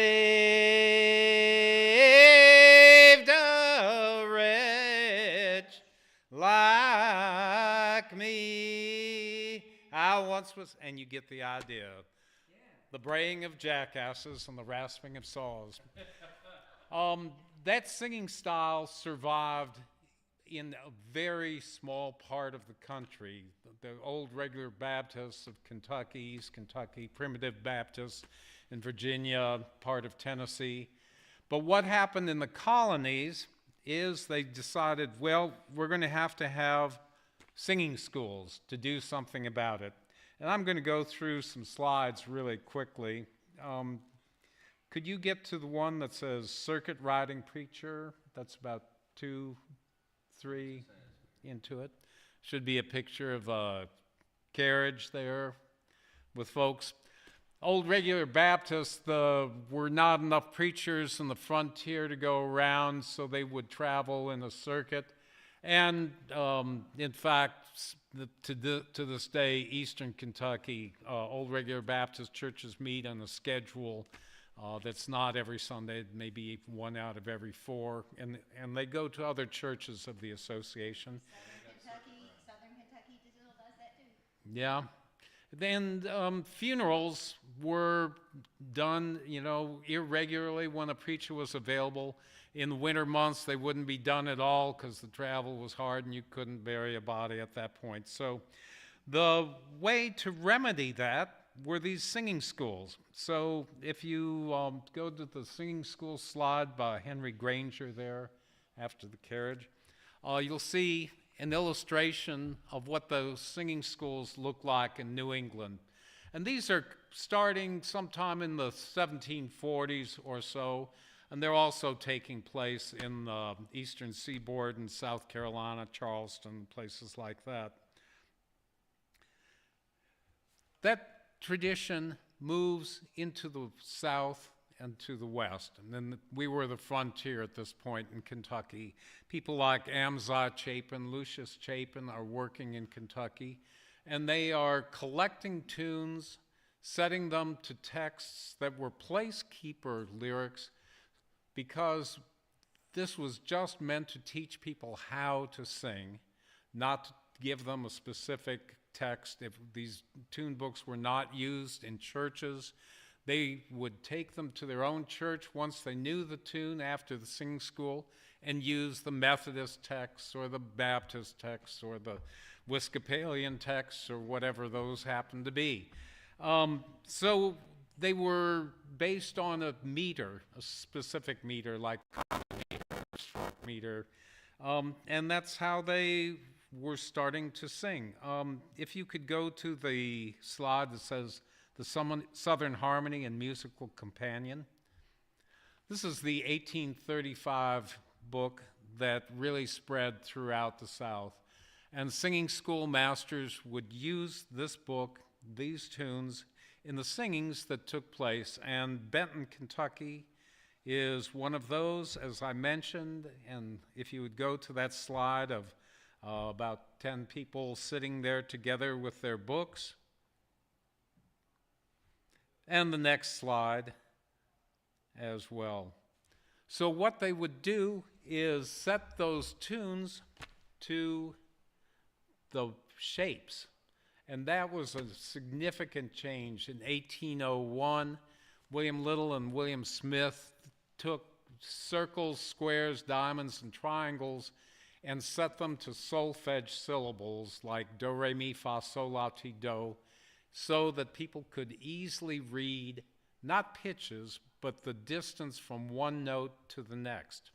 a wretch like me. I once was, and you get the idea. The braying of jackasses and the rasping of saws. That singing style survived in a very small part of the country. The old regular Baptists of Kentucky, East Kentucky, primitive Baptists in Virginia, part of Tennessee. But what happened in the colonies is they decided, well, we're going to have singing schools to do something about it. And I'm going to go through some slides really quickly. Could you get to the one that says circuit riding preacher? That's about 2, 3 into it. Should be a picture of a carriage there with folks. Old regular Baptists, were not enough preachers in the frontier to go around, so they would travel in a circuit. And in fact, to this day, Eastern Kentucky, old regular Baptist churches meet on a schedule that's not every Sunday, maybe 1 out of every 4, and they go to other churches of the association. Southern Kentucky still does that too. Yeah. Then funerals were done, irregularly when a preacher was available. In the winter months, they wouldn't be done at all because the travel was hard and you couldn't bury a body at that point. So the way to remedy that were these singing schools. So if you go to the singing school slide by Henry Granger there after the carriage, you'll see an illustration of what those singing schools look like in New England. And these are starting sometime in the 1740s or so, and they're also taking place in the eastern seaboard in South Carolina, Charleston, places like that. That tradition moves into the South and to the West. And then we were the frontier at this point in Kentucky. People like Amzai Chapin, Lucius Chapin are working in Kentucky, and they are collecting tunes, setting them to texts that were placekeeper lyrics, because this was just meant to teach people how to sing, not to give them a specific text. If these tune books were not used in churches, they would take them to their own church once they knew the tune after the singing school and use the Methodist texts or the Baptist texts or the Episcopalian texts or whatever those happened to be. So they were based on a meter, a specific meter like meter or short meter, and that's how they were starting to sing. If you could go to the slide that says the Southern Harmony and Musical Companion. This is the 1835 book that really spread throughout the South. And singing school masters would use this book, these tunes, in the singings that took place. And Benton, Kentucky is one of those, as I mentioned. And if you would go to that slide of about 10 people sitting there together with their books. And the next slide as well. So what they would do is set those tunes to the shapes. And that was a significant change. In 1801, William Little and William Smith took circles, squares, diamonds, and triangles and set them to solfege syllables like do, re, mi, fa, sol, la, ti, do, so that people could easily read, not pitches, but the distance from one note to the next.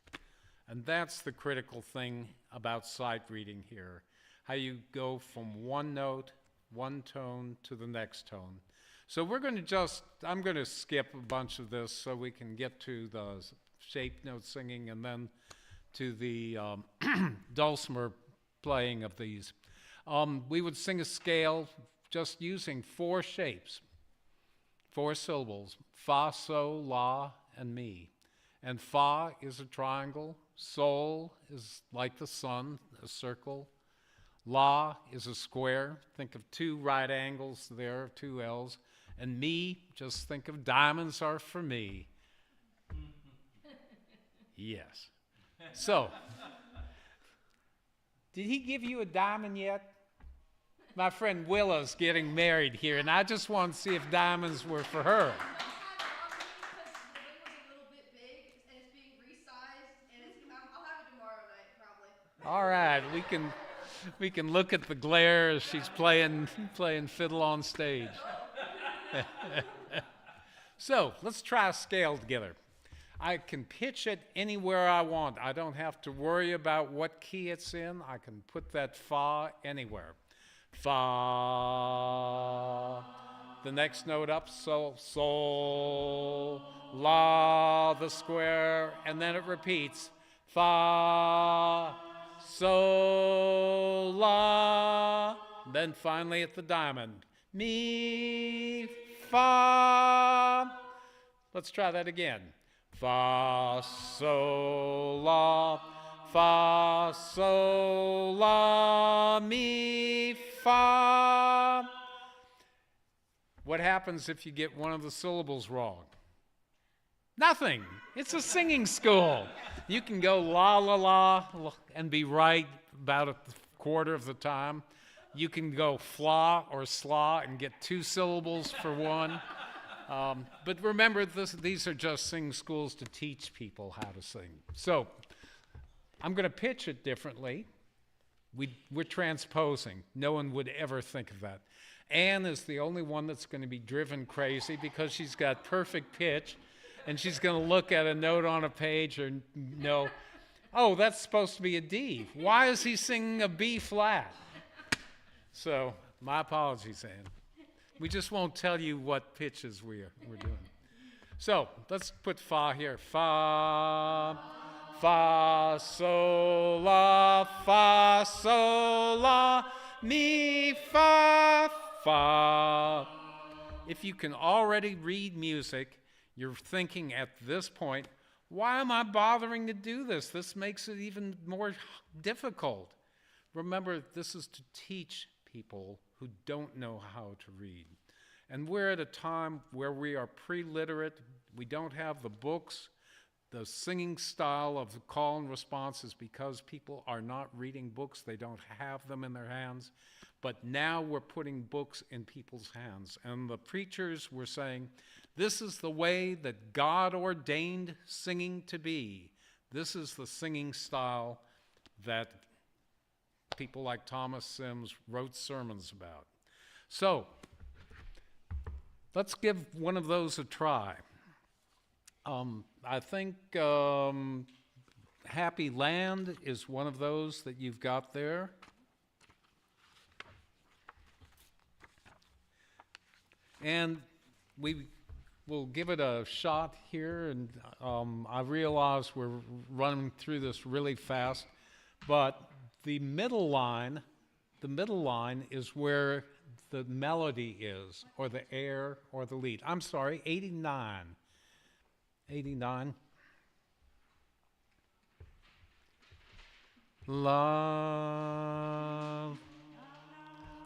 And that's the critical thing about sight reading here, how you go from one note, one tone to the next tone. So I'm going to skip a bunch of this so we can get to the shape note singing and then to the dulcimer playing of these. We would sing a scale just using 4 shapes, 4 syllables, fa, sol, la, and mi. And fa is a triangle, sol is like the sun, a circle, la is a square, think of 2 right angles there, 2 L's, and mi, just think of diamonds are for me. Yes. So, did he give you a diamond yet? My friend Willow's getting married here, and I just want to see if diamonds were for her. All right, we can look at the glare as she's playing fiddle on stage. So let's try a scale together. I can pitch it anywhere I want. I don't have to worry about what key it's in. I can put that fa anywhere. Fa, the next note up, sol, sol, la, the square, and then it repeats. Fa, sol, la, then finally at the diamond. Mi, fa. Let's try that again. Fa, sol, la, fa, sol, la, mi, fa. What happens if you get one of the syllables wrong? Nothing. It's a singing school. You can go la, la, la, and be right about a quarter of the time. You can go fla or sla and get 2 syllables for one. But remember, these are just singing schools to teach people how to sing. So I'm going to pitch it differently. We're transposing. No one would ever think of that. Anne is the only one that's going to be driven crazy because she's got perfect pitch, and she's going to look at a note on a page or know, oh, that's supposed to be a D. Why is he singing a B flat? So my apologies, Anne. We just won't tell you what pitches we're doing. So let's put fa here. Fa, fa, sol, la, mi, fa, fa. If you can already read music, you're thinking at this point, why am I bothering to do this? This makes it even more difficult. Remember, this is to teach people who don't know how to read. And we're at a time where we are pre-literate. We don't have the books. The singing style of the call and response is because people are not reading books. They don't have them in their hands. But now we're putting books in people's hands. And the preachers were saying, this is the way that God ordained singing to be. This is the singing style that people like Thomas Sims wrote sermons about. So, let's give one of those a try. I think Happy Land is one of those that you've got there. And we will give it a shot here, and I realize we're running through this really fast, but the middle line is where the melody is, or the air, or the lead. I'm sorry, 89. 89. Love.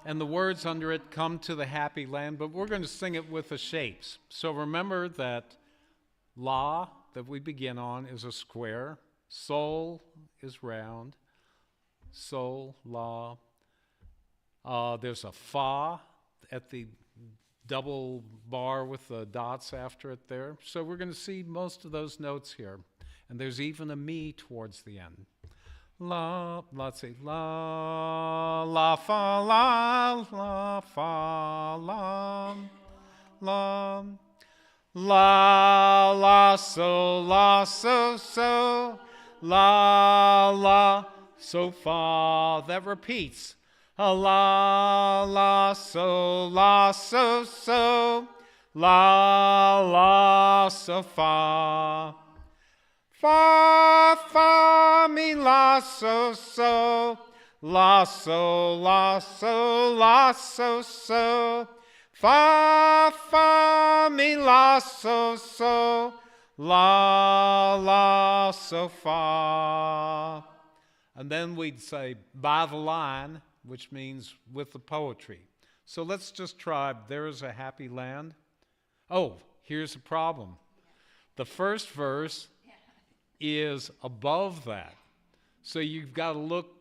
And the words under it come to the happy land, but we're going to sing it with the shapes. So remember that La, that we begin on, is a square. Sol is round. Sol, La. There's a Fa at the double bar with the dots after it there. So we're going to see most of those notes here. And there's even a Mi towards the end. La, let's see, la, la, fa, la, fa, la, la, la, so, so, la, so, fa. That repeats. La, so, so, la, so, fa. Fa, fa, mi, la, so, la, so, la, so, la, so, fa, fa, mi, la, so, la, so, fa. And then we'd say by the line, which means with the poetry. So let's just try, there is a happy land. Oh, here's the problem. The first verse is above that. So you've got to look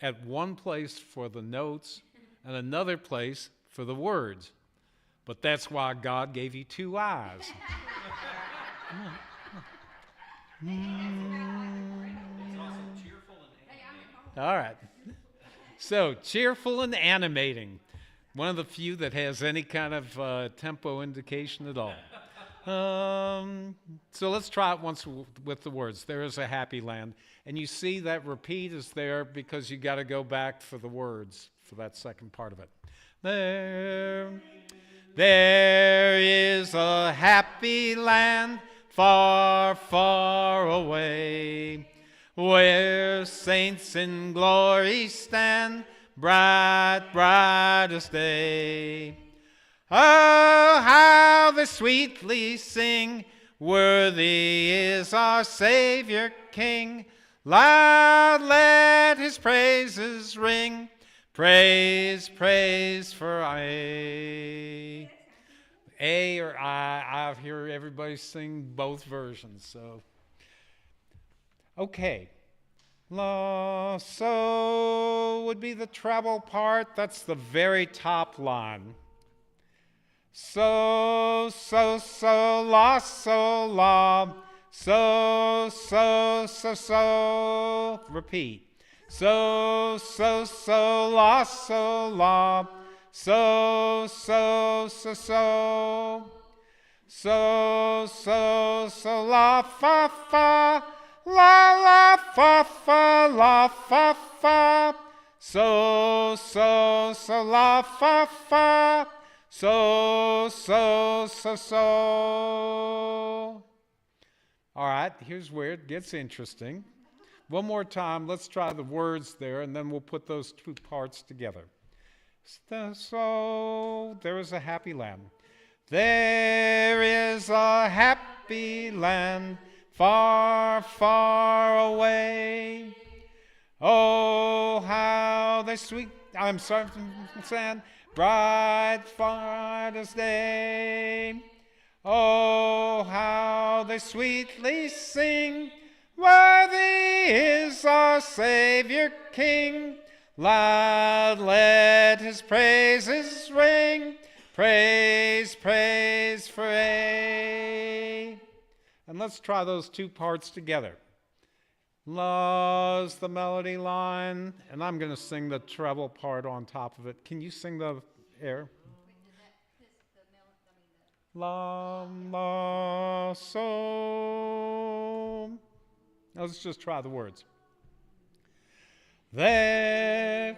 at one place for the notes and another place for the words. But that's why God gave you two eyes. All right. So, cheerful and animating. One of the few that has any kind of tempo indication at all. So let's try it once with the words. There is a happy land. And you see that repeat is there because you got to go back for the words for that second part of it. There is a happy land far, far away, where saints in glory stand, bright, bright as day. Oh, how they sweetly sing, worthy is our Savior King. Loud let his praises ring, praise, praise for A. A or I hear everybody sing both versions, so. Okay. La, so would be the treble part, that's the very top line. So, la, so, la, so, repeat. So, la, so, la, so, la, fa, fa, la, fa, fa, la, fa, fa, so, la, fa, fa, so. All right, here's where it gets interesting. One more time, let's try the words there, and then we'll put those two parts together. So, there is a happy land. There is a happy land far, far away. Oh, how they sweet, I'm sorry, bright, bright as day. Oh, how they sweetly sing, worthy is our Savior King. Loud let his praises ring, praise, praise for A. And let's try those two parts together. La's the melody line, and I'm going to sing the treble part on top of it. Can you sing the air? La, la, so. Now let's just try the words. There.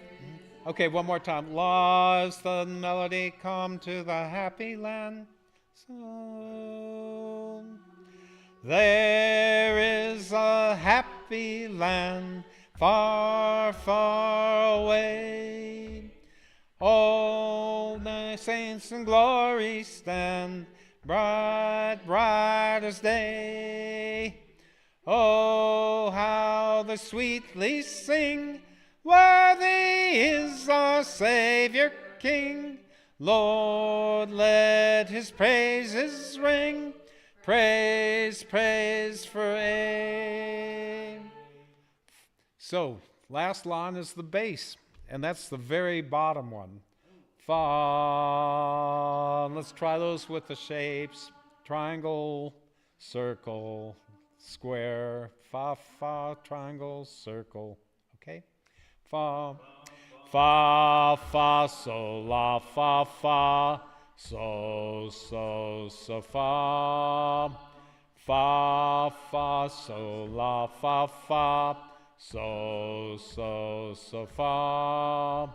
Okay, one more time. La's the melody, come to the happy land. So there is a happy land far, far away. All the saints in glory stand, bright, bright as day. Oh, how they sweetly sing, worthy is our Savior King. Lord, let his praises ring, praise, praise for aye. So, last line is the bass, and that's the very bottom one. Fa. Let's try those with the shapes. Triangle, circle, square, fa, fa, triangle, circle. Okay? Fa. Fa, fa, sol, la, fa, fa, so, so, so, fa. Fa, fa, sol, la, fa, fa, so, so, so, fa.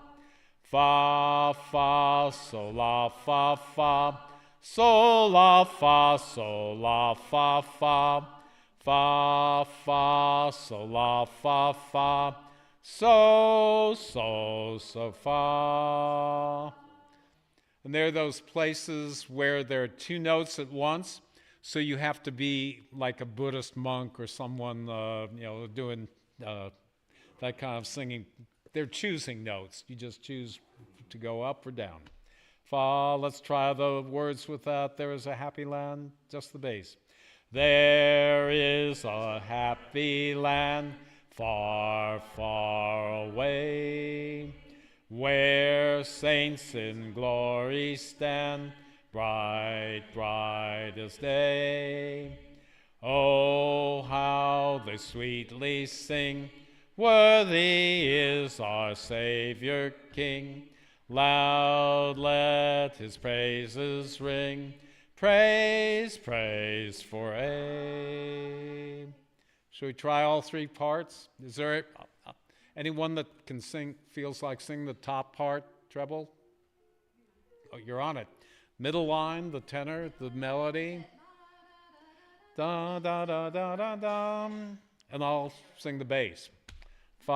Fa, fa, sol, la, fa, fa, sol, la, fa, sol, la, fa, fa. Fa, fa, sol, la, fa, fa, so, so, so, fa. And there are those places where there are two notes at once, so you have to be like a Buddhist monk or someone, doing that kind of singing. They're choosing notes. You just choose to go up or down. Fa, let's try the words with that. There is a happy land, just the bass. There is a happy land far, far away, where saints in glory stand, bright, bright as day. Oh, how they sweetly sing, worthy is our Savior King. Loud let his praises ring, praise, praise for aye. Should we try all three parts? Is there anyone that can sing, feels like singing the top part, treble? Oh, you're on it. Middle line, the tenor, the melody. Da, da, da, da, da, da. And I'll sing the bass. Fa,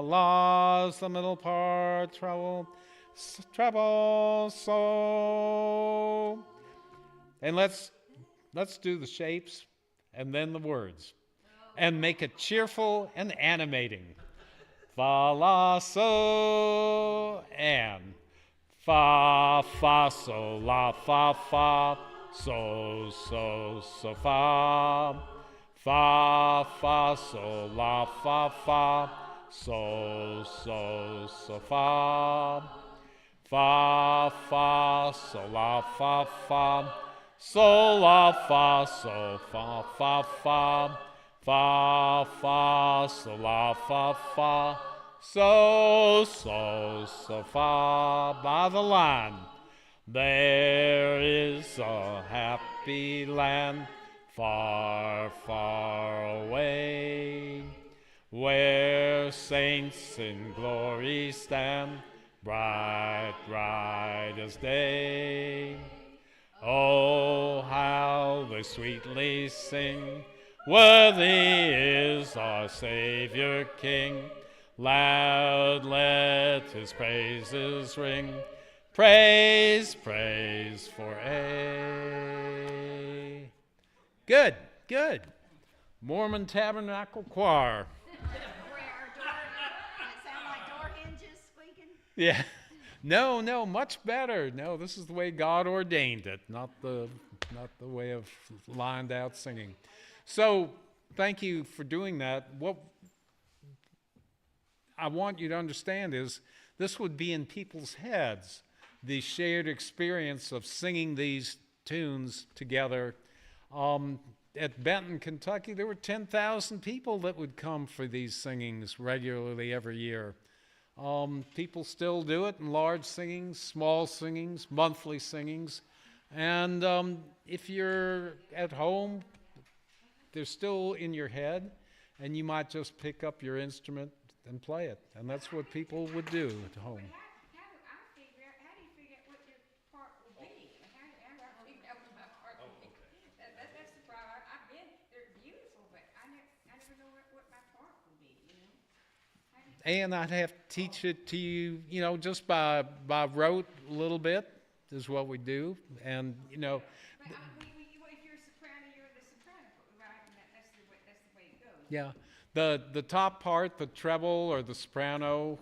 la's the middle part, treble, treble, so. And let's do the shapes and then the words. And make it cheerful and animating. Fa, la, so, and. Fa, fa, so, la, fa, fa, so, so, so, fa. Fa, fa, so, la, fa, fa, so, so, so, fa. Fa, fa, so, la, fa, fa, so, la, fa, so, fa, fa, fa. Fa, fa, so, la, fa, fa, so, so, so, fa. By the line. There is a happy land far, far away, where saints in glory stand, bright, bright as day. Oh, how they sweetly sing, worthy is our Savior King. Loud let his praises ring, praise, praise for aye. Good, good. Mormon Tabernacle Choir. Yeah. No, much better. No, this is the way God ordained it, not the way of lined out singing. So, thank you for doing that. What I want you to understand is this would be in people's heads, the shared experience of singing these tunes together. At Benton, Kentucky, there were 10,000 people that would come for these singings regularly every year. People still do it in large singings, small singings, monthly singings. And if you're at home, they're still in your head, and you might just pick up your instrument and play it. And that's what people would do at home. and I'd have to teach it to you, you know, just by rote a little bit is what we do. And, you know, But if you're a soprano, you're the soprano, right? And that's the way it goes. yeah. The top part, the treble or the soprano,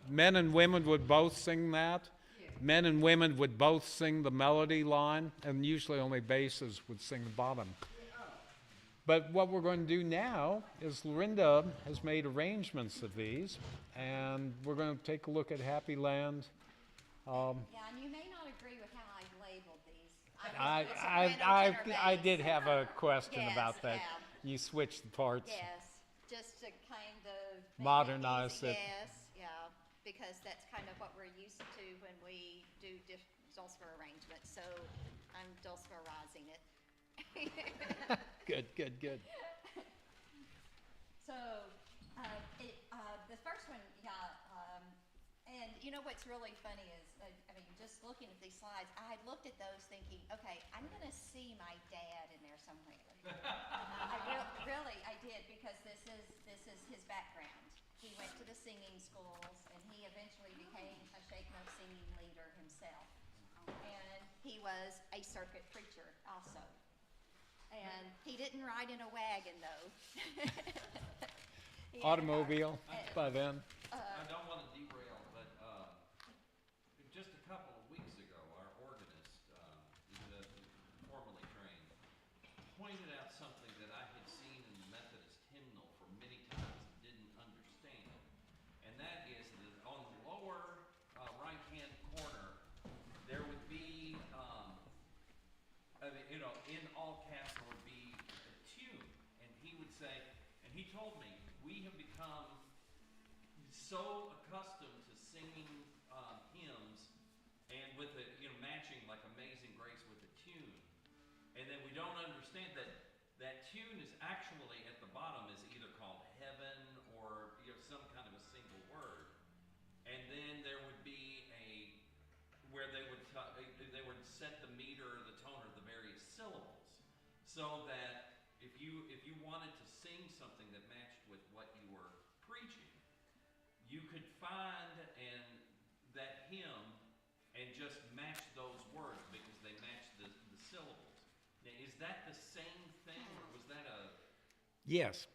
men and women would both sing that. Men and women would both sing the melody line, and usually only basses would sing the bottom. But what we're going to do now is Lorinda has made arrangements of these, and we're going to take a look at Happy Land. Yeah, and you may not agree with how I've labeled these. I did have a question Yes, about that. yeah. You switched the parts. Yes, just to kind of make Modernize easy. it. Yes, yeah, because that's kind of what we're used to when we do Dulcimer arrangements. So I'm Dulcimerizing it. Good. So the first one, yeah, and you know what's really funny is, I mean, just looking at these slides, I had looked at those thinking, okay, I'm going to see my dad in there somewhere. I did, because this is his background. He went to the singing schools, and he eventually became a Shake No singing leader himself. And he was a circuit preacher also. And he didn't ride in a wagon, though. Automobile by then. I don't want to derail, but just a couple of weeks ago, our organist, formerly trained, pointed out something that I had seen in the Methodist hymnal for many times and didn't understand. And that is that on the lower right-hand corner, there would be, in all caps there would be a tune. And he would say, and he told me, we have become so accustomed to singing hymns and with a, matching like Amazing Grace with a tune, and then we don't understand that that tune is actually at the bottom is either called heaven or some kind of a single word, and then there would be where they would set the meter or the tone or the various syllables, so that if you wanted to sing something that matched with what you were preaching, you could find that hymn and just match those words because they match the syllables. Now, is that the same thing, or was that a... Yes.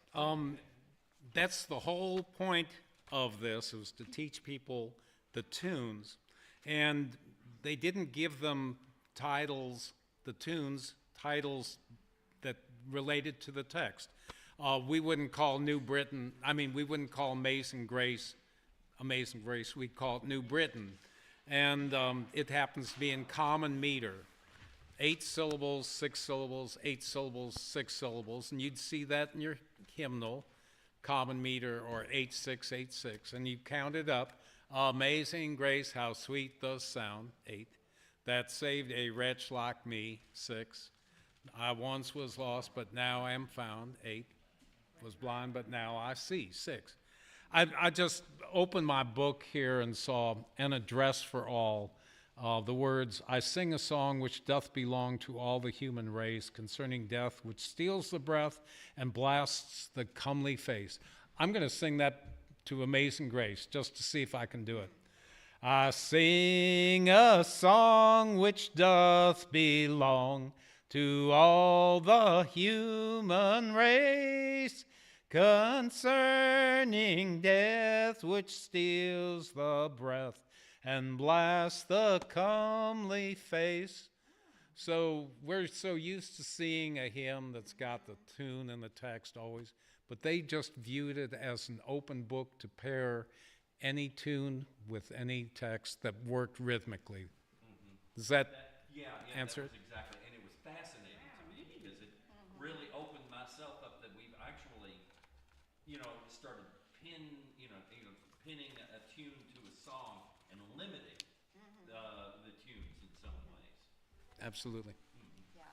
That's the whole point of this, is to teach people the tunes. And they didn't give them titles, the tunes, titles that related to the text. We wouldn't call we wouldn't call Amazing Grace, we'd call it New Britain. And it happens to be in common meter. 8 syllables, 6 syllables, 8 syllables, 6 syllables, and you'd see that in your hymnal, common meter, or 8-6, 8-6, and you count it up. Amazing grace, how sweet the sound, 8. That saved a wretch like me, 6. I once was lost, but now I am found, 8. Was blind, but now I see, 6. I just opened my book here and saw An Address for All. The words, I sing a song which doth belong to all the human race, concerning death which steals the breath and blasts the comely face. I'm going to sing that to Amazing Grace just to see if I can do it. I sing a song which doth belong to all the human race, concerning death which steals the breath and blasts the comely face. So we're so used to seeing a hymn that's got the tune and the text always, but they just viewed it as an open book to pair any tune with any text that worked rhythmically. Does that answer it? That was exactly, and it was fascinating to me because it really opened myself up that we've actually, started pinning a tune to a song and limiting the tunes in some ways. Absolutely. Yeah.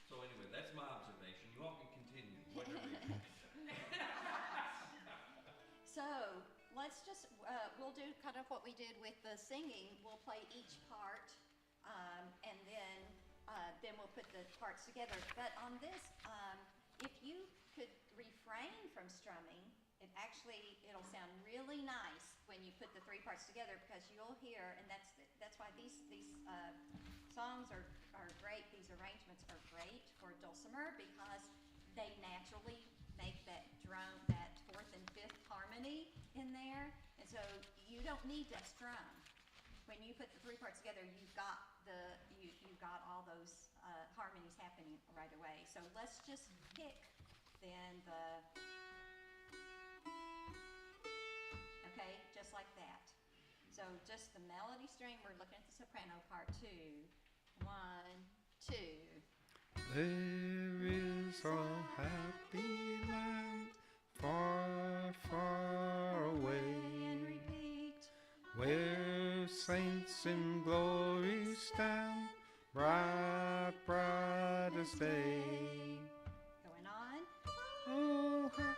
So anyway, that's my observation. You all can continue. Whatever you want. So let's just, we'll do kind of what we did with the singing. We'll play each part, and then we'll put the parts together. But on this, if you could refrain from strumming, it actually actually, it'll sound really nice when you put the three parts together, because you'll hear, and that's why these songs are great. These arrangements are great for dulcimer because they naturally make that drum, that fourth and fifth harmony in there, and so you don't need to strum. When you put the three parts together, you've got all those harmonies happening right away. So let's just pick then okay, just like that. So just the melody string, we're looking at the soprano part 2. 1, 2. There is a happy land far, far away, and repeat, where saints in glory stand, bright, bright as day. Going on. Oh, how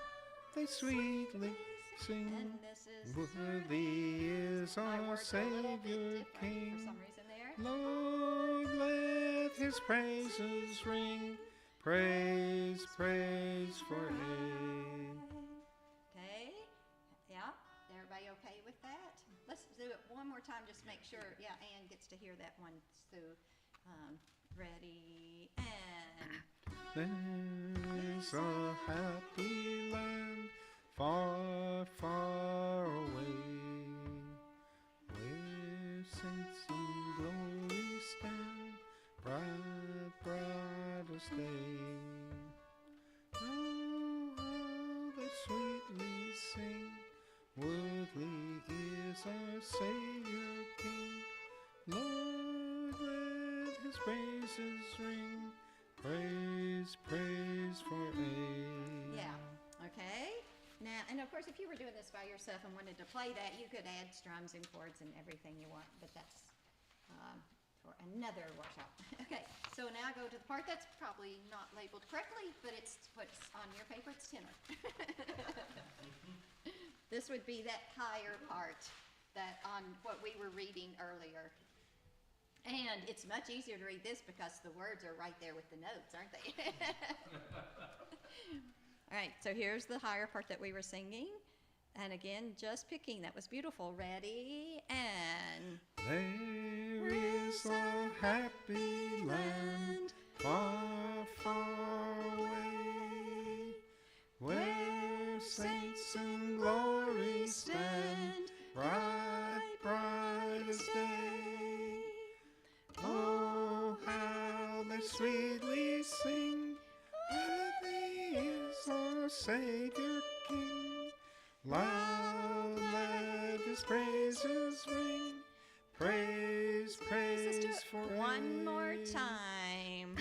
they sweetly sing, And this is worthy is our Savior King. for some reason there. Lord, let his praises ring, praise, praise for aid. Okay, yeah, everybody okay with that? Let's do it one more time, just make sure, yeah, Ann gets to hear that one. So, ready, and... There's a happy land far, far away, where saints in glory stand, bright, bright as day. Oh, how they sweetly sing, worthy is our Savior King. Lord, let his praises ring, praise, praise for aid. Yeah, okay. Now, and of course, if you were doing this by yourself and wanted to play that, you could add strums and chords and everything you want, but that's for another workshop. Okay, so now go to the part that's probably not labeled correctly, but it's what's on your paper, it's tenor. This would be that higher part that on what we were reading earlier. And it's much easier to read this because the words are right there with the notes, aren't they? All right, so here's the higher part that we were singing. And again, just picking. That was beautiful. Ready, and... There is a happy land far, far away, where saints in glory stand, bright, bright as day. Oh, how they sweetly sing, worthy is our Savior King. Loud let his praises ring, praise, praise for one more time.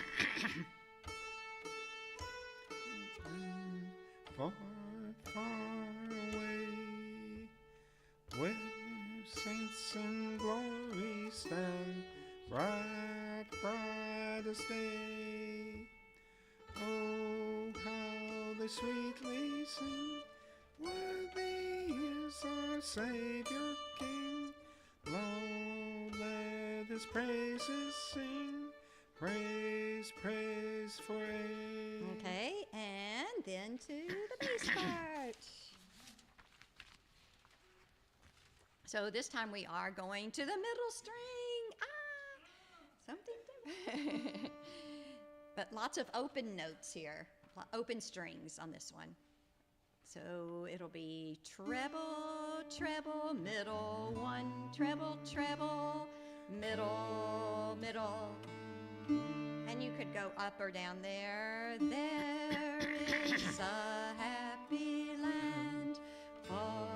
Far, far away, where saints in glory stand, bright, bright as day. Oh, how they sweetly sing, worthy is our Savior King. Lord, let his praises sing, praise, praise for aid. Okay, and then to the bass part. So this time we are going to the middle string. Something different. But lots of open notes here, open strings on this one. So it'll be treble, treble, middle, 1, treble, treble, middle, middle. And you could go up or down there. There is a happy land far,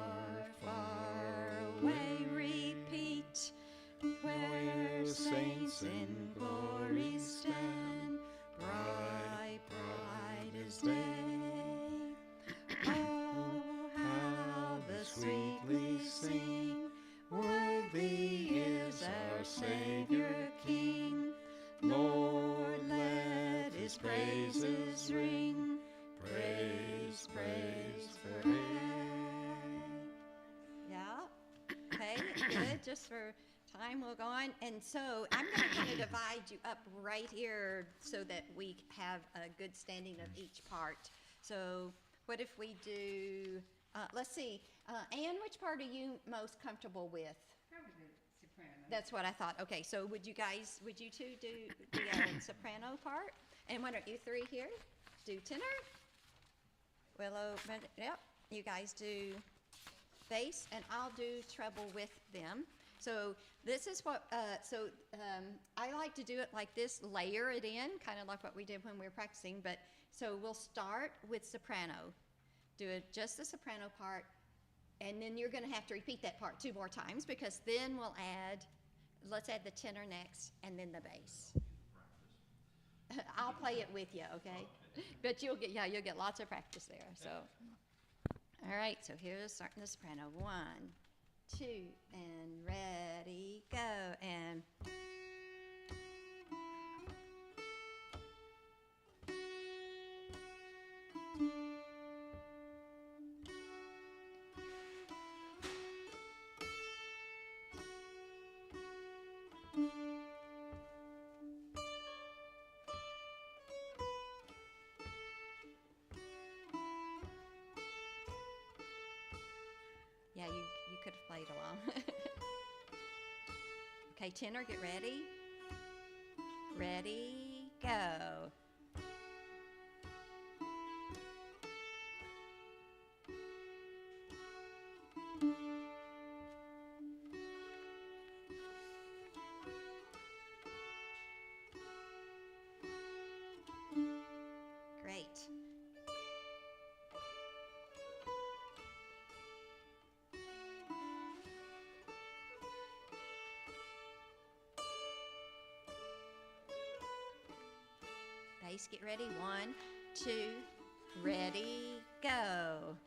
far away. Repeat. Where saints in glory stand, bright, bright as day. Oh, how the sweetly sing, worthy is our Savior King. Lord, let his praises ring, praise, praise for aid. Yeah, okay, good, just for time we'll go on. And so I'm going to kind of divide you up right here so that we have a good standing of each part. So what if we do let's see. Anne, which part are you most comfortable with? Probably the soprano. That's what I thought. Okay, so would you two do the soprano part? And why don't you three here do tenor? Willow, yep, you guys do bass, and I'll do treble with them. So this is what, I like to do it like this, layer it in, kind of like what we did when we were practicing, but so we'll start with soprano, do it just the soprano part, and then you're gonna have to repeat that part 2 more times, because then let's add the tenor next, and then the bass. I'll play it with you, okay? But you'll get lots of practice there, so. All right, so here's starting the soprano. 1, 2, and ready, go, and. Yeah, you could have played along. Okay, tenor, get ready. Ready, go. Great. Bass, get ready. 1, 2, ready, go.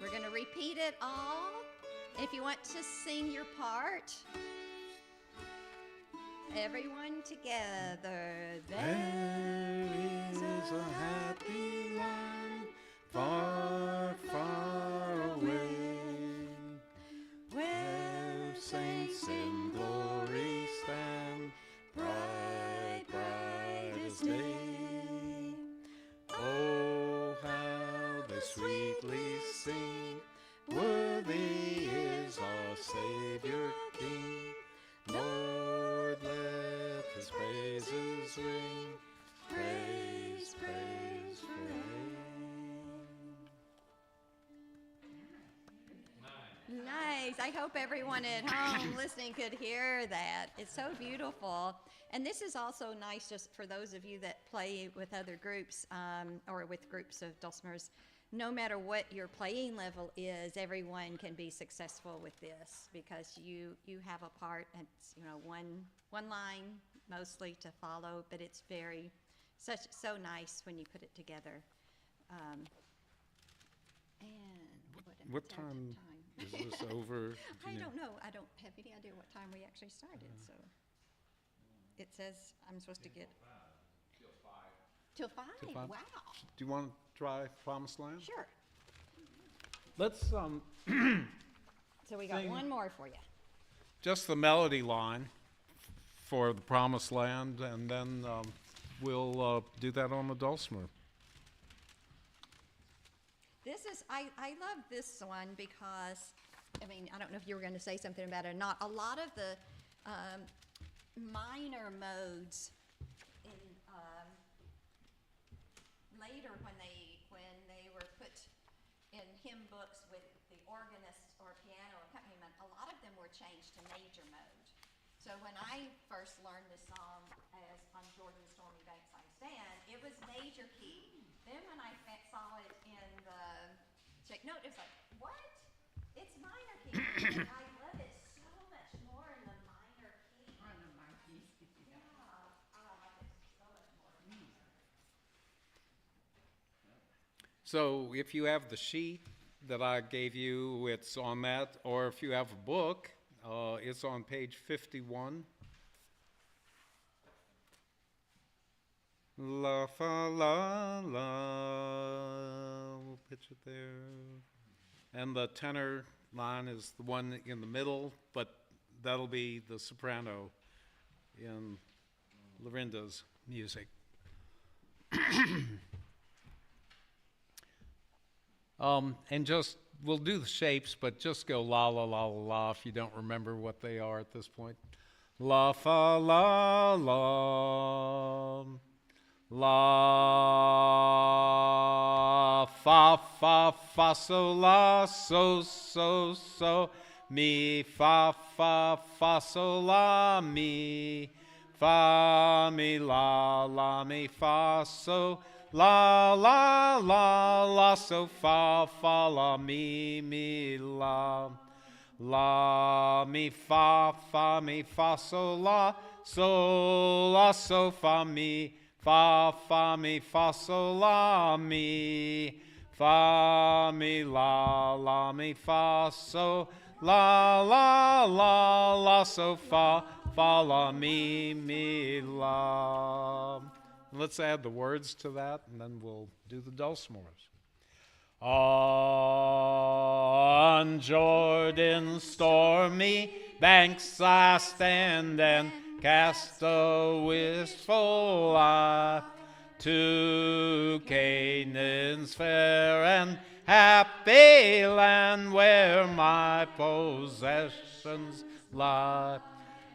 We're going to repeat it all. If you want to sing your part, everyone together. There is a happy land far, far away, where saints in glory stand, bright, bright as day. Oh, how they sweetly sing, worthy is our Savior King. Lord, let his praises ring, praise, praise, praise. Nice. I hope everyone at home listening could hear that. It's so beautiful. And this is also nice just for those of you that play with other groups or with groups of dulcimers. No matter what your playing level is, everyone can be successful with this because you have a part. It's one line mostly to follow, but it's so nice when you put it together. What time is this over? I don't know. I don't have any idea what time we actually started. So it says I'm supposed to get till 5. Till 5? Wow. Do you want to try Promised Land? Sure. Let's So we got sing one more for you. just the melody line for the Promised Land, and then we'll do that on the dulcimer. This is I love this one because I don't know if you were going to say something about it or not. A lot of the minor modes in later when they were put in hymn books with the organist or piano accompaniment, a lot of them were changed to major mode. So when I first learned this song as on Jordan's Stormy Banks I Stand, it was major key. Then when I saw it in the check note, it was like, what? It's minor key. And I love it so much more in the minor key. On the marquee. Yeah, I love it so much more. So if you have the sheet that I gave you, it's on that, or if you have a book, It's on page 51. La fa la la. We'll pitch it there. And the tenor line is the one in the middle, but that'll be the soprano in Lorinda's music. And just, we'll do the shapes, but just go la la la la la if you don't remember what they are at this point. La fa la la. La fa fa fa so la so so so mi fa fa fa so la mi fa mi la mi fa so la la so fa la mi la mi fa so la so fa mi fa mi fa so la mi la mi fa so la so fa la mi la. Let's add the words to that, and then we'll do the dulcimores. On Jordan's stormy banks I stand and cast a wistful eye to Canaan's fair and happy land where my possessions lie.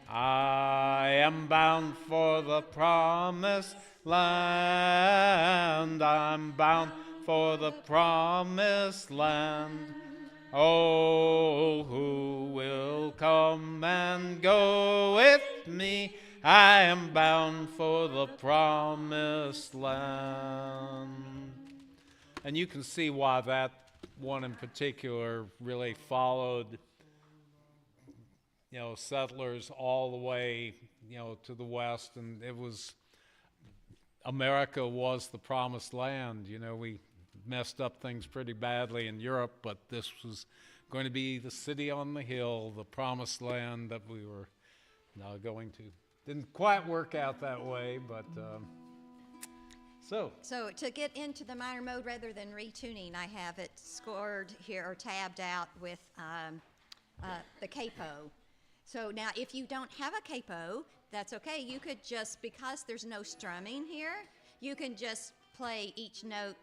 I am bound for the promised land. I'm bound for the promised land. Oh, who will come and go with me? I am bound for the promised land. And you can see why that one in particular really followed, settlers all the way, to the west. And it was, America was the promised land. We messed up things pretty badly in Europe, but this was going to be the city on the hill, the promised land that we were now going to. Didn't quite work out that way, but so to get into the minor mode rather than retuning, I have it scored here or tabbed out with the capo. So now if you don't have a capo, that's okay. You could just, because there's no strumming here, you can just play each note,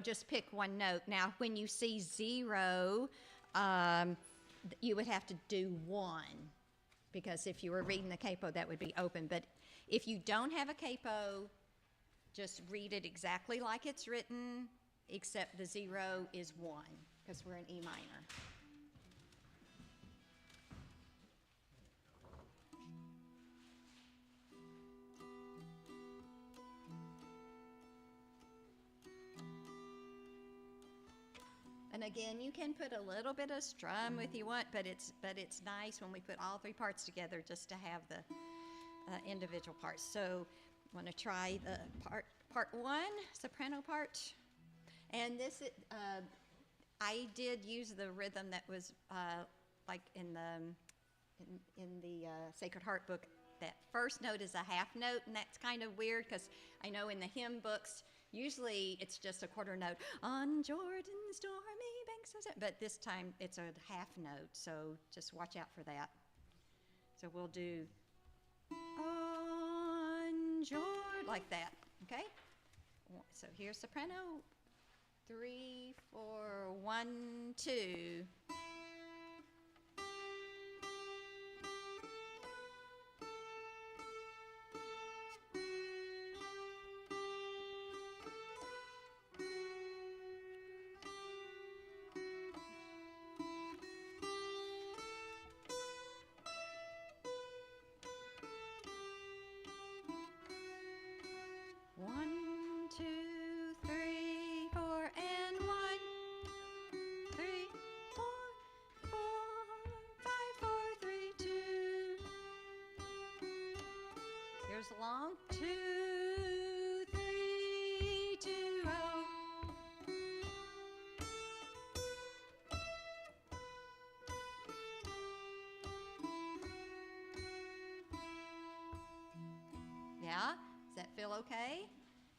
just pick one note. Now when you see 0, you would have to do 1, because if you were reading the capo, that would be open. But if you don't have a capo, just read it exactly like it's written, except the 0 is 1, because we're in E minor. And again, you can put a little bit of strum if you want, but it's nice when we put all 3 parts together just to have the individual parts. So I want to try the part 1, soprano part. And this, I did use the rhythm that was like in the Sacred Heart book. That first note is a half note, and that's kind of weird because I know in the hymn books, usually it's just a quarter note, on Jordan's stormy banks, but this time it's a half note, so just watch out for that. So we'll do on Jordan, like that, okay? So here's soprano, 3, 4, 1, 2. Long 2, 3, 2, 0. all okay?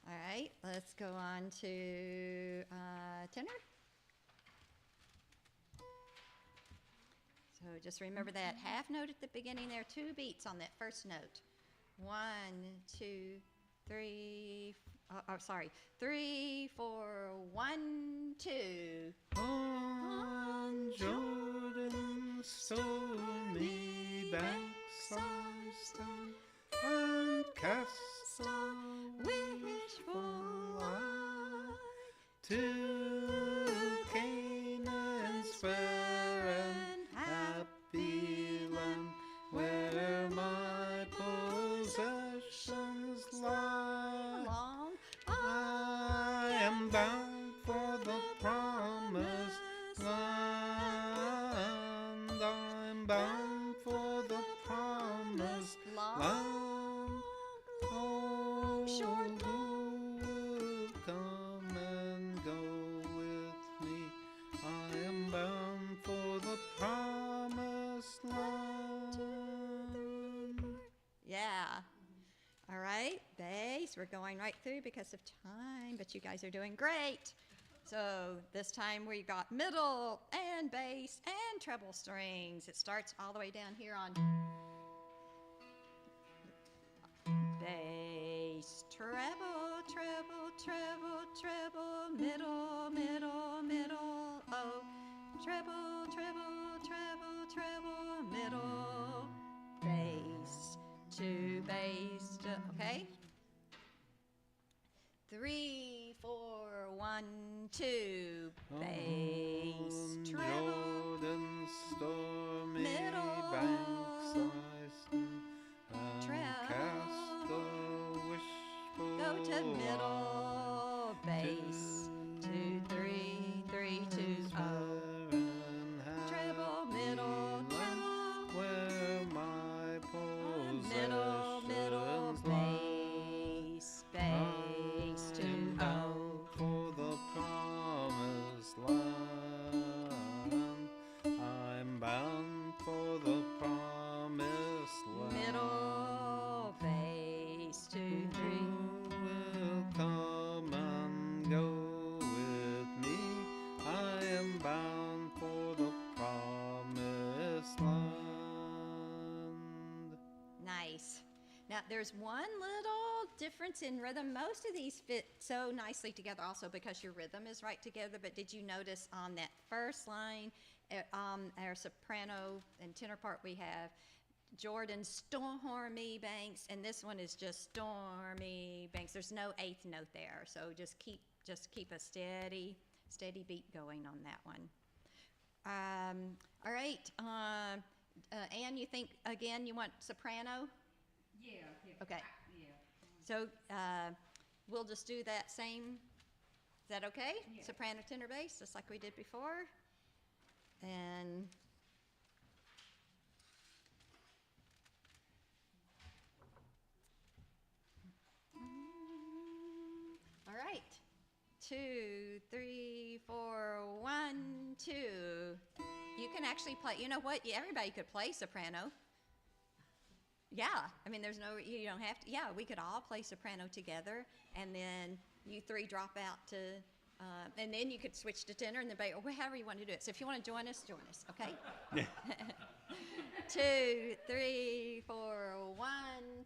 All right, let's go on to tenor. So just remember that half note at the beginning there, 2 beats on that first note. 1, 2, 3, sorry, 3, 4, 1, 2. On Jordan's stormy banks I stand and cast a wishful eye to Canaan's fair and happy land, where my possessions lie. I am bound for the promised land. I'm bound for the promised land. Oh, who will come and go with me? I am bound for the promised land. Yeah. All right, bass. We're going right through because of time, but you guys are doing great. So this time we got middle and bass and treble strings. It starts all the way down here on bass, treble, treble, treble, treble, middle, middle, middle, oh, treble, treble, treble, treble, middle, bass, 2 bass, okay? 3, 4, 1, 2, bass, treble, Jordan's stormy middle, banks I stand and cast a wishful go to middle, eye bass, 2, 3, 3, 2, oh, treble, middle, treble, where my middle, middle, possessions lie. bass, bass, 2, oh, For the promised land, I'm bound for the promised land. middle, bass, 2, 3. Will come and go with me. I am bound for the promised land. Nice. Now, there's one little difference in rhythm. Most of these fit so nicely together also because your rhythm is right together, but did you notice on that first line, our soprano and tenor part, we have Jordan's stormy banks, and this one is just stormy banks. There's no 8th note there, so just keep a steady beat going on that one. All right, Anne, you think, again, you want soprano? Yeah. Okay. Yeah. So we'll just do that same, is that okay? Yeah. Soprano, tenor, bass, just like we did before. And all right, 2, 3, 4, 1, 2. You can actually play, you know what, everybody could play soprano. Yeah, I mean, you don't have to, yeah, we could all play soprano together, and then you 3 drop out to, and then you could switch to tenor and then bass, or however you want to do it. So if you want to join us, okay? 2, 3, 4, 1,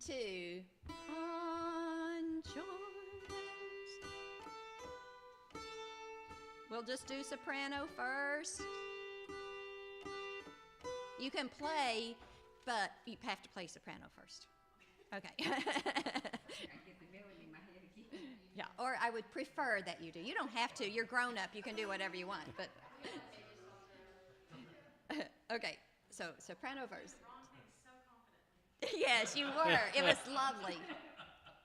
2. On Jordan's. We'll just do soprano first. You can play, but you have to play soprano first. Okay. I get the melody in my head again. Yeah, or I would prefer that you do. You don't have to. You're grown up. You can do whatever you want. But okay, so soprano first. Yes, you were. It was lovely.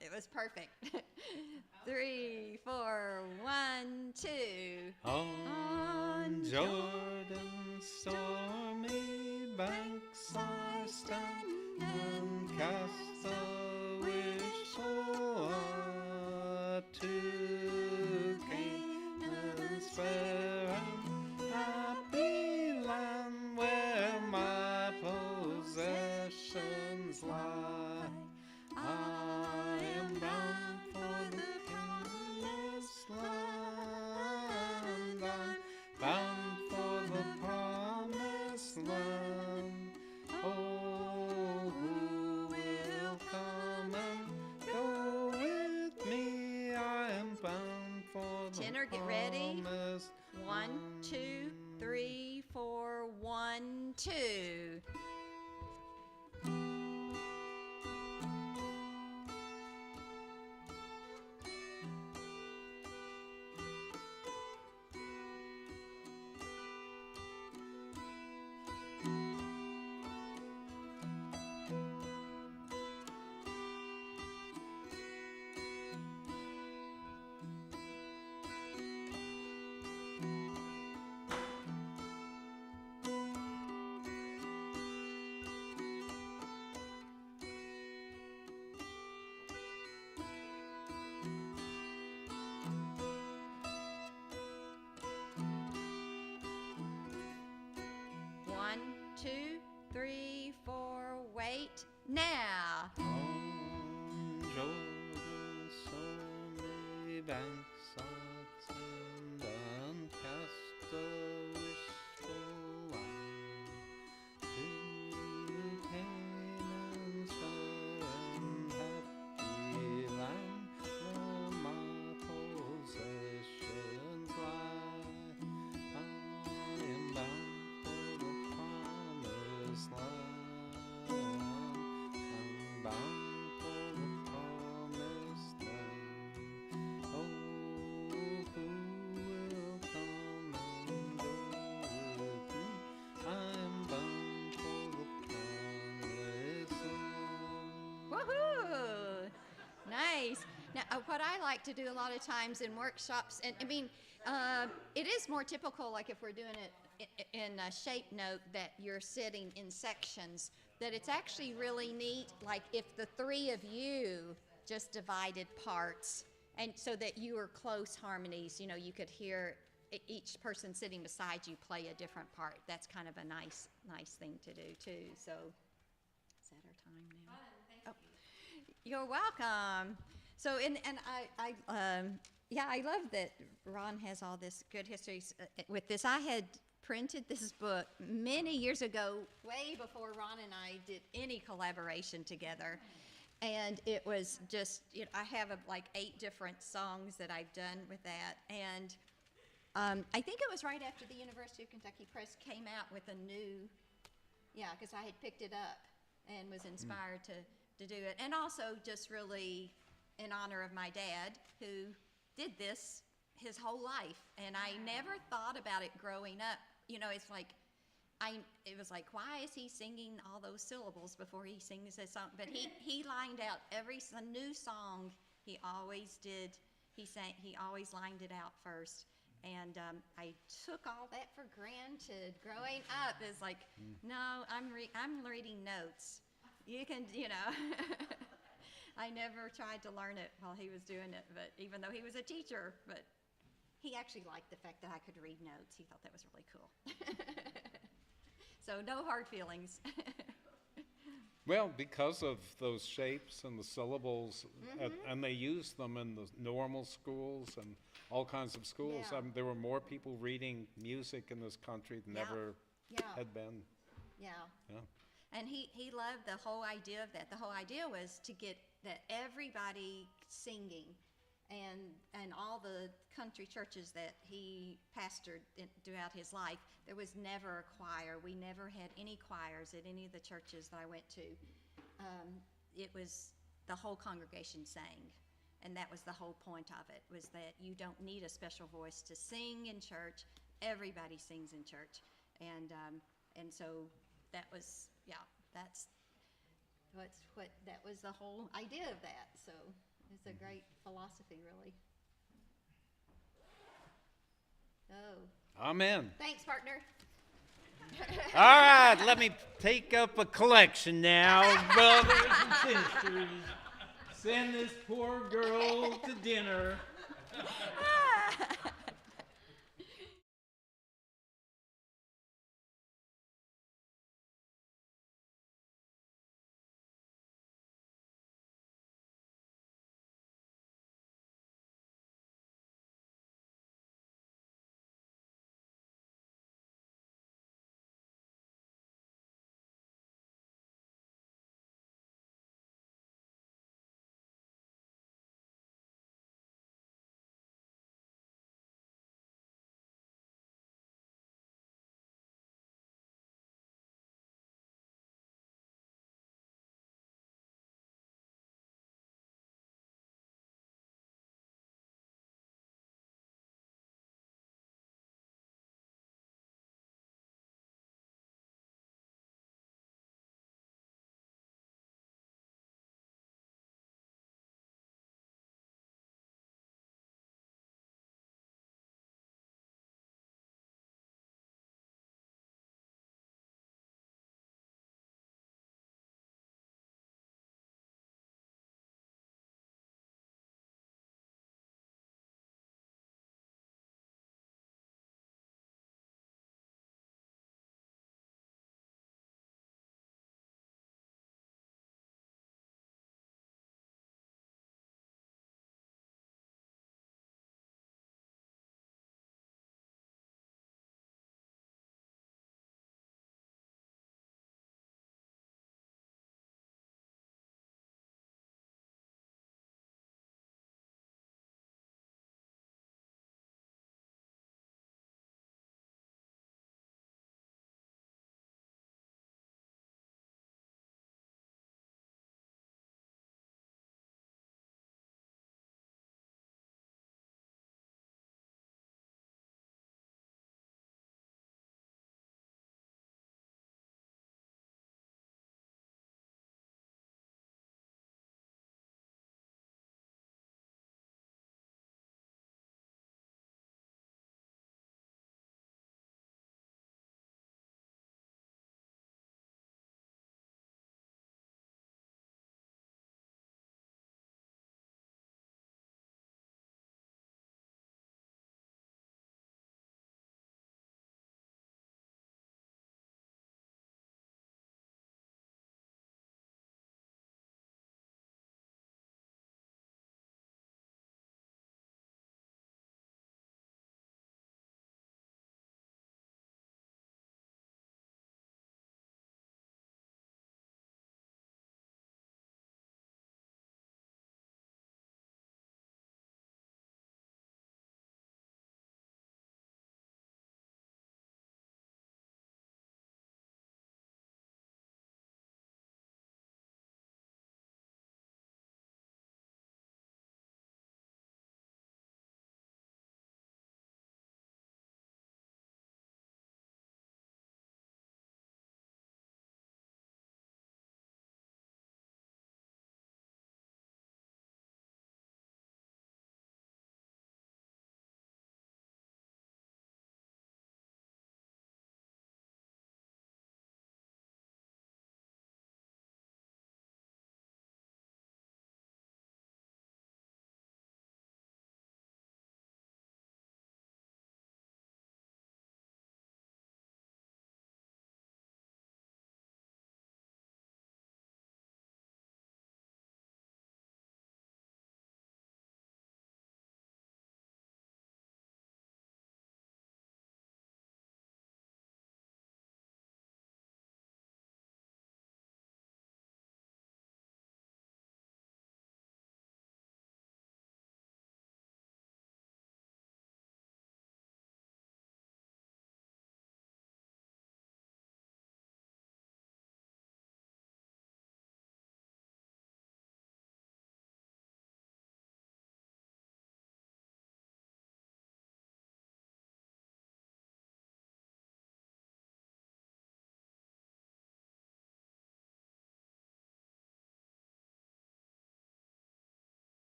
It was perfect. 3, 4, 1, 2. On Jordan's stormy banks I stand and cast a wishful eye to Canaan's fair and happy land, where my possessions lie. I am bound land. Oh, who will come and go with me? I am bound for the Tenor, get ready. promised 1, 2, 3, 4, 1, 2. One, 2, 3, 4, wait, now. On Jordan's stormy banks of sand and cast a wishful eye to Canaan's fair and happy land, where my possessions lie. I am bound for the promised land. I'm bound for the promised land. Oh, who will come and go with me? I am bound for the promised land. Woohoo! Nice. Now, what I like to do a lot of times in workshops, and I mean, it is more typical, like if we're doing it in a shape note, that you're sitting in sections, that it's actually really neat, like if the three of you just divided parts, and so that you were close harmonies, you know, you could hear each person sitting beside you play a different part. That's kind of a nice thing to do too. So, is that our time now? Fun, thank you. You're welcome. So, I love that Ron has all this good history with this. I had printed this book many years ago, way before Ron and I did any collaboration together. And it was just, you know, I have like 8 different songs that I've done with that. And I think it was right after the University of Kentucky Press came out with a new, because I had picked it up and was inspired to do it. And also just really in honor of my dad, who did this his whole life. And I never thought about it growing up. You know, it's like, it was like, why is he singing all those syllables before he sings his song? But he lined out every new song he always did. He always lined it out first. And I took all that for granted growing up. It's like, no, I'm reading notes. You can, you know. I never tried to learn it while he was doing it, but even though he was a teacher, but he actually liked the fact that I could read notes. He thought that was really cool. So no hard feelings. Well, because of those shapes and the syllables, and they used them in the normal schools and all kinds of schools. Yeah. There were more people reading music in this country than ever had been. Yeah. Yeah. And he loved the whole idea of that. The whole idea was to get that everybody singing, and all the country churches that he pastored throughout his life, there was never a choir. We never had any choirs at any of the churches that I went to. It was the whole congregation sang, and that was the whole point of it, was that you don't need a special voice to sing in church. Everybody sings in church, and so that was that was the whole idea of that. So it's a great philosophy, really. Oh. Amen. Thanks, partner. All right, let me take up a collection now, brothers and sisters. Send this poor girl to dinner.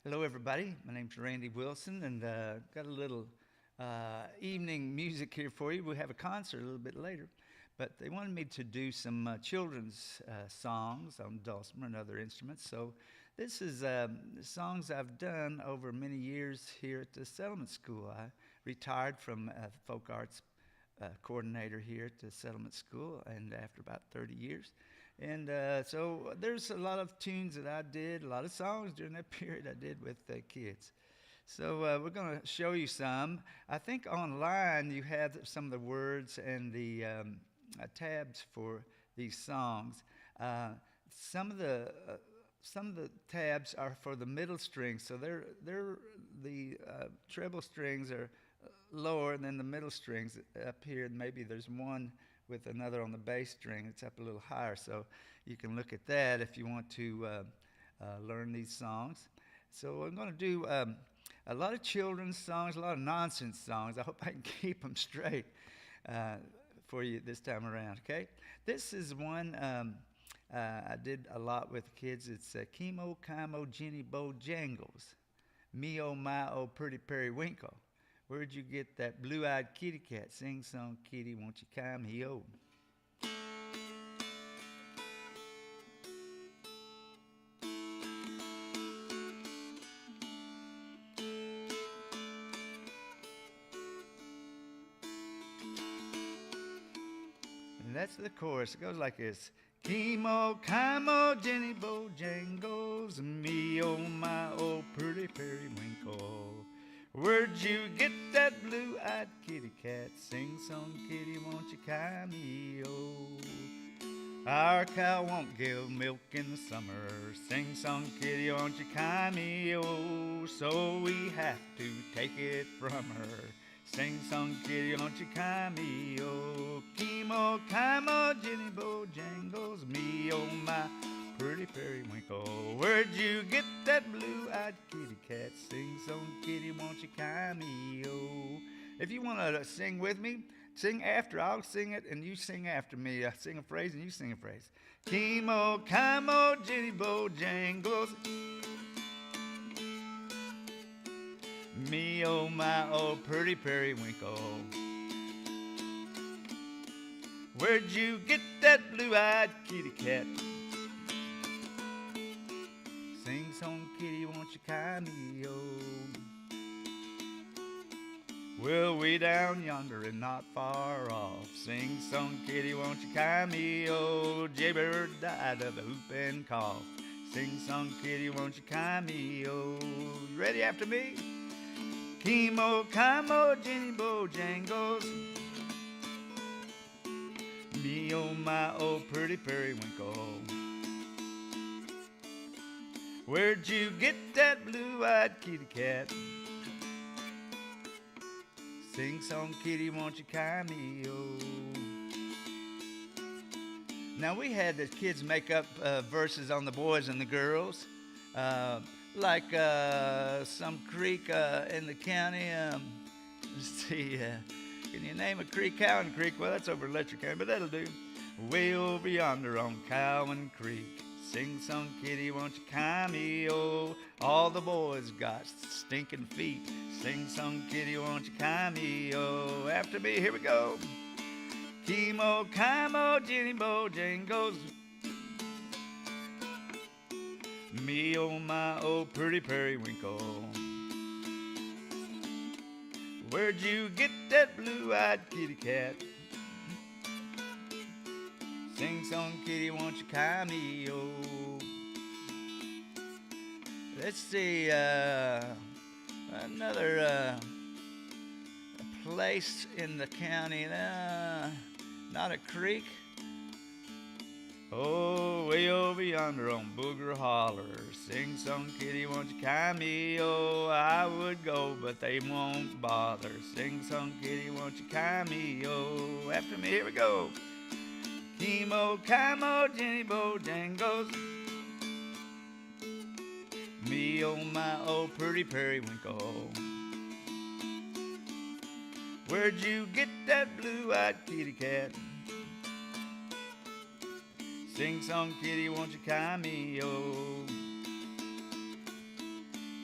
Hello, everybody. My name's Randy Wilson, and got a little evening music here for you. We have a concert a little bit later, but they wanted me to do some children's songs on dulcimer and other instruments. So this is songs I've done over many years here at the Settlement School. I retired from folk arts coordinator here at the Settlement School, and after about 30 years. And so there's a lot of tunes that I did, a lot of songs during that period I did with kids. So we're going to show you some. I think online you have some of the words and the tabs for these songs. Some of the tabs are for the middle strings, so the treble strings are lower than the middle strings up here, and maybe there's one with another on the bass string. It's up a little higher, so you can look at that if you want to learn these songs. So I'm going to do a lot of children's songs, a lot of nonsense songs. I hope I can keep them straight for you this time around, okay? This is one I did a lot with kids. It's Chemo, Kimo, Jenny, Bojangles. Me, oh, my, oh, pretty periwinkle. Where'd you get that blue-eyed kitty cat? Sing song, kitty, won't you come here? Oh. And that's the chorus. It goes like this. Chemo, Kimo, Jenny, Bojangles, me, oh, my, oh, pretty periwinkle. Where'd you get that blue-eyed kitty cat? Sing song, kitty, won't you come here? Our cow won't give milk in the summer. Sing song, kitty, won't you come here? So we have to take it from her. Sing song, kitty, won't you come here? Chemo, Kimo, Jenny, Bojangles, me, oh my, pretty periwinkle. Where'd you get that blue-eyed kitty cat? Sing song, kitty, won't you come here? If you want to sing with me, sing after. I'll sing it, and you sing after me. I sing a phrase, and you sing a phrase. Chemo, Kimo, Jenny, Bojangles. Me, oh my, oh, pretty periwinkle. Where'd you get that blue-eyed kitty cat? Sing song, kitty, won't you come here? Well, way down yonder and not far off. Sing song, kitty, won't you come here? Jaybird died of a whooping cough. Sing song, kitty, won't you come here? You ready after me? Chemo, Kimo, Jenny, Bojangles. Me, oh my, oh, pretty periwinkle. Where'd you get that blue-eyed kitty cat? Sing song, kitty, won't you come here? Now we had the kids make up verses on the boys and the girls, like some creek in the county. Let's see, can you name a creek? Cowan Creek. Well, that's over Letcher County, but that'll do. Way over yonder on Cowan Creek. Sing song, kitty, won't you come here? All the boys got stinking feet. Sing song, kitty, won't you come here? After me, here we go. Chemo, Kimo, Jenny, Bojangles. Me, oh my, oh, pretty periwinkle. Where'd you get that blue-eyed kitty cat? Sing song, kitty, won't you come here? Let's see, another place in the county, not a creek. Oh, way over yonder on Booger Holler. Sing song, kitty, won't you come here? Oh, I would go, but they won't bother. Sing song, kitty, won't you come here? Oh, after me, here we go. Chemo, Kimo, Jenny, Bojangles. Me, oh my, oh, pretty periwinkle. Where'd you get that blue-eyed kitty cat? Sing song, kitty, won't you come here?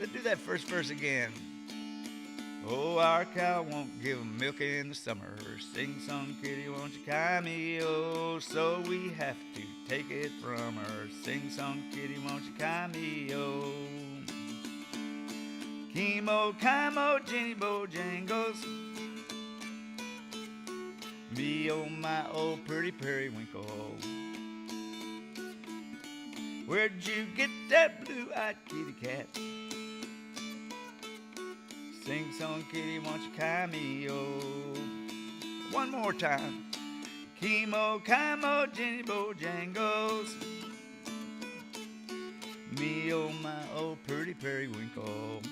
Let's do that first verse again. Oh, our cow won't give milk in the summer. Sing song, kitty, won't you carry me? Oh, so we have to take it from her. Sing song, kitty, won't you carry me? Oh, Chemo, Chimo, Jenny Bojangles. Me, oh, my old pretty periwinkle. Where'd you get that blue-eyed kitty cat? Sing song, kitty, won't you carry me? Oh, one more time. Chemo, Chimo, Jenny Bojangles. Me, oh, my old pretty periwinkle.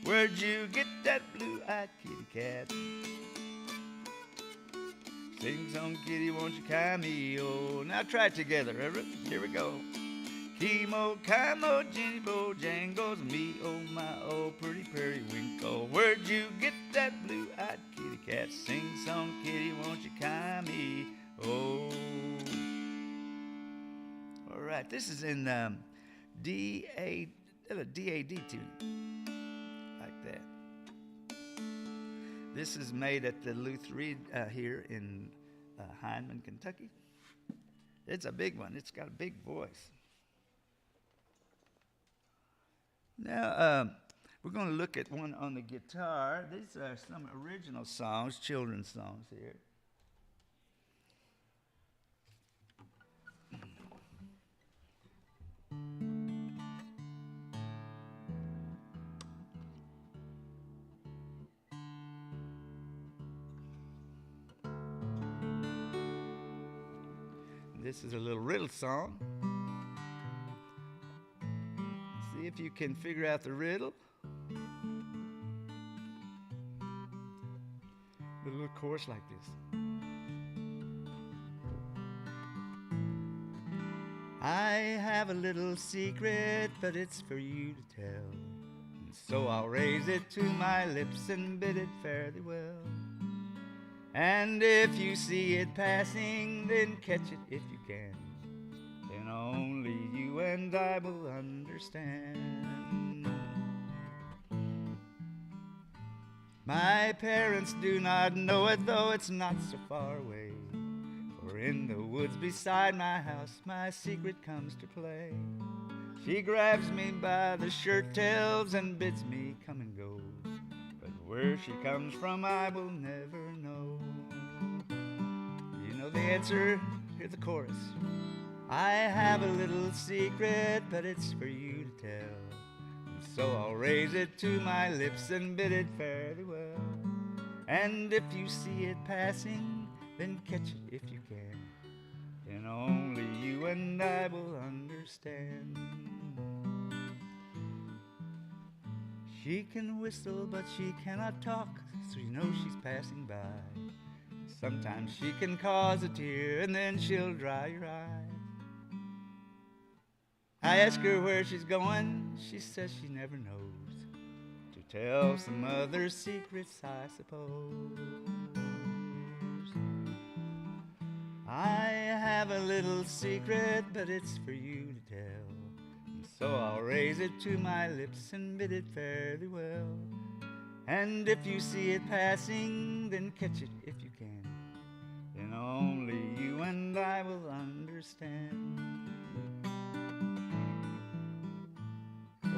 Where'd you get that blue-eyed kitty cat? Sing song, kitty, won't you carry me? Oh, now try it together, everybody. Here we go. Chemo, Chimo, Jenny Bojangles. Me, oh, my old pretty periwinkle. Where'd you get that blue-eyed kitty cat? Sing song, kitty, won't you carry me? Oh. All right, this is in D-A-D tune, like that. This is made at the Lutheran here in Hindman, Kentucky. It's a big one. It's got a big voice. Now, we're going to look at one on the guitar. These are some original songs, children's songs here. This is a little riddle song. See if you can figure out the riddle. A little chorus like this. I have a little secret, but it's for you to tell. And so I'll raise it to my lips and bid it fare thee well. And if you see it passing, then catch it if you can. Then only you and I will understand. My parents do not know it, though it's not so far away. For in the woods beside my house, my secret comes to play. She grabs me by the shirt tails and bids me come and go. But where she comes from, I will never know. You know the answer? Here's the chorus. I have a little secret, but it's for you to tell. And so I'll raise it to my lips and bid it fare thee well. And if you see it passing, then catch it if you can. And only you and I will understand. She can whistle, but she cannot talk, so you know she's passing by. Sometimes she can cause a tear, and then she'll dry your eye. I ask her where she's going, she says she never knows. To tell some other secrets, I suppose. I have a little secret, but it's for you to tell. And so I'll raise it to my lips and bid it fare thee well. And if you see it passing, then catch it if you can. Then only you and I will understand.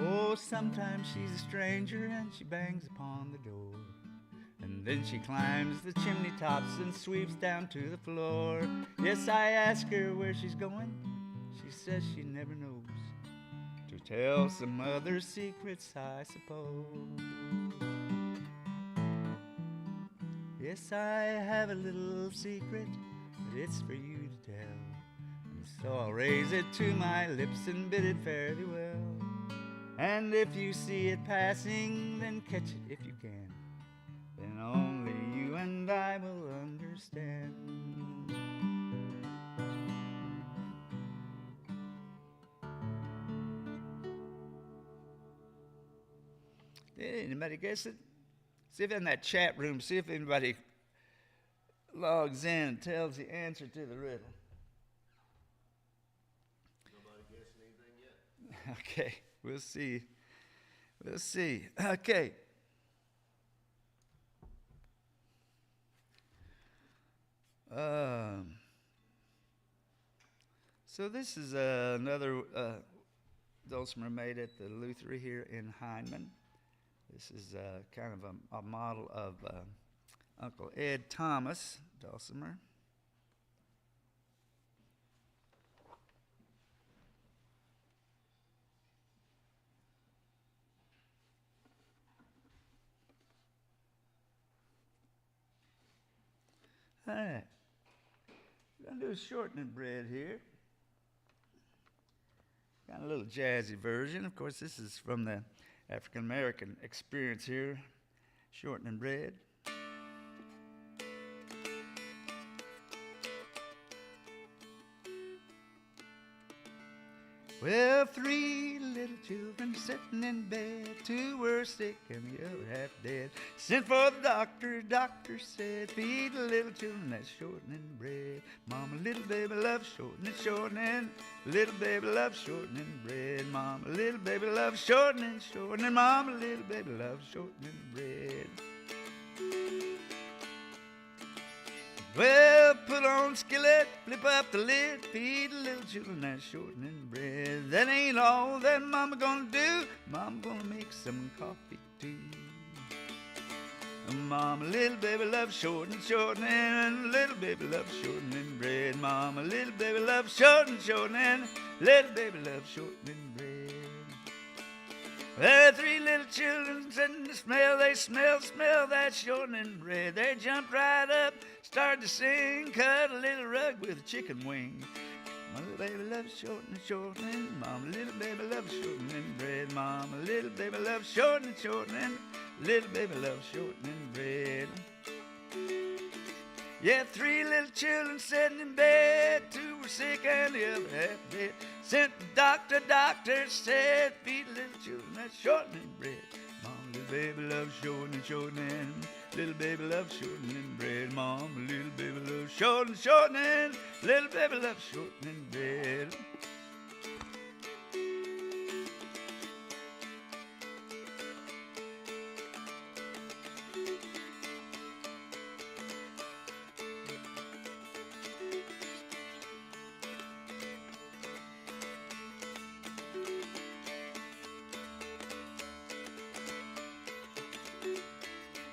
Oh, sometimes she's a stranger and she bangs upon the door. And then she climbs the chimney tops and sweeps down to the floor. Yes, I ask her where she's going. She says she never knows. To tell some other secrets, I suppose. Yes, I have a little secret, but it's for you to tell. And so I'll raise it to my lips and bid it fare thee well. And if you see it passing, then catch it if you can. Then only you and I will understand. Did anybody guess it? See if in that chat room, see if anybody logs in and tells the answer to the riddle. Nobody guessed anything yet. Okay. We'll see. We'll see. Okay. So this is another dulcimer made at the Luthery here in Hindman. This is kind of a model of Uncle Ed Thomas dulcimer. All right. We're going to do a shortening bread here. Got a little jazzy version. Of course, this is from the African American experience here. Shortening bread. Well, 3 little children sitting in bed, 2 were sick and the other half dead. Sent for the doctor, doctor said, feed the little children that shortening bread. Mama, little baby loves shortening, shortening. Little baby loves shortening bread. Mama, little baby loves shortening, shortening. Mama, little baby loves shortening bread. Well, put on skillet, flip up the lid, feed the little children that shortening bread. That ain't all that mama gonna do. Mama gonna make some coffee too. Mama, little baby loves shortening, shortening. Little baby loves shortening bread. Mama, little baby loves shortening, shortening. Little baby loves shortening bread. Well, 3 little children sitting to smell, they smell that shortening bread. They jumped right up, started to sing, cut a little rug with a chicken wing. My little baby loves shortening, shortening. Mama, little baby loves shortening bread. Mama, little baby loves shortening, shortening. Little baby loves shortening bread. Yeah, 3 little children sitting in bed, 2 were sick and the other half dead. Sent the doctor, doctor said, feed little children that shortening bread. Mama, little baby loves shortening, shortening. Little baby loves shortening bread. Mama, little baby loves shortening, shortening. Little baby loves shortening bread.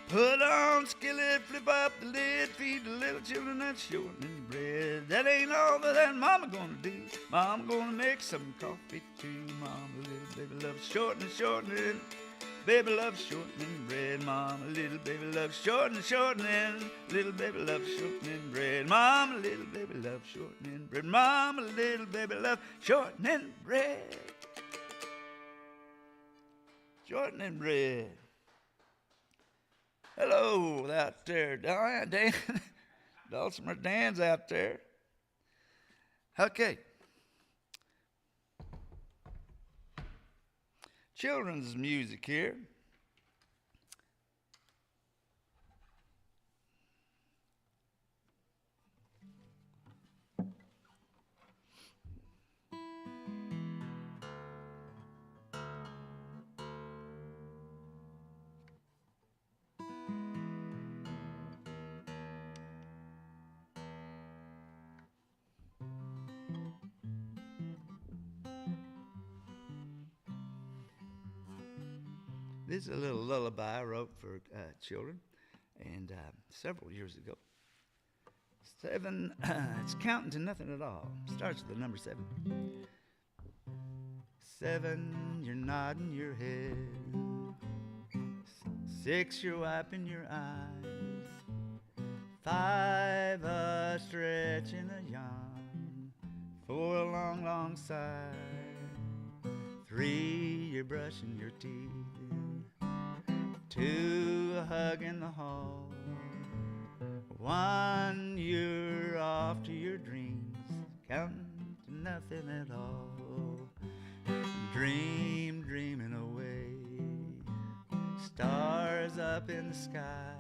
Put on skillet, flip up the lid, feed the little children that shortening bread. That ain't all that mama gonna do. Mama gonna make some coffee too. Mama, little baby loves shortening, shortening. Baby loves shortening bread. Mama, little baby loves shortening, shortening. Little baby loves shortening bread. Mama, little baby loves shortening bread. Mama, little baby loves shortening bread. Shortening bread. Hello out there, Dan. Dulcimer Dan's out there. Okay. Children's music here. This is a little lullaby I wrote for children, and several years ago. 7, it's counting to nothing at all. Starts with the number 7. 7, you're nodding your head. 6, you're wiping your eyes. 5, stretching a yawn. 4, a long, long sigh. 3, you're brushing your teeth. 2, a hug in the hall. 1, you're off to your dreams, counting to nothing at all. Dreaming away. Stars up in the sky.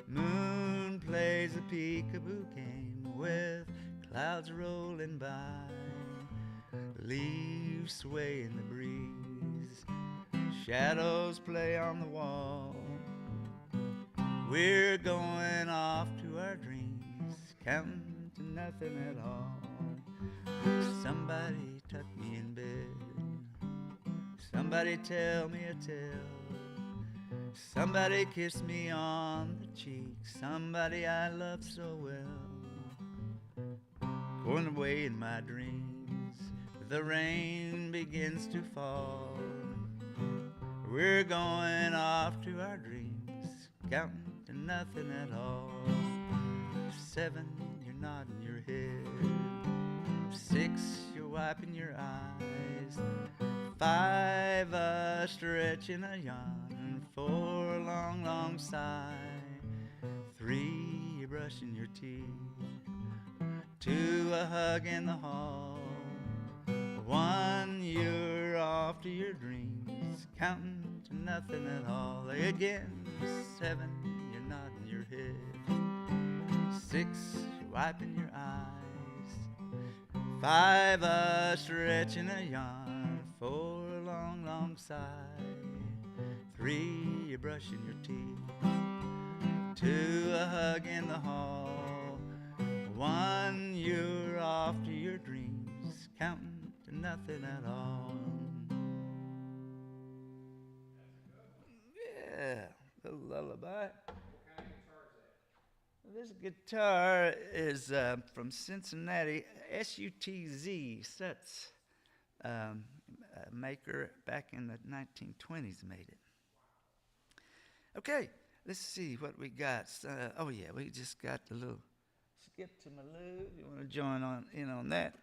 Moon plays a peekaboo game with clouds rolling by. Leaves sway in the breeze, shadows play on the wall. We're going off to our dreams, counting to nothing at all. Somebody tuck me in bed, somebody tell me a tale, somebody kiss me on the cheek, somebody I love so well. Going away in my dreams, the rain begins to fall. We're going off to our dreams, counting to nothing at all. 7, you're nodding your head. 6, you're wiping your eyes. 5, stretching a yawn. 4, a long, long sigh. 3, you're brushing your teeth. 2, a hug in the hall. 1, you're off to your dreams, counting to nothing at all. Again, 7, you're nodding your head. 6, you're wiping your eyes. 5, stretching a yawn. 4, a long, long sigh. 3, you're brushing your teeth. 2, a hug in the hall. 1, you're off to your dreams, counting to nothing at all. Yeah, little lullaby. This guitar is from Cincinnati, SUTZ, Sutz, maker back in the 1920s made it. Okay, let's see what we got. Oh yeah, we just got the little skip to my loo. You want to join in on that?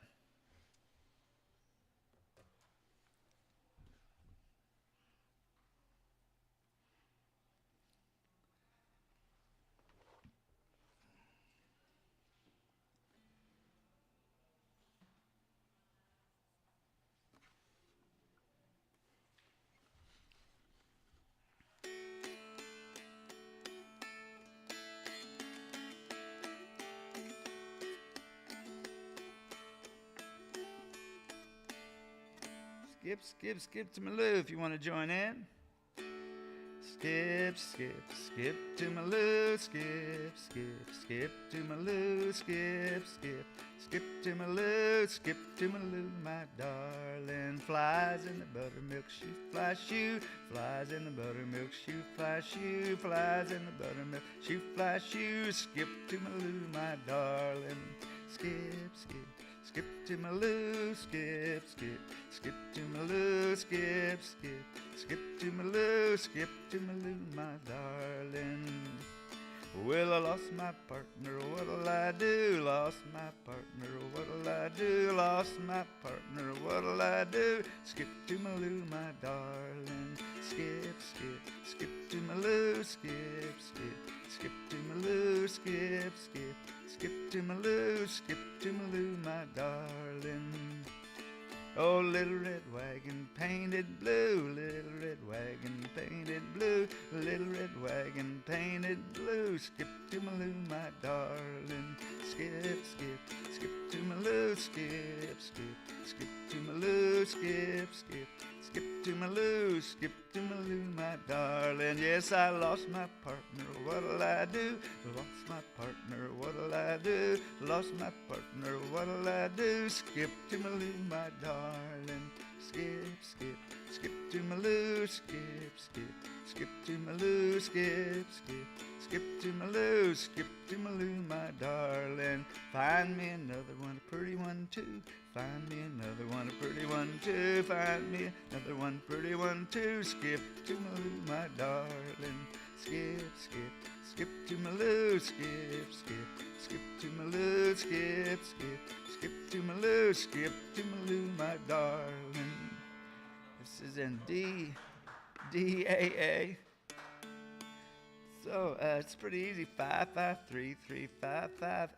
Skip to my loo if you want to join in. Skip to my loo, skip to my loo, skip to my loo, skip to my loo, my darling. Flies in the buttermilk shoe, fly shoe, flies in the buttermilk shoe, fly shoe, flies in the buttermilk shoe, fly shoe, skip to my loo, my darling. Skip to my loo, skip to my loo, skip to my loo, skip to my loo, my darling. Well, I lost my partner, what'll I do? Lost my partner, what'll I do? Lost my partner, what'll I do? Skip to my loo, my darling. Skip to my loo, skip to my loo, skip to my loo, skip to my loo, my darling. Oh, little red wagon painted blue, little red wagon painted blue, little red wagon painted blue, skip to my loo, my darling. Skip to my loo, skip to my loo, skip to my loo, skip to my loo, my darling. Yes, I lost my partner, what'll I do? Lost my partner, what'll I do? Lost my partner, what'll I do? Skip to my loo, my darling. Skip to my loo, skip to my loo, skip to my loo, skip to my loo, my darling. Find me another one, a pretty one too. Find me another one, a pretty one too. Find me another one, pretty one too. Skip to my loo, my darling. Skip to my loo, skip to my loo, skip to my loo, skip to my loo, my darling. This is in D, A. So it's pretty easy. 5, 5, 3, 3, 5, 5.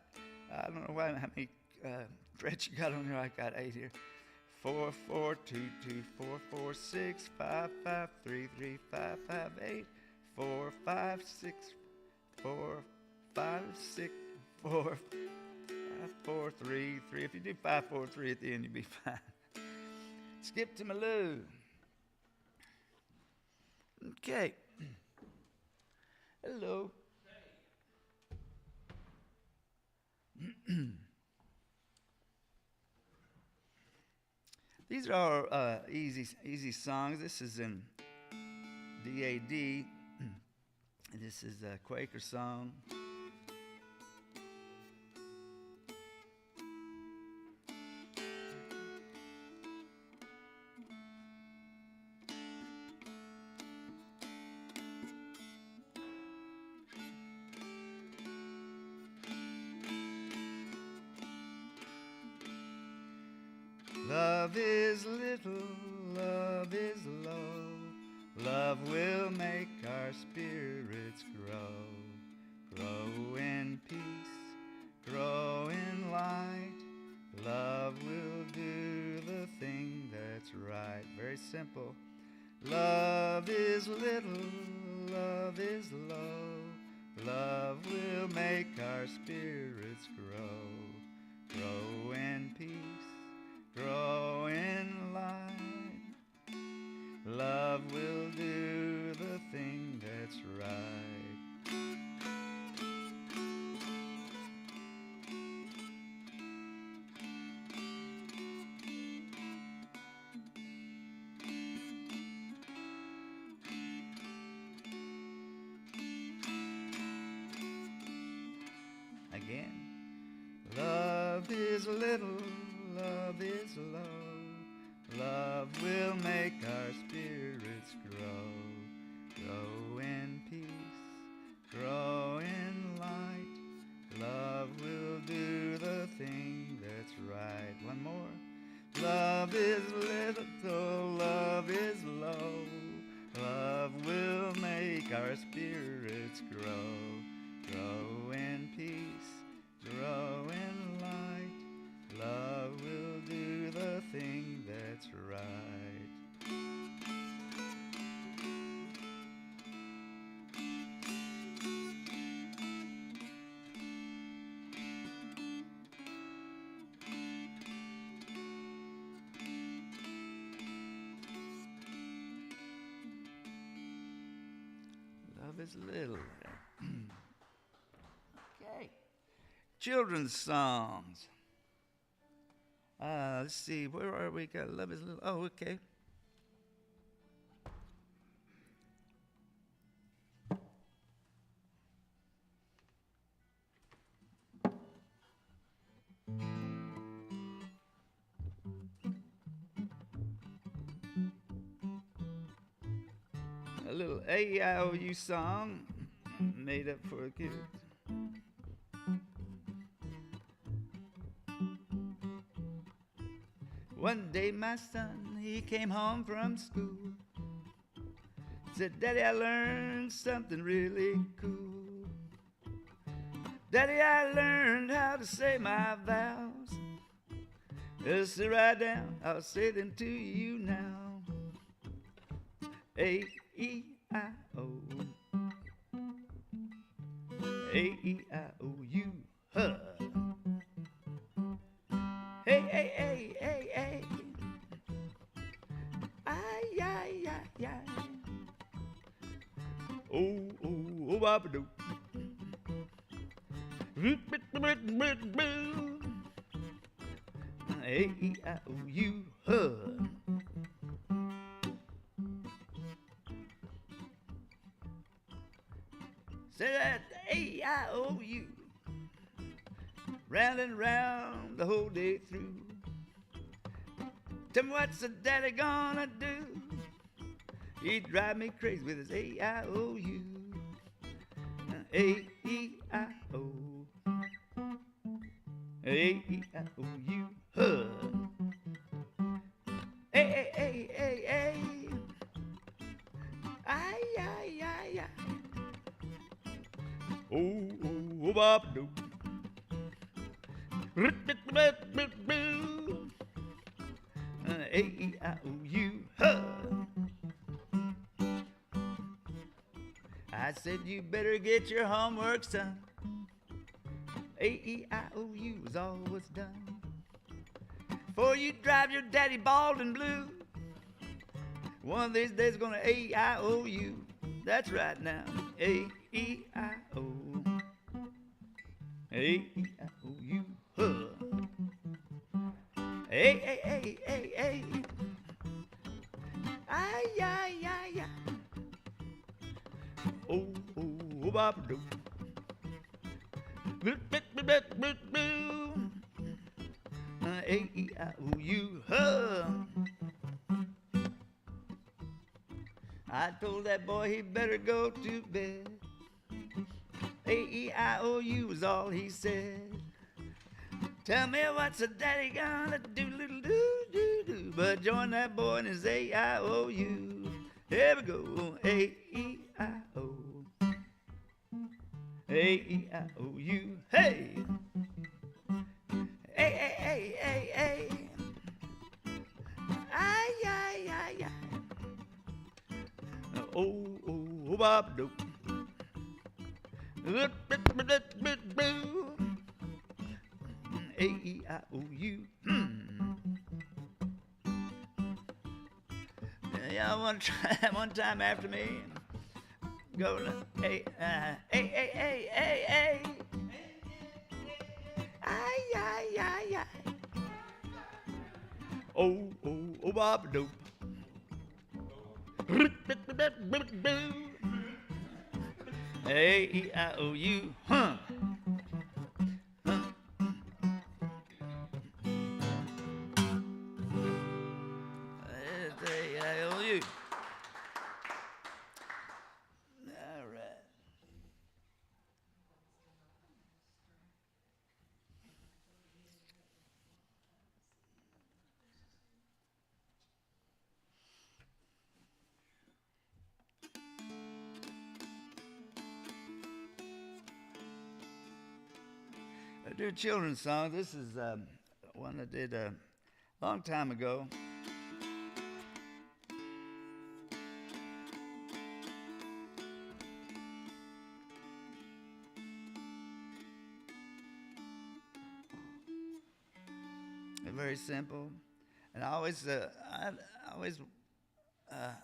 I don't know how many frets you got on here. I got 8 here. 4, 4, 2, 2, 4, 4, 6, 5, 5, 3, 3, 5, 5, 8, 4, 5, 6, 4, 5, 6, 4, 5, 4, 3, 3. If you do 5, 4, 3 at the end, you'll be fine. Skip to Malou. Okay. Hello. These are easy songs. This is in D-A-D. This is a Quaker song. Love is little, love is low. Love will make our spirits grow. Grow in peace, grow in light. Love will do the thing that's right. Very simple. Love is little, love is low. Love will make our spirits grow. Grow in peace, grow in light. Love will do the thing that's right. Again. Love is little, love is low. Love will make our spirits grow. Grow in peace, grow in light. Love will do the thing that's right. One more. Love is little, love is low. Love will make our spirits grow. Grow in peace, grow in light. Love will do the thing that's right. Love is little. Okay. Children's songs. Let's see, where are we? Got Love is little. Oh, okay. A little A-I-O-U song made up for the kids. One day my son, he came home from school. Said, Daddy, I learned something really cool. Daddy, I learned how to say my vows. Just sit right down, I'll say them to you now. A-E-I-O. A-E-I-O-U, huh. Hey, hey, hey, hey, hey. Ay, ay, ay, ay. Oh, oh, oh, babadoo. A-E-I-O-U, huh. Say that A-I-O-U. Round and round the whole day through. Tell me what's the daddy gonna do? He'd drive me crazy with his A-I-O-U. A-E-I-O. A-E-I-O-U. Huh. Hey, hey, hey, hey, hey. Ay, ay, ay, ay. Oh, oh, oh, bop-doo. A-E-I-O-U, huh. I said you better get your homework, son. A-E-I-O-U is all what's done. before you drive your daddy bald and blue. One of these days gonna A-I-O-U. That's right now. A-E-I-O. A-E-I-O-U. Huh. A-A-A-A-A. Ay, ay, ay, ay. Oh, oh, bop, do. A-E-I-O-U. Huh. I told that boy he better go to bed. A-E-I-O-U was all he said. Tell me what's a daddy gonna do, little do, but join that boy in his A-I-O-U. Here we go, A-E-I-O. A-E-I-O-U, hey! A-A-A-A-A. Ay, ay, ay, ay. Oh, oh, bop, doop. A-E-I-O-U. Y'all want to try that one time after me? Go to A-A-A-A-A. Ay, ay, ay, ay. Oh, oh, oh, bop, doop. A-E-I-O-U, huh? A-E-I-O-U. All right. I do a children's song. This is one I did a long time ago. Very simple, and I always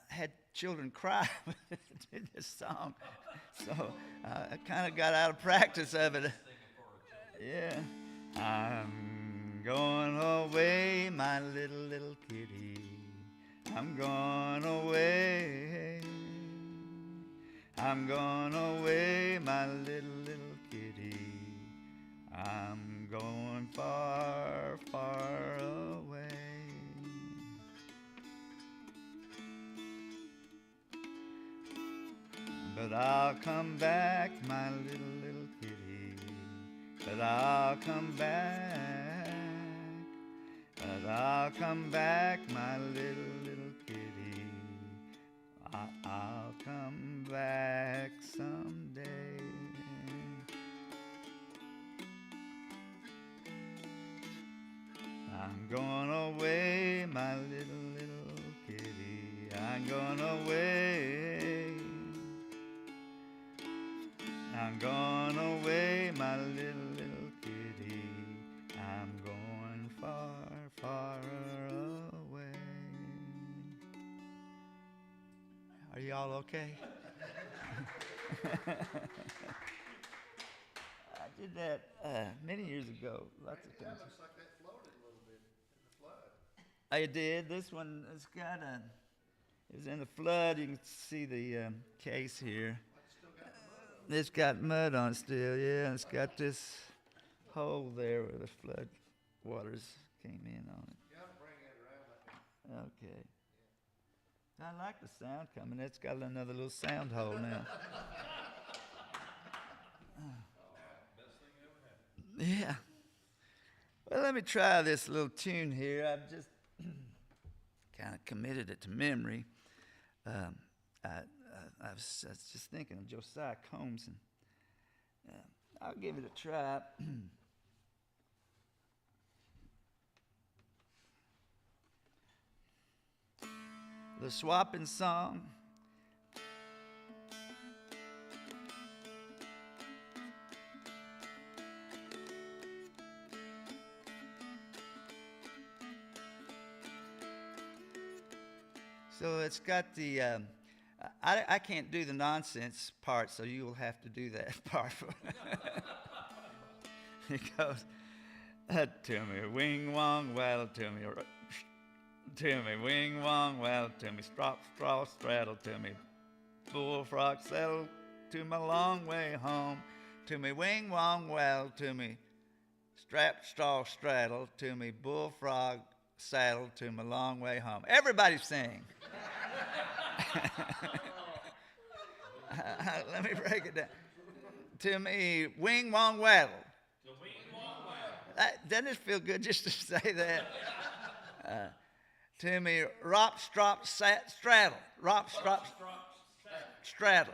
had children cry when I did this song, so I kind of got out of practice of it. Yeah. I'm going away, my little kitty. I'm going away. I'm going away, my little kitty. I'm going far, far away. But I'll come back, my little kitty. But I'll come back. But I'll come back, my little kitty. I'll come back someday. I'm going away, my little kitty. I'm going away. I'm going away, my little kitty. I'm going far, far away. Are y'all okay? I did that many years ago. Lots of times. Looks like that floated a little bit in the flood. I did. This one has got a. It was in the flood. You can see the case here. It's got mud on it still, yeah. And it's got this hole there where the flood waters came in on it. You have to bring it around like that. Okay. I like the sound coming. It's got another little sound hole now. Best thing ever happened. Yeah. Well, let me try this little tune here. I've just kind of committed it to memory. I was just thinking of Josiah Combs, and I'll give it a try. The Swapping Song. So it's got the, I can't do the nonsense part, so you will have to do that part. It goes, to me, wing, wong, well, to me, wing, wong, well, to me, straw, straddle, to me, bullfrog, settle, to my long way home, to me, wing, wong, well, to me, straw, straddle, to me, bullfrog, saddle, to my long way home. Everybody sing. Let me break it down. To me, wing, wong, waddle. Doesn't it feel good just to say that? To me, rop, strop, straddle. Rop, strop, straddle.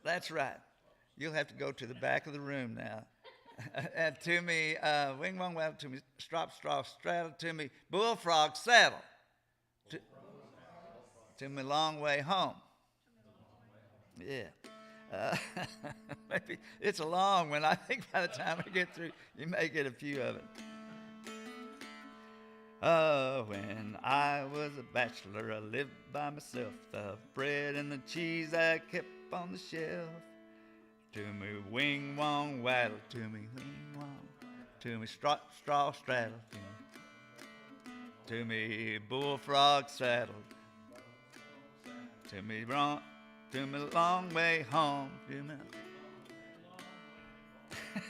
That's right. You'll have to go to the back of the room now. And to me, wing, wong, waddle. To me, strop, straddle. To me, bullfrog, saddle. To me, long way home. Yeah. Maybe it's a long one. I think by the time I get through, you may get a few of it. When I was a bachelor, I lived by myself. The bread and the cheese I kept on the shelf. To me, wing, wong, waddle. To me, wing, wong. To me, straw, straddle. To me, bullfrog, saddle. To me, long way home.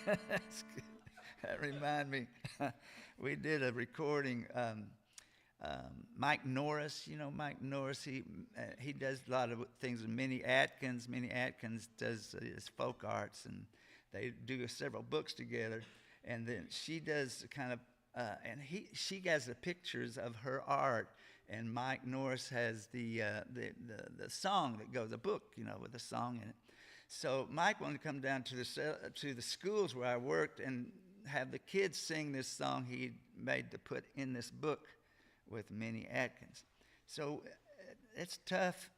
That's good. That reminds me, we did a recording. Mike Norris, you know Mike Norris. He does a lot of things with Minnie Atkins. Minnie Atkins does his folk arts, and they do several books together. And then she does kind of, she has the pictures of her art. And Mike Norris has the song that goes, a book, you know, with a song in it. So Mike wanted to come down to the schools where I worked and have the kids sing this song he made to put in this book with Minnie Atkins. So it's tough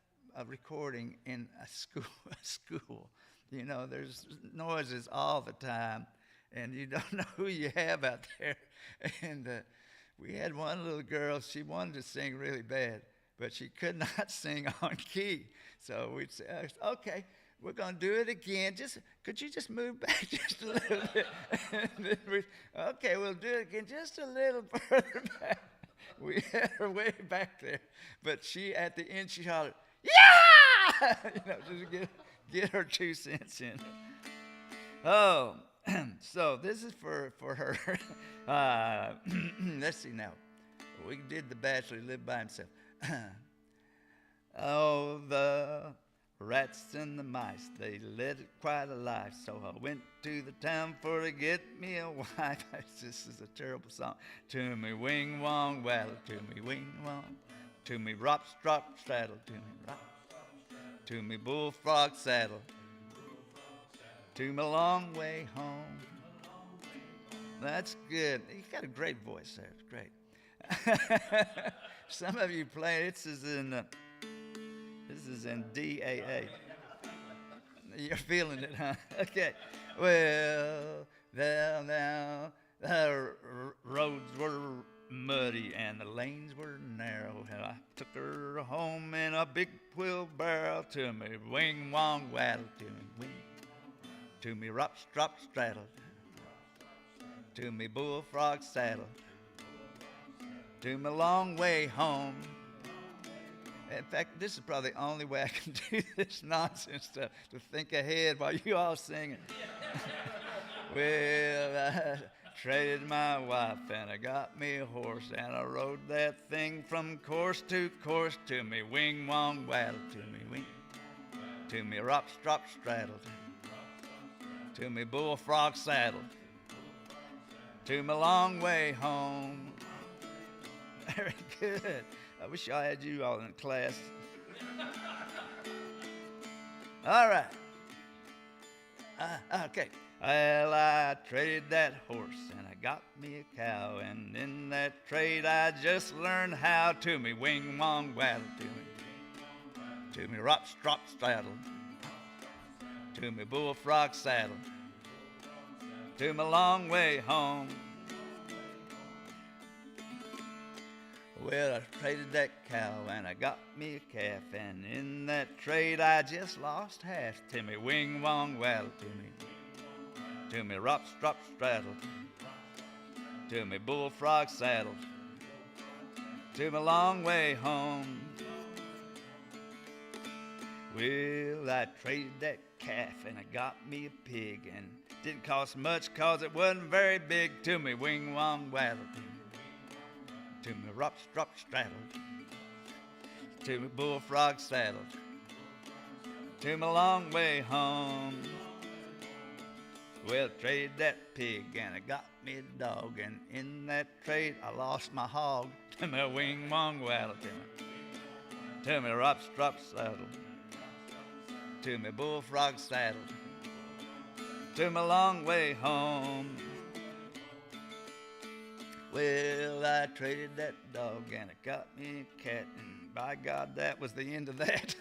recording in a school. You know, there's noises all the time, and you don't know who you have out there. And we had one little girl, she wanted to sing really bad, but she could not sing on key. So we'd say, okay, we're going to do it again. Could you just move back just a little bit? And then okay, we'll do it again just a little further back. We had her way back there. But she, at the end, she hollered, yeah! You know, just get her 2 cents in. Oh. So this is for her. Let's see now. We did The Bachelor, he lived by himself. Oh, the rats and the mice, they led quite a life. So I went to the town for to get me a wife. This is a terrible song. To me, wing, wong, waddle. To me, wing, wong. To me, rop, strop, straddle. To me, rop. To me, bullfrog, saddle. To my long way home. That's good. You got a great voice there. It's great. Some of you play. This is in DAA. You're feeling it, huh? Okay. Well, now the roads were muddy and the lanes were narrow, and I took her home in a big wheelbarrow. To me, wing, wong, waddle. To me, wing. To me, rop, strop, straddle. To me, bullfrog, saddle. To me, long way home. In fact, this is probably the only way I can do this nonsense stuff, to think ahead while you all singing. Well, I traded my wife and I got me a horse, and I rode that thing from course to course. To me, wing, wong, waddle. To me, wing. To me, rop, strop, straddle. To me, bullfrog, saddle. To my long way home. Very good. I wish I had you all in class. All right. Okay. Well, I traded that horse and I got me a cow, and in that trade I just learned how. To me, wing, wong, waddle. To me, rop, strop, straddle. To me, bullfrog, saddle. To my long way home. Well, I traded that cow and I got me a calf, and in that trade I just lost half. To me wing wong waddle, to me rop strop straddle, to me bullfrog saddle, to me long way home. Well, I traded that calf and I got me a pig, and didn't cost much cause it wasn't very big. To me wing wong waddle, to me rop strop straddle, to me bullfrog saddle, to me long way home. Well, traded that pig and I got me a dog, and in that trade I lost my hog. To me wing wong waddle, to me rop strop saddle, to me bullfrog saddle, to me long way home. Well, I traded that dog and I got me a cat, and by God, that was the end of that.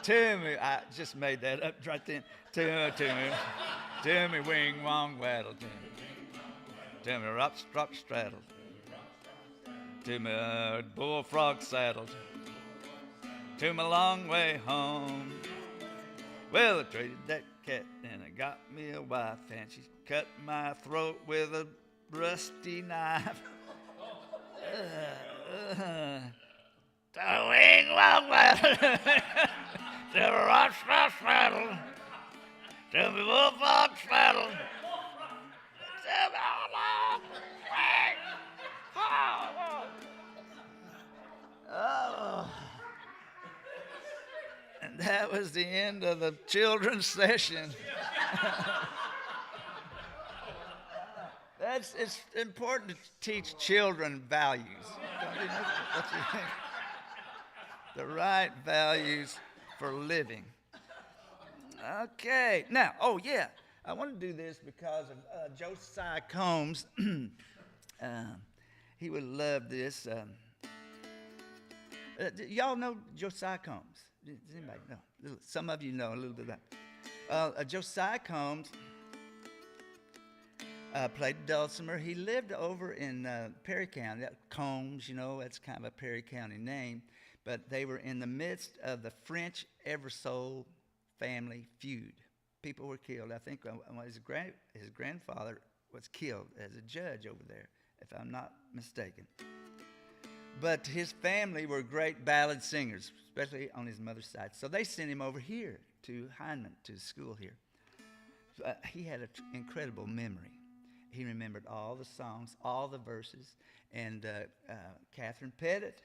To me, I just made that up right then. To me, wing wong waddle, to me rop strop straddle, to me bullfrog saddle, to me long way home. Well, I traded that cat and I got me a wife, and she cut my throat with a rusty knife. To wing wong waddle, to me rop strop straddle, to me bullfrog saddle, to me oh. And that was the end of the children's session. It's important to teach children values. Don't you know? What you think? The right values for living. Okay. Now, oh yeah, I want to do this because of Josiah Combs. He would love this. Y'all know Josiah Combs? Does anybody know? Some of you know a little bit about it. Josiah Combs played Dulcimer. He lived over in Perry County. Combs, you know, that's kind of a Perry County name. But they were in the midst of the French Eversole family feud. People were killed. I think his grandfather was killed as a judge over there, if I'm not mistaken. But his family were great ballad singers, especially on his mother's side. So they sent him over here to Hindman, to school here. He had an incredible memory. He remembered all the songs, all the verses. And Catherine Pettit,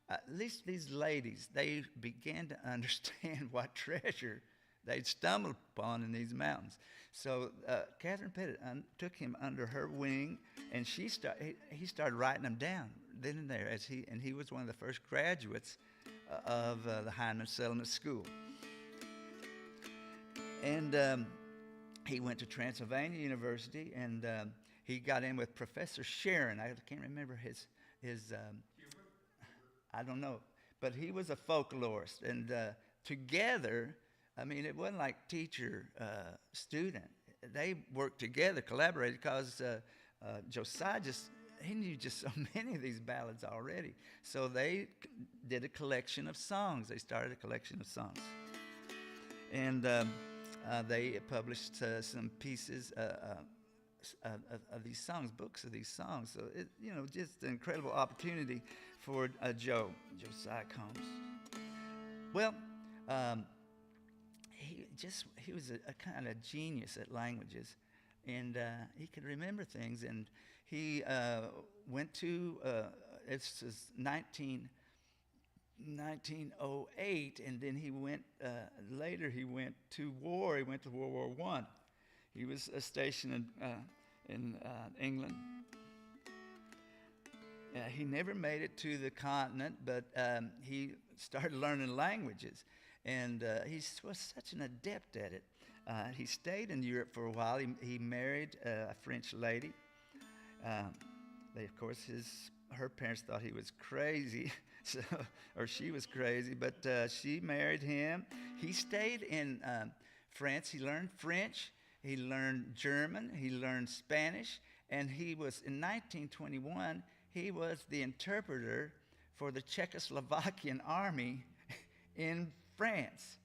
at least these ladies, they began to understand what treasure they'd stumbled upon in these mountains. So Catherine Pettit took him under her wing, and he started writing them down then and there. He was one of the first graduates of the Hindman Settlement School. And he went to Transylvania University, and he got in with Professor Sharon. I can't remember his I don't know, but he was a folklorist, and together, I mean, it wasn't like teacher student. They worked together, collaborated, because Josiah he knew just so many of these ballads already. So they did a collection of songs. They started a collection of songs. And they published some pieces of these songs, books of these songs. So, just an incredible opportunity for Josiah Combs. Well, he was a kind of genius at languages, and he could remember things. And he went to, it's 1908, and then he went, later he went to war. He went to World War I. He was stationed in England. He never made it to the continent, but he started learning languages, and he was such an adept at it. He stayed in Europe for a while. He married a French lady. Of course, her parents thought he was crazy, or she was crazy, but she married him. He stayed in France. He learned French. He learned German. He learned Spanish, and he was in 1921. He was the interpreter for the Czechoslovakian army in France.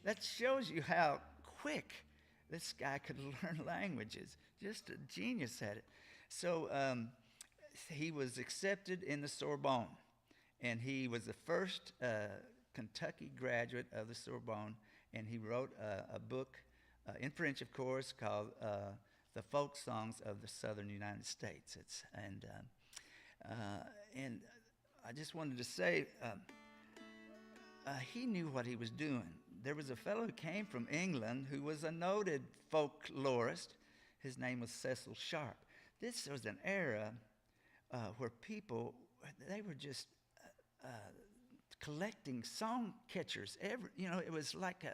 That shows you how quick this guy could learn languages. Just a genius at it. So he was accepted in the Sorbonne, and he was the first Kentucky graduate of the Sorbonne, and he wrote a book in French, of course, called The Folk Songs of the Southern United States. And I just wanted to say, he knew what he was doing. There was a fellow who came from England who was a noted folklorist. His name was Cecil Sharp. This was an era where people, they were just collecting song catchers. It was like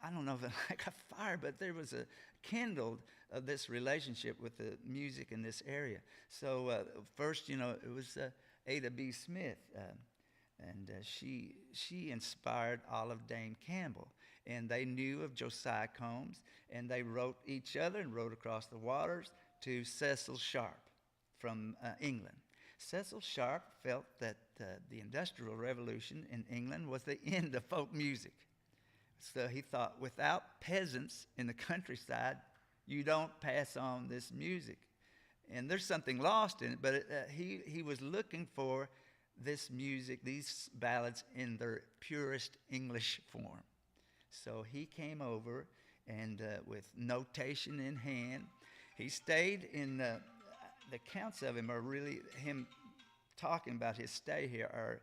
I don't know if like a fire, but there was a kindled this relationship with the music in this area. So first, it was Ada B. Smith, and she inspired Olive Dame Campbell, and they knew of Josiah Combs, and they wrote each other and wrote across the waters to Cecil Sharp from England. Cecil Sharp felt that the Industrial Revolution in England was the end of folk music. So he thought, without peasants in the countryside, you don't pass on this music. And there's something lost in it, but he was looking for this music, these ballads, in their purest English form. So he came over, and with notation in hand, he stayed in the accounts of him are really, him talking about his stay here are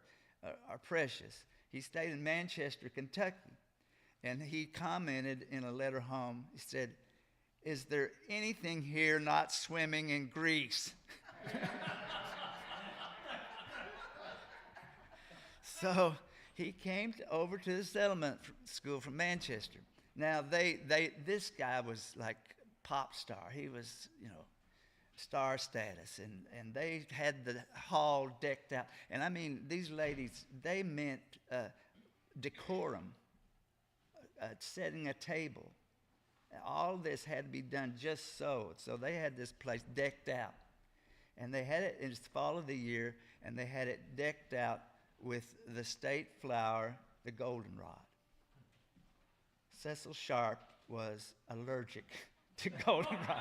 precious. He stayed in Manchester, Kentucky. And he commented in a letter home, he said, "Is there anything here not swimming in grease?" So he came over to the settlement school from Manchester. Now, this guy was like pop star. He was, star status. And they had the hall decked out. And I mean, these ladies, they meant decorum. Setting a table. All this had to be done just so. So they had this place decked out. And they had it, it's the fall of the year, and they had it decked out with the state flower, the goldenrod. Cecil Sharp was allergic to goldenrod.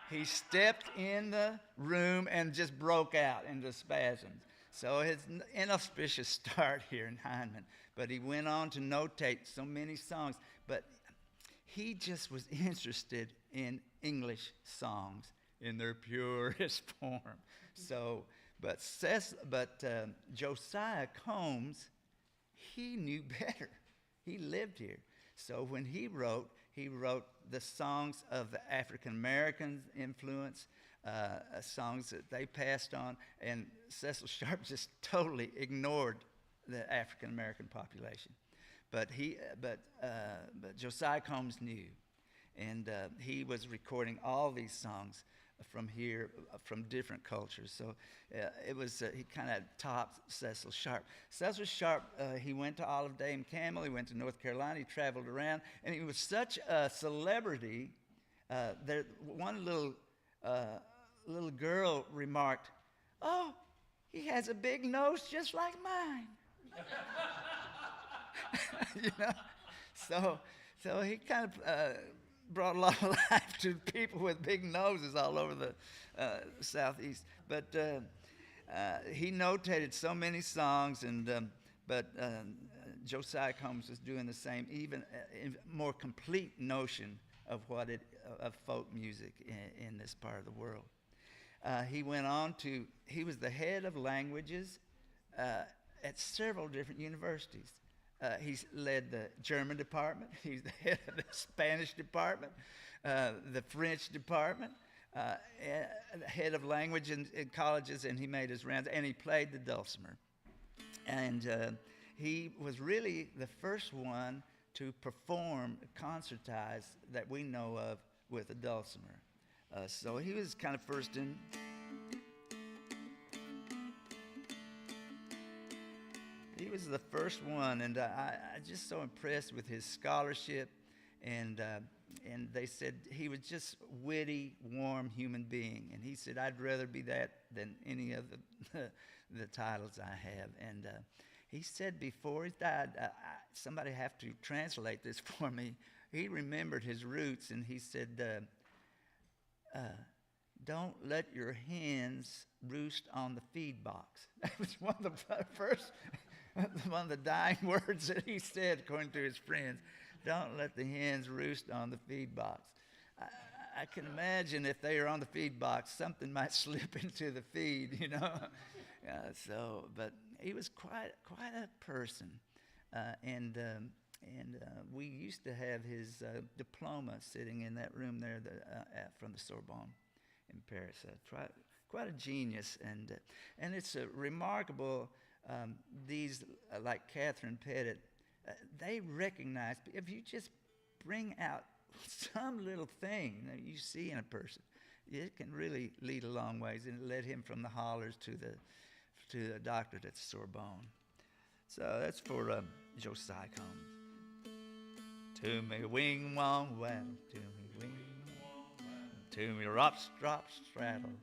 He stepped in the room and just broke out into spasms. So his inauspicious start here in Hindman. But he went on to notate so many songs. But he just was interested in English songs in their purest form. So, but Josiah Combs, he knew better. He lived here. So when he wrote the songs of the African American influence, songs that they passed on, and Cecil Sharp just totally ignored the African American population. But Josiah Combs knew, and he was recording all these songs from here, from different cultures. So it was he kind of topped Cecil Sharp. Cecil Sharp, he went to Olive Dame Campbell. He went to North Carolina. He traveled around, and he was such a celebrity. There, one little girl remarked, "Oh, he has a big nose just like mine." So he kind of brought a lot of life to people with big noses all over the Southeast. But he notated so many songs, but Josiah Combs was doing the same, even in more complete notion of of folk music in this part of the world. He went on he was the head of languages at several different universities. He's led the German department. He's the head of the Spanish department, the French department, head of language in colleges, and he made his rounds, and he played the dulcimer. And he was really the first one to perform, concertize that we know of with a dulcimer. So he was kind of first in. He was the first one, and I'm just so impressed with his scholarship and they said he was just witty, warm human being. And he said, I'd rather be that than any of the titles I have. And he said before he died, somebody have to translate this for me. He remembered his roots, and he said, don't let your hens roost on the feed box. That was one of the first, one of the dying words that he said, according to his friends. Don't let the hens roost on the feed box. I can imagine if they are on the feed box, something might slip into the feed, you know. But he was quite a person, and we used to have his diploma sitting in that room there from the Sorbonne in Paris. Quite a genius, and it's a remarkable. These like Catherine Pettit, they recognize if you just bring out some little thing that you see in a person, it can really lead a long ways. And it led him from the hollers to the doctorate at the Sorbonne. So that's for Josiah Combs. To me wing wong waddle, to me wing, to me rop strop straddle,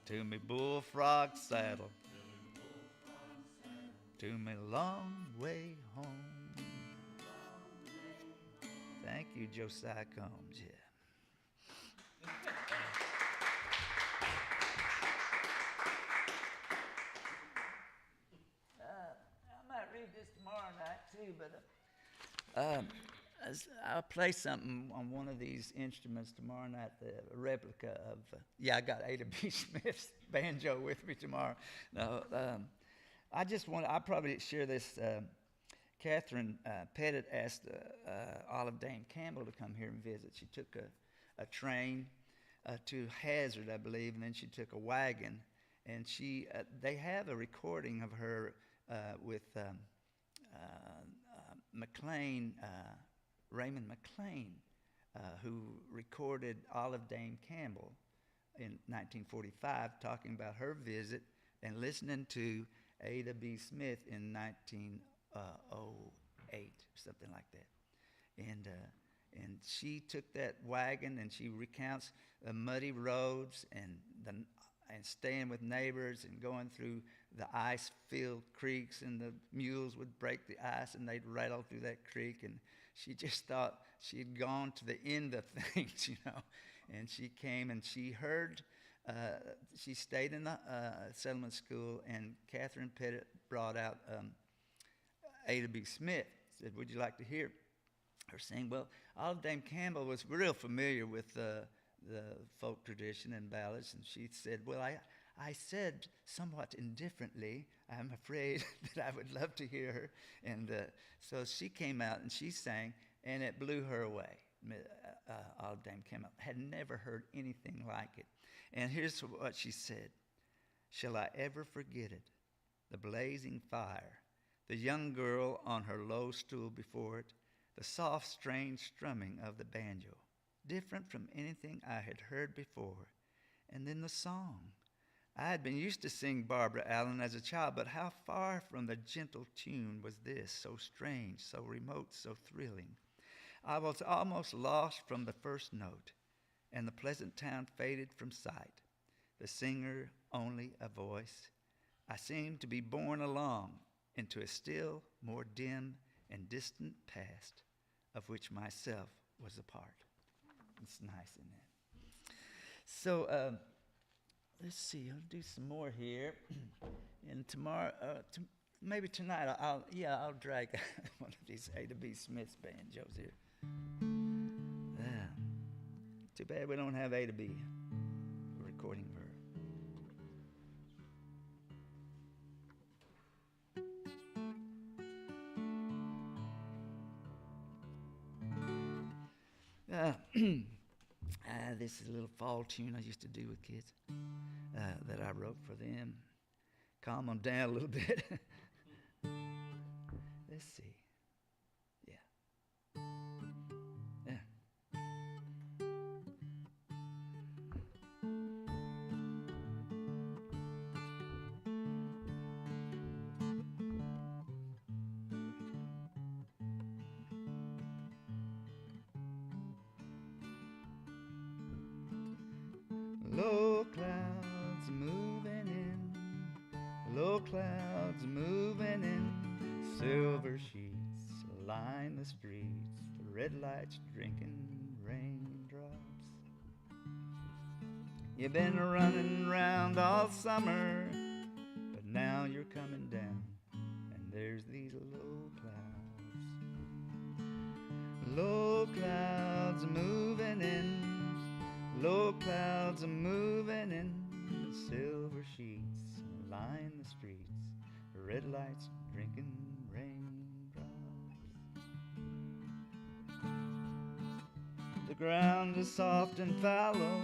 to me bullfrog saddle, to me long way home. Thank you, Josiah Combs. Yeah. I might read this tomorrow night too, but I'll play something on one of these instruments tomorrow night, the replica of, I got Ada B. Smith's banjo with me tomorrow. No, I'll probably share this. Catherine Pettit asked Olive Dame Campbell to come here and visit. She took a train to Hazard, I believe, and then she took a wagon. And they have a recording of her with McLean, Raymond McLean, who recorded Olive Dame Campbell in 1945, talking about her visit and listening to Ada B. Smith in 1908, something like that. And she took that wagon and she recounts the muddy roads and staying with neighbors and going through the ice-filled creeks, and the mules would break the ice and they'd rattle through that creek, and she just thought she had gone to the end of things, you know. And she came and she heard, she stayed in the settlement school, and Catherine Pettit brought out Ada B. Smith, said, would you like to hear her sing? Well, Olive Dame Campbell was real familiar with the folk tradition and ballads, and she said, well, I said somewhat indifferently, I'm afraid that I would love to hear her. And so she came out and she sang, and it blew her away. Olive Dame Campbell had never heard anything like it. And here's what she said. Shall I ever forget it? The blazing fire, the young girl on her low stool before it, the soft, strange strumming of the banjo, different from anything I had heard before. And then the song. I had been used to sing Barbara Allen as a child, but how far from the gentle tune was this, so strange, so remote, so thrilling. I was almost lost from the first note, and the pleasant town faded from sight. The singer only a voice. I seemed to be borne along into a still more dim and distant past, of which myself was a part. It's nice, isn't it? So, let's see, I'll do some more here. And tomorrow, maybe tonight, I'll drag one of these Ada B. Smith's banjos here. Too bad we don't have Ada B. recording of her. This is a little fall tune I used to do with kids that I wrote for them. Calm them down a little bit. Let's see. clouds moving in, silver sheets line the streets, the red lights drinking raindrops. You've been running round all summer, but now you're coming down, and there's these low clouds. Low clouds moving in, low clouds moving in, silver sheets line the streets, red lights drinking raindrops. The ground is soft and fallow,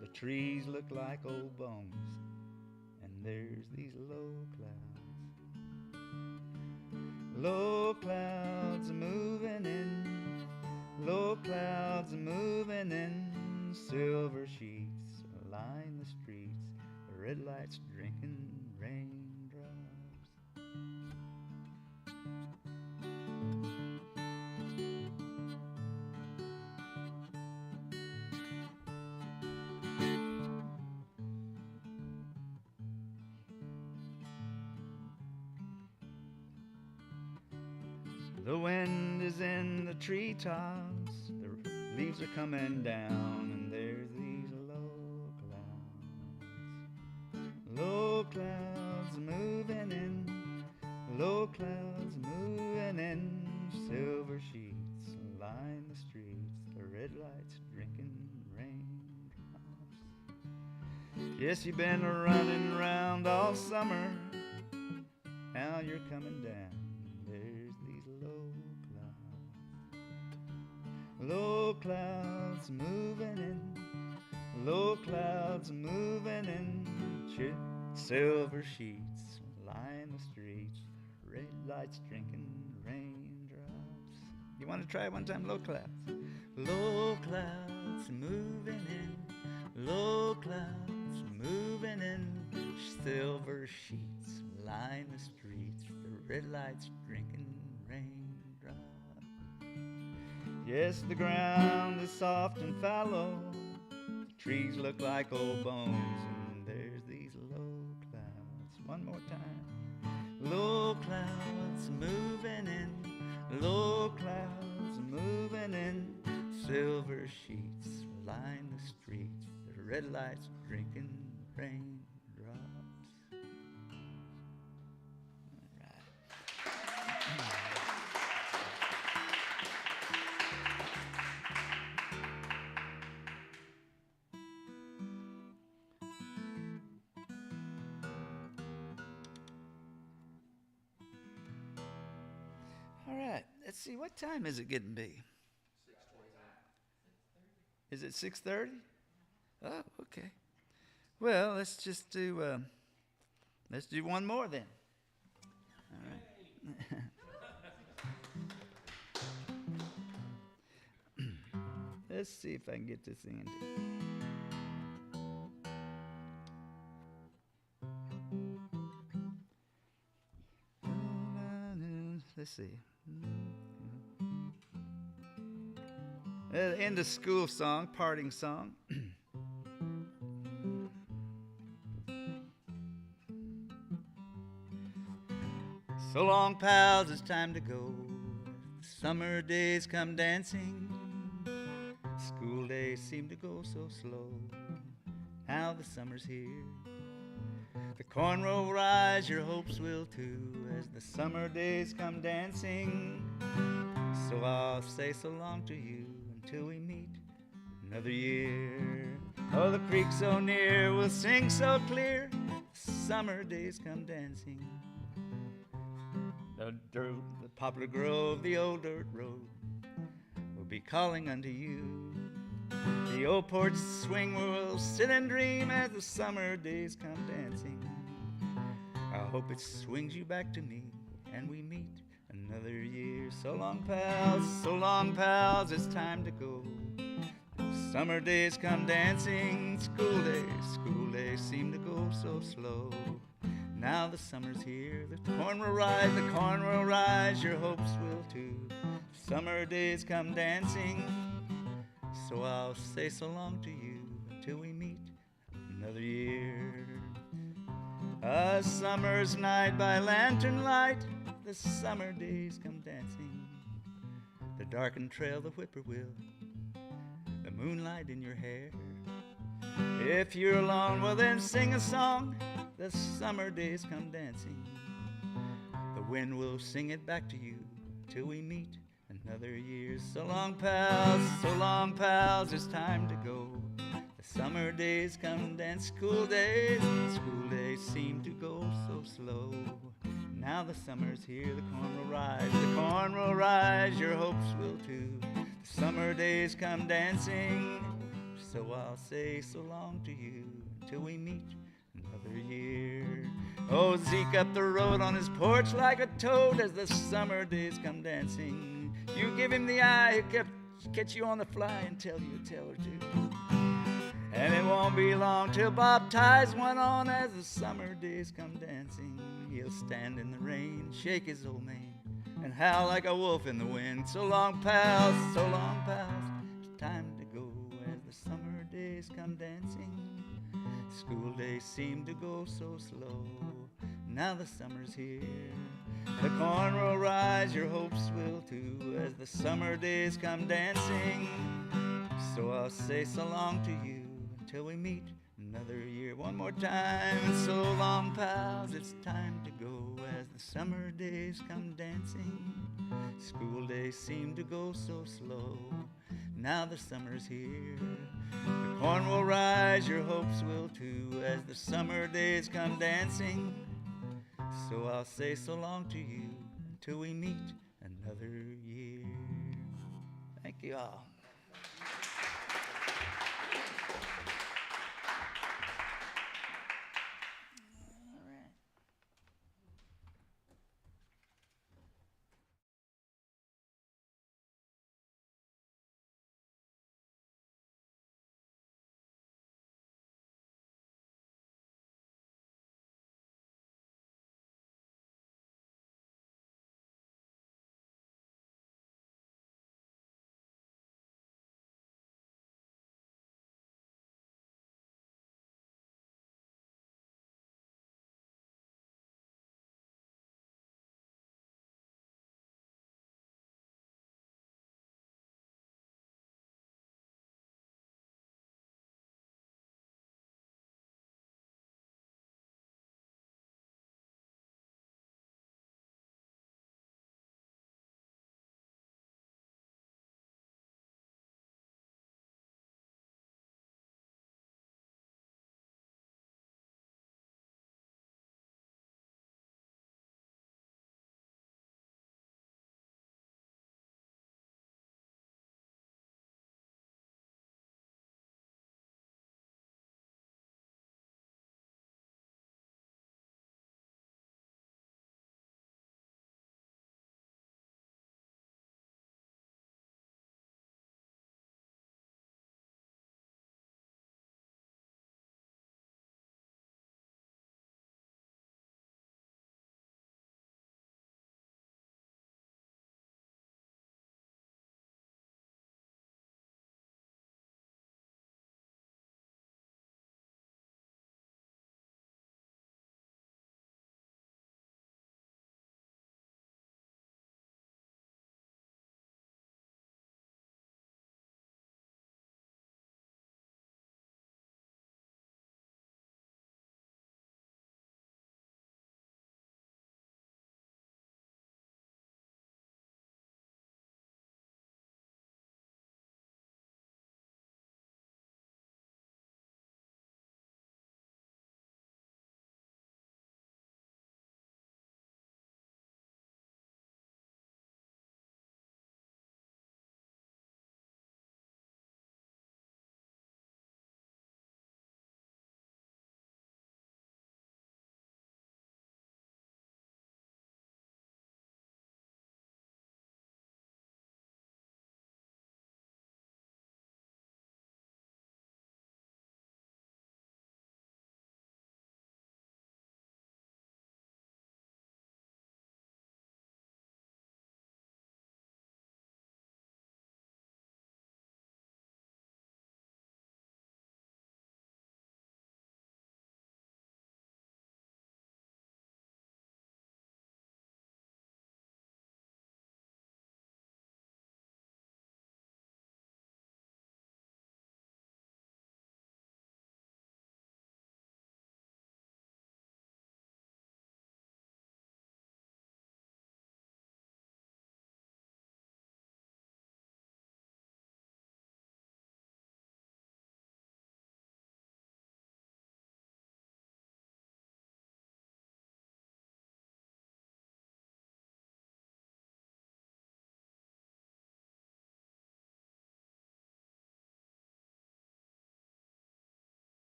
the trees look like old bones, and there's these low clouds. Low clouds moving in, low clouds moving in, silver sheets line the streets, the red lights drinking raindrops. The wind is in the treetops, the leaves are coming down, and there's these low clouds. Low clouds moving in, low clouds moving in, silver sheets line the streets, the red lights drinking raindrops. Yes, you've been running around all summer, now you're coming down, there's these low clouds. Low clouds moving in, low clouds moving in, silver sheets line the streets, red lights drinking raindrops. You want to try one time? Low clouds. Low clouds moving in, low clouds moving in, silver sheets line the streets, the red lights drinking raindrops. Yes, the ground is soft and fallow, the trees look like old bones, and there's these low clouds. One more time. Low clouds moving in, low clouds moving in, silver sheets line the streets, the red lights drinking raindrops. All right, let's see, what time is it getting to be? 6:29. Is it 6:30? Oh, okay. Well, let's just do, let's do one more then. All right. Let's see if I can get this ended. Let's see. End of school song, parting song. So long, pals, it's time to go. Summer days come dancing. School days seem to go so slow. Now the summer's here. The corn will rise, your hopes will too, as the summer days come dancing. So I'll say so long to you until we meet another year. Oh, the creek so near, we'll sing so clear. Summer days come dancing. The poplar grove, the old dirt road will be calling unto you. The old porch swing where we'll sit and dream as the summer days come dancing. I hope it swings you back to me and we meet another year. So long, pals, it's time to go. Summer days come dancing, school days seem to go so slow. Now the summer's here, the corn will rise, your hopes will too. Summer days come dancing, so I'll say so long to you until we meet another year. A summer's night by lantern light, the summer days come dancing. The darkened trail, the whippoorwill, the moonlight in your hair. If you're alone, well then sing a song, the summer days come dancing. The wind will sing it back to you till we meet another year. So long, pals, it's time to go. The summer days come dance, school days seem to go so slow. Now the summer's here, the corn will rise, your hopes will too. The summer days come dancing, so I'll say so long to you till we meet another year. Oh, Zeke up the road on his porch like a toad as the summer days come dancing. You give him the eye, he'll catch you on the fly and tell you a tale or two. And it won't be long till Bob ties one on as the summer days come dancing. He'll stand in the rain, shake his old mane, and howl like a wolf in the wind. So long, pals, it's time to go as the summer days come dancing. School days seem to go so slow. Now the summer's here. The corn will rise, your hopes will too, as the summer days come dancing. So I'll say so long to you until we meet another year. One more time, and so long, pals, it's time to go as the summer days come dancing. School days seem to go so slow. Now the summer's here. The corn will rise, your hopes will too, as the summer days come dancing. So I'll say so long to you until we meet another year. Thank you all.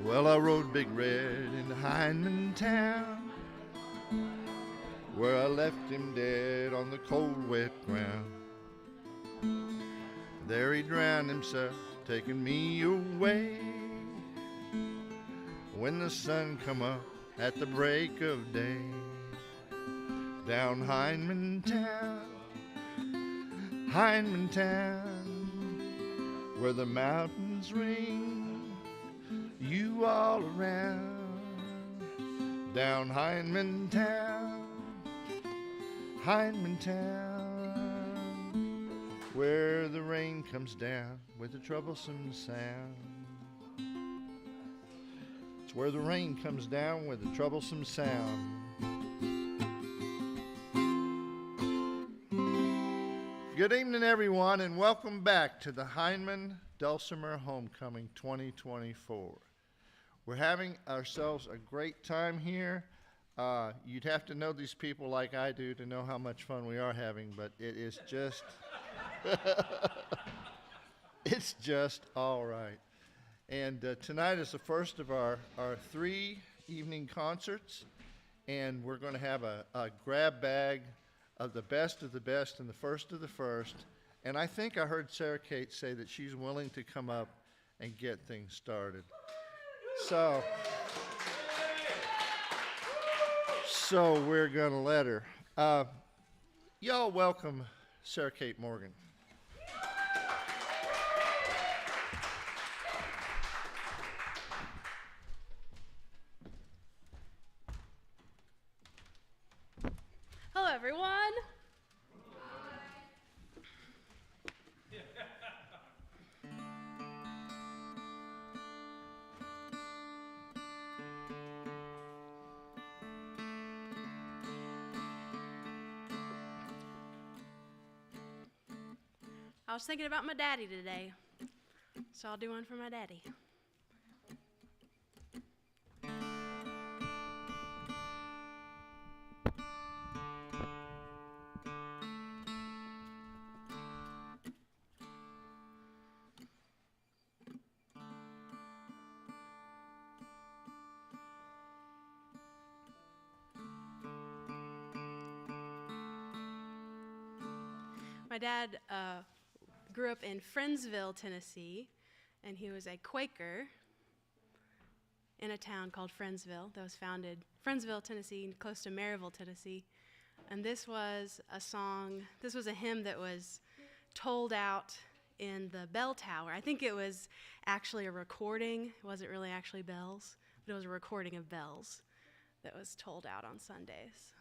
Well, I rode Big Red into Hindman town, where I left him dead on the cold, wet ground. There he drowned himself, taking me away, when the sun come up at the break of day. Down Hindman town, where the mountains ring you all around. Down Hindman town, where the rain comes down with a troublesome sound. It's where the rain comes down with a troublesome sound. Good evening, everyone, and welcome back to the Hindman Dulcimer Homecoming 2024. We're having ourselves a great time here. You'd have to know these people like I do to know how much fun we are having, but it is just, it's just all right. And tonight is the first of our 3 evening concerts, and we're going to have a grab bag of the best and the first of the first. And I think I heard Sarah Kate say that she's willing to come up and get things started. So we're going to let her. Y'all welcome Sarah Kate Morgan. Hello, everyone. I was thinking about my daddy today, so I'll do one for my daddy. My dad grew up in Friendsville, Tennessee, and he was a Quaker in a town called Friendsville that was founded, Friendsville, Tennessee, close to Maryville, Tennessee. And this was a hymn that was told out in the bell tower. I think it was actually a recording. It wasn't really actually bells, but it was a recording of bells that was told out on Sundays.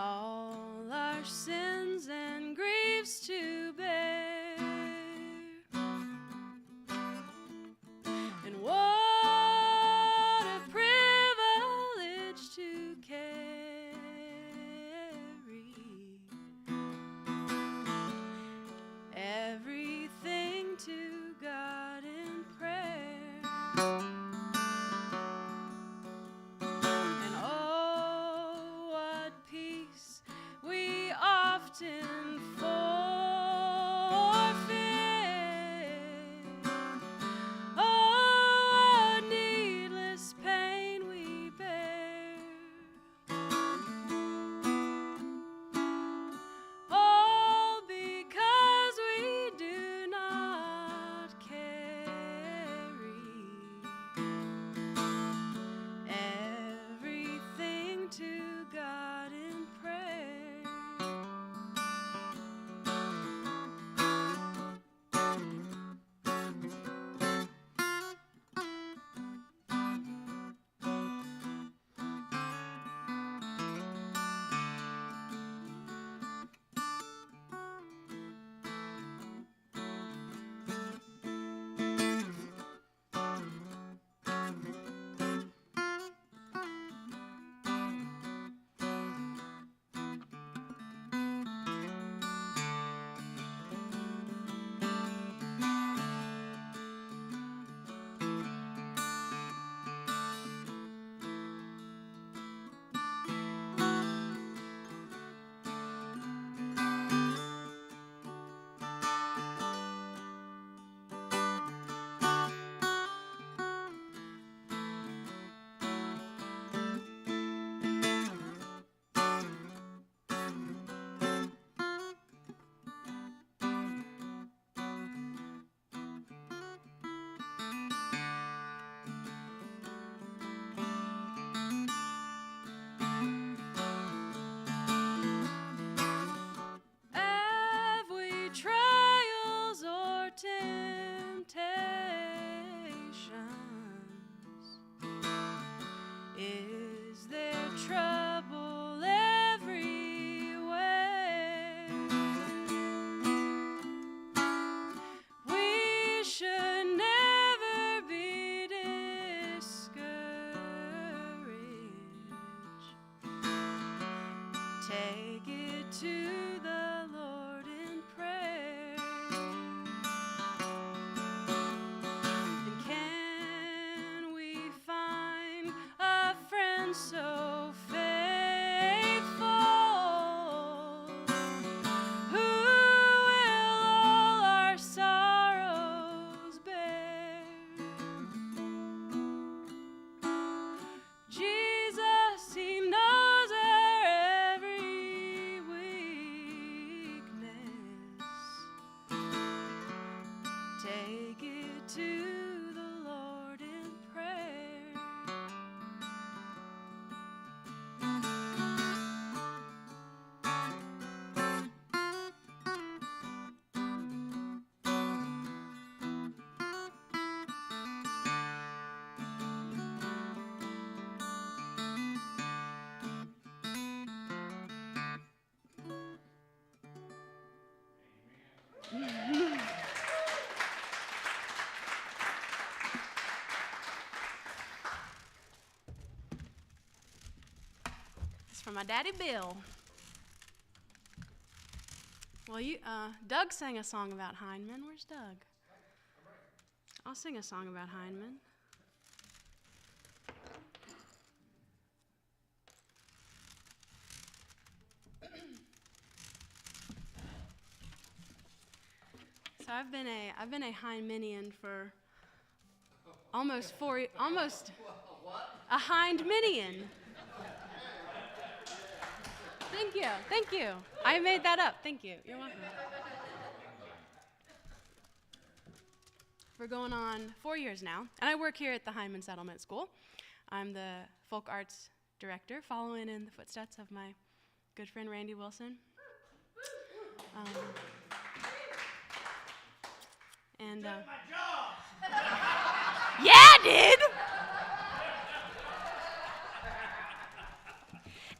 All our sins and griefs to bear, and what a privilege to carry everything to God in prayer. take it to the Lord in prayer. It's from my daddy Bill. Well, Doug sang a song about Hindman. Where's Doug? I'll sing a song about Hindman. So I've been a Hindmanian for almost a Hindmanian. Thank you. I made that up. Thank you. You're welcome. We're going on 4 years now, and I work here at the Hindman Settlement School. I'm the folk arts director, following in the footsteps of my good friend Randy Wilson. And my job. Yeah, I did.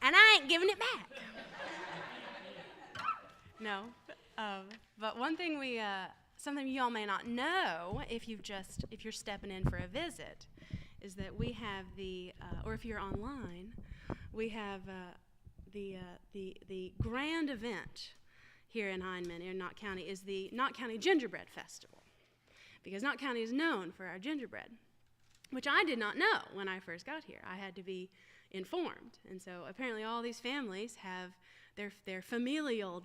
And I ain't giving it back. No, but one thing something you all may not know if you're stepping in for a visit, is that we have or if you're online, we have the grand event here in Hindman, in Knott County, is the Knott County Gingerbread Festival, because Knott County is known for our gingerbread, which I did not know when I first got here. I had to be informed, and so apparently all these families have their familial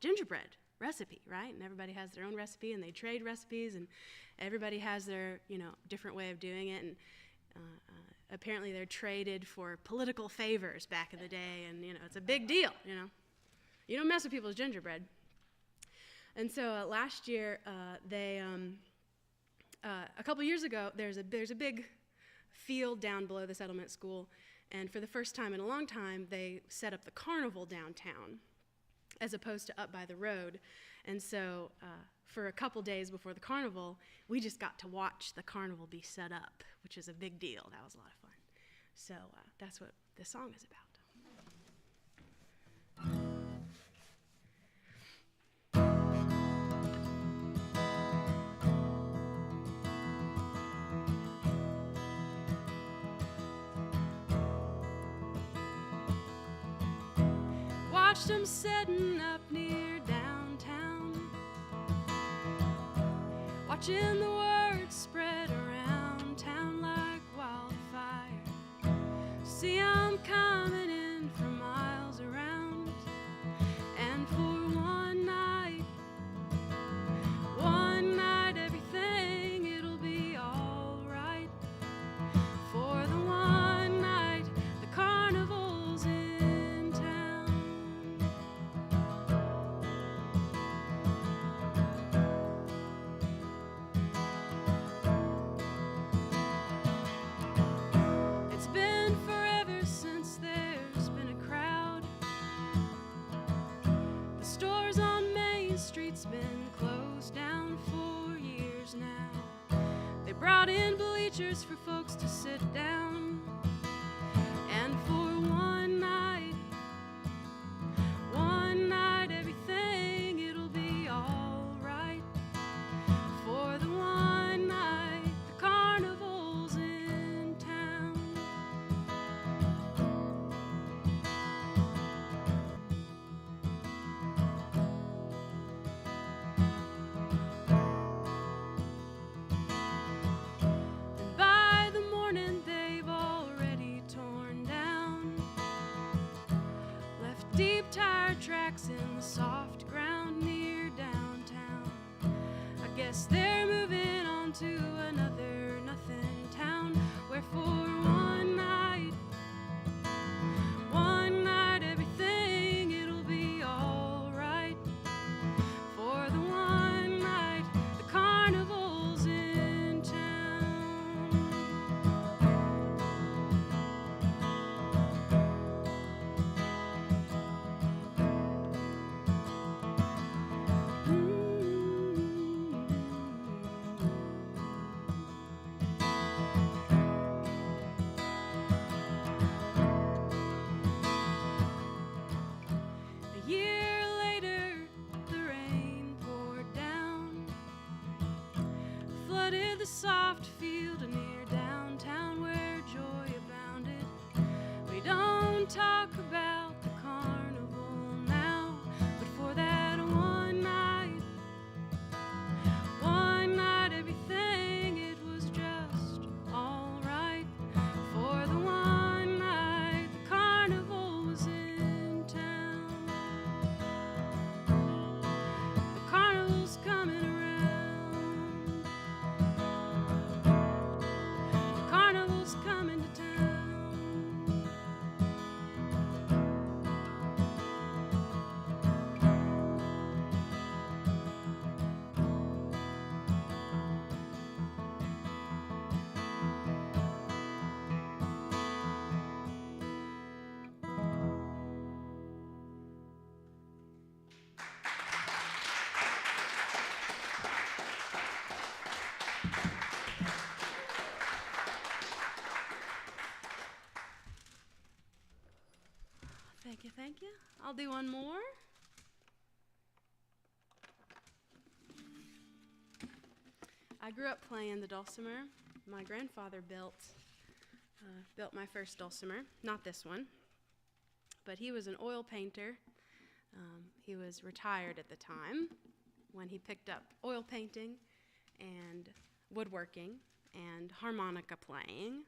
gingerbread recipe, right? And everybody has their own recipe, and they trade recipes, and everybody has their different way of doing it. And apparently they're traded for political favors back in the day, and it's a big deal. You don't mess with people's gingerbread. And so last year, a couple years ago, there's a big field down below the settlement school. And for the first time in a long time, they set up the carnival downtown as opposed to up by the road. And so for a couple days before the carnival, we just got to watch the carnival be set up, which is a big deal. That was a lot of fun. So that's what this song is about. Watched them setting up near downtown, watching the word spread around town like wildfire. See 'em coming in from miles around, and for one night everything it'll be all right. For the one night the carnival's in town. It's been forever since there's been a crowd. The stores on Main Street's been closed down for years now. They brought in bleachers for folks to sit down. And for one night everything it'll be all right. For the one night the carnival's in town. And by the morning they've already torn down, left deep tire tracks in the soft ground near downtown. I guess they're moving on to another nothing town, where for one night everything it'll be all right. For the one night the the soft field near downtown where joy abounded. We don't talk about the carnival now, but for that one night, everything, it was just all right. For the one night the carnival was in town. The carnival's coming around. The carnival's coming to town. Thank you, thank you. I'll do one more. I grew up playing the dulcimer. My grandfather built my first dulcimer, not this one, but he was an oil painter. He was retired at the time when he picked up oil painting and woodworking and harmonica playing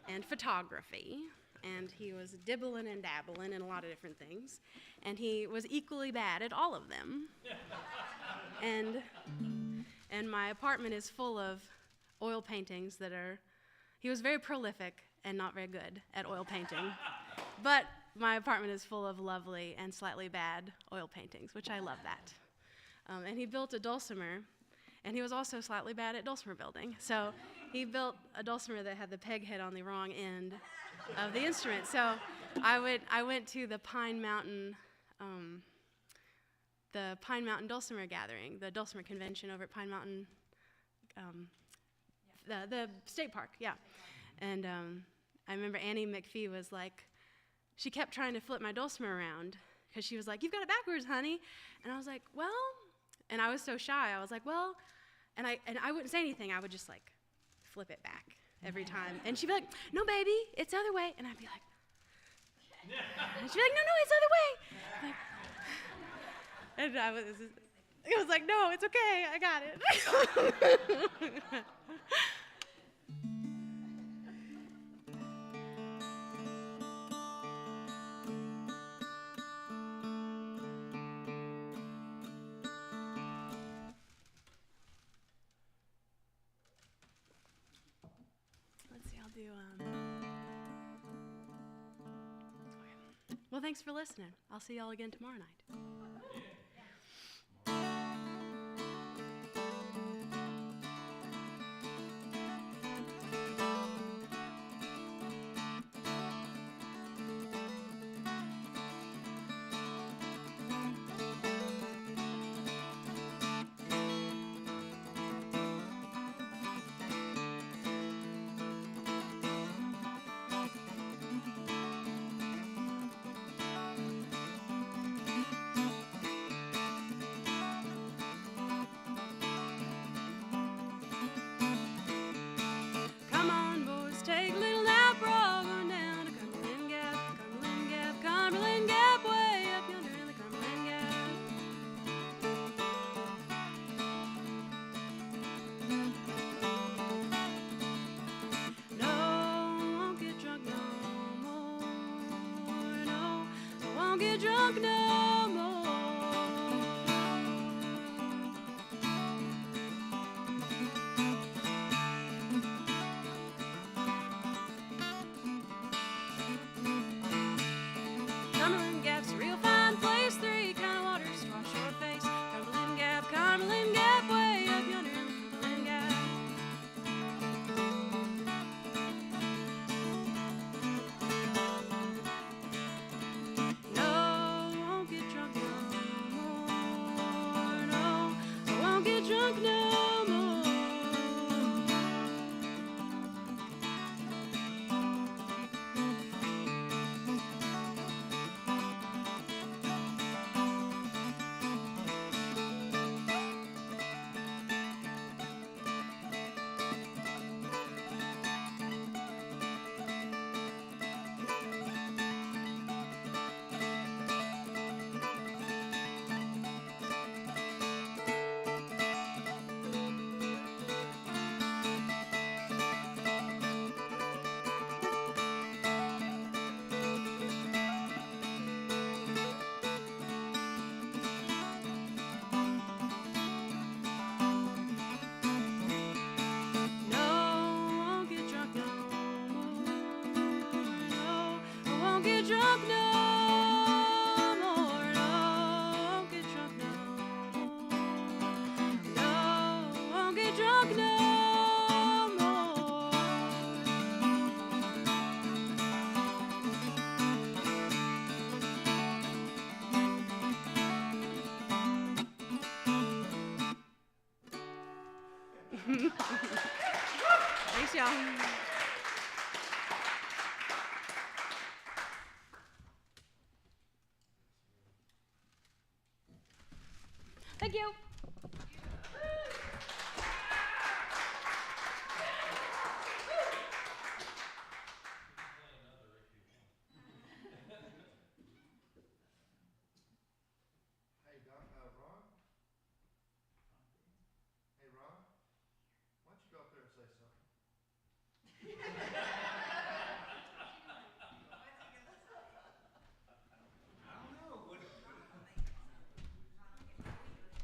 and photography. And he was dibbling and dabbling in a lot of different things. And he was equally bad at all of them. And my apartment is full of oil paintings that are, he was very prolific and not very good at oil painting. But my apartment is full of lovely and slightly bad oil paintings, which I love that. And he built a dulcimer, and he was also slightly bad at dulcimer building. So he built a dulcimer that had the peg head on the wrong end of the instrument. So I went to the Pine Mountain Dulcimer Gathering, the Dulcimer Convention over at Pine Mountain, the state park, yeah. And I remember Annie McPhee was like, she kept trying to flip my dulcimer around because she was like, "You've got it backwards, honey." And I was like, "Well," and I was so shy. I was like, "Well," and I wouldn't say anything. I would just like flip it back every time. And she'd be like, "No, baby, it's the other way." And I'd be like, and she'd be like, "No, it's the other way." Like, and it was like, "No, it's okay, I got it." Let's see, I'll do, okay. Well, thanks for listening. I'll see y'all again tomorrow night. Drunk no more. Cumberland Gap's a real fine place. 3 kind of waters to wash your face. Cumberland Gap, way up yonder in the Cumberland Gap. No, won't get drunk. drunk no more. Don't get drunk no more. Don't get drunk no more. Thanks, y'all. Thank you. Hey, Ron? Hey, Ron? Why don't you go up there and say something?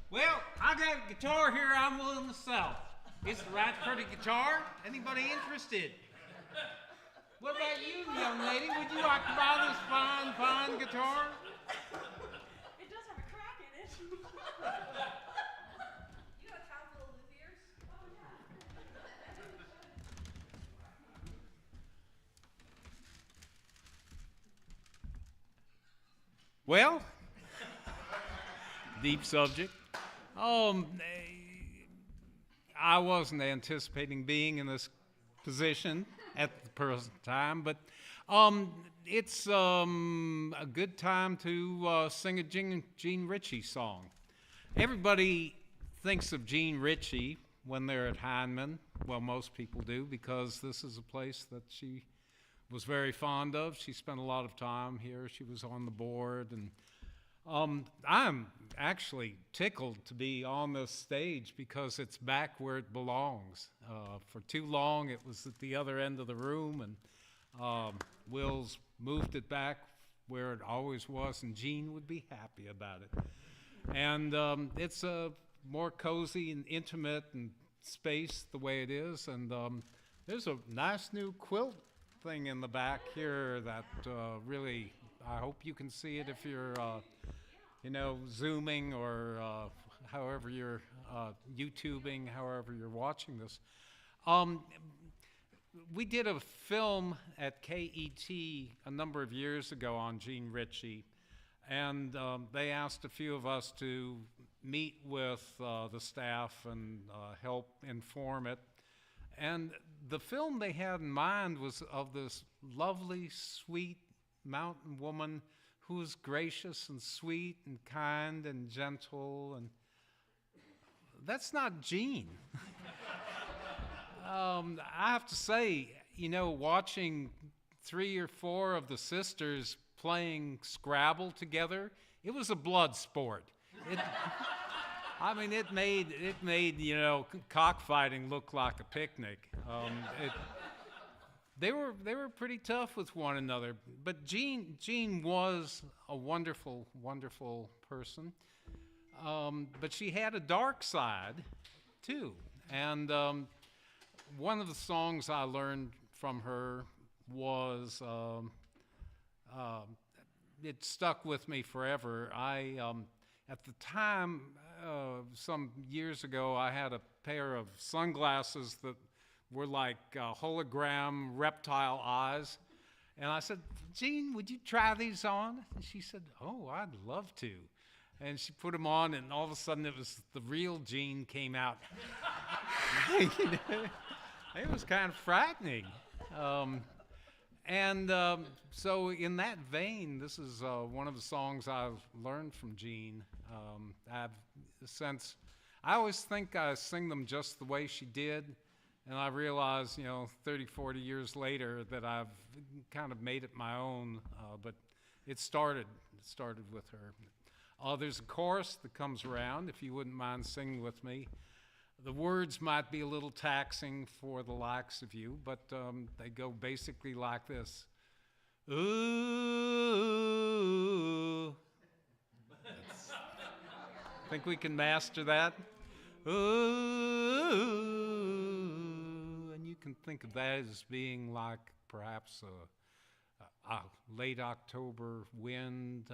Well, I got a guitar here I'm willing to sell. It's the right pretty guitar. Anybody interested? What about you, young lady? Would you like to buy this fine, fine guitar? It does have a crack in it. You know a town full of luthiers? Oh, yeah. Well, deep subject. I wasn't anticipating being in this position at the present time, but it's a good time to sing a Gene Ritchie song. Everybody thinks of Gene Ritchie when they're at Hindman. Well, most people do, because this is a place that she was very fond of. She spent a lot of time here. She was on the board, and I'm actually tickled to be on this stage because it's back where it belongs. For too long, it was at the other end of the room, and Will's moved it back where it always was, and Gene would be happy about it. And it's a more cozy and intimate and space the way it is, and there's a nice new quilt thing in the back here that really, I hope you can see it if you're Zooming or however you're YouTubing, however you're watching this. We did a film at KET a number of years ago on Gene Ritchie, and they asked a few of us to meet with the staff and help inform it. And the film they had in mind was of this lovely, sweet mountain woman who was gracious and sweet and kind and gentle, and that's not Gene. I have to say, watching 3 or 4 of the sisters playing Scrabble together, it was a blood sport. It made cockfighting look like a picnic. They were pretty tough with one another, but Gene was a wonderful, wonderful person. But she had a dark side too, and one of the songs I learned from her was it stuck with me forever. At the time, some years ago, I had a pair of sunglasses that were like hologram reptile eyes. And I said, Gene, would you try these on? And she said, oh, I'd love to. And she put them on, and all of a sudden it was the real Gene came out. It was kind of frightening. So in that vein, this is one of the songs I've learned from Gene. I always think I sing them just the way she did, and I realize, 30, 40 years later that I've kind of made it my own, but it started with her. There's a chorus that comes around, if you wouldn't mind singing with me. The words might be a little taxing for the likes of you, but they go basically like this. Ooh. Think we can master that? Ooh. And you can think of that as being like perhaps late October wind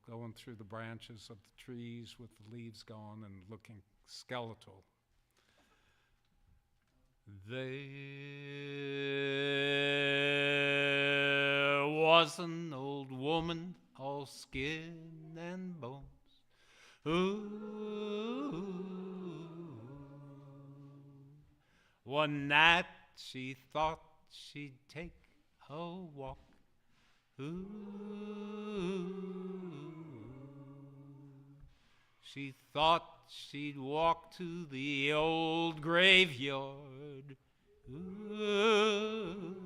going through the branches of the trees with the leaves gone and looking skeletal. There was an old woman, all skin and bones. Ooh. One night she thought she'd take a walk. Ooh. She thought she'd walk to the old graveyard. Ooh.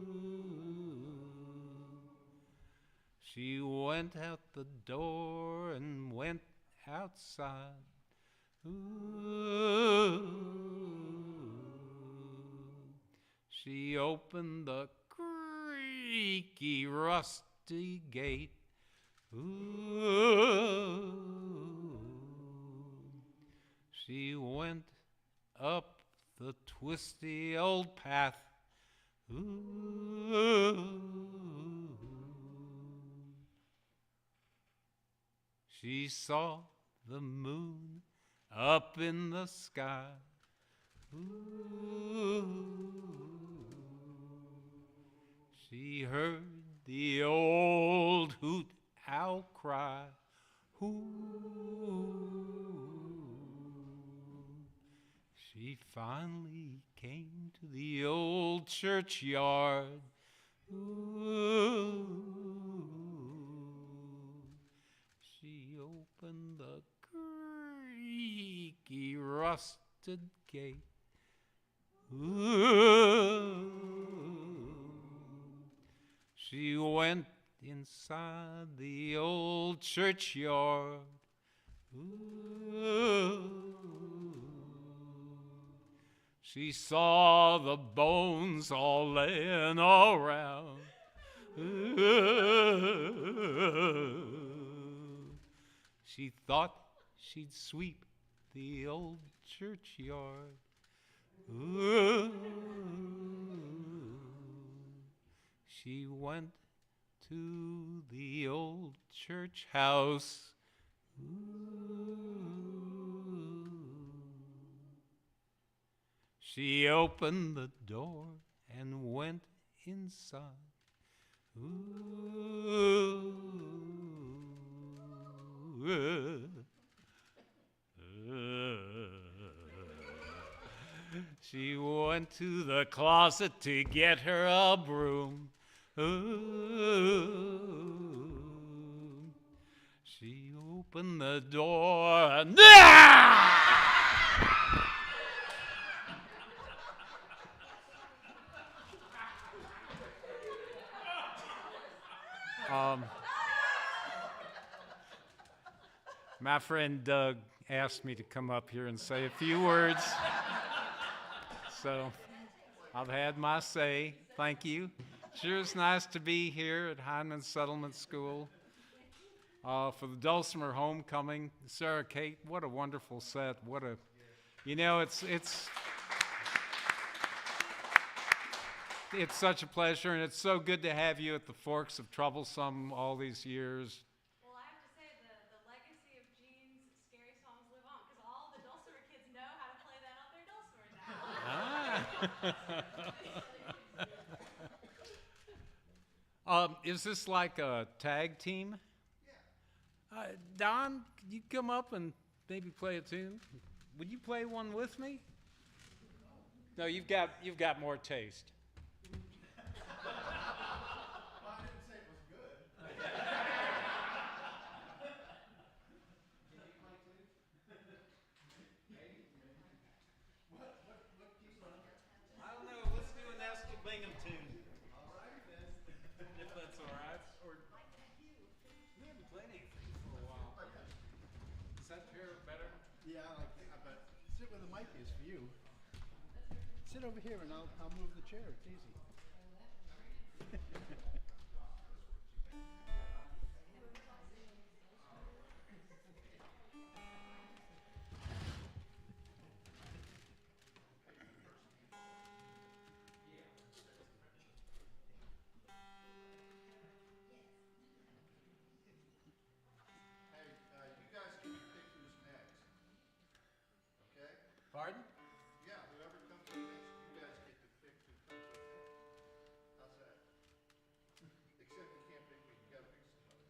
She went out the door and went outside. Ooh. She opened the creaky, rusty gate. Ooh. She went up the twisty old path. Ooh. She saw the moon up in the sky. Ooh. She heard the old hoot owl cry. Ooh. She finally came to the old churchyard. Ooh. She opened the creaky, rusted gate. Ooh. She went inside the old churchyard. Ooh. She saw the bones all laying around. Ooh. She thought she'd sweep the old churchyard. Ooh. She went to the old church house. Ooh. She opened the door and went inside. Ooh. She went to the closet to get her a broom. Ooh. She opened the door and my friend Doug asked me to come up here and say a few words. So I've had my say. Thank you. Sure is nice to be here at Hindman Settlement School for the Dulcimer homecoming. Sarah Kate, what a wonderful set. What a, it's such a pleasure, and it's so good to have you at the Forks of Troublesome all these years. Well, I have to say the legacy of Gene's scary songs live on, because all the Dulcimer kids know how to play that on their Dulcimer now. Is this like a tag team? Yeah. Don, could you come up and maybe play a tune? Would you play one with me? No, you've got more taste. Sit over here and I'll move the chair. It's easy. Pardon? Yeah, whoever comes up next, you guys get to pick who comes up next. How's that? Except you can't pick me, you gotta pick somebody.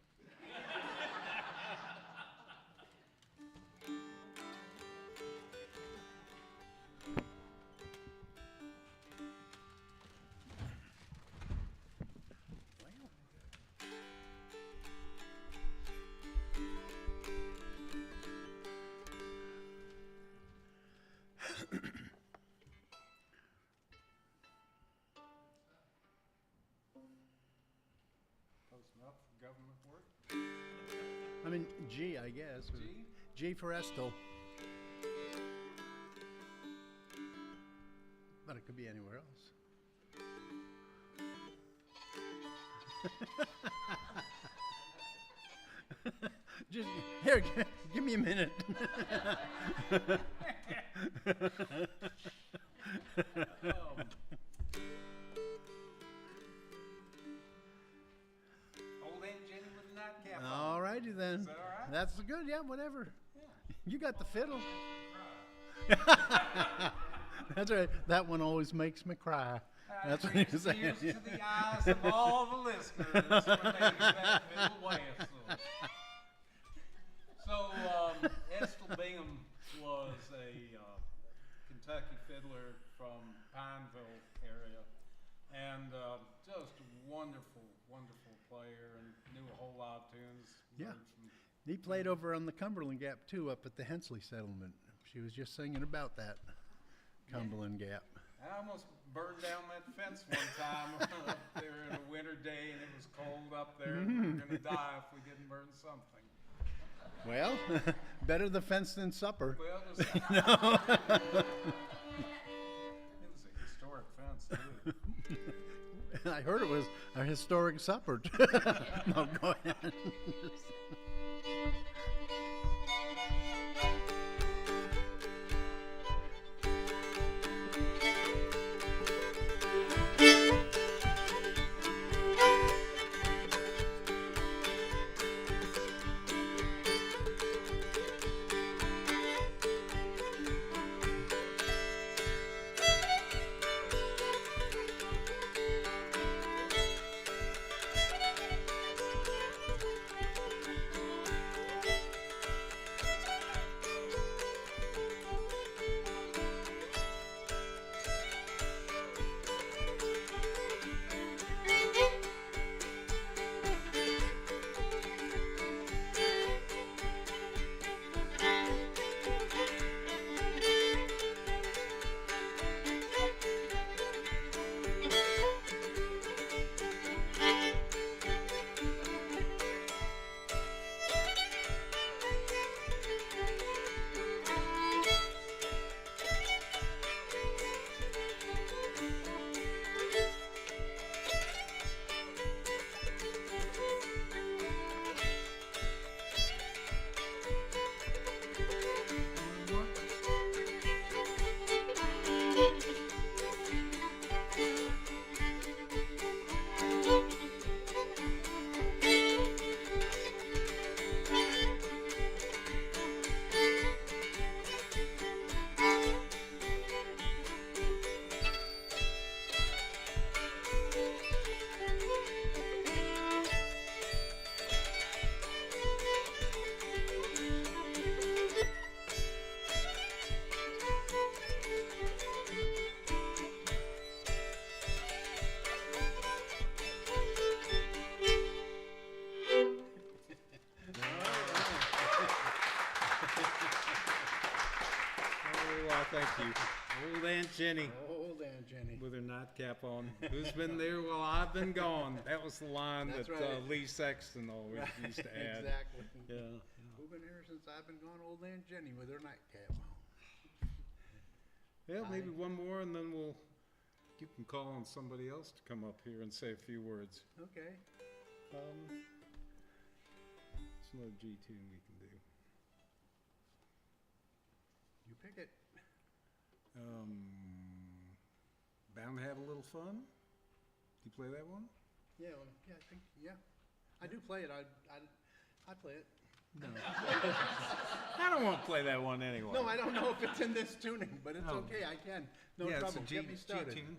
Close enough for government work. I mean, G, I guess. G? G for Estill. But it could be anywhere else. Just here, give me a minute. Old Aunt Jenny with a nightcap on. All righty then. Is that all right? That's good. Yeah, whatever. You got the fiddle. That's right. That one always makes me cry. That's what he was saying. Tears to the eyes of all the listeners when they hear that fiddle blast. So, Estill Bingham was a Kentucky fiddler from Pineville area, and just a wonderful, wonderful player, and knew a whole lot of tunes. Yeah. Learned from He played over on the Cumberland Gap too, up at the Hensley settlement. She was just singing about that Cumberland Gap. I almost burned down that fence one time up there in a winter day, and it was cold up there. And we were going to die if we didn't burn something. Well, better the fence than supper. Well, it was, it was a historic fence, too. I heard it was a historic supper. No, go ahead. Thank you. Old Aunt Jenny. Old Aunt Jenny. With her nightcap on. Who's been there while I've been gone? That was the line That's that right. Lee Sexton always used to add. Exactly. Yeah. Who's been here since I've been gone? Old Aunt Jenny with her nightcap on. Well, maybe one more, and then you can call on somebody else to come up here and say a few words. Okay. It's another G tune we can do. You pick it. Bound to Have a Little Fun. Do you play that one? Yeah, well, yeah, I think, yeah. I do play it. I play it. No. I don't want to play that one anyway. No, I don't know if it's in this tuning, but it's Oh. okay. I can. No Yeah, trouble. it's a Get me started. G-tune.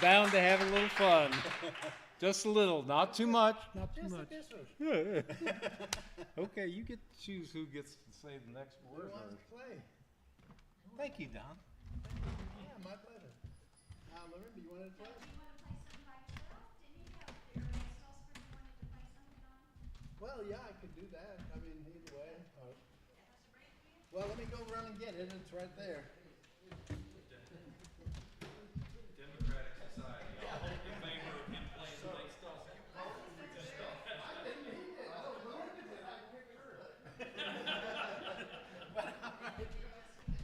Bound to have a little fun. Just a little, not too much, not too much. Okay, you get to choose who gets to say the next word. Who wants to play? Thank you, Don. Yeah, my pleasure. Lorinda, you wanted to play? Well, yeah, I could do that. I mean, either way. Well, let me go run and get it. It's right there. Democratic Society, all in favor of him playing the next Dulcimer. I didn't need it. Oh, Lorinda did. I picked her.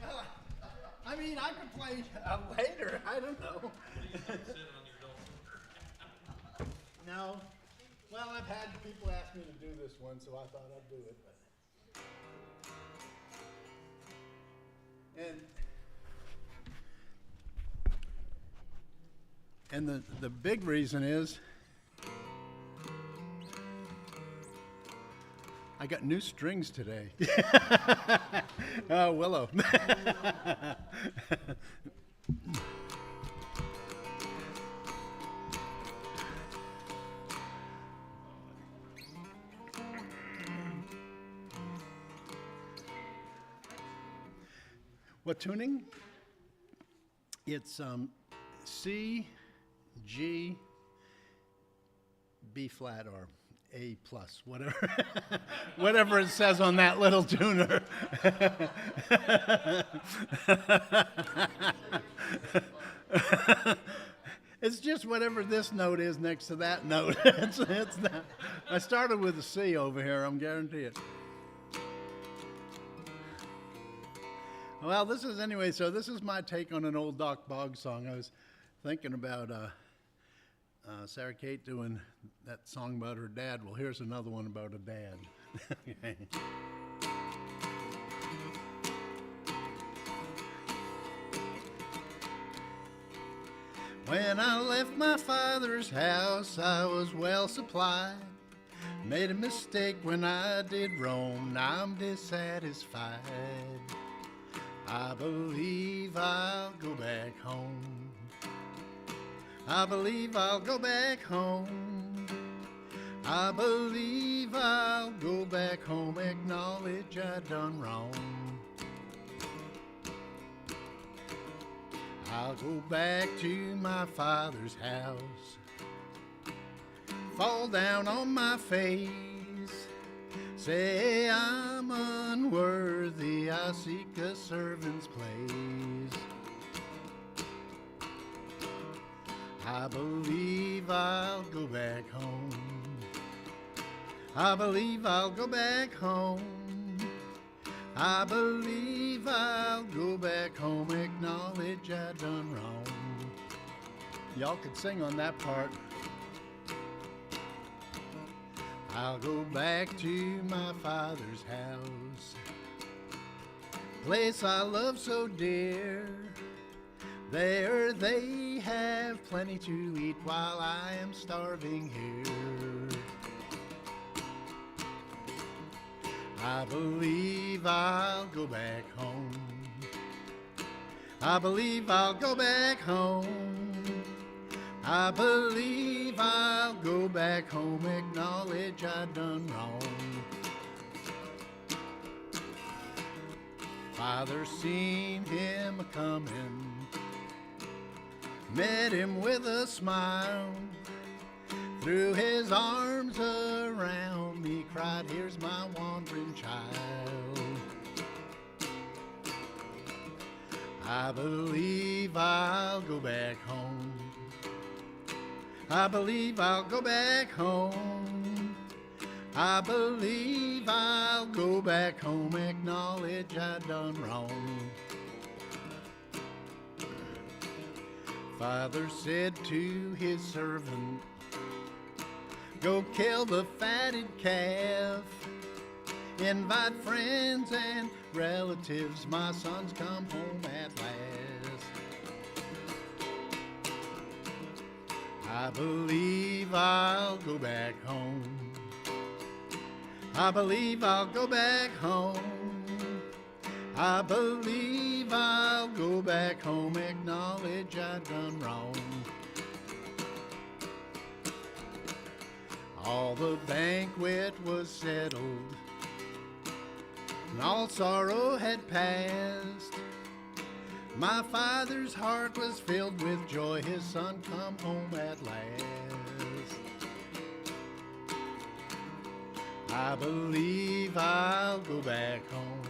Well, I mean, I could play later. I don't know. Sit on your Dulcimer. No. Well, I've had people ask me to do this one, so I thought I'd do it. And the big reason is I got new strings today. Oh, Willow. What tuning? It's C, G, B flat, or A plus, whatever, whatever it says on that little tuner. It's just whatever this note is next to that note. It's not, I started with a C over here, I'm guaranteed. Well, this is my take on an old Doc Boggs song. I was thinking about Sarah Kate doing that song about her dad. Well, here's another one about a dad. When I left my father's house, I was well supplied. Made a mistake when I did roam, now I'm dissatisfied. I believe I'll go back home. I believe I'll go back home. I believe I'll go back home, acknowledge I done wrong. I'll go back to my father's house, fall down on my face, say I'm unworthy, I seek a servant's place. I believe I'll go back home. I believe I'll go back home. I believe I'll go back home, acknowledge I done wrong. Y'all could sing on that part. I'll go back to my father's house, place I love so dear. There they have plenty to eat while I am starving here. I believe I'll go back home. I believe I'll go back home. I believe I'll go back home, acknowledge I done wrong. Father seen him a-comin', met him with a smile, threw his arms around me, cried, here's my wandering child. I believe I'll go back home. I believe I'll go back home. I believe I'll go back home, acknowledge I done wrong. Father said to his servant, go kill the fatted calf, invite friends and relatives, my son's come home at last. I believe I'll go back home. I believe I'll go back home. I believe I'll go back home, acknowledge I done wrong. All the banquet was settled, and all sorrow had passed. My father's heart was filled with joy, his son come home at last. I believe I'll go back home.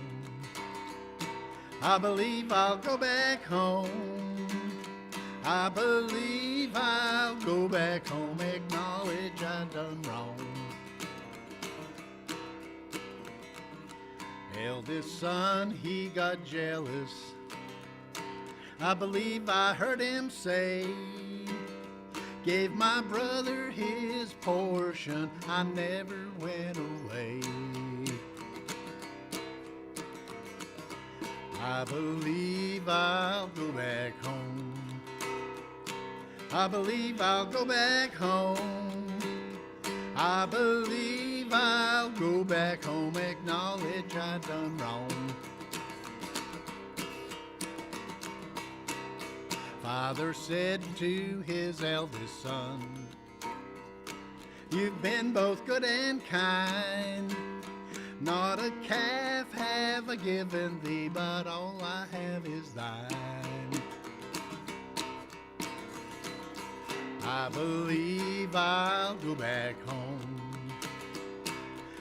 I believe I'll go back home. I believe I'll go back home, acknowledge I done wrong. Eldest son, he got jealous. I believe I heard him say, gave my brother his portion, I never went away. I believe I'll go back home. I believe I'll go back home. I believe I'll go back home, acknowledge I done wrong. Father said to his eldest son, you've been both good and kind. Not a calf have I given thee, but all I have is thine. I believe I'll go back home.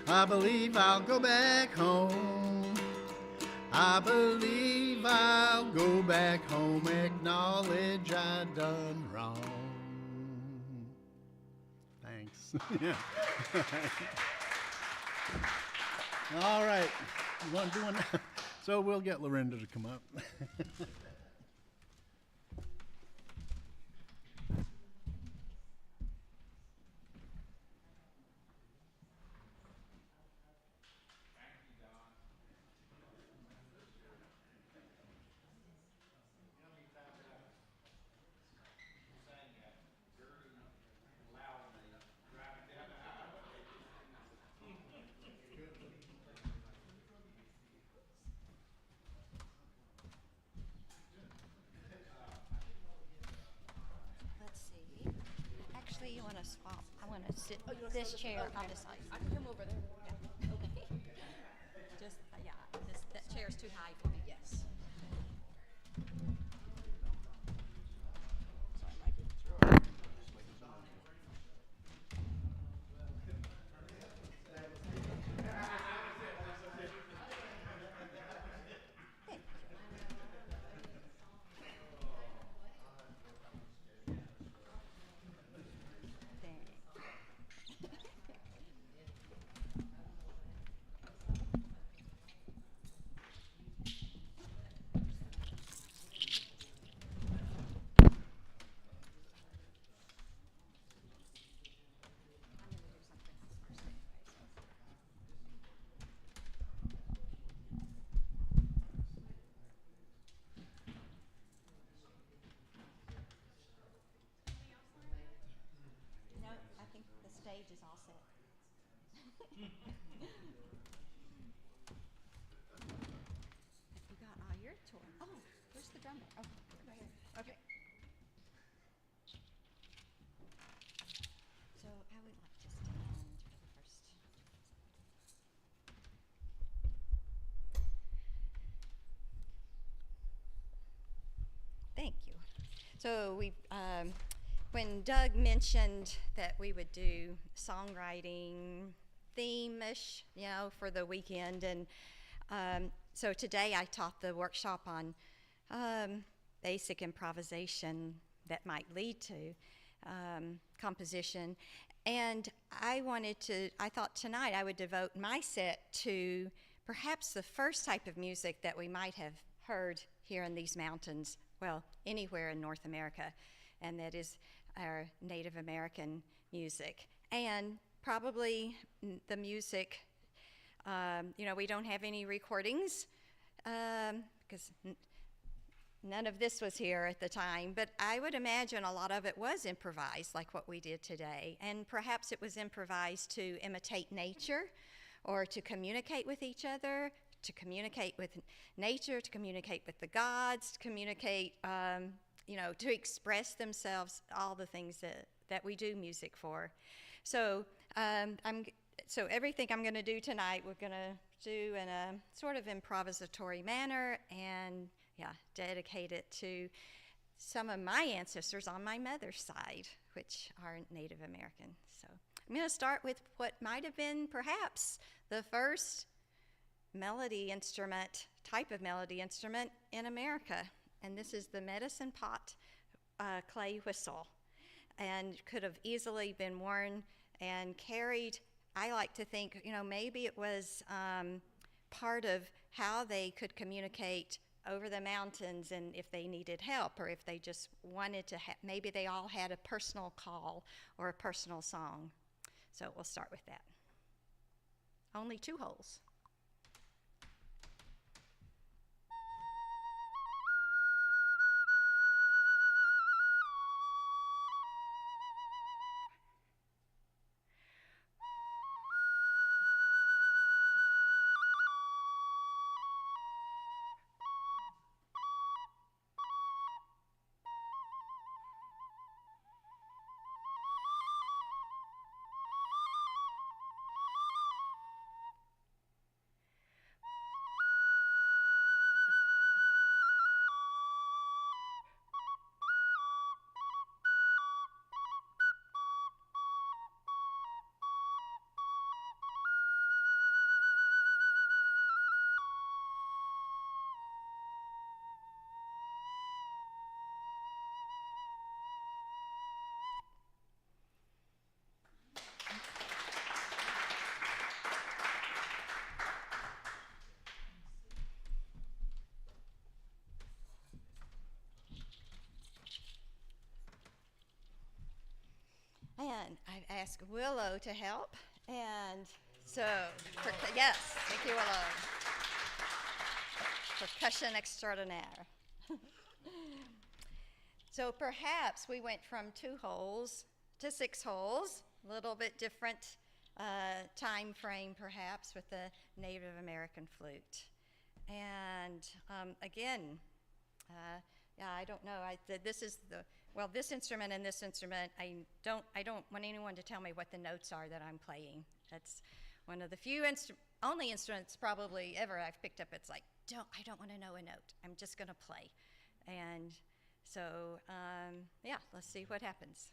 I believe I'll go back home. I believe I'll go back home, acknowledge I done wrong. Thanks. Yeah. All right. You want to do one? So we'll get Lorinda to come up. Let's see. Actually, you want to swap. I want to sit this chair on this side. I can come over there. Yeah. Okay. Just, yeah, that chair's too high for me. Yes. No, I think the stage is all set. You got all your toy. Oh, where's the drummer? Oh, right here. Okay. So I would like to stand for the first. Thank you. So when Doug mentioned that we would do songwriting theme-ish, for the weekend, and so today I taught the workshop on basic improvisation that might lead to composition, and I thought tonight I would devote my set to perhaps the first type of music that we might have heard here in these mountains, well, anywhere in North America, and that is our Native American music. And probably the music, we don't have any recordings because none of this was here at the time, but I would imagine a lot of it was improvised like what we did today. And perhaps it was improvised to imitate nature or to communicate with each other, to communicate with nature, to communicate with the gods, to communicate, to express themselves, all the things that we do music for. So everything I'm going to do tonight, we're going to do in a sort of improvisatory manner and, dedicate it to some of my ancestors on my mother's side, which are Native American. So I'm going to start with what might have been perhaps the first type of melody instrument in America. And this is the medicine pot clay whistle, and could have easily been worn and carried. I like to think, maybe it was part of how they could communicate over the mountains, and if they needed help or if they just wanted to, maybe they all had a personal call or a personal song. So we'll start with that. Only 2 holes. ask Willow to help. And so, yes, thank you, Willow. Percussion extraordinaire. So perhaps we went from 2 holes to 6 holes, a little bit different time frame perhaps with the Native American flute. And again, yeah, I don't know. This is this instrument and this instrument. I don't want anyone to tell me what the notes are that I'm playing. That's one of the few only instruments probably ever I've picked up. It's like I don't want to know a note. I'm just gonna play. And so yeah, let's see what happens.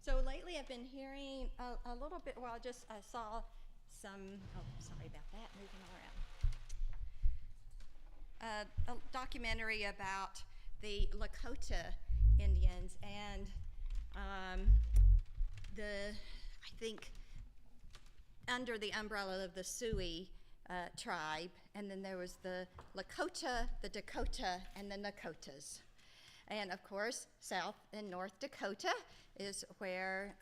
So lately I've been hearing a little bit, I saw some, sorry about that, moving around. A documentary about the Lakota Indians and I think under the umbrella of the Sioux tribe, and then there was the Lakota, the Dakota, and the Nakotas. And of course, South and North Dakota is where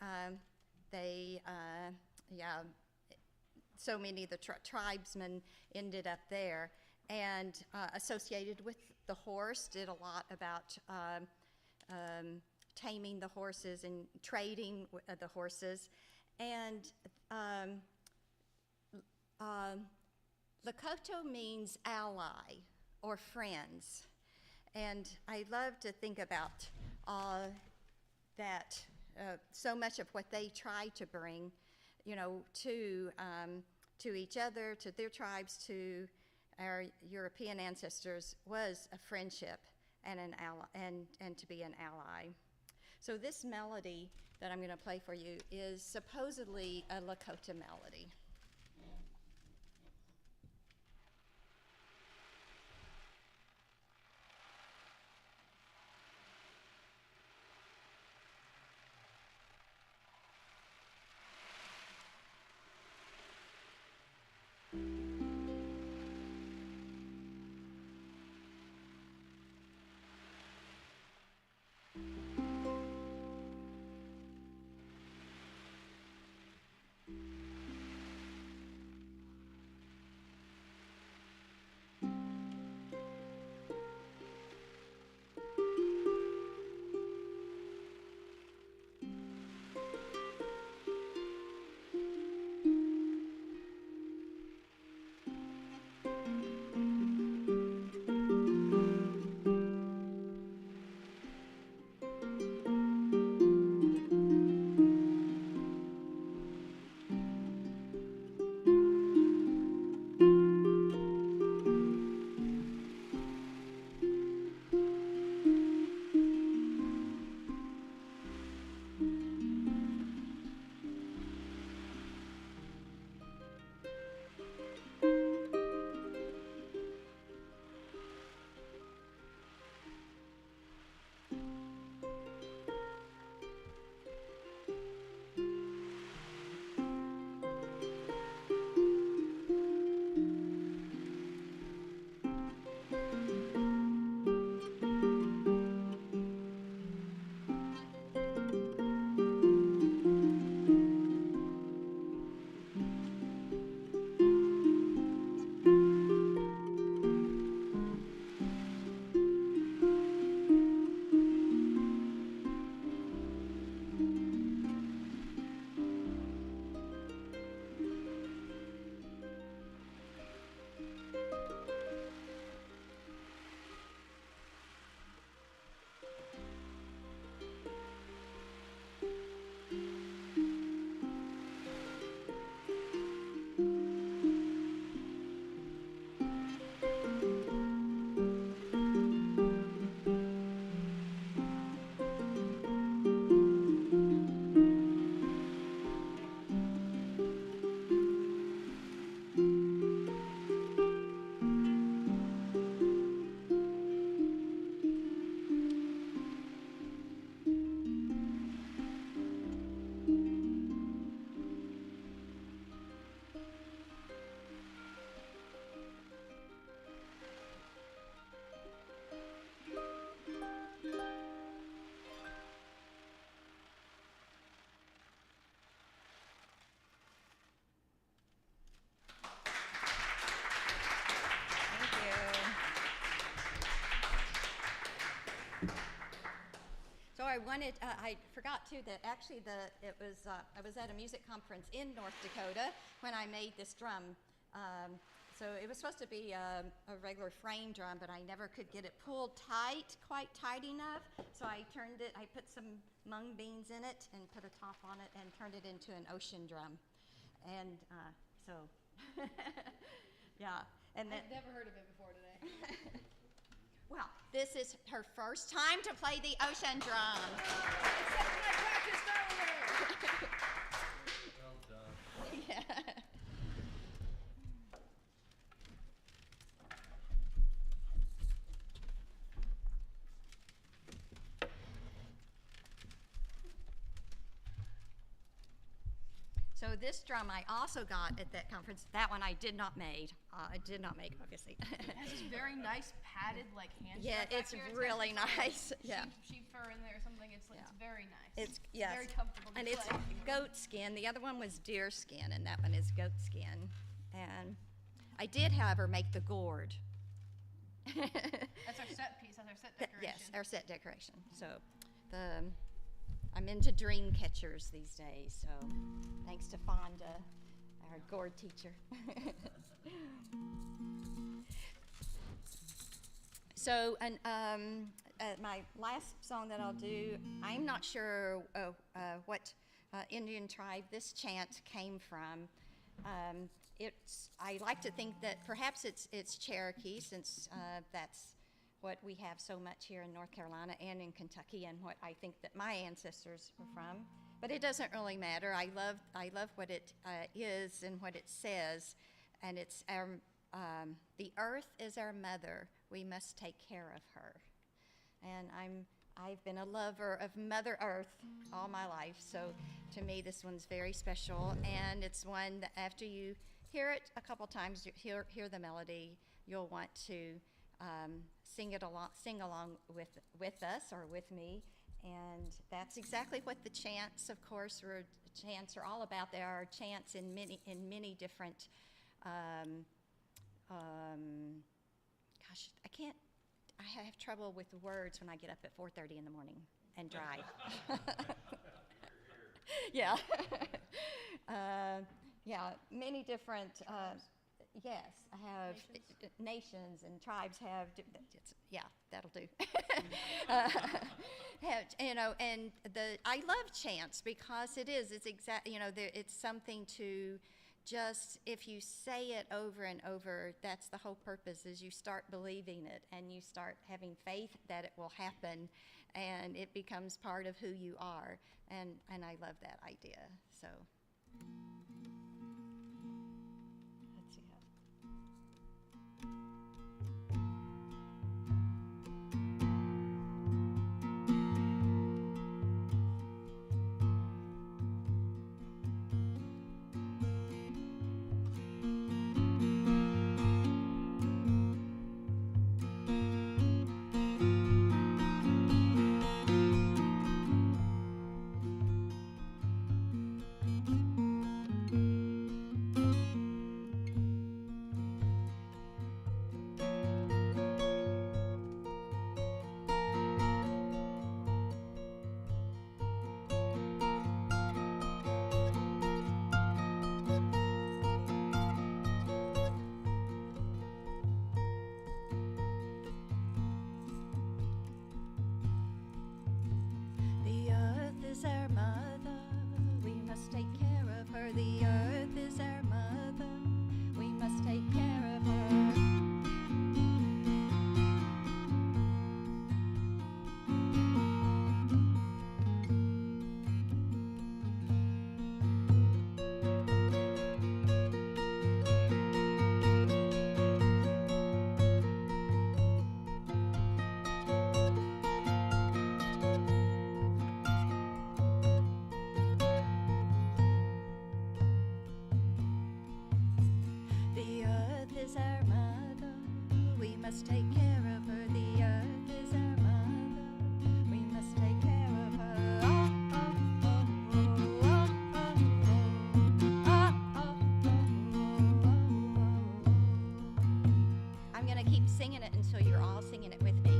so many of the tribesmen ended up there. And associated with the horse, did a lot about taming the horses and trading the horses. And Lakota means ally or friends. And I love to think about that, so much of what they try to bring, to each other, to their tribes, to our European ancestors, was a friendship and an ally, and to be an ally. So this melody that I'm going to play for you is supposedly a Lakota melody. I wanted, I forgot too that actually I was at a music conference in North Dakota when I made this drum. So it was supposed to be a regular frame drum, but I never could get it pulled quite tight enough. So I put some mung beans in it and put a top on it and turned it into an ocean drum. And so, yeah. And then, I've never heard of it before today. well, this is her first time to play the ocean drum. Except when I practiced earlier. Well done. Yeah. So this drum I also got at that conference. That one I did not make. Obviously. It has this very nice padded hand. Yeah, strap it's back here. really got this, nice. Yeah. Sheep fur in there or something. It's very nice. It's yes. very comfortable to and play. it's goat skin. The other one was deer skin, and that one is goat skin. And I did, however, make the gourd. That's our set piece. That's our set decoration. Yes, our set decoration. So I'm into dream catchers these days, so thanks to Fonda, our gourd teacher. So, my last song that I'll do, I'm not sure what Indian tribe this chant came from. I like to think that perhaps it's Cherokee, since that's what we have so much here in North Carolina and in Kentucky, and what I think that my ancestors were from. But it doesn't really matter. I love what it is and what it says, and it's our the earth is our mother. We must take care of her. And I've been a lover of Mother Earth all my life, so to me this one's very special, and it's one that after you hear it a couple times, you hear the melody, you'll want to sing along with us or with me, and that's exactly what the chants, of course, chants are all about. There are chants in many different. I have trouble with the words when I get up at 4:30 in the morning and drive. Yeah. Yeah, many different. Yes, I have nations and tribes have. Yeah, that'll do. And I love chants because it's exact. It's something to just, if you say it over and over, that's the whole purpose, is you start believing it and you start having faith that it will happen, and it becomes part of who you are. And I love that idea. So. Let's see singing it until you're all singing it with me.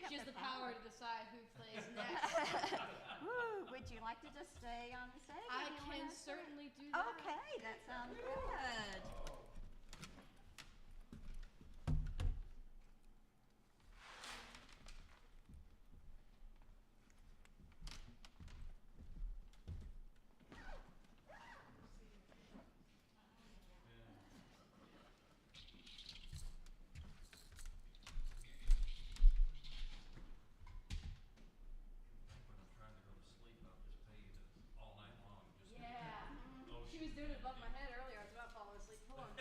got She has the the power to decide who plays next. Ooh, would you like to just stay on the stage? I or do you can wanna- certainly do that. Okay, that sounds good. When I'm trying to go to sleep, I'll just pay you all night long. Just Yeah. She was doing it above my head earlier. I was about falling asleep. Hold on.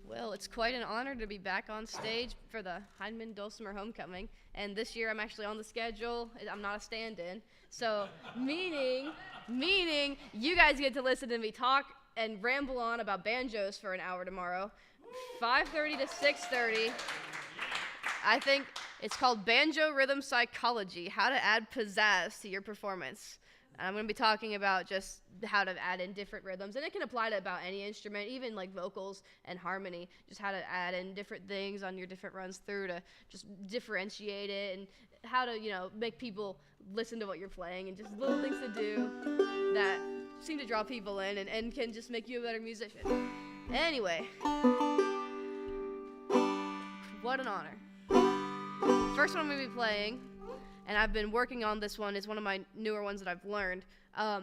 Well, it's quite an honor to be back on stage for the Hindman Dulcimer Homecoming. And this year I'm actually on the schedule. I'm not a stand-in. So, meaning you guys get to listen to me talk and ramble on about banjos for an hour tomorrow, 5:30 to 6:30. I think it's called Banjo Rhythm Psychology, how to add pizzazz to your performance. I'm going to be talking about just how to add in different rhythms, and it can apply to about any instrument, even like vocals and harmony, just how to add in different things on your different runs through to just differentiate it, and how to, make people listen to what you're playing, and just little things to do that seem to draw people in and can just make you a better musician. Anyway, what an honor. First one I'm going to be playing, and I've been working on this one, is one of my newer ones that I've learned,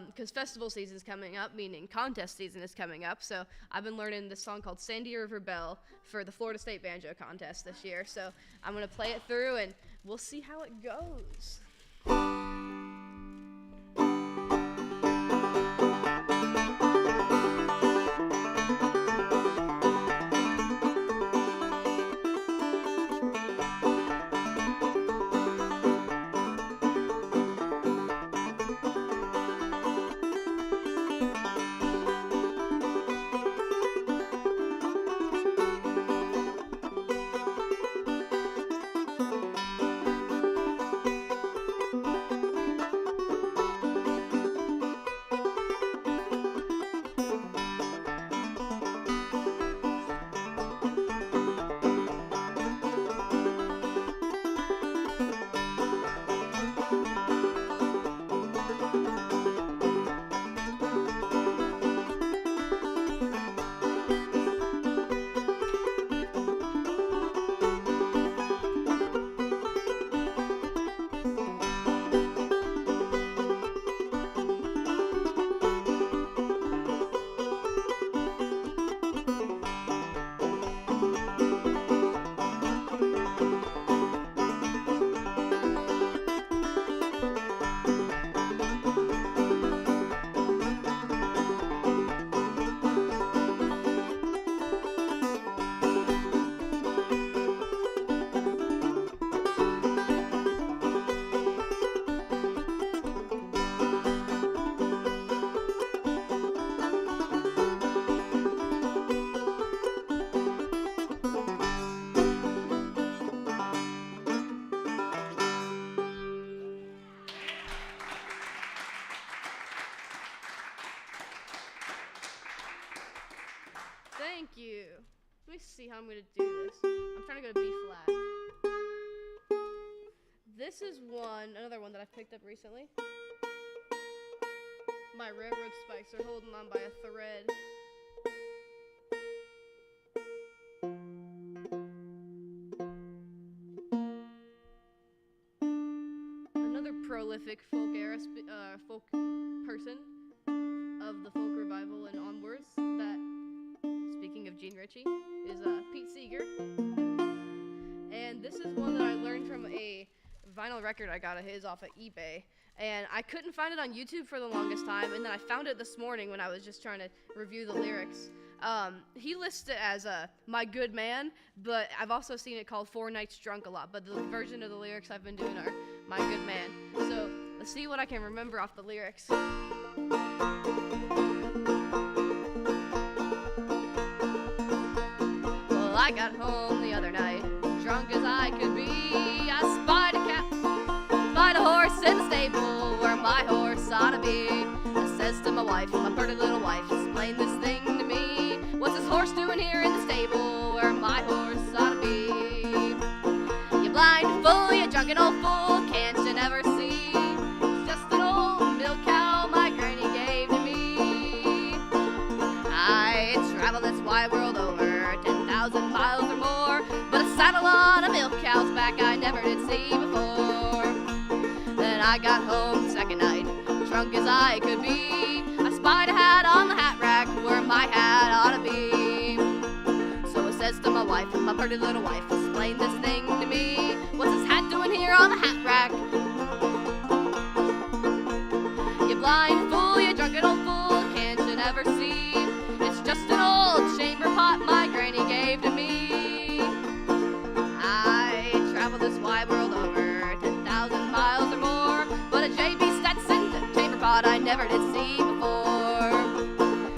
because festival season is coming up, meaning contest season is coming up, so I've been learning this song called Sandy River Belle for the Florida State Banjo Contest this year, so I'm going to play it through, and we'll see how it goes. Thank you. Let me see how I'm going to do this. I'm trying to go to B flat. This is another one that I've picked up recently. My railroad spikes are holding on by a thread. Another prolific folk era folk person of the folk revival and onwards, that, speaking of Gene Ritchie, is Pete Seeger. And this is one that I learned from a vinyl record I got of his off of eBay. And I couldn't find it on YouTube for the longest time, and then I found it this morning when I was just trying to review the lyrics. He lists it as My Good Man, but I've also seen it called 4 Nights Drunk a lot, but the version of the lyrics I've been doing are My Good Man. So let's see what I can remember off the lyrics. Well, I got home the other night, drunk as I could be. I spied a horse in the stable where my horse ought to be. I says to my wife, my pretty little wife, explain this thing to me. What's this horse doing here in the stable where my horse ought to be? You blind fool, you drunken old fool, can't you never see? It's just an old milk cow my granny gave to me. I traveled this wide world over, 10,000 miles or more, but a saddle on a milk cow's back I never did see before. Then I got home the second night, drunk as I could be. I spied a hat on the hat rack where my hat ought to be. So I says to my wife, my pretty little wife, explain this thing to me. What's this hat doing here on the hat rack? You blind fool, you drunken old fool, can't you never see? It's just an old chamber pot my granny gave to me. I traveled this wide world over, 10,000 miles or more, but a J.B. Stetson chamber pot I never did see before.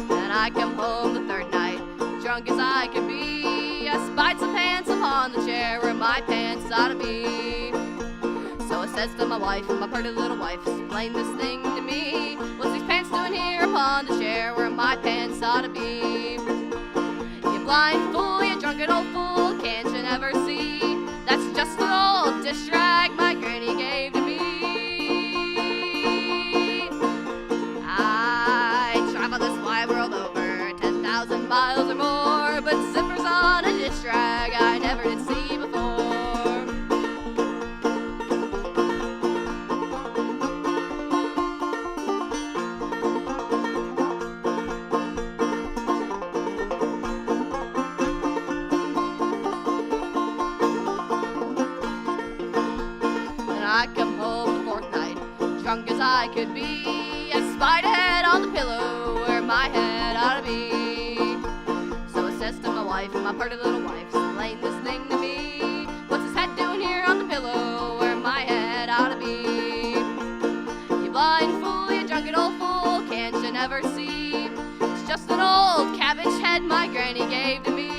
Then I come home the third night, drunk as I could be. I spied some pants upon the chair where my pants ought to be. So I says to my wife, my pretty little wife, explain this thing to me. What's these pants doing here upon the chair where my pants ought to be? You blind fool, you drunken old fool, can't you never see? That's just an old dish rag my granny gave to me. I travel this wide world over, 10,000 miles or more, but zippers on a dish rag I never did see before. I come home the fourth night, drunk as I could be. I spied a head on the pillow where my head ought to be. So I says to my wife, my pretty little wife, explain this thing to me. What's this head doing here on the pillow where my head ought to be? You blind fool, you drunken old fool, can't you never see? It's just an old cabbage head my granny gave to me.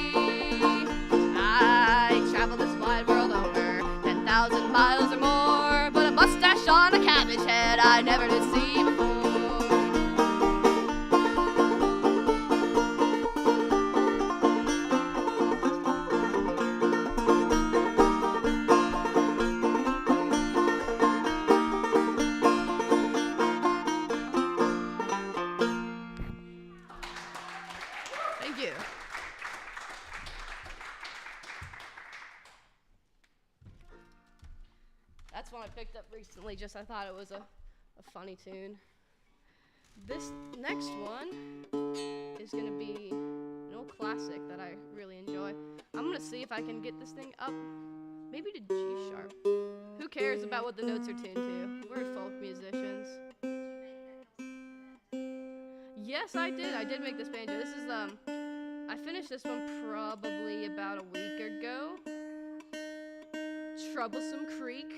I traveled this wide world over, 10,000 miles or more, but a mustache on a cabbage head I never did see before. Thank you. That's one I picked up recently, just I thought it was a funny tune. This next one is going to be an old classic that I really enjoy. I'm going to see if I can get this thing up, maybe to G sharp. Who cares about what the notes are tuned to? We're folk musicians. Yes, I did. I did make this banjo. This is, I finished this one probably about a week ago. Troublesome Creek,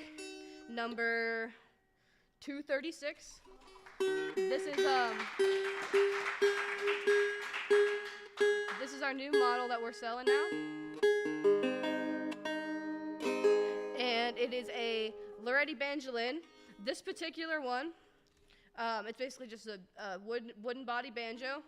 number 236. This is our new model that we're selling now. And it is a Lorinda banjolin. This particular one, it's basically just a wooden body banjo.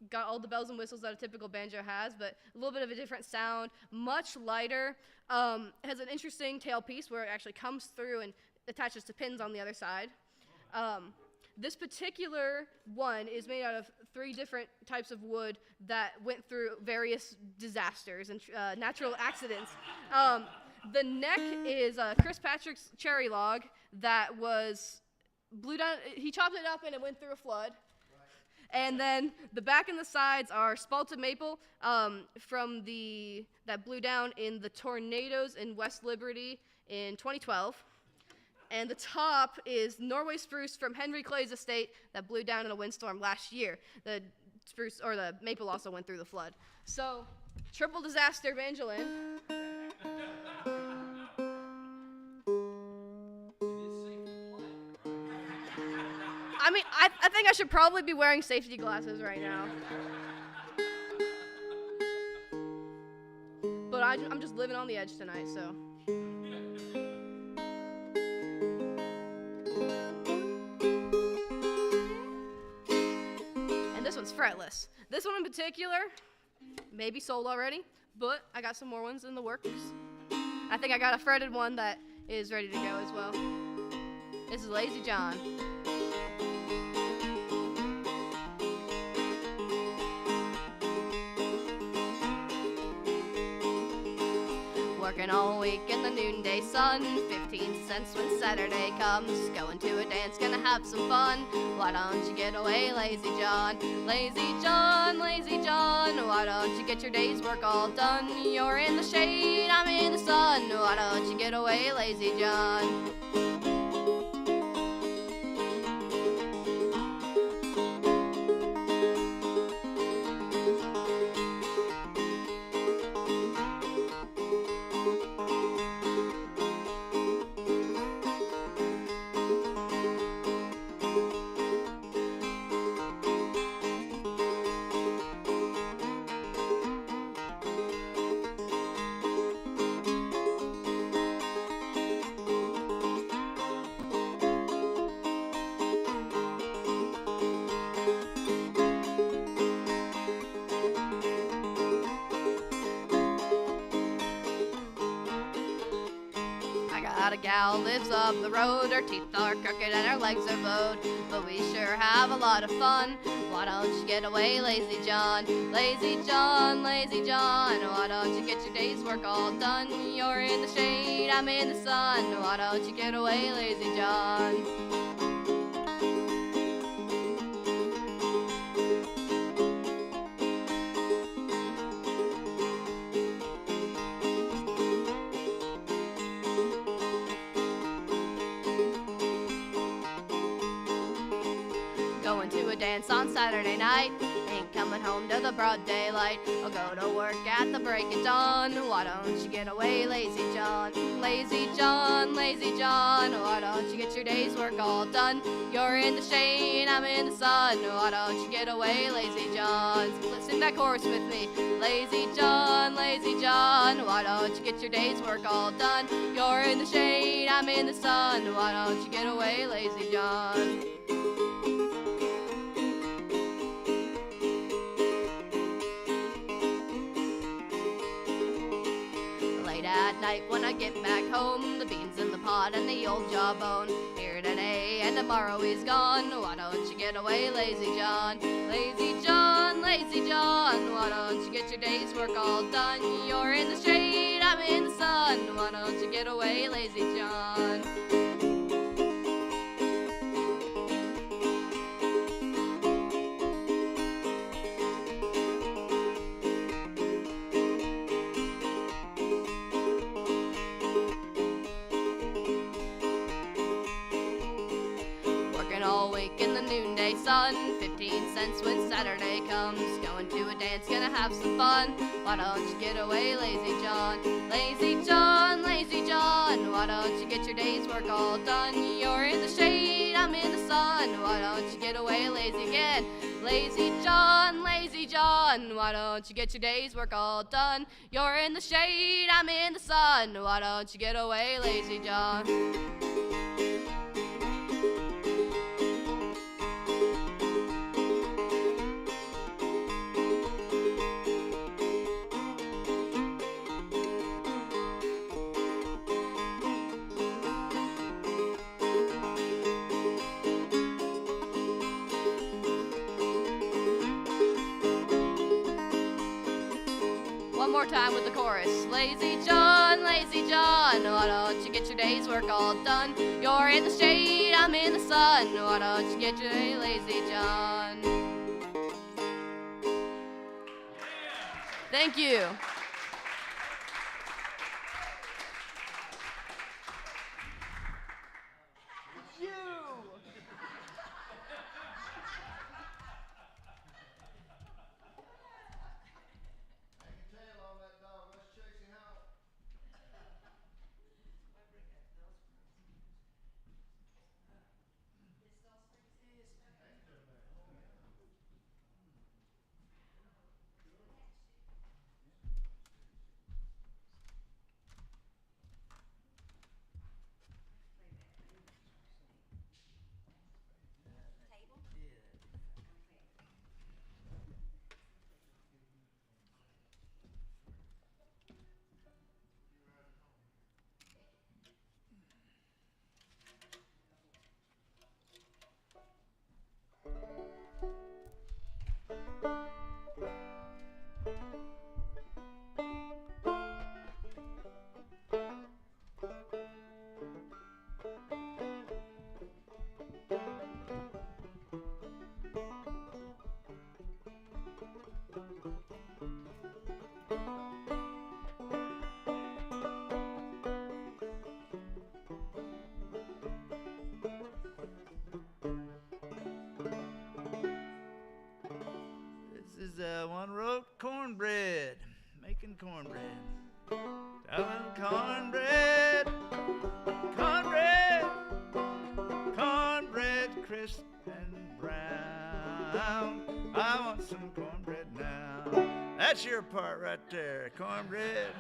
Got all the bells and whistles that a typical banjo has, but a little bit of a different sound, much lighter. Has an interesting tailpiece where it actually comes through and attaches to pins on the other side. This particular one is made out of 3 different types of wood that went through various disasters and natural accidents. The neck is Chris Patrick's cherry log that was blew down. He chopped it up and it went through a flood. And then the back and the sides are spalted maple that blew down in the tornadoes in West Liberty in 2012. And the top is Norway spruce from Henry Clay's estate that blew down in a windstorm last year. The spruce or the maple also went through the flood. So, triple disaster, Evangeline. I mean, I think I should probably be wearing safety glasses right now. But I'm just living on the edge tonight, so. And this one's fretless. This one in particular, maybe sold already, but I got some more ones in the works. I think I got a fretted one that is ready to go as well. This is Lazy John. Working all week in the noonday sun, 15 cents when Saturday comes. Going to a dance, gonna have some fun. Why don't you get away, Lazy John? Lazy John, Lazy John. Why don't you get your day's work all done? You're in the shade, I'm in the sun. Why don't you get away, Lazy John? A gal lives up the road, her teeth are crooked and her legs are bowed, but we sure have a lot of fun. Why don't you get away, Lazy John? Lazy John, Lazy John. Why don't you get your day's work all done? You're in the shade, I'm in the sun. Why don't you get away, Lazy John? Going to a dance on Saturday night, ain't coming home to the broad daylight. I'll go to work at the break of dawn. Why don't you get away, Lazy John? Lazy John, Lazy John. Why don't you get your day's work all done? You're in the shade, I'm in the sun. Why don't you get away, Lazy John? Sing that chorus with me. Lazy John, Lazy John. Why don't you get your day's work all done? You're in the shade, I'm in the sun. Why don't you get away, Lazy John? At night when I get back home, the beans in the pot and the old jawbone. Here today and tomorrow he's gone. Why don't you get away, Lazy John? Lazy John, Lazy John. Why don't you get your day's work all done? You're in the shade, I'm in the sun. Why don't you get away, Lazy John? All week in the noonday sun, 15 cents when Saturday comes. Going to a dance, gonna have some fun. Why don't you get away, Lazy John? Lazy John, Lazy John. Why don't you get your day's work all done? You're in the shade, I'm in the sun. Why don't you get away, lazy again? Lazy John, Lazy John. Why don't you get your day's work all done? You're in the shade, I'm in the sun. Why don't you get away, Lazy John? more time with the chorus. Lazy John, why don't you get your day's work all done? You're in the shade, I'm in the sun. Why don't you get your day, Lazy John? Thank you. One wrote cornbread, making cornbread. Telling cornbread, cornbread, cornbread, crisp and brown. I want some cornbread now. That's your part right there, cornbread,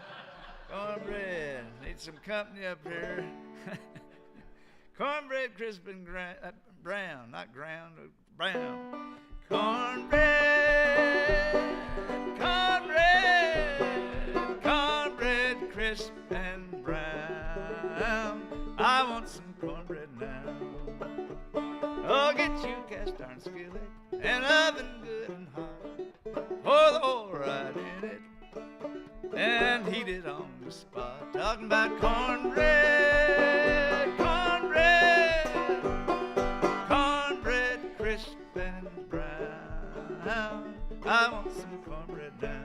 cornbread. Need some company up here. Cornbread, crisp and brown, not ground, brown. Cornbread, cornbread, cornbread, crisp and brown. I want some cornbread now. Oh, get you a cast iron skillet and oven good and hot. Pour the oil right in it and heat it on the spot. Talking about cornbread, cornbread, cornbread, crisp and brown. I want some cornbread now.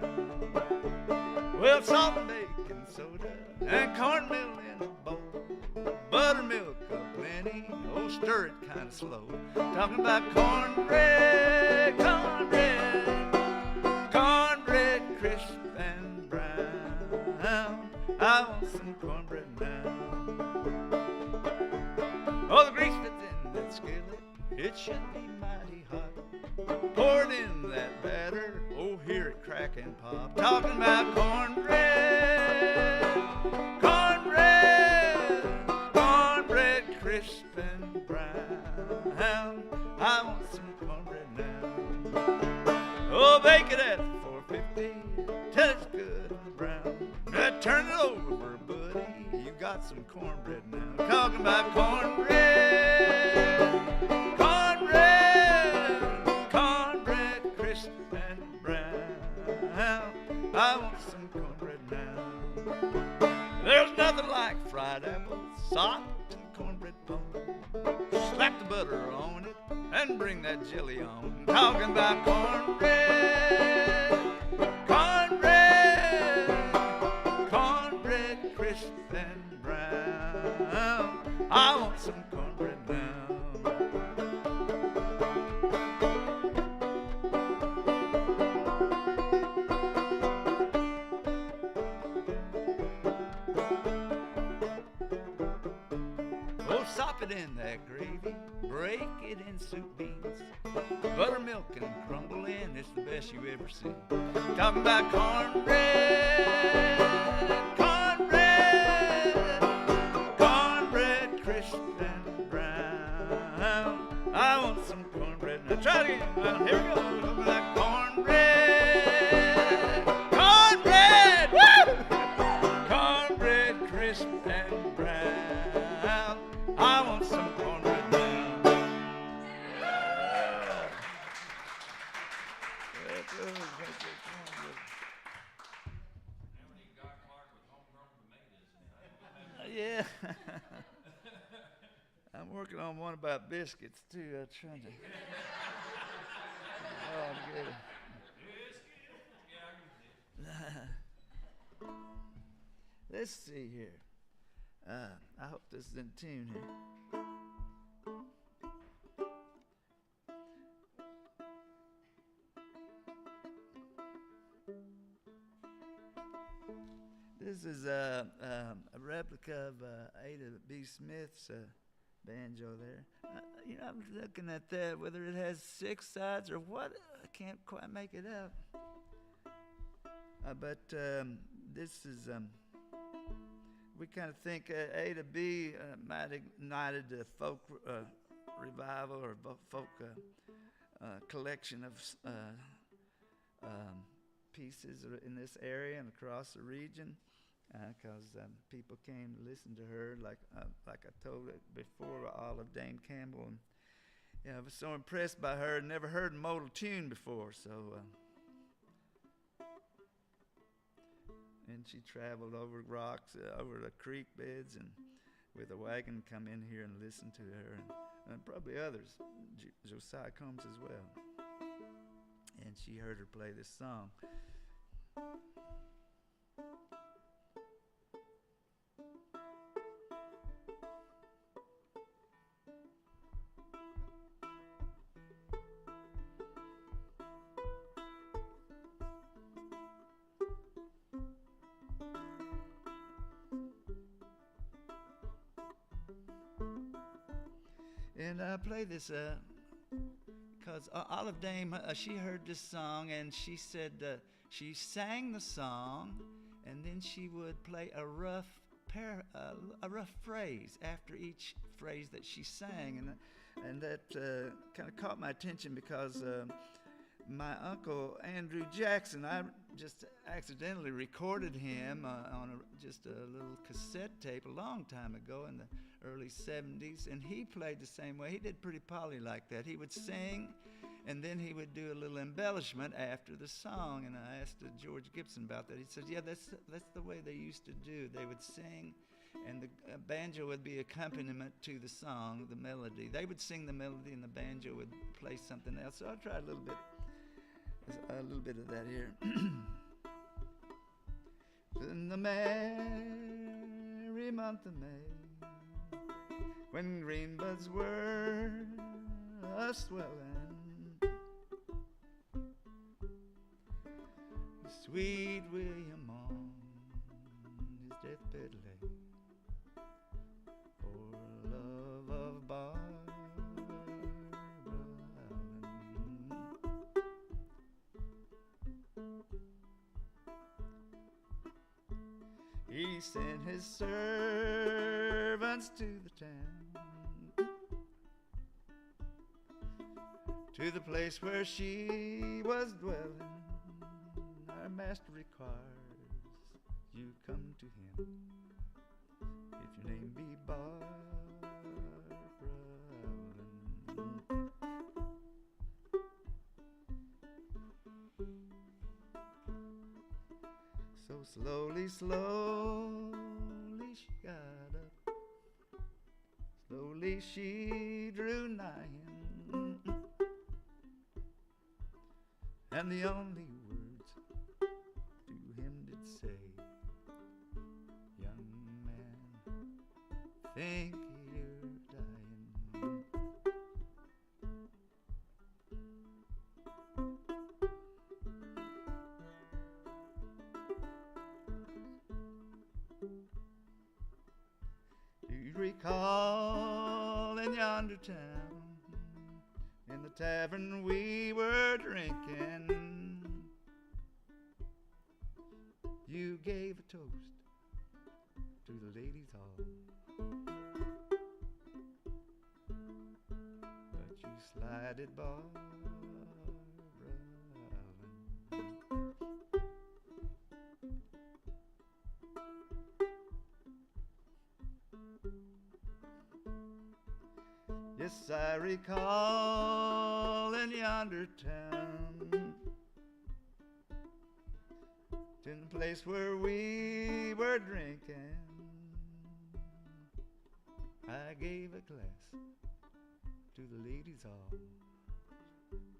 Well, salt and baking soda and cornmeal in a bowl. Buttermilk aplenty, oh, stir it kind of slow. Talking about cornbread, cornbread, cornbread, crisp and brown. I want some cornbread now. Oh, the grease fits in that skillet, it should be mighty hot. Pour it in that batter, oh, hear it crack and pop. Talking about cornbread, cornbread, cornbread, crisp and brown. I want some cornbread now. Oh, bake it at 450 till it's good and brown. Now turn it over, buddy, you got some cornbread now. Talking about cornbread, cornbread, cornbread, crisp and brown. I want some cornbread now. There's nothing like fried apples, soft and cornbread pone. Slap the butter on it and bring that jelly on. Talking about cornbread, cornbread, cornbread, crisp and brown. I want some cornbread now. Sop it in that gravy, break it in soup beans, buttermilk and crumble in, it's the best you ever seen. Talking about cornbread, cornbread, cornbread, crisp and brown. I want some cornbread. Now try it again. Well, here we go. Talking about cornbread, cornbread, woo! Cornbread, crisp and brown. I want some cornbread now. working on one about biscuits too. Trying to. Oh, good. Let's see here. I hope this is in tune here. This is a replica of Ada B. Smith's banjo there. I'm looking at that, whether it has 6 sides or what, I can't quite make it out. But this is, we kind of think Ada B. might have ignited the folk revival or folk collection of pieces in this area and across the region. Because people came to listen to her, like I told it before, Olive Dane Campbell. And, I was so impressed by her. Never heard a modal tune before, so. And she traveled over rocks, over the creek beds, and with a wagon come in here and listen to her, and probably others, Josiah Combs as well. And she heard her play this song. And I play this because Olive Dame, she heard this song and she said she sang the song and then she would play a rough phrase after each phrase that she sang, and that kind of caught my attention because my uncle Andrew Jackson, I just accidentally recorded him on just a little cassette tape a long time ago in the early 70s, and he played the same way. He did pretty poly like that. He would sing, and then he would do a little embellishment after the song, and I asked George Gibson about that. He said, yeah, that's the way they used to do. They would sing, and the banjo would be accompaniment to the song, the melody. They would sing the melody, and the banjo would play something else. So I'll try a little bit of that here. In the merry month of May, when green buds were a-swellin', sweet William on his deathbed lay, for love of Barbara Allen. He sent his servants to the town, to the place where she was dwelling. Our master requires you come to him, if your name be Barbara Allen. So slowly, slowly she got up, slowly she drew nigh him, and the only words to him did say, young man, think you're dying. Do you recall in yonder town, in the tavern we were drinking, you gave a toast to the ladies all, but you slided Barbara Allen. Yes, I recall in yonder town, in the place where we were drinking, I gave a glass to the ladies all,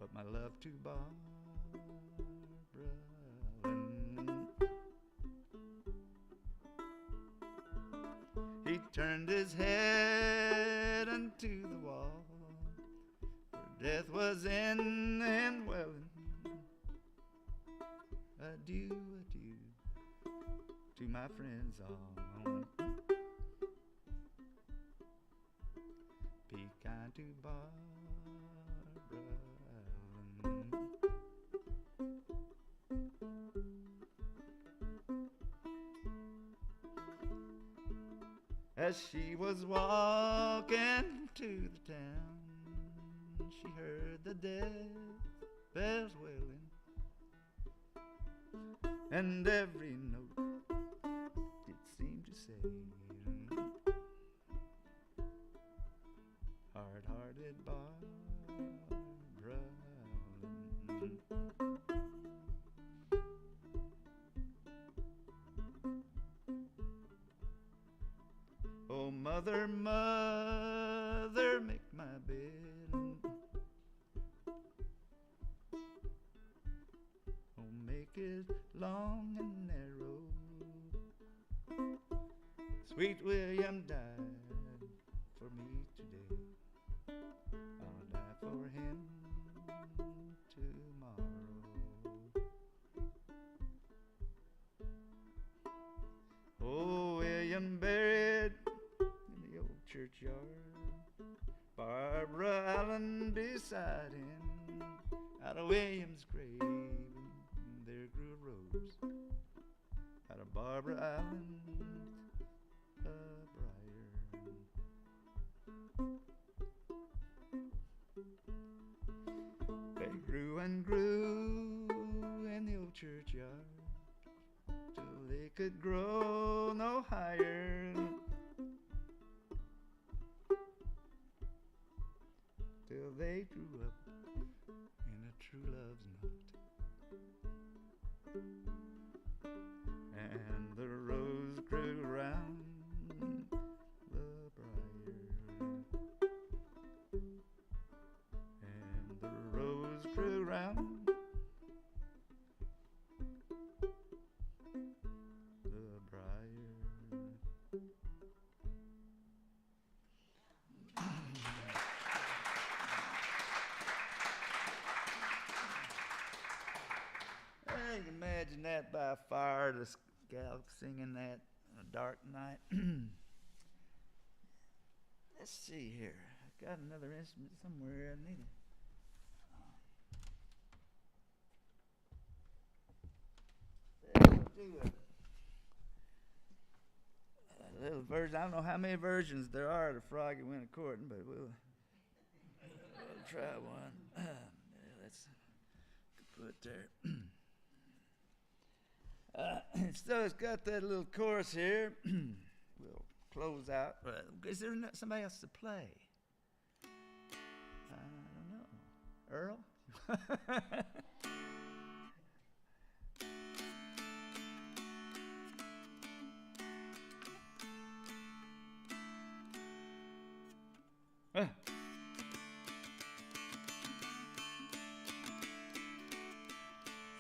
but my love to Barbara Allen. He turned his head unto the wall, for death was in and welling. Adieu, adieu to my friends all. Be kind to Barbara Allen. As she was walking to the town, she heard the death bells wailing, and every note it seemed to say, hard-hearted Barbara Allen. Oh, mother, mother, make my bed. Oh, make it long and narrow. Sweet William died for me today. I'll die for him tomorrow. Oh, William buried in the old churchyard, Barbara Allen beside him. Out of William's grave there grew a rose, out of Barbara Allen a briar. They grew and grew in the old churchyard till they could grow no higher, till they grew up in a true love's knot, and the rose grew round the briar, and the rose grew round the briar. I can imagine that by a fire, the gal singing that on a dark night. Let's see here. I've got another instrument somewhere. I need it. We'll do a little version. I don't know how many versions there are of the Froggy Went A Courtin', but we'll try one. Let's put it there. So it's got that little chorus here. We'll close out. Is there somebody else to play? I don't know. Earl?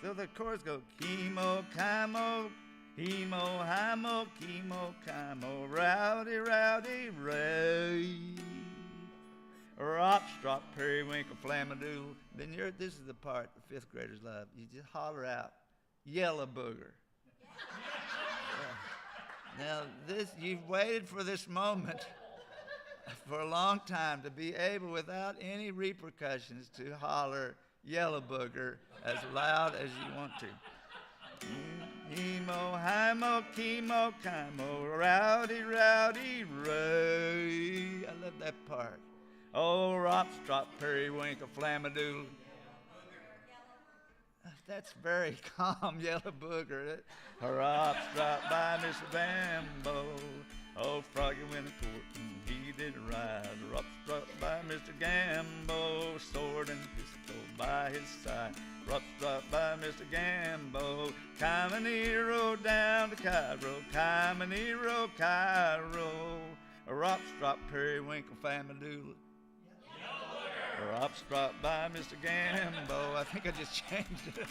So the chorus go chemo, chemo, hemo, hamo, chemo, chemo, rowdy, rowdy, ray. Rop, strop, periwinkle, flamadoodle. Then this is the part the fifth graders love. You just holler out, yellow booger. Now you've waited for this moment for a long time to be able, without any repercussions, to holler yellow booger as loud as you want to. Hemo, himo, chemo, chimo, rowdy, rowdy, ray. I love that part. Oh, rop, strop, periwinkle, flamadoodle. That's very calm, yellow booger. Rop, strop by Mr. Bambo. Oh, Froggy went a courtin', he did ride. Rop, strop by Mr. Gambo, sword and pistol by his side. Rop, strop by Mr. Gambo, Caminero down to Cairo, Caminero, Cairo. Rop, strop, periwinkle, famadoodle. Rop, strop by Mr. Gambo. I think I just changed it.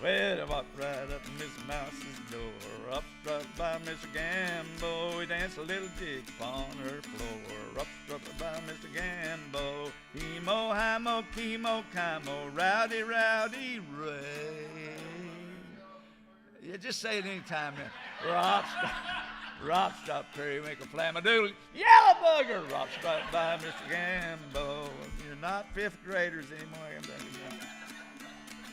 Well, I walked right up to Miss Mouse's door. Up struck by Mr. Gambo. We danced a little jig upon her floor. Up struck by Mr. Gambo. Emo, himo, chemo, chimo, rowdy, rowdy, ray. Yeah, just say it anytime. Rop, stop, periwinkle, flamadoodle, yellow bugger. Rop, stop by Mr. Gambo. You're not fifth graders anymore.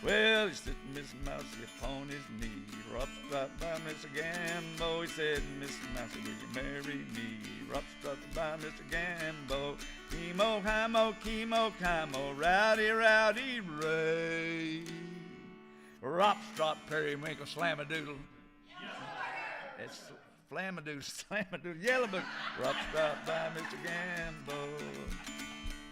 Well, he stood Miss Mousy upon his knee. Rop, stop by Mr. Gambo. He said, Miss Mousy, will you marry me? Rop, stop by Mr. Gambo. Chemo, himo, chemo, chimo, rowdy, rowdy, ray. Rop, strop, periwinkle, slamadoodle. It's flamadoodle, slamadoodle, yellow book. Rop, strop by Mr. Gambo.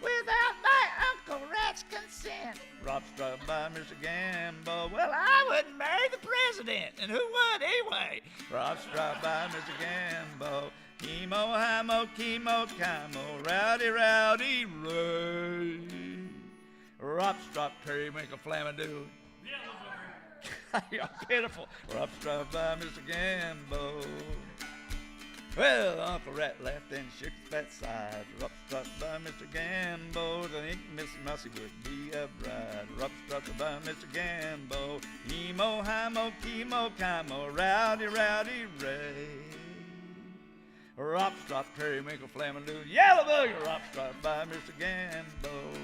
Without my Uncle Rat's consent. Rop, strop by Mr. Gambo. Well, I wouldn't marry the president, and who would anyway? Rop, strop by Mr. Gambo. Chemo, himo, chemo, chimo, rowdy, rowdy, ray. Rop, strop, periwinkle, flamadoodle. You're pitiful. Rop, strop by Mr. Gambo. Well, Uncle Rat laughed and shook his fat sides. Rop, strop by Mr. Gambo. I think Miss Mousy would be a bride. Rop, strop by Mr. Gambo. Emo, himo, chemo, chimo, rowdy, rowdy, ray. Rop, strop, periwinkle, flamadoodle, yellow booger. Rop, strop by Mr. Gambo.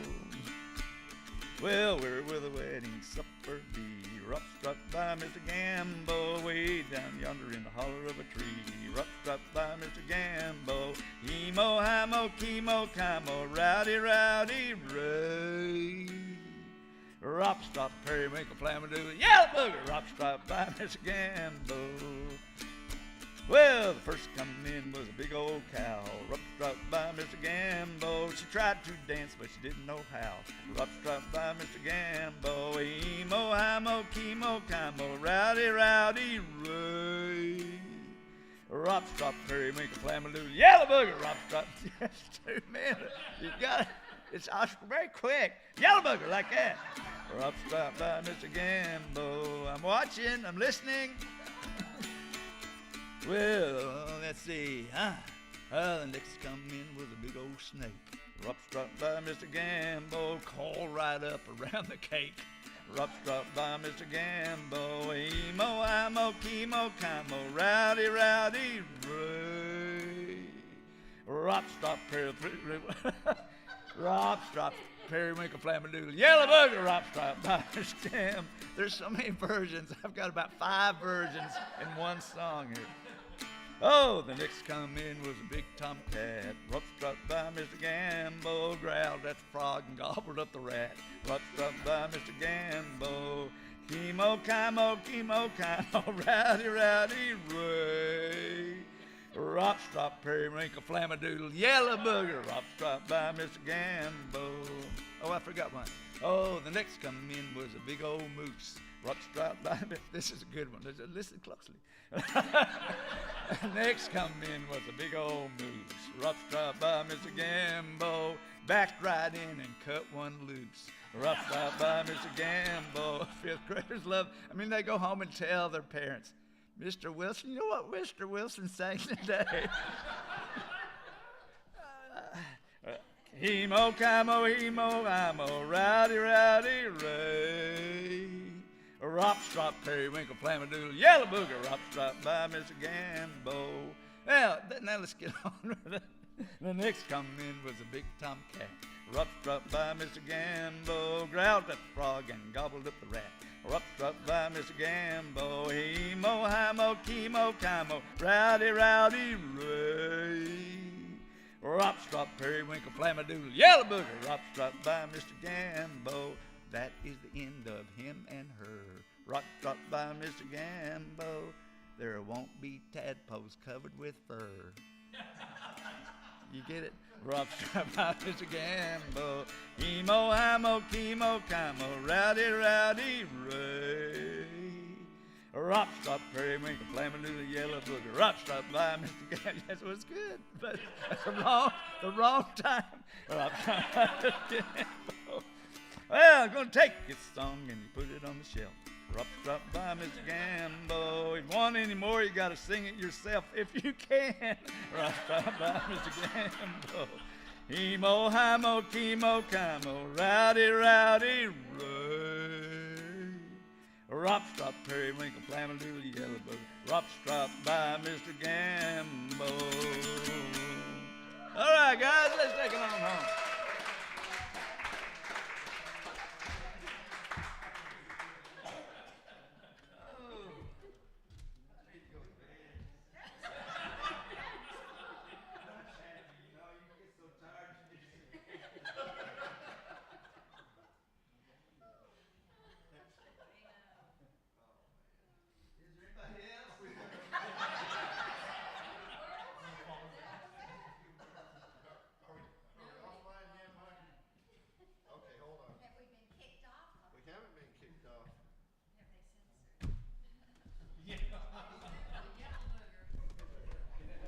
Well, we're with a wedding supper be. Rop, strop by Mr. Gambo. Way down yonder in the holler of a tree. Rop, strop by Mr. Gambo. Emo, himo, chemo, chimo, rowdy, rowdy, ray. Rop, strop, periwinkle, flamadoodle, yellow booger. Rop, strop by Mr. Gambo. Well, the first coming in was a big old cow. Rop, strop by Mr. Gambo. She tried to dance, but she didn't know how. Rop, strop by Mr. Gambo. Emo, himo, chemo, chimo, rowdy, rowdy, ray. Rop, strop, periwinkle, flamadoodle, yellow booger. Rop, strop, just 2 minutes. You got it. It's very quick. Yellow booger, like that. Rop, strop by Mr. Gambo. I'm watching, I'm listening. Well, let's see, the next come in was a big old snake. Rop, strop by Mr. Gambo, call right up around the cake. Rop, strop by Mr. Gambo, emo, imo, chemo, chimo, rowdy, rowdy, ray. Rop, strop, Rop, strop, periwinkle, flamadoodle, yellow booger. Rop, strop by Mr. Gambo. There's so many versions. I've got about 5 versions in one song here. Oh, the next come in was a big tomcat. Rop, strop by Mr. Gambo. Growled at the frog and gobbled up the rat. Rop, strop by Mr. Gambo. Chemo, chimo, chemo, chimo, rowdy, rowdy, ray. Rop, strop, periwinkle, flamadoodle, yellow booger. Rop, strop by Mr. Gambo. Oh, I forgot one. Oh, the next come in was a big old moose. Rop, strop by me. This is a good one. Listen closely. Next come in was a big old moose. Rop, strop by Mr. Gambo. Backed right in and cut one loose. Rop, strop by Mr. Gambo. 5th graders love. They go home and tell their parents, Mr. Wilson, you know what Mr. Wilson sang today? Hemo, chimo, hemo, imo, rowdy, rowdy, ray. Rop, strop, periwinkle, flamadoodle, yellow booger. Rop, strop by Mr. Gambo. Well, now let's get on with it. The next come in was a big tomcat. Rop, strop by Mr. Gambo. Growled at the frog and gobbled up the rat. Rop, strop by Mr. Gambo. Emo, himo, chemo, chimo, rowdy, rowdy, ray. Rop, strop, periwinkle, flamadoodle, yellow booger. Rop, strop by Mr. Gambo. That is the end of him and her. Rop, strop by Mr. Gambo. There won't be tadpoles covered with fur. You get it? Rop, strop by Mr. Gambo. Emo, himo, chemo, chimo, rowdy, rowdy, ray. Rop, stop, periwinkle, flamingoodle, yellow booger. Rop, stop, by Mr. Gash. That was good, but that's the wrong time. Rop, stop, by Mr. Gambo. Well, I'm going to take this song and you put it on the shelf. Rop, stop, by Mr. Gambo. If you want any more, you got to sing it yourself if you can. Rop, stop, by Mr. Gambo. Emo, hi-mo, chemo, chimo, rowdy, rowdy, ray. Rop, stop, periwinkle, flamingoodle, yellow booger. Rop, stop, by Mr. Gambo. All right, guys, let's take it on home.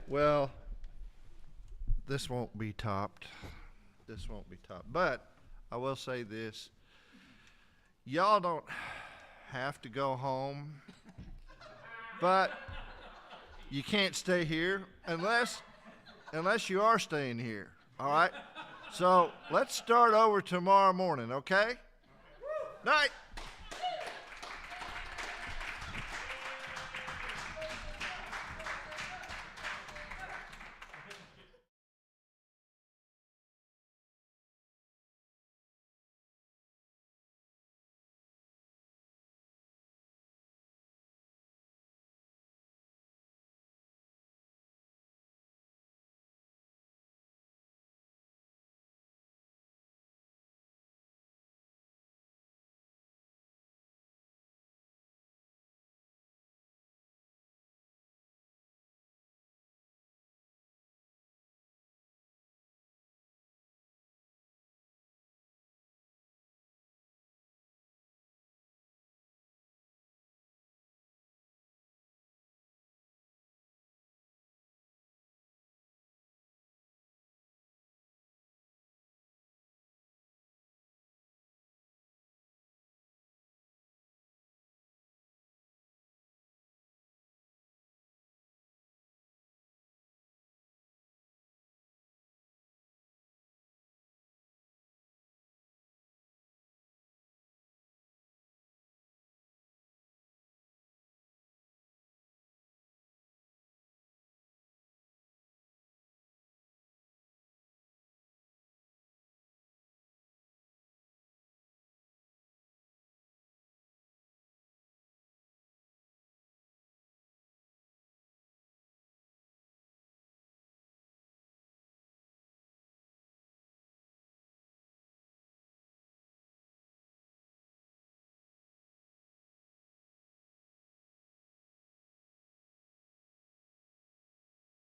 Well, this won't be topped. This won't be topped. But I will say this. Y'all don't have to go home, but you can't stay here unless you are staying here, all right? So let's start over tomorrow morning, okay? Night.